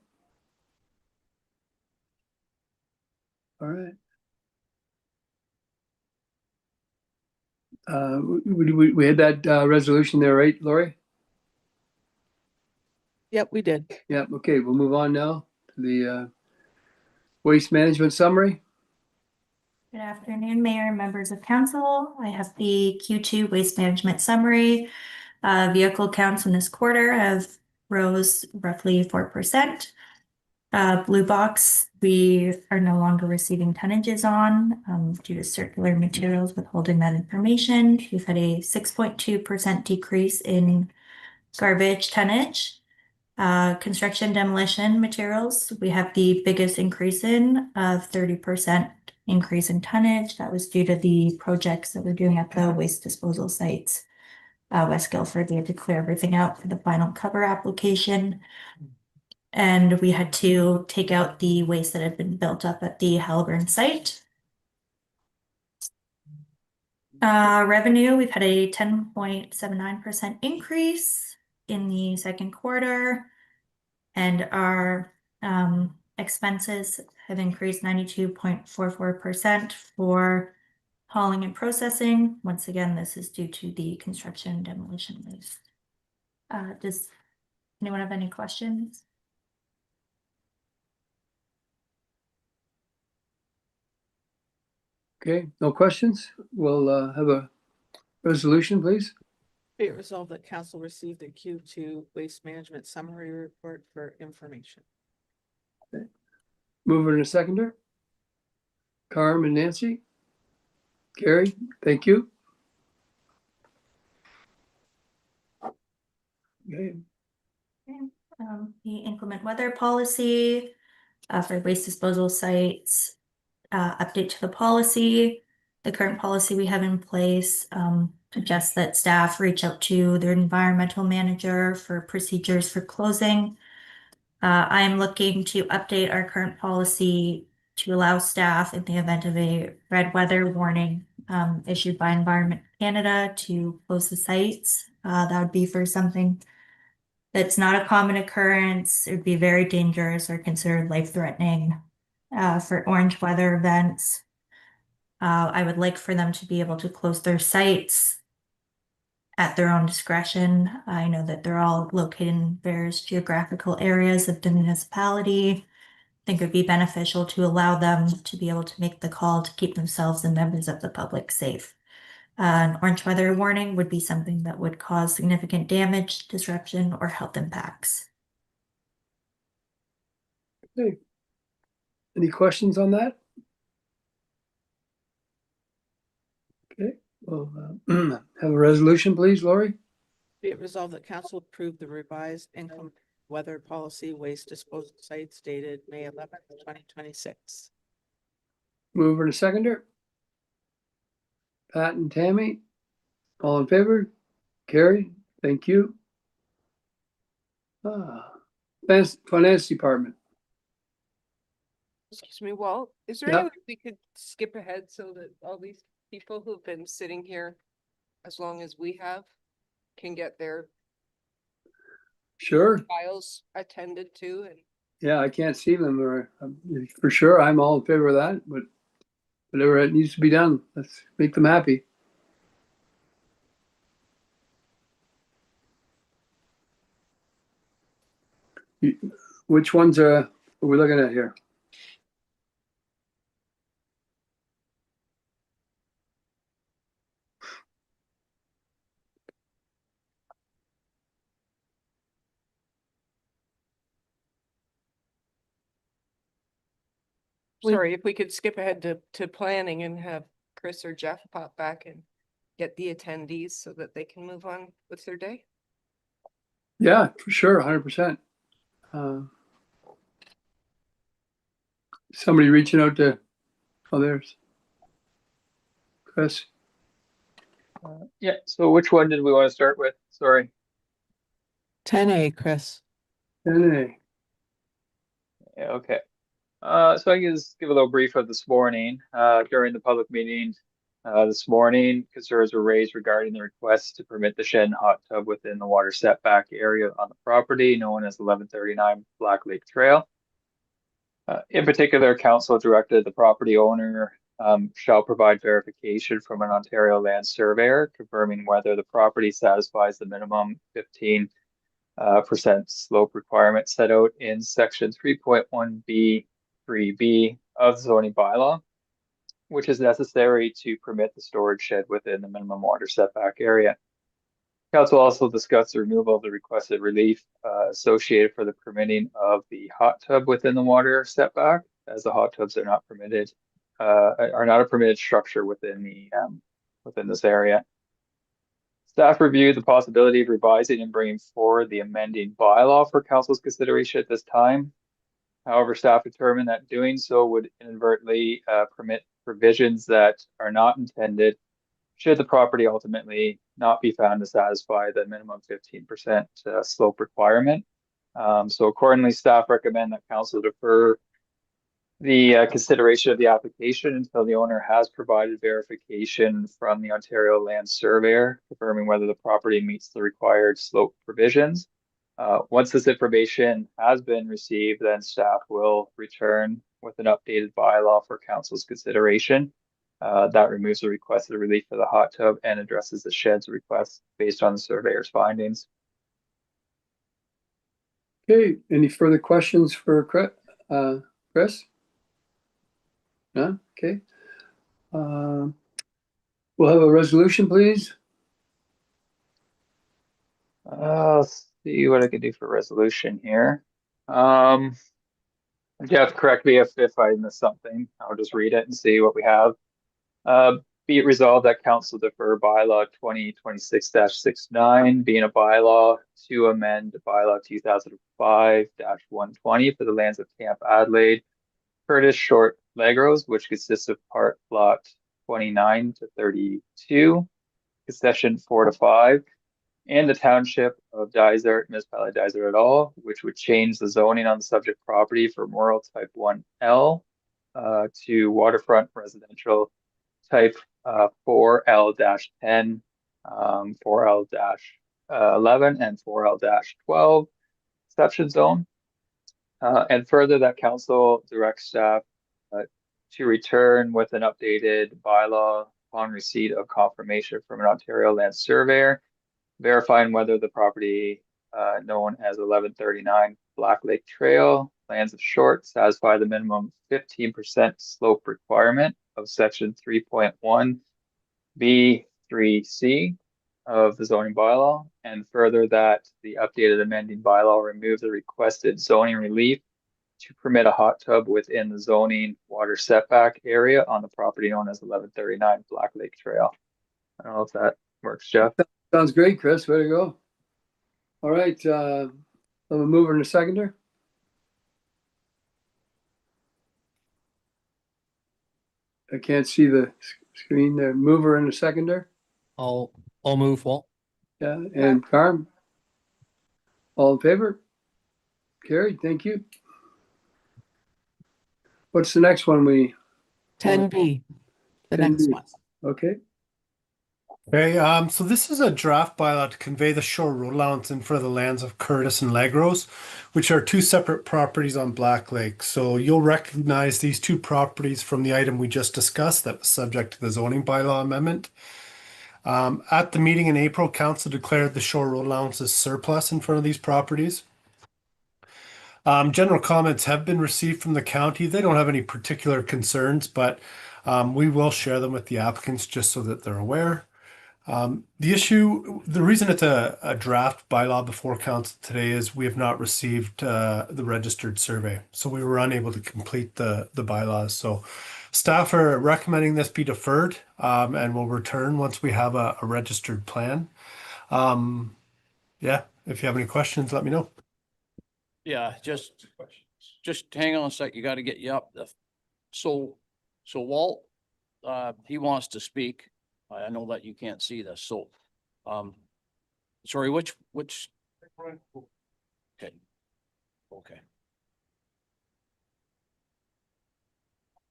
All right. We had that resolution there, right, Lori? Yep, we did. Yep. Okay, we'll move on now to the waste management summary. Good afternoon, Mayor and members of council. I have the Q2 waste management summary. Vehicle counts in this quarter have rose roughly 4%. Blue box, we are no longer receiving tonnages on due to circular materials withholding that information. We've had a 6.2% decrease in garbage tonnage. Construction demolition materials, we have the biggest increase in of 30% increase in tonnage. That was due to the projects that we're doing at the waste disposal sites. West Guildford, we had to clear everything out for the final cover application. And we had to take out the waste that had been built up at the Haliburn site. Revenue, we've had a 10.79% increase in the second quarter. And our expenses have increased 92.44% for hauling and processing. Once again, this is due to the construction and demolition list. Does anyone have any questions? Okay, no questions? We'll have a resolution, please. Be it resolved that council received the Q2 waste management summary report for information. Mover and a seconder. Carm and Nancy. Gary, thank you. Okay. The inclement weather policy for waste disposal sites, update to the policy. The current policy we have in place suggests that staff reach out to their environmental manager for procedures for closing. I am looking to update our current policy to allow staff, in the event of a red weather warning issued by Environment Canada, to close the sites. That would be for something that's not a common occurrence. It would be very dangerous or considered life-threatening. For orange weather events, I would like for them to be able to close their sites at their own discretion. I know that they're all located in various geographical areas of the municipality. I think it would be beneficial to allow them to be able to make the call to keep themselves and members of the public safe. An orange weather warning would be something that would cause significant damage, disruption, or health impacts. Okay. Any questions on that? Okay, well, have a resolution, please, Lori. Be it resolved that council approve the revised inclement weather policy waste disposal sites dated May 11th, 2026. Mover and a seconder. Pat and Tammy, all in favor? Carrie, thank you. Finance Department. Excuse me, Walt, is there Yeah. any way we could skip ahead so that all these people who've been sitting here as long as we have can get their Sure. files attended to? And Yeah, I can't see them, or for sure, I'm all in favor of that, but whatever it needs to be done, let's make them happy. Which ones are we looking at here? sorry, if we could skip ahead to planning and have Chris or Jeff pop back and get the attendees so that they can move on with their day. Yeah, for sure, 100%. Somebody reaching out to others. Chris. Yeah, so which one did we want to start with? Sorry. 10A, Chris. 10A. Yeah, okay. So I can just give a little brief of this morning. During the public meeting this morning, concerns were raised regarding the request to permit the shed and hot tub within the water setback area on the property known as 1139 Black Lake Trail. In particular, council directed the property owner shall provide verification from an Ontario land surveyor confirming whether the property satisfies the minimum 15% slope requirement set out in section 3.1B3B of the zoning bylaw, which is necessary to permit the storage shed within the minimum water setback area. Council also discussed the removal of the requested relief associated for the permitting of the hot tub within the water setback, as the hot tubs are not permitted, are not a permitted structure within the within this area. Staff reviewed the possibility of revising and bringing forward the amending bylaw for council's consideration at this time. However, staff determined that doing so would inadvertently permit provisions that are not intended should the property ultimately not be found to satisfy the minimum 15% slope requirement. So accordingly, staff recommend that council defer The consideration of the application until the owner has provided verification from the Ontario Land Surveyor confirming whether the property meets the required slope provisions. Once this information has been received, then staff will return with an updated bylaw for council's consideration. That removes the requested relief for the hot tub and addresses the shed's request based on the surveyor's findings. Okay, any further questions for Chris? No? Okay. We'll have a resolution, please. I'll see what I can do for resolution here. Jeff, correct me if I missed something. I'll just read it and see what we have. Be it resolved that council defer bylaw 2026-69, being a bylaw to amend bylaw 2005-120 for the lands of Camp Adelaide, Curtis Short Legros, which consists of part lot 29 to 32, concession 4 to 5, and the township of Dysart, municipality Dysart et al., which would change the zoning on the subject property from rural type 1L to waterfront residential type 4L-10, 4L-11, and 4L-12 exception zone. And further, that council directs staff to return with an updated bylaw upon receipt of confirmation from an Ontario Land Surveyor, verifying whether the property known as 1139 Black Lake Trail, lands of Short, satisfy the minimum 15% slope requirement of section 3.1 B3C of the zoning bylaw, and further that the updated amending bylaw remove the requested zoning relief to permit a hot tub within the zoning water setback area on the property known as 1139 Black Lake Trail. I don't know if that works, Jeff. Sounds great, Chris. Way to go. All right, I'm a mover and a seconder. I can't see the screen there. Mover and a seconder. I'll move, Walt. Yeah, and Carm. All in favor? Carried, thank you. What's the next one we? 10B, the next 10B. one. Okay, Okay, so this is a draft bylaw to convey the shore road allowance in front of the lands of Curtis and Legros, which are two separate properties on Black Lake. So you'll recognize these two properties from the item we just discussed that was subject to the zoning bylaw amendment. At the meeting in April, council declared the shore road allowance as surplus in front of these properties. General comments have been received from the county. They don't have any particular concerns, but we will share them with the applicants just so that they're aware. The reason it's a draft bylaw before council today is we have not received the registered survey. So we were unable to complete the bylaws. So staff are recommending this be deferred and will return once we have a registered plan. Yeah, if you have any questions, let me know. Yeah, just hang on a sec. You got to get you up. So Walt, he wants to speak. I know that you can't see this. So, sorry, which, okay. Okay.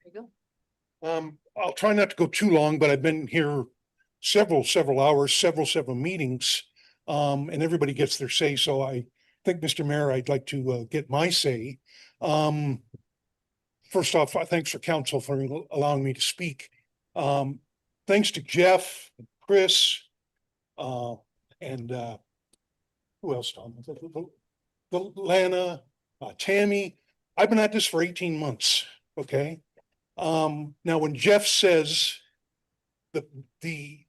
There you go. I'll try not to go too long, but I've been here several hours, several meetings, and everybody gets their say. So I think, Mr. Mayor, I'd like to get my say. First off, thanks for council for allowing me to speak. Thanks to Jeff, Chris, and who else, Tom? Lana, Tammy. I've been at this for 18 months. Okay. Now when Jeff says that the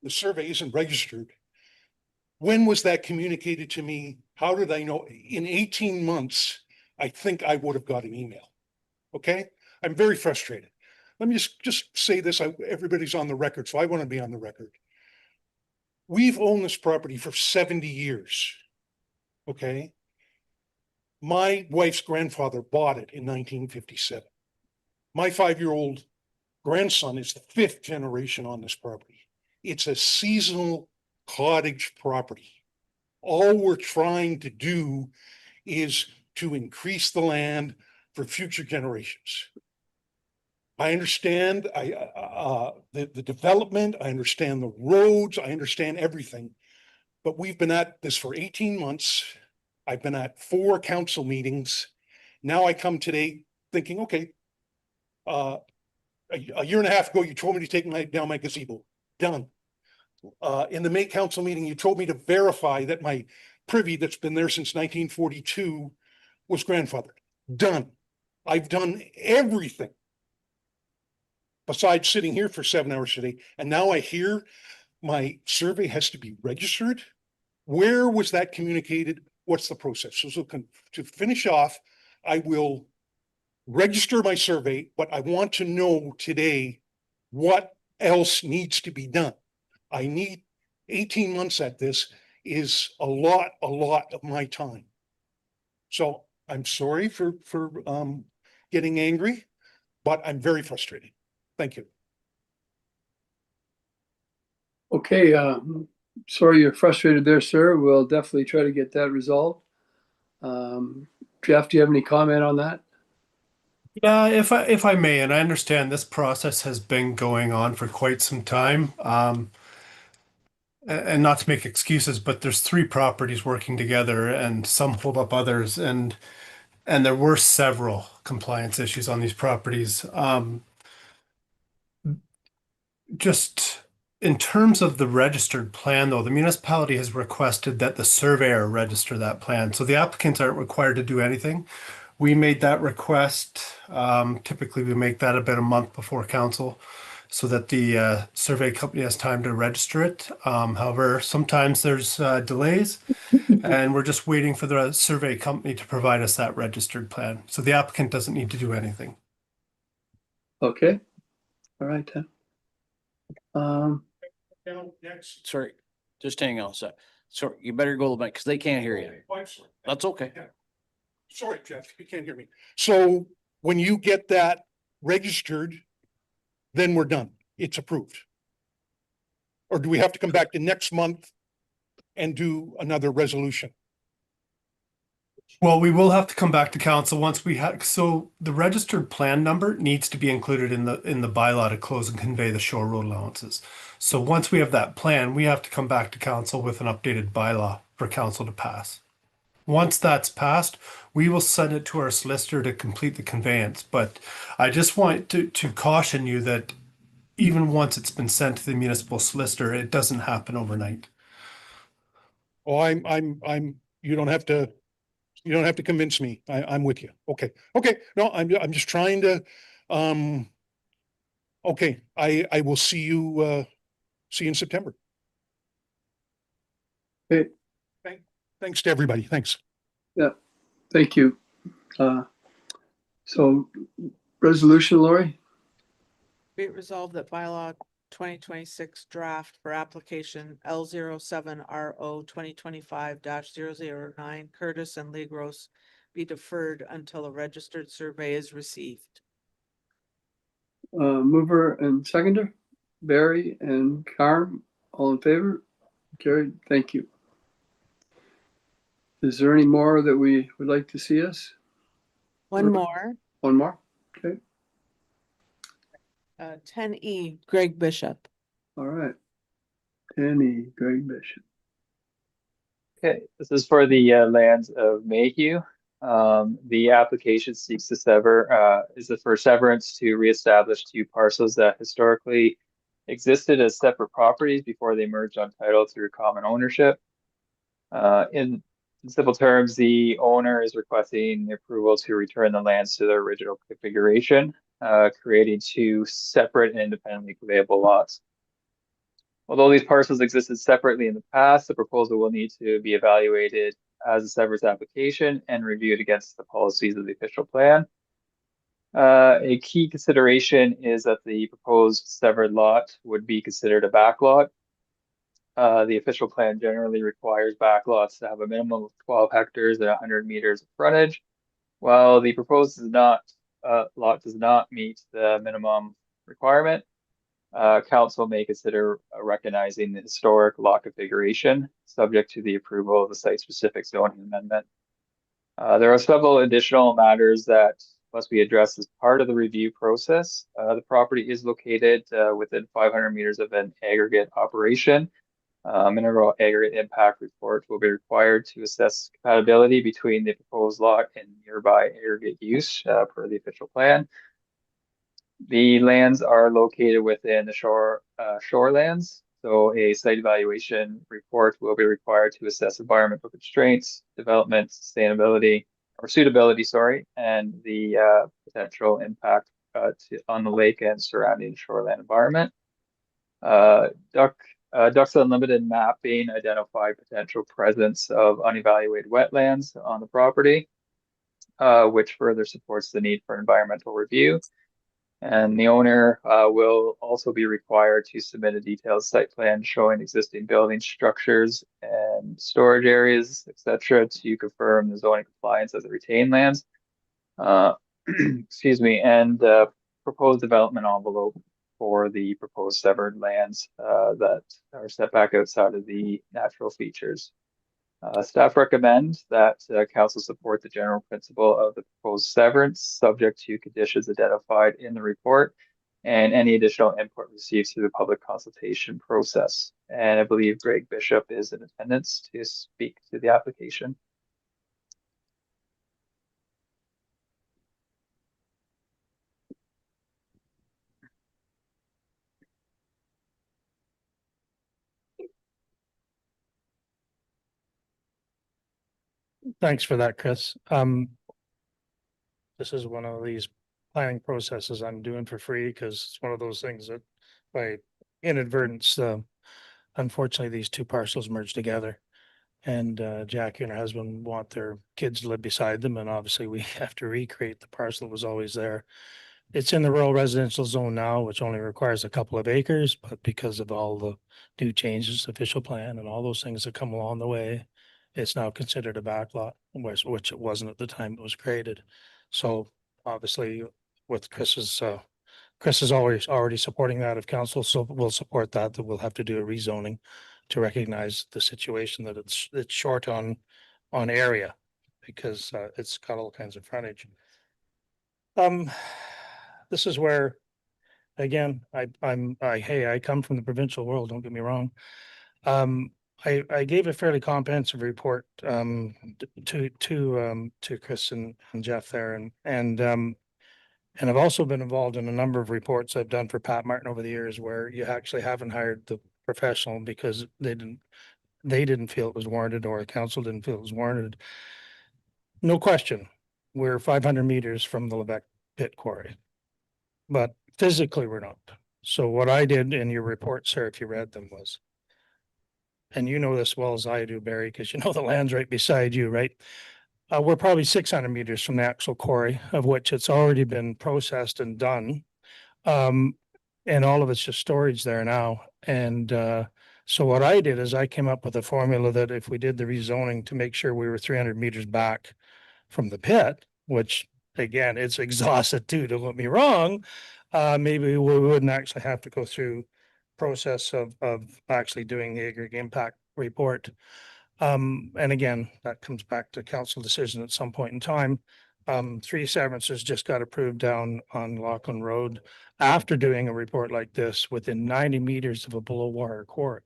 survey isn't registered, when was that communicated to me? How did I know? In 18 months, I think I would have got an email. Okay. I'm very frustrated. Let me just say this. Everybody's on the record, so I want to be on the record. We've owned this property for 70 years. Okay. My wife's grandfather bought it in 1957. My 5-year-old grandson is the 5th generation on this property. It's a seasonal cottage property. All we're trying to do is to increase the land for future generations. I understand the development, I understand the roads, I understand everything. But we've been at this for 18 months. I've been at 4 council meetings. Now I come today thinking, okay, a year and a half ago, you told me to take down my gazebo. Done. In the May council meeting, you told me to verify that my privy that's been there since 1942 was grandfathered. Done. I've done everything besides sitting here for 7 hours today. And now I hear my survey has to be registered. Where was that communicated? What's the process? So to finish off, I will register my survey, but I want to know today what else needs to be done. I need 18 months at this is a lot of my time. So I'm sorry for getting angry, but I'm very frustrated. Thank you. Okay, sorry you're frustrated there, sir. We'll definitely try to get that resolved. Jeff, do you have any comment on that? Yeah, if I may, and I understand this process has been going on for quite some time. And not to make excuses, but there's 3 properties working together and some hold up others, and there were several compliance issues on these properties. Just in terms of the registered plan, though, the municipality has requested that the surveyor register that plan. So the applicants aren't required to do anything. We made that request. Typically, we make that about a month before council so that the survey company has time to register it. However, sometimes there's delays and we're just waiting for the survey company to provide us that registered plan. So the applicant doesn't need to do anything. Okay. All right, then. Sorry, just hang on a sec. Sorry, you better go to the mic because they can't hear you. That's okay. Sorry, Jeff, you can't hear me. So when you get that registered, then we're done. It's approved. Or do we have to come back to next month and do another resolution? Well, we will have to come back to council once we have, so the registered plan number needs to be included in the bylaw to close and convey the shore road allowances. So once we have that plan, we have to come back to council with an updated bylaw for council to pass. Once that's passed, we will send it to our solicitor to complete the conveyance. But I just want to caution you that even once it's been sent to the municipal solicitor, it doesn't happen overnight. Oh, you don't have to convince me. I'm with you. Okay. No, I'm just trying to, okay. I will see you in September. Okay. Thanks to everybody. Thanks. Yeah, thank you. So resolution, Lori? Be it resolved that bylaw 2026 draft for application L07RO 2025-009 Curtis and Lee Gross be deferred until a registered survey is received. Mover and seconder, Barry and Carm, all in favor? Carried. Thank you. Is there any more that we would like to see us? One more. One more? Okay. 10E, Greg Bishop. All right. 10E, Greg Bishop. Okay, this is for the lands of Mayhew. The application seeks to sever, is for severance to reestablish 2 parcels that historically existed as separate properties before they merged on title through common ownership. In simple terms, the owner is requesting the approval to return the lands to their original configuration, creating 2 separate and independently conveyable lots. Although these parcels existed separately in the past, the proposal will need to be evaluated as a severance application and reviewed against the policies of the official plan. A key consideration is that the proposed severed lot would be considered a backlot. The official plan generally requires backlots to have a minimum of 12 hectares and 100 meters of frontage, while the proposed lot does not meet the minimum requirement. Council may consider recognizing the historic lot configuration, subject to the approval of the site-specific zoning amendment. There are several additional matters that must be addressed as part of the review process. The property is located within 500 meters of an aggregate operation. Mineral aggregate impact report will be required to assess compatibility between the proposed lot and nearby aggregate use per the official plan. The lands are located within the shorelands, so a site evaluation report will be required to assess environmental constraints, development, sustainability, or suitability, sorry, and the potential impact on the lake and surrounding shoreland environment. Ducks Unlimited mapping identified potential presence of unevaluated wetlands on the property, which further supports the need for environmental review. And the owner will also be required to submit a detailed site plan showing existing building structures and storage areas, etc., to confirm the zoning compliance of the retained lands. Excuse me, and proposed development envelope for the proposed severed lands that are set back outside of the natural features. Staff recommend that council support the general principle of the proposed severance, subject to conditions identified in the report and any additional input received through the public consultation process. And I believe Greg Bishop is in attendance to speak to the application. Thanks for that, Chris. This is one of these planning processes I'm doing for free because it's one of those things that by inadvertence, unfortunately, these two parcels merge together. And Jackie and her husband want their kids to live beside them, and obviously we have to recreate the parcel that was always there. It's in the rural residential zone now, which only requires a couple of acres, but because of all the new changes, official plan and all those things that come along the way, it's now considered a backlot, which it wasn't at the time it was created. So obviously with Chris is already supporting that of council, so we'll support that we'll have to do a rezoning to recognize the situation that it's short on area because it's got all kinds of frontage. This is where, again, I come from the provincial world, don't get me wrong. I gave a fairly comprehensive report to Chris and Jeff there, and I've also been involved in a number of reports I've done for Pat Martin over the years where you actually haven't hired the professional because they didn't feel it was warranted or the council didn't feel it was warranted. No question, we're 500 meters from the Lebec pit quarry, but physically we're not. So what I did in your report, sir, if you read them, was, and you know this well as I do, Barry, because you know the land's right beside you, right? We're probably 600 meters from the actual quarry, of which it's already been processed and done. And all of it's just storage there now. And so what I did is I came up with a formula that if we did the rezoning to make sure we were 300 meters back from the pit, which again, it's exhausted too, don't get me wrong, maybe we wouldn't actually have to go through process of actually doing the aggregate impact report. And again, that comes back to council decision at some point in time. 3 severances just got approved down on Lachlan Road after doing a report like this within 90 meters of a below water quarry.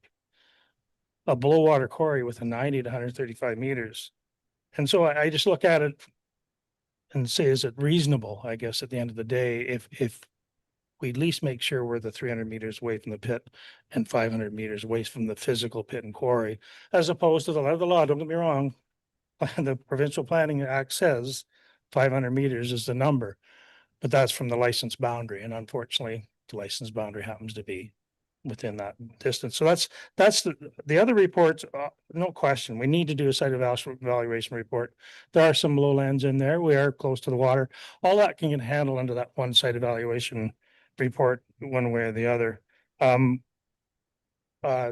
A below water quarry with a 90 to 135 meters. And so I just look at it and say, is it reasonable, I guess, at the end of the day, if we at least make sure we're the 300 meters away from the pit and 500 meters away from the physical pit and quarry, as opposed to the letter of the law, don't get me wrong. The Provincial Planning Act says 500 meters is the number, but that's from the license boundary. And unfortunately, the license boundary happens to be within that distance. So that's the other reports, no question. We need to do a site evaluation report. There are some lowlands in there. We are close to the water. All that can get handled under that one site evaluation report one way or the other.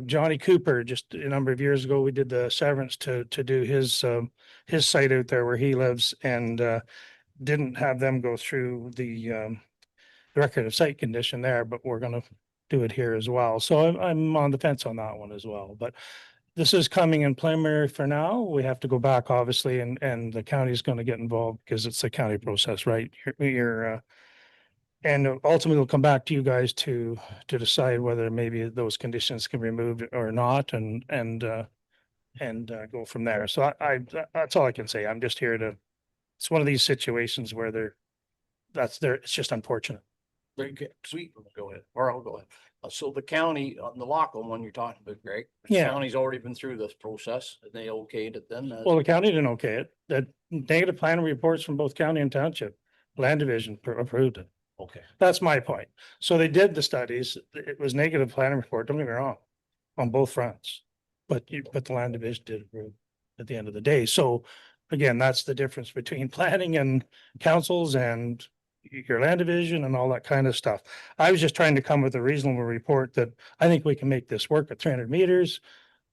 Johnny Cooper, just a number of years ago, we did the severance to do his site out there where he lives, and didn't have them go through the record of site condition there, but we're going to do it here as well. So I'm on the fence on that one as well. But this is coming in preliminary for now. We have to go back, obviously, and the county's gonna get involved because it's a county process, right? And ultimately we'll come back to you guys to decide whether maybe those conditions can be removed or not and go from there. So that's all I can say. I'm just here to, it's one of these situations where it's just unfortunate. Very good. Sweet. Go ahead. Or I'll go ahead. So the county on the Lachlan one you're talking about, Greg. The Yeah. County's already been through this process and they okayed it then. Well, the county didn't okay it. The negative plan reports from both county and township, land division approved it. Okay. That's my point. So they did the studies. It was negative planning report, don't get me wrong, on both fronts. But the land division did approve at the end of the day. So again, that's the difference between planning and councils and your land division and all that kind of stuff. I was just trying to come with a reasonable report that I think we can make this work at 300 meters.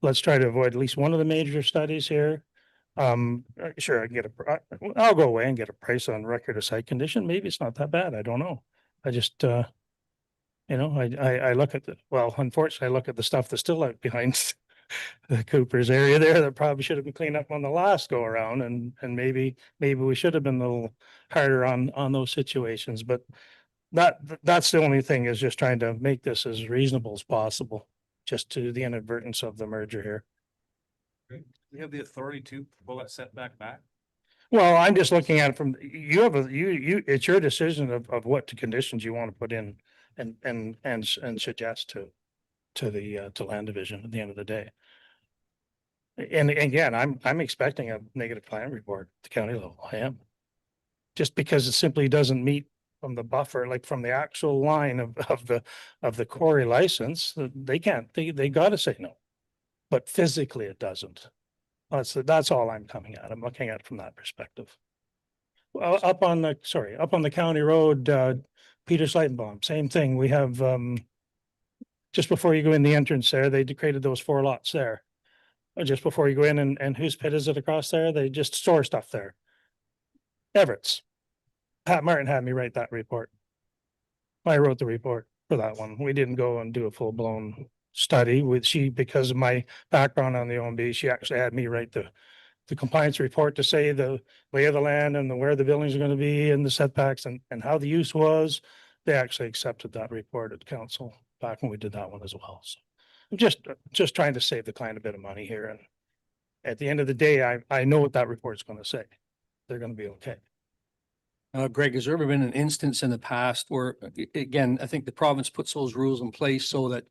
Let's try to avoid at least one of the major studies here. Sure, I can get I'll go away and get a price on record of site condition. Maybe it's not that bad. I don't know. I just, I look at well, unfortunately, I look at the stuff that's still out behind the Cooper's area there that probably should have been cleaned up on the last go around and maybe we should have been a little harder on those situations, but that's the only thing, is just trying to make this as reasonable as possible, just to the inadvertence of the merger here. We have the authority to pull that setback back. Well, I'm just looking at it from, it's your decision of what conditions you want to put in and suggest to land division at the end of the day. And again, I'm expecting a negative plan report at the county level. I am. Just because it simply doesn't meet from the buffer, like from the actual line of the quarry license, they gotta say no. But physically it doesn't. That's all I'm coming at. I'm looking at it from that perspective. Well, up on the county road, Peter Sleitenbaum, same thing. We have, just before you go in the entrance there, they created those 4 lots there. Just before you go in, and whose pit is it across there? They just store stuff there. Everett's. Pat Martin had me write that report. I wrote the report for that one. We didn't go and do a full-blown study because of my background on the OMB, she actually had me write the compliance report to say the lay of the land and where the buildings are going to be and the setbacks and how the use was. They actually accepted that report at council back when we did that one as well. So I'm just trying to save the client a bit of money here. And at the end of the day, I know what that report's going to say. They're going to be okay. Greg, has there ever been an instance in the past where, again, I think the province puts those rules in place so that,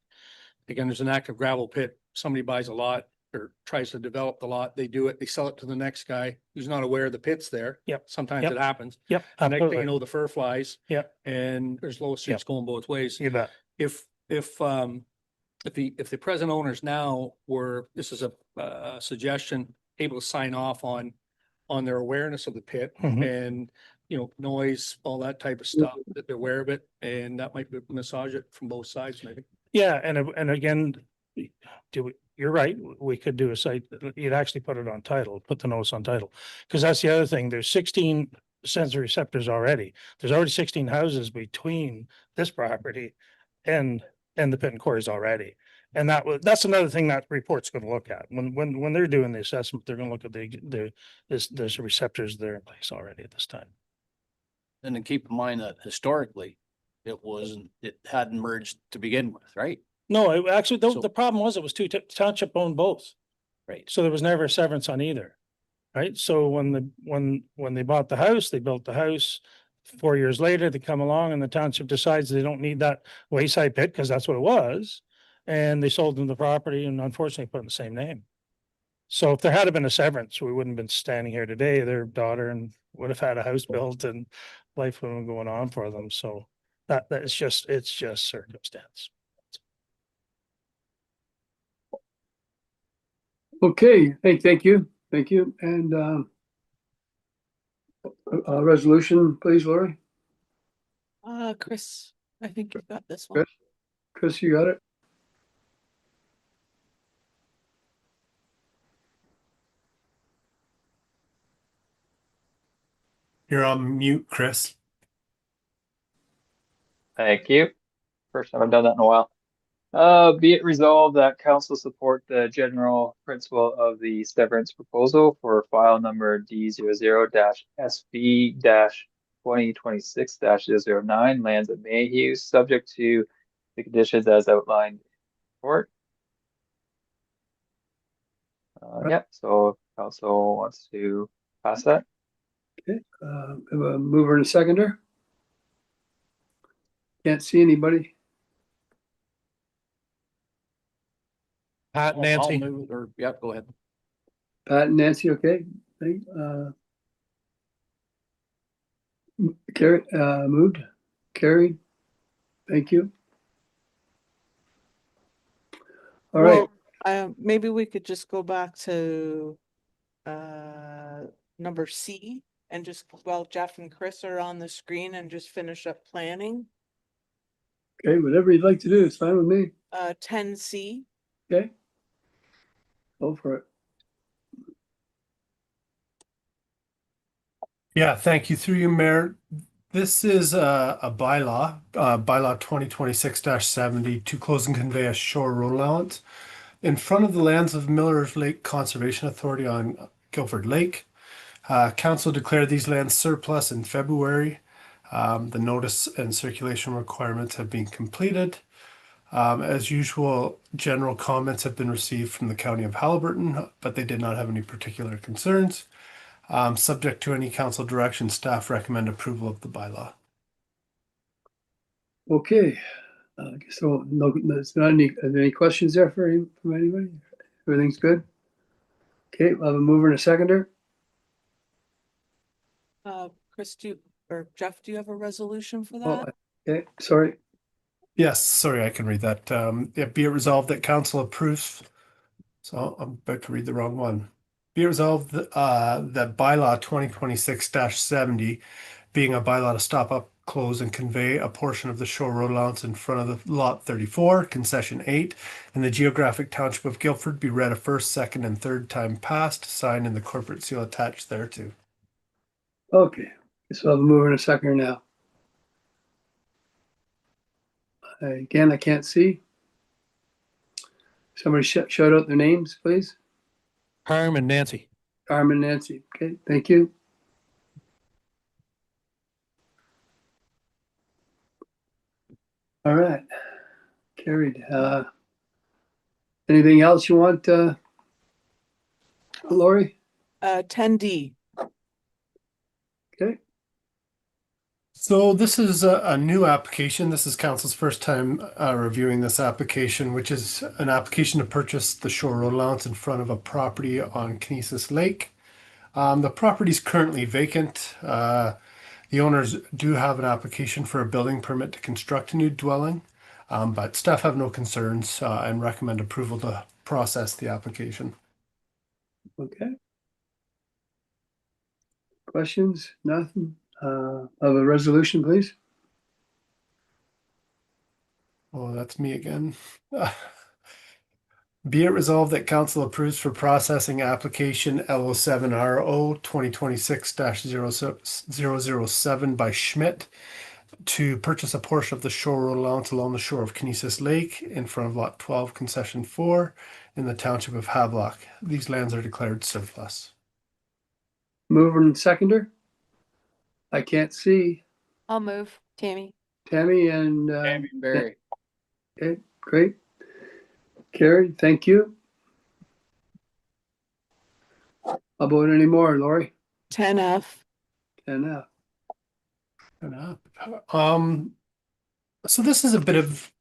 again, there's an active gravel pit, somebody buys a lot or tries to develop the lot, they do it, they sell it to the next guy who's not aware the pit's there. Yep. Sometimes Yep. it happens. Yep. The next thing Absolutely. you know, the fur flies. Yep. And there's lawsuits going both ways. You bet. If the present owners now were, this is a suggestion, able to sign off on their awareness of the pit Mhm. and, noise, all that type of stuff, that they're aware of it, and that might massage it from both sides, maybe. Yeah, and again, you're right, we could do a site, you'd actually put it on title, put the notice on title. Because that's the other thing, there's 16 sensor receptors already. There's already 16 houses between this property and the pit and quarries already. And that's another thing that report's gonna look at. When they're doing the assessment, they're gonna look at there's receptors there in place already at this time. And then keep in mind that historically, it hadn't merged to begin with, right? No, actually, So- the problem was it was township owned both. Right. So there was never a severance on either. Right? So when they bought the house, they built the house. 4 years later, they come along and the township decides they don't need that wayside pit because that's what it was. And they sold them the property and unfortunately put in the same name. So if there had been a severance, we wouldn't have been standing here today. Their daughter and would have had a house built and life would have been going on for them. So it's just circumstance. Okay, thank you. And resolution, please, Lori. Chris, I think you've got this one. Chris, you got it? You're on mute, Chris. Thank you. First time I've done that in a while. Be it resolved that council support the general principle of the severance proposal for file number D00-SB-2026-009 lands at Mayhew, subject to the conditions as outlined in the report. Yeah, so if council wants to pass that. Okay, have a mover and a seconder. Can't see anybody. Pat, I'll Nancy. move, or, yeah, go ahead. Pat and Nancy, okay. Carried, moved, carried. Thank you. All right. Well, maybe we could just go back to number C and just, while Jeff and Chris are on the screen, and just finish up planning. Okay, whatever you'd like to do, it's fine with me. 10C. Okay. Go for it. Yeah, thank you. Through you, Mayor. This is a bylaw, bylaw 2026-70, to close and convey a shore road allowance in front of the lands of Miller's Lake Conservation Authority on Guilford Lake. Council declared these lands surplus in February. The notice and circulation requirements have been completed. As usual, general comments have been received from the County of Haliburton, but they did not have any particular concerns. Subject to any council direction, staff recommend approval of the bylaw. Okay. So no, there's not any, are there any questions there from anybody? Everything's good? Okay, I'll have a mover and a seconder. Chris, or Jeff, do you have a resolution for Oh, that? okay, sorry. Yes, sorry, I can read that. Yeah, be it resolved that council approves. So I'm about to read the wrong one. Be it resolved that bylaw 2026-70, being a bylaw to stop up, close, and convey a portion of the shore road allowance in front of the lot 34, concession 8, in the geographic township of Guilford, be read a first, second, and third time passed, signed, and the corporate seal attached thereto. Okay, so I'll have a mover and a seconder now. Again, I can't see. Somebody shout out their names, please. Harm and Nancy. Harm and Nancy. Okay, thank you. All right, carried. Anything else you want, Lori? 10D. Okay. So this is a new application. This is council's first time reviewing this application, which is an application to purchase the shore road allowance in front of a property on Kinesis Lake. The property is currently vacant. The owners do have an application for a building permit to construct a new dwelling, but staff have no concerns and recommend approval to process the application. Okay. Questions? Nothing? Of a resolution, please. Oh, that's me again. Be it resolved that council approves for processing application LO7RO 2026-007 by Schmidt to purchase a portion of the shore road allowance along the shore of Kinesis Lake in front of lot 12, concession 4 in the township of Havelock. These lands are declared surplus. Mover and seconder? I can't see. I'll move, Tammy. Tammy and Tammy and Barry. Okay, great. Carried, thank you. How about any more, Lori? 10F. 10F. So this is a bit of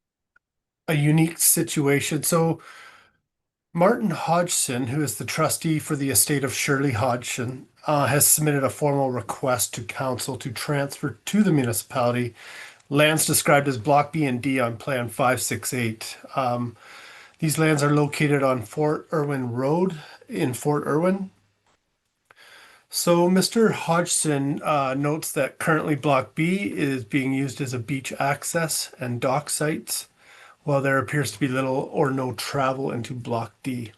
a unique situation. So Martin Hodgson, who is the trustee for the estate of Shirley Hodgson, has submitted a formal request to council to transfer to the municipality lands described as Block B and D on Plan 568. These lands are located on Fort Irwin Road in Fort Irwin. So Mr. Hodgson notes that currently Block B is being used as a beach access and dock sites, while there appears to be little or no travel into Block D.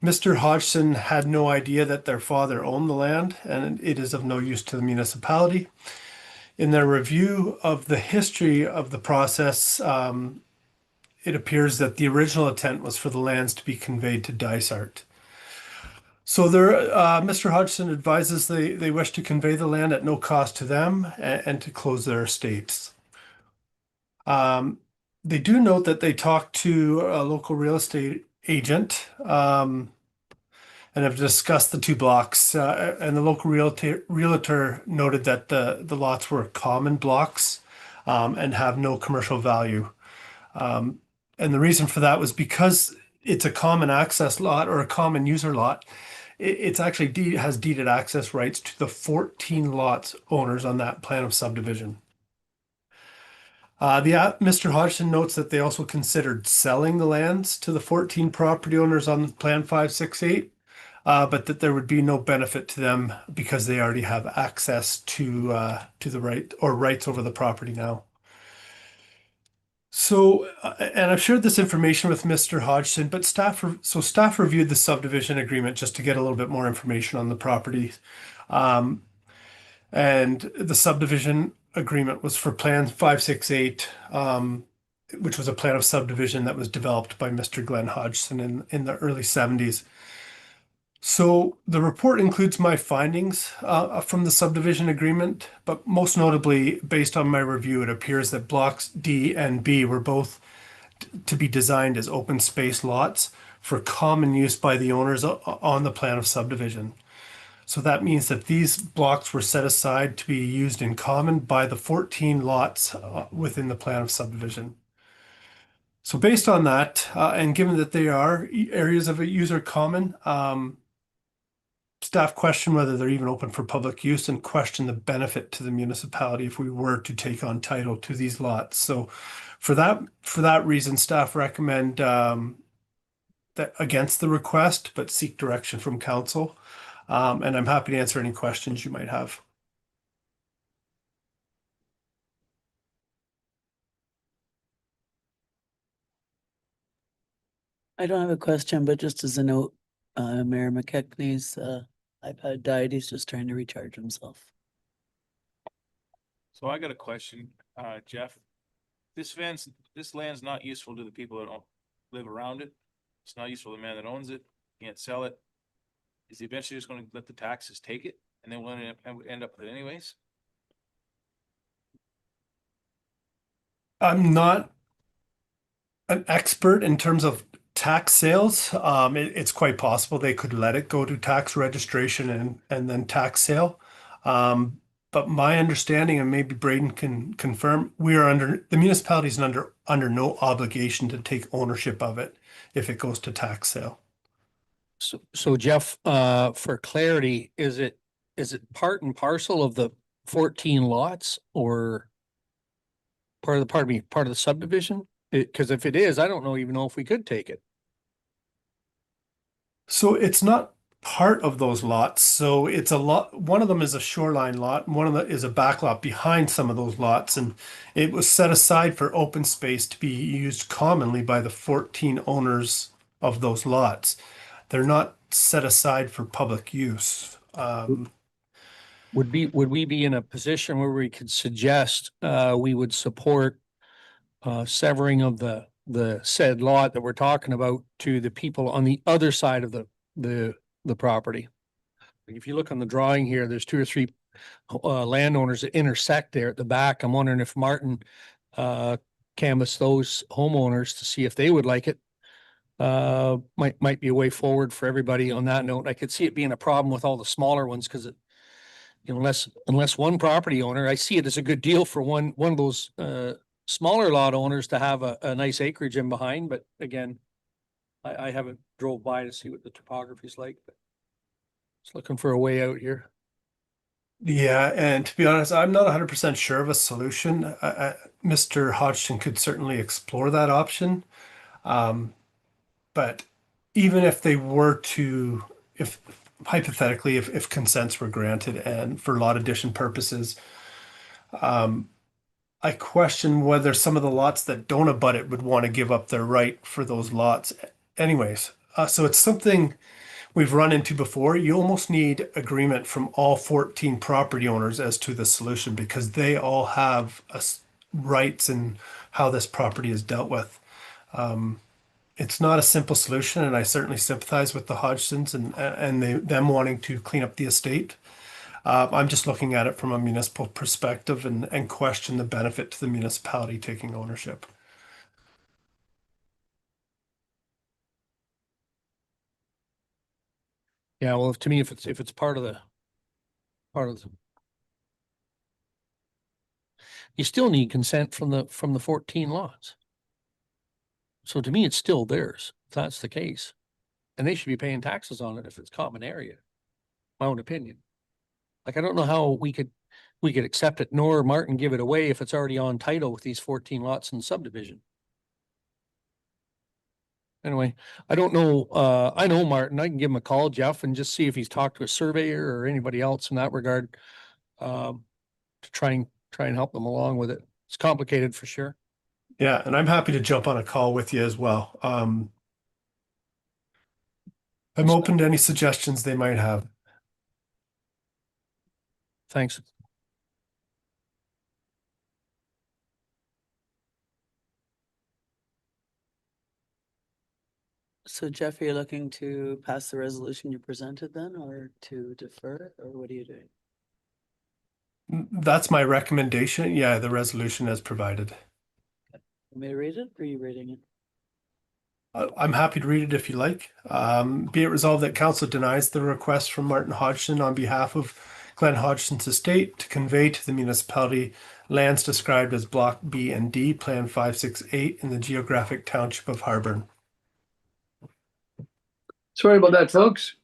Mr. Hodgson had no idea that their father owned the land, and it is of no use to the municipality. In their review of the history of the process, it appears that the original intent was for the lands to be conveyed to Dysart. So Mr. Hodgson advises they wish to convey the land at no cost to them and to close their estates. They do note that they talked to a local real estate agent and have discussed the two blocks. And the local realtor noted that the lots were common blocks and have no commercial value. And the reason for that was because it's a common access lot or a common user lot. It's actually has deeded access rights to the 14 lots owners on that plan of subdivision. Mr. Hodgson notes that they also considered selling the lands to the 14 property owners on Plan 568, but that there would be no benefit to them because they already have access to the right or rights over the property now. So, and I've shared this information with Mr. Hodgson, but staff reviewed the subdivision agreement just to get a little bit more information on the property. And the subdivision agreement was for Plan 568, which was a plan of subdivision that was developed by Mr. Glenn Hodgson in the early 70s. So the report includes my findings from the subdivision agreement, but most notably, based on my review, it appears that blocks D and B were both to be designed as open space lots for common use by the owners on the plan of subdivision. So that means that these blocks were set aside to be used in common by the 14 lots within the plan of subdivision. So based on that, and given that they are areas of a user common, staff question whether they're even open for public use and question the benefit to the municipality if we were to take on title to these lots. So for that reason, staff recommend that against the request, but seek direction from council. And I'm happy to answer any questions you might have. I don't have a question, but just as a note, Mayor McKechnie's iPad died. He's just trying to recharge himself. So I got a question, Jeff. This land's not useful to the people that don't live around it. It's not useful to the man that owns it. Can't sell it. Is he eventually just going to let the taxes take it, and then we'll end up with it anyways? I'm not an expert in terms of tax sales. It's quite possible they could let it go to tax registration and then tax sale. But my understanding, and maybe Braden can confirm, the municipality is under no obligation to take ownership of it if it goes to tax sale. So Jeff, for clarity, is it part and parcel of the 14 lots or part of the subdivision? Because if it is, I don't even know if we could take it. So it's not part of those lots. So it's a lot. One of them is a shoreline lot, and one of them is a back lot behind some of those lots. And it was set aside for open space to be used commonly by the 14 owners of those lots. They're not set aside for public use. Would we be in a position where we could suggest we would support severing of the said lot that we're talking about to the people on the other side of the property? If you look on the drawing here, there's 2 or 3 landowners that intersect there at the back. I'm wondering if Martin canvassed those homeowners to see if they would like it. Might be a way forward for everybody on that note. I could see it being a problem with all the smaller ones because unless one property owner, I see it as a good deal for one of those smaller lot owners to have a nice acreage in behind. But again, I haven't drove by to see what the topography is like, but just looking for a way out here. Yeah, and to be honest, I'm not 100% sure of a solution. Mr. Hodgson could certainly explore that option. But even if they were to, hypothetically, if consents were granted and for lot addition purposes, I question whether some of the lots that don't abut it would want to give up their right for those lots anyways. So it's something we've run into before. You almost need agreement from all 14 property owners as to the solution because they all have rights in how this property is dealt with. It's not a simple solution, and I certainly sympathize with the Hodgsons and them wanting to clean up the estate. I'm just looking at it from a municipal perspective and question the benefit to the municipality taking ownership. Yeah, well, to me, if it's part of the you still need consent from the 14 lots. So to me, it's still theirs, if that's the case. And they should be paying taxes on it if it's common area. My own opinion. Like, I don't know how we could accept it, nor Martin give it away if it's already on title with these 14 lots in the subdivision. Anyway, I don't know, I know Martin, I can give him a call, Jeff, and just see if he's talked to a surveyor or anybody else in that regard. To try and help them along with it. It's complicated for sure. Yeah, and I'm happy to jump on a call with you as well. I'm open to any suggestions they might have. Thanks. So Jeff, you're looking to pass the resolution you presented then, or to defer it, or what are you doing? That's my recommendation. Yeah, the resolution as provided. Want me to read it, or are you reading it? I'm happy to read it if you like. Be it resolved that council denies the request from Martin Hodgson on behalf of Glenn Hodgson's estate to convey to the municipality lands described as Block B and D, Plan 568 in the geographic township of Harborne. Sorry about that, folks.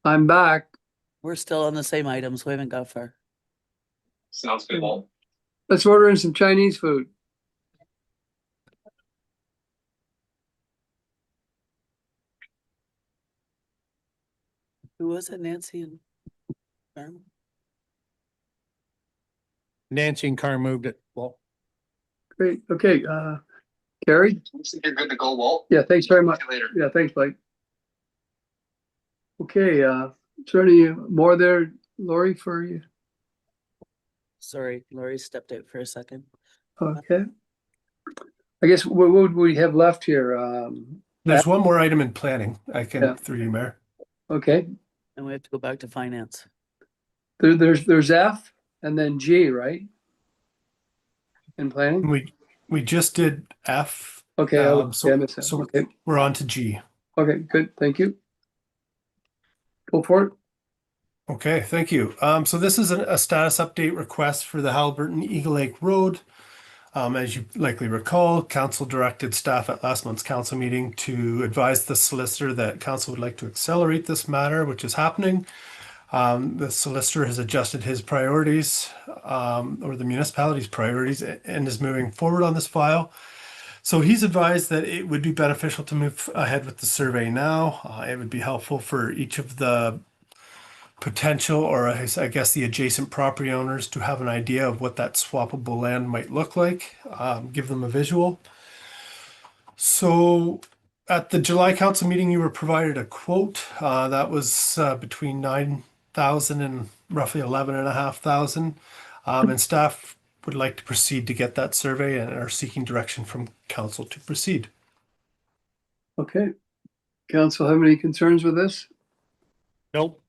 I'm back. We're still on the same items. We haven't got far. Sounds good, Walt. Let's order in some Chinese food. Who was it, Nancy and Carmen? Nancy and Carr moved it. Well, Great. Okay. Carrie? You're good to go, Walt. Yeah, thanks very much. See you later. Yeah, thanks, Blake. Okay, is there any more there, Lori, for you? Sorry, Lori stepped out for a second. Okay. I guess what would we have left here? There's one more item in planning. I can, Yeah. through you, Mayor. Okay, And we have to go back to finance. there's F and then G, right? In planning? We just did F. Okay, I missed that. So Okay. we're on to G. Okay, good, thank you. Go for it. Okay, thank you. So this is a status update request for the Haliburton Eagle Lake Road. As you likely recall, council directed staff at last month's council meeting to advise the solicitor that council would like to accelerate this matter, which is happening. The solicitor has adjusted his priorities, or the municipality's priorities, and is moving forward on this file. So he's advised that it would be beneficial to move ahead with the survey now. It would be helpful for each of the potential, or I guess the adjacent property owners, to have an idea of what that swappable land might look like, give them a visual. So at the July council meeting, you were provided a quote that was between 9,000 and roughly 11,500. And staff would like to proceed to get that survey and are seeking direction from council to proceed. Okay. Council have any concerns with this? nope.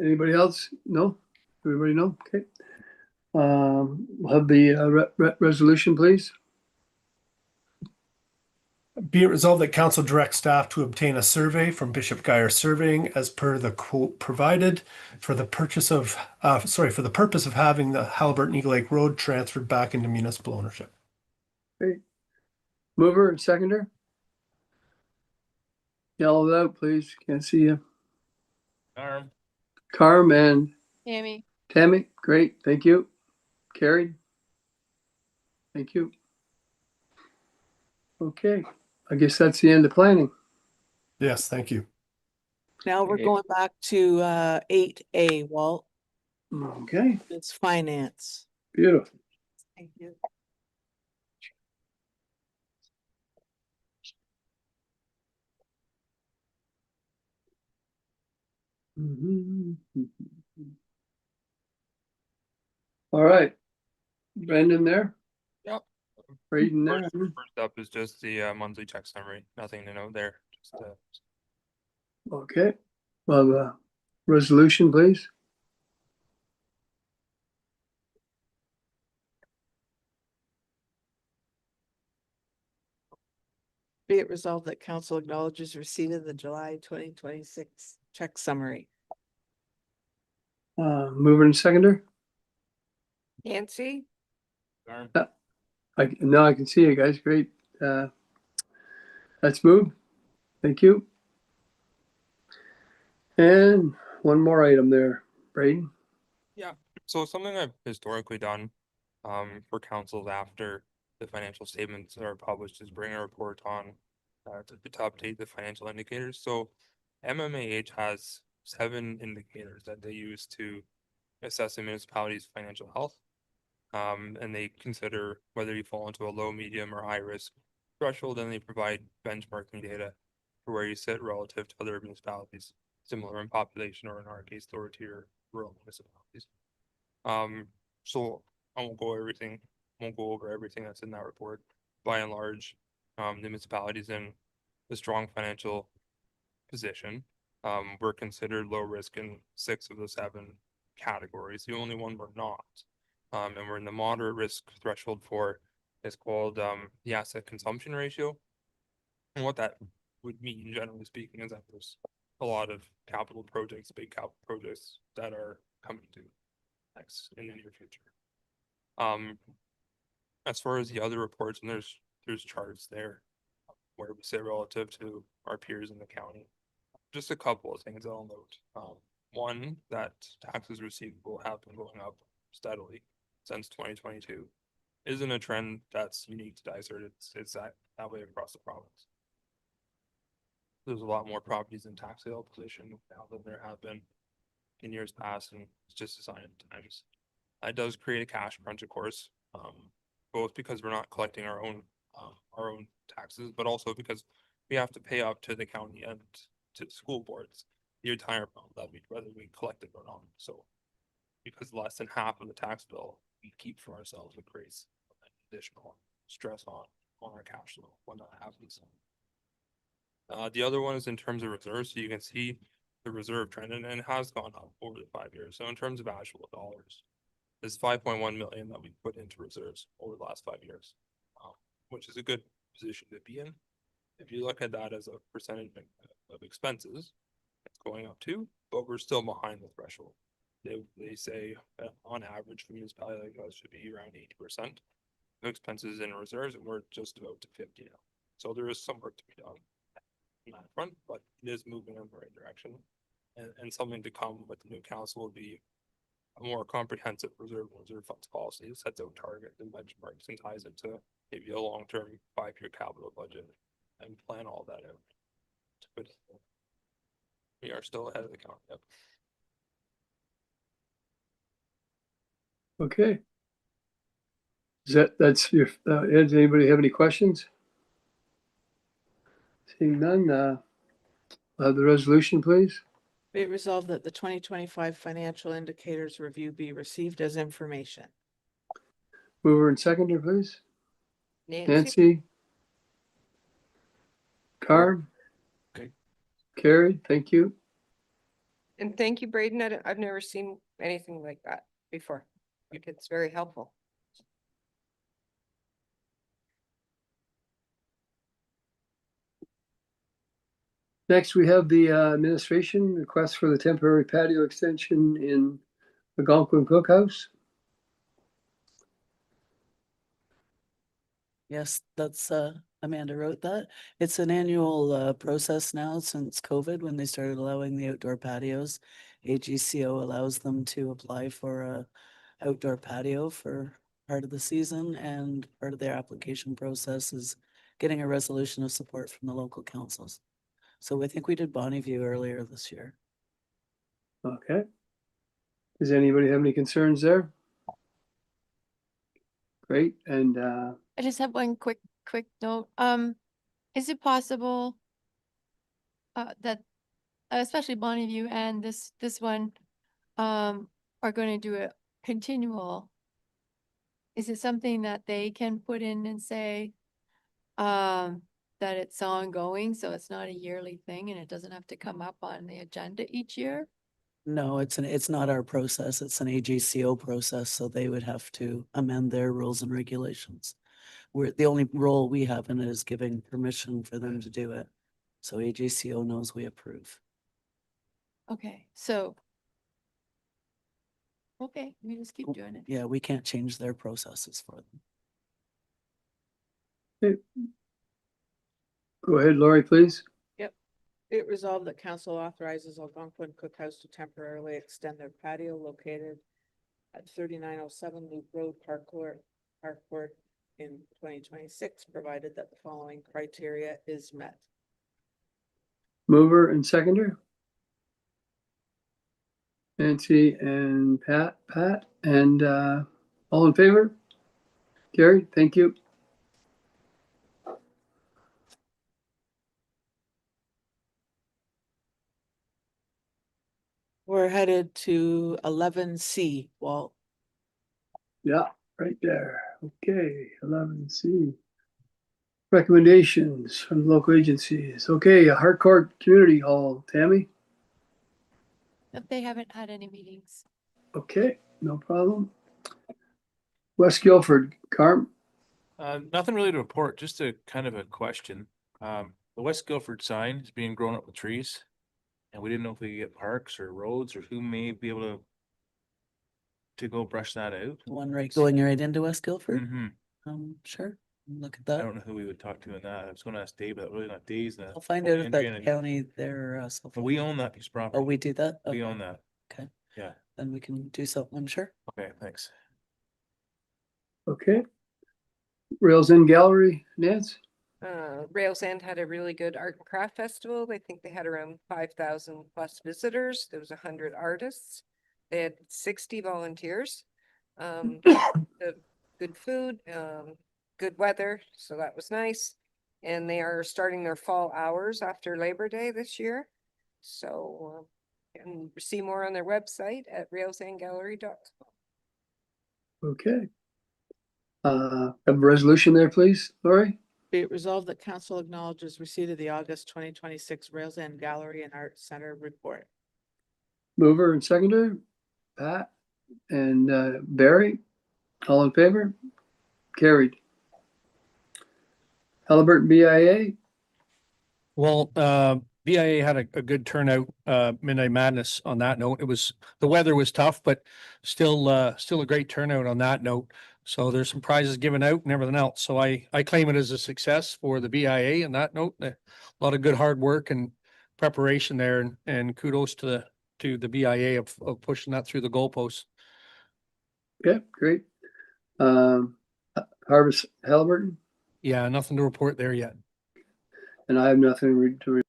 Anybody else? No? Everybody know? Okay. We'll have the resolution, please. Be it resolved that council directs staff to obtain a survey from Bishop Geyer Surveying as per the quote provided for the purpose of having the Haliburton Eagle Lake Road transferred back into municipal ownership. Great. Mover and seconder? Yell it out, please. Can't see you. Carm and Tammy. Tammy, great, thank you. Carried. Thank you. Okay, I guess that's the end of planning. Yes, thank you. Now we're going back to 8A, Walt. Okay, It's finance. beautiful. Thank you. All right, Brendan there? Yep. Braden there? First up is just the monthly check summary. Nothing to note there. Just Okay. Well, resolution, please. Be it resolved that council acknowledges receipt of the July 2026 check summary. Mover and seconder? Nancy, Now I can see you guys. Great. Let's move. Thank you. And one more item there, Braden. yeah. So something I've historically done for councils after the financial statements are published is bring a report on to update the financial indicators. So MMAH has 7 indicators that they use to assess a municipality's financial health. And they consider whether you fall into a low, medium, or high risk threshold, and they provide benchmarking data for where you sit relative to other municipalities, similar in population, or in our case, lower tier rural municipalities. So I won't go over everything that's in that report. By and large, the municipalities in a strong financial position. We're considered low risk in 6 of the 7 categories. The only one we're not. And we're in the moderate risk threshold for is called the asset consumption ratio. And what that would mean, generally speaking, is that there's a lot of capital projects, big capital projects that are coming to next in the near future. As far as the other reports, and there's charts there where we sit relative to our peers in the county. Just a couple of things I'll note. One, that taxes receivable have been going up steadily since 2022. Isn't a trend that's unique to Dysart. It's that way across the province. There's a lot more properties in tax sale position now than there have been in years past, and it's just a sign of times. It does create a cash crunch, of course, both because we're not collecting our own taxes, but also because we have to pay up to the county and to the school boards the entire amount levy, whether we collect it or not. So because less than half of the tax bill we keep for ourselves, it creates additional stress on our cash flow when that happens. The other one is in terms of reserves. So you can see the reserve trend, and it has gone up over the 5 years. So in terms of actual dollars, there's 5.1 million that we put into reserves over the last 5 years, which is a good position to be in. If you look at that as a percentage of expenses, it's going up too, but we're still behind the threshold. They say on average for municipality like us should be around 80% of expenses in reserves, and we're just about to 50 now. So there is some work to be done on that front, but it is moving in the right direction. And something to come with the new council will be a more comprehensive reserve funds policy that sets out targets and benchmarks and ties it to maybe a long-term 5-year capital budget and plan all that out. But we are still ahead of the count. Yep. Okay. That's your, does anybody have any questions? Seeing none, the resolution, please. Be it resolved that the 2025 financial indicators review be received as information. Mover and seconder, please. Nancy, Carr. Okay. Carried, thank you. and thank you, Braden. I've never seen anything like that before. It's very helpful. Next, we have the administration request for the temporary patio extension in Algonquin Cookhouse. Yes, that's Amanda wrote that. It's an annual process now since COVID, when they started allowing the outdoor patios. AGCO allows them to apply for a outdoor patio for part of the season, and part of their application process is getting a resolution of support from the local councils. So I think we did Bonneview earlier this year. Okay. Does anybody have any concerns there? Great, and I just have one quick note. Is it possible that especially Bonneview and this one are going to do a continual is it something that they can put in and say, that it's ongoing, so it's not a yearly thing and it doesn't have to come up on the agenda each year? No, it's not our process. It's an AGCO process, so they would have to amend their rules and regulations. The only role we have in it is giving permission for them to do it. So AGCO knows we approve. Okay, so. Okay, we just keep doing it. Yeah, we can't change their processes for them. Go ahead, Lori, please. Yep. It resolved that council authorizes Algonquin Cookhouse to temporarily extend their patio located at 3907 Loop Road, Parkport in 2026, provided that the following criteria is met. Mover and seconder. Nancy and Pat, and all in favor? Carried, thank you. We're headed to 11C, Walt. Yeah, right there. Okay, 11C. Recommendations from local agencies. Okay, Harcourt Community Hall, Tammy. But they haven't had any meetings. Okay, no problem. West Guilford, Carm. Nothing really to report, just a kind of a question. The West Guilford sign is being grown up with trees. And we didn't know if we could get parks or roads or who may be able to go brush that out. One going right into West Guilford. Mm-hmm. Sure. Look at I that. don't know who we would talk to in that. I was gonna ask Dave, but really not Dave's. I'll find out if that county there. But we own that piece of property. Oh, we do that? We Okay. own that. Okay. Yeah. Then we can do something, I'm sure. Okay, thanks. Okay. Rails End Gallery, Nance. Rails End had a really good art and craft festival. I think they had around 5,000 plus visitors. There was 100 artists. They had 60 volunteers. The good food, good weather, so that was nice. And they are starting their fall hours after Labor Day this year. So you can see more on their website at railsandgallery.com. Okay. Have a resolution there, please, Lori. Be it resolved that council acknowledges receipt of the August 2026 Rails End Gallery and Art Center report. Mover and seconder, Pat and Barry. All in favor? Carried. Halliburton BIA. Well, BIA had a good turnout, Midnight Madness on that note. The weather was tough, but still a great turnout on that note. So there's some prizes given out and everything else. So I claim it as a success for the BIA on that note. A lot of good hard work and preparation there, and kudos to the BIA of pushing that through the goalposts. Okay, great. Harvest Halliburton. Yeah, nothing to report there yet. And I have nothing to.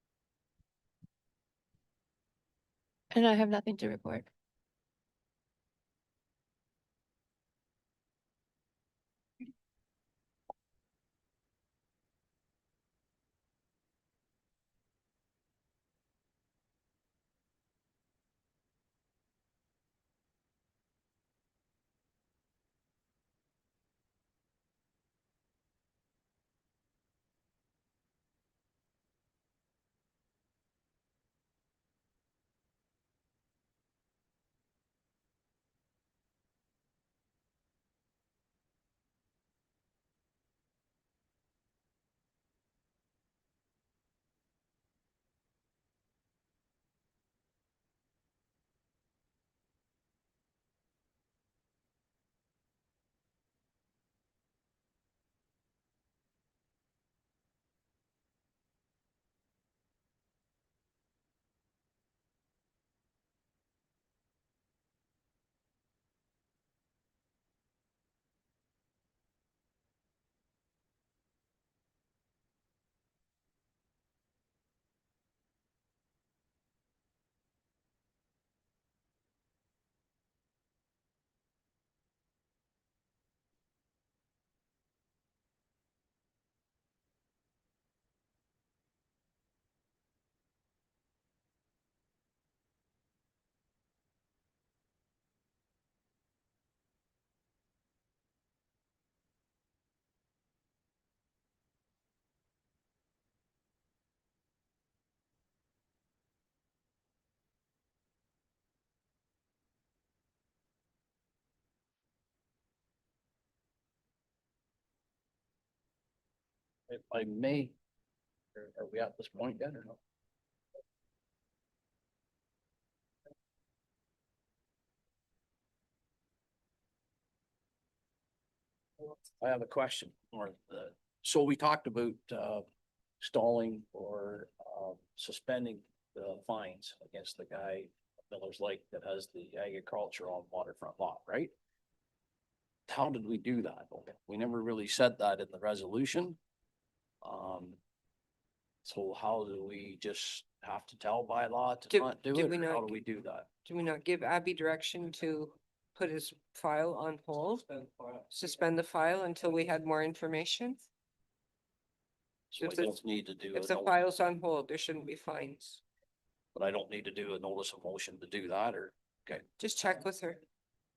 And I have nothing to report. If I may, are we at this point yet or no? I have a question, so we talked about, stalling or, suspending the fines against the guy, at Miller's Lake, that has the agriculture on waterfront lot, right? How did we do that? We never really said that in the resolution. So how do we just have to tell by law to not do did it? we Or how not do we do that? Do we not give Abby direction to put his file on hold? Suspend the file until we had more information? So I If the- don't need to do If a the notice, file's on hold, there shouldn't be fines. but I don't need to do a notice of motion to do that, or, okay, Just check with her.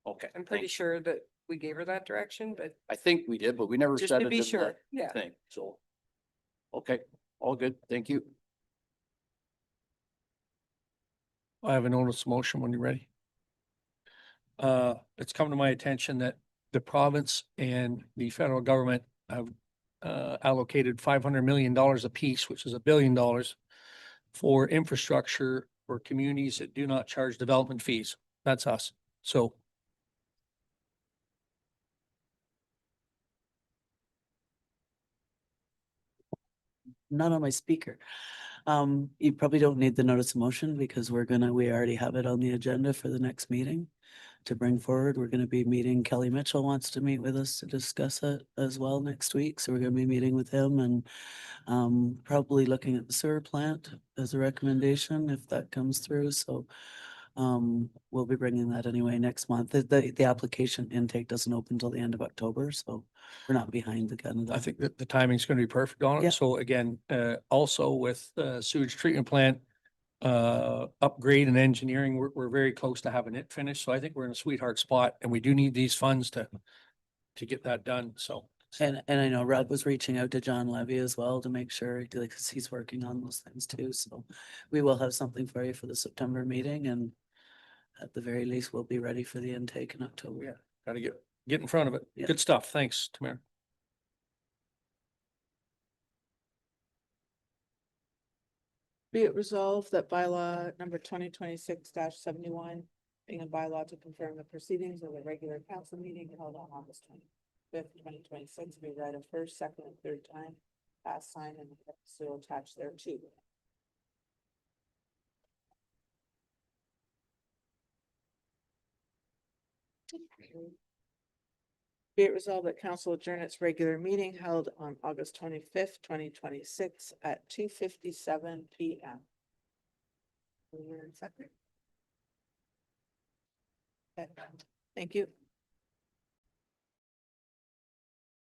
okay. I'm pretty thank- sure that we gave her that direction, but I think we did, but we never just said to it be in sure, the yeah. thing, so. Okay, all good, thank you. I have a notice of motion when you're ready. It's come to my attention that the province and the federal government have allocated $500 million apiece, which is $1 billion for infrastructure for communities that do not charge development fees. That's us. So Not on my speaker. You probably don't need the notice of motion because we already have it on the agenda for the next meeting to bring forward. We're gonna be meeting, Kelly Mitchell wants to meet with us to discuss it as well next week. So we're gonna be meeting with him and probably looking at the sewer plant as a recommendation if that comes through. So we'll be bringing that anyway next month. The application intake doesn't open until the end of October, so we're not behind the gun. I think that the timing's going to be perfect on Yeah. it. So again, also with sewage treatment plant upgrade and engineering, we're very close to having it finished. So I think we're in a sweetheart spot and we do need these funds to get that done. So And I know Rob was reaching out to John Levy as well to make sure, because he's working on those things too. So we will have something for you for the September meeting, and at the very least, we'll be ready for the intake in October. yeah, got to get in front of it. Yeah. Good stuff. Thanks, Tamara. Be it resolved that bylaw number 2026-71, being a bylaw to confirm the proceedings of the regular council meeting held on August 25th, 2026, be read a first, second, and third time, pass, sign, and so attached thereto. Be it resolved that council adjourn its regular meeting held on August 25th, 2026 at 2:57 PM. Second. Okay, thank you.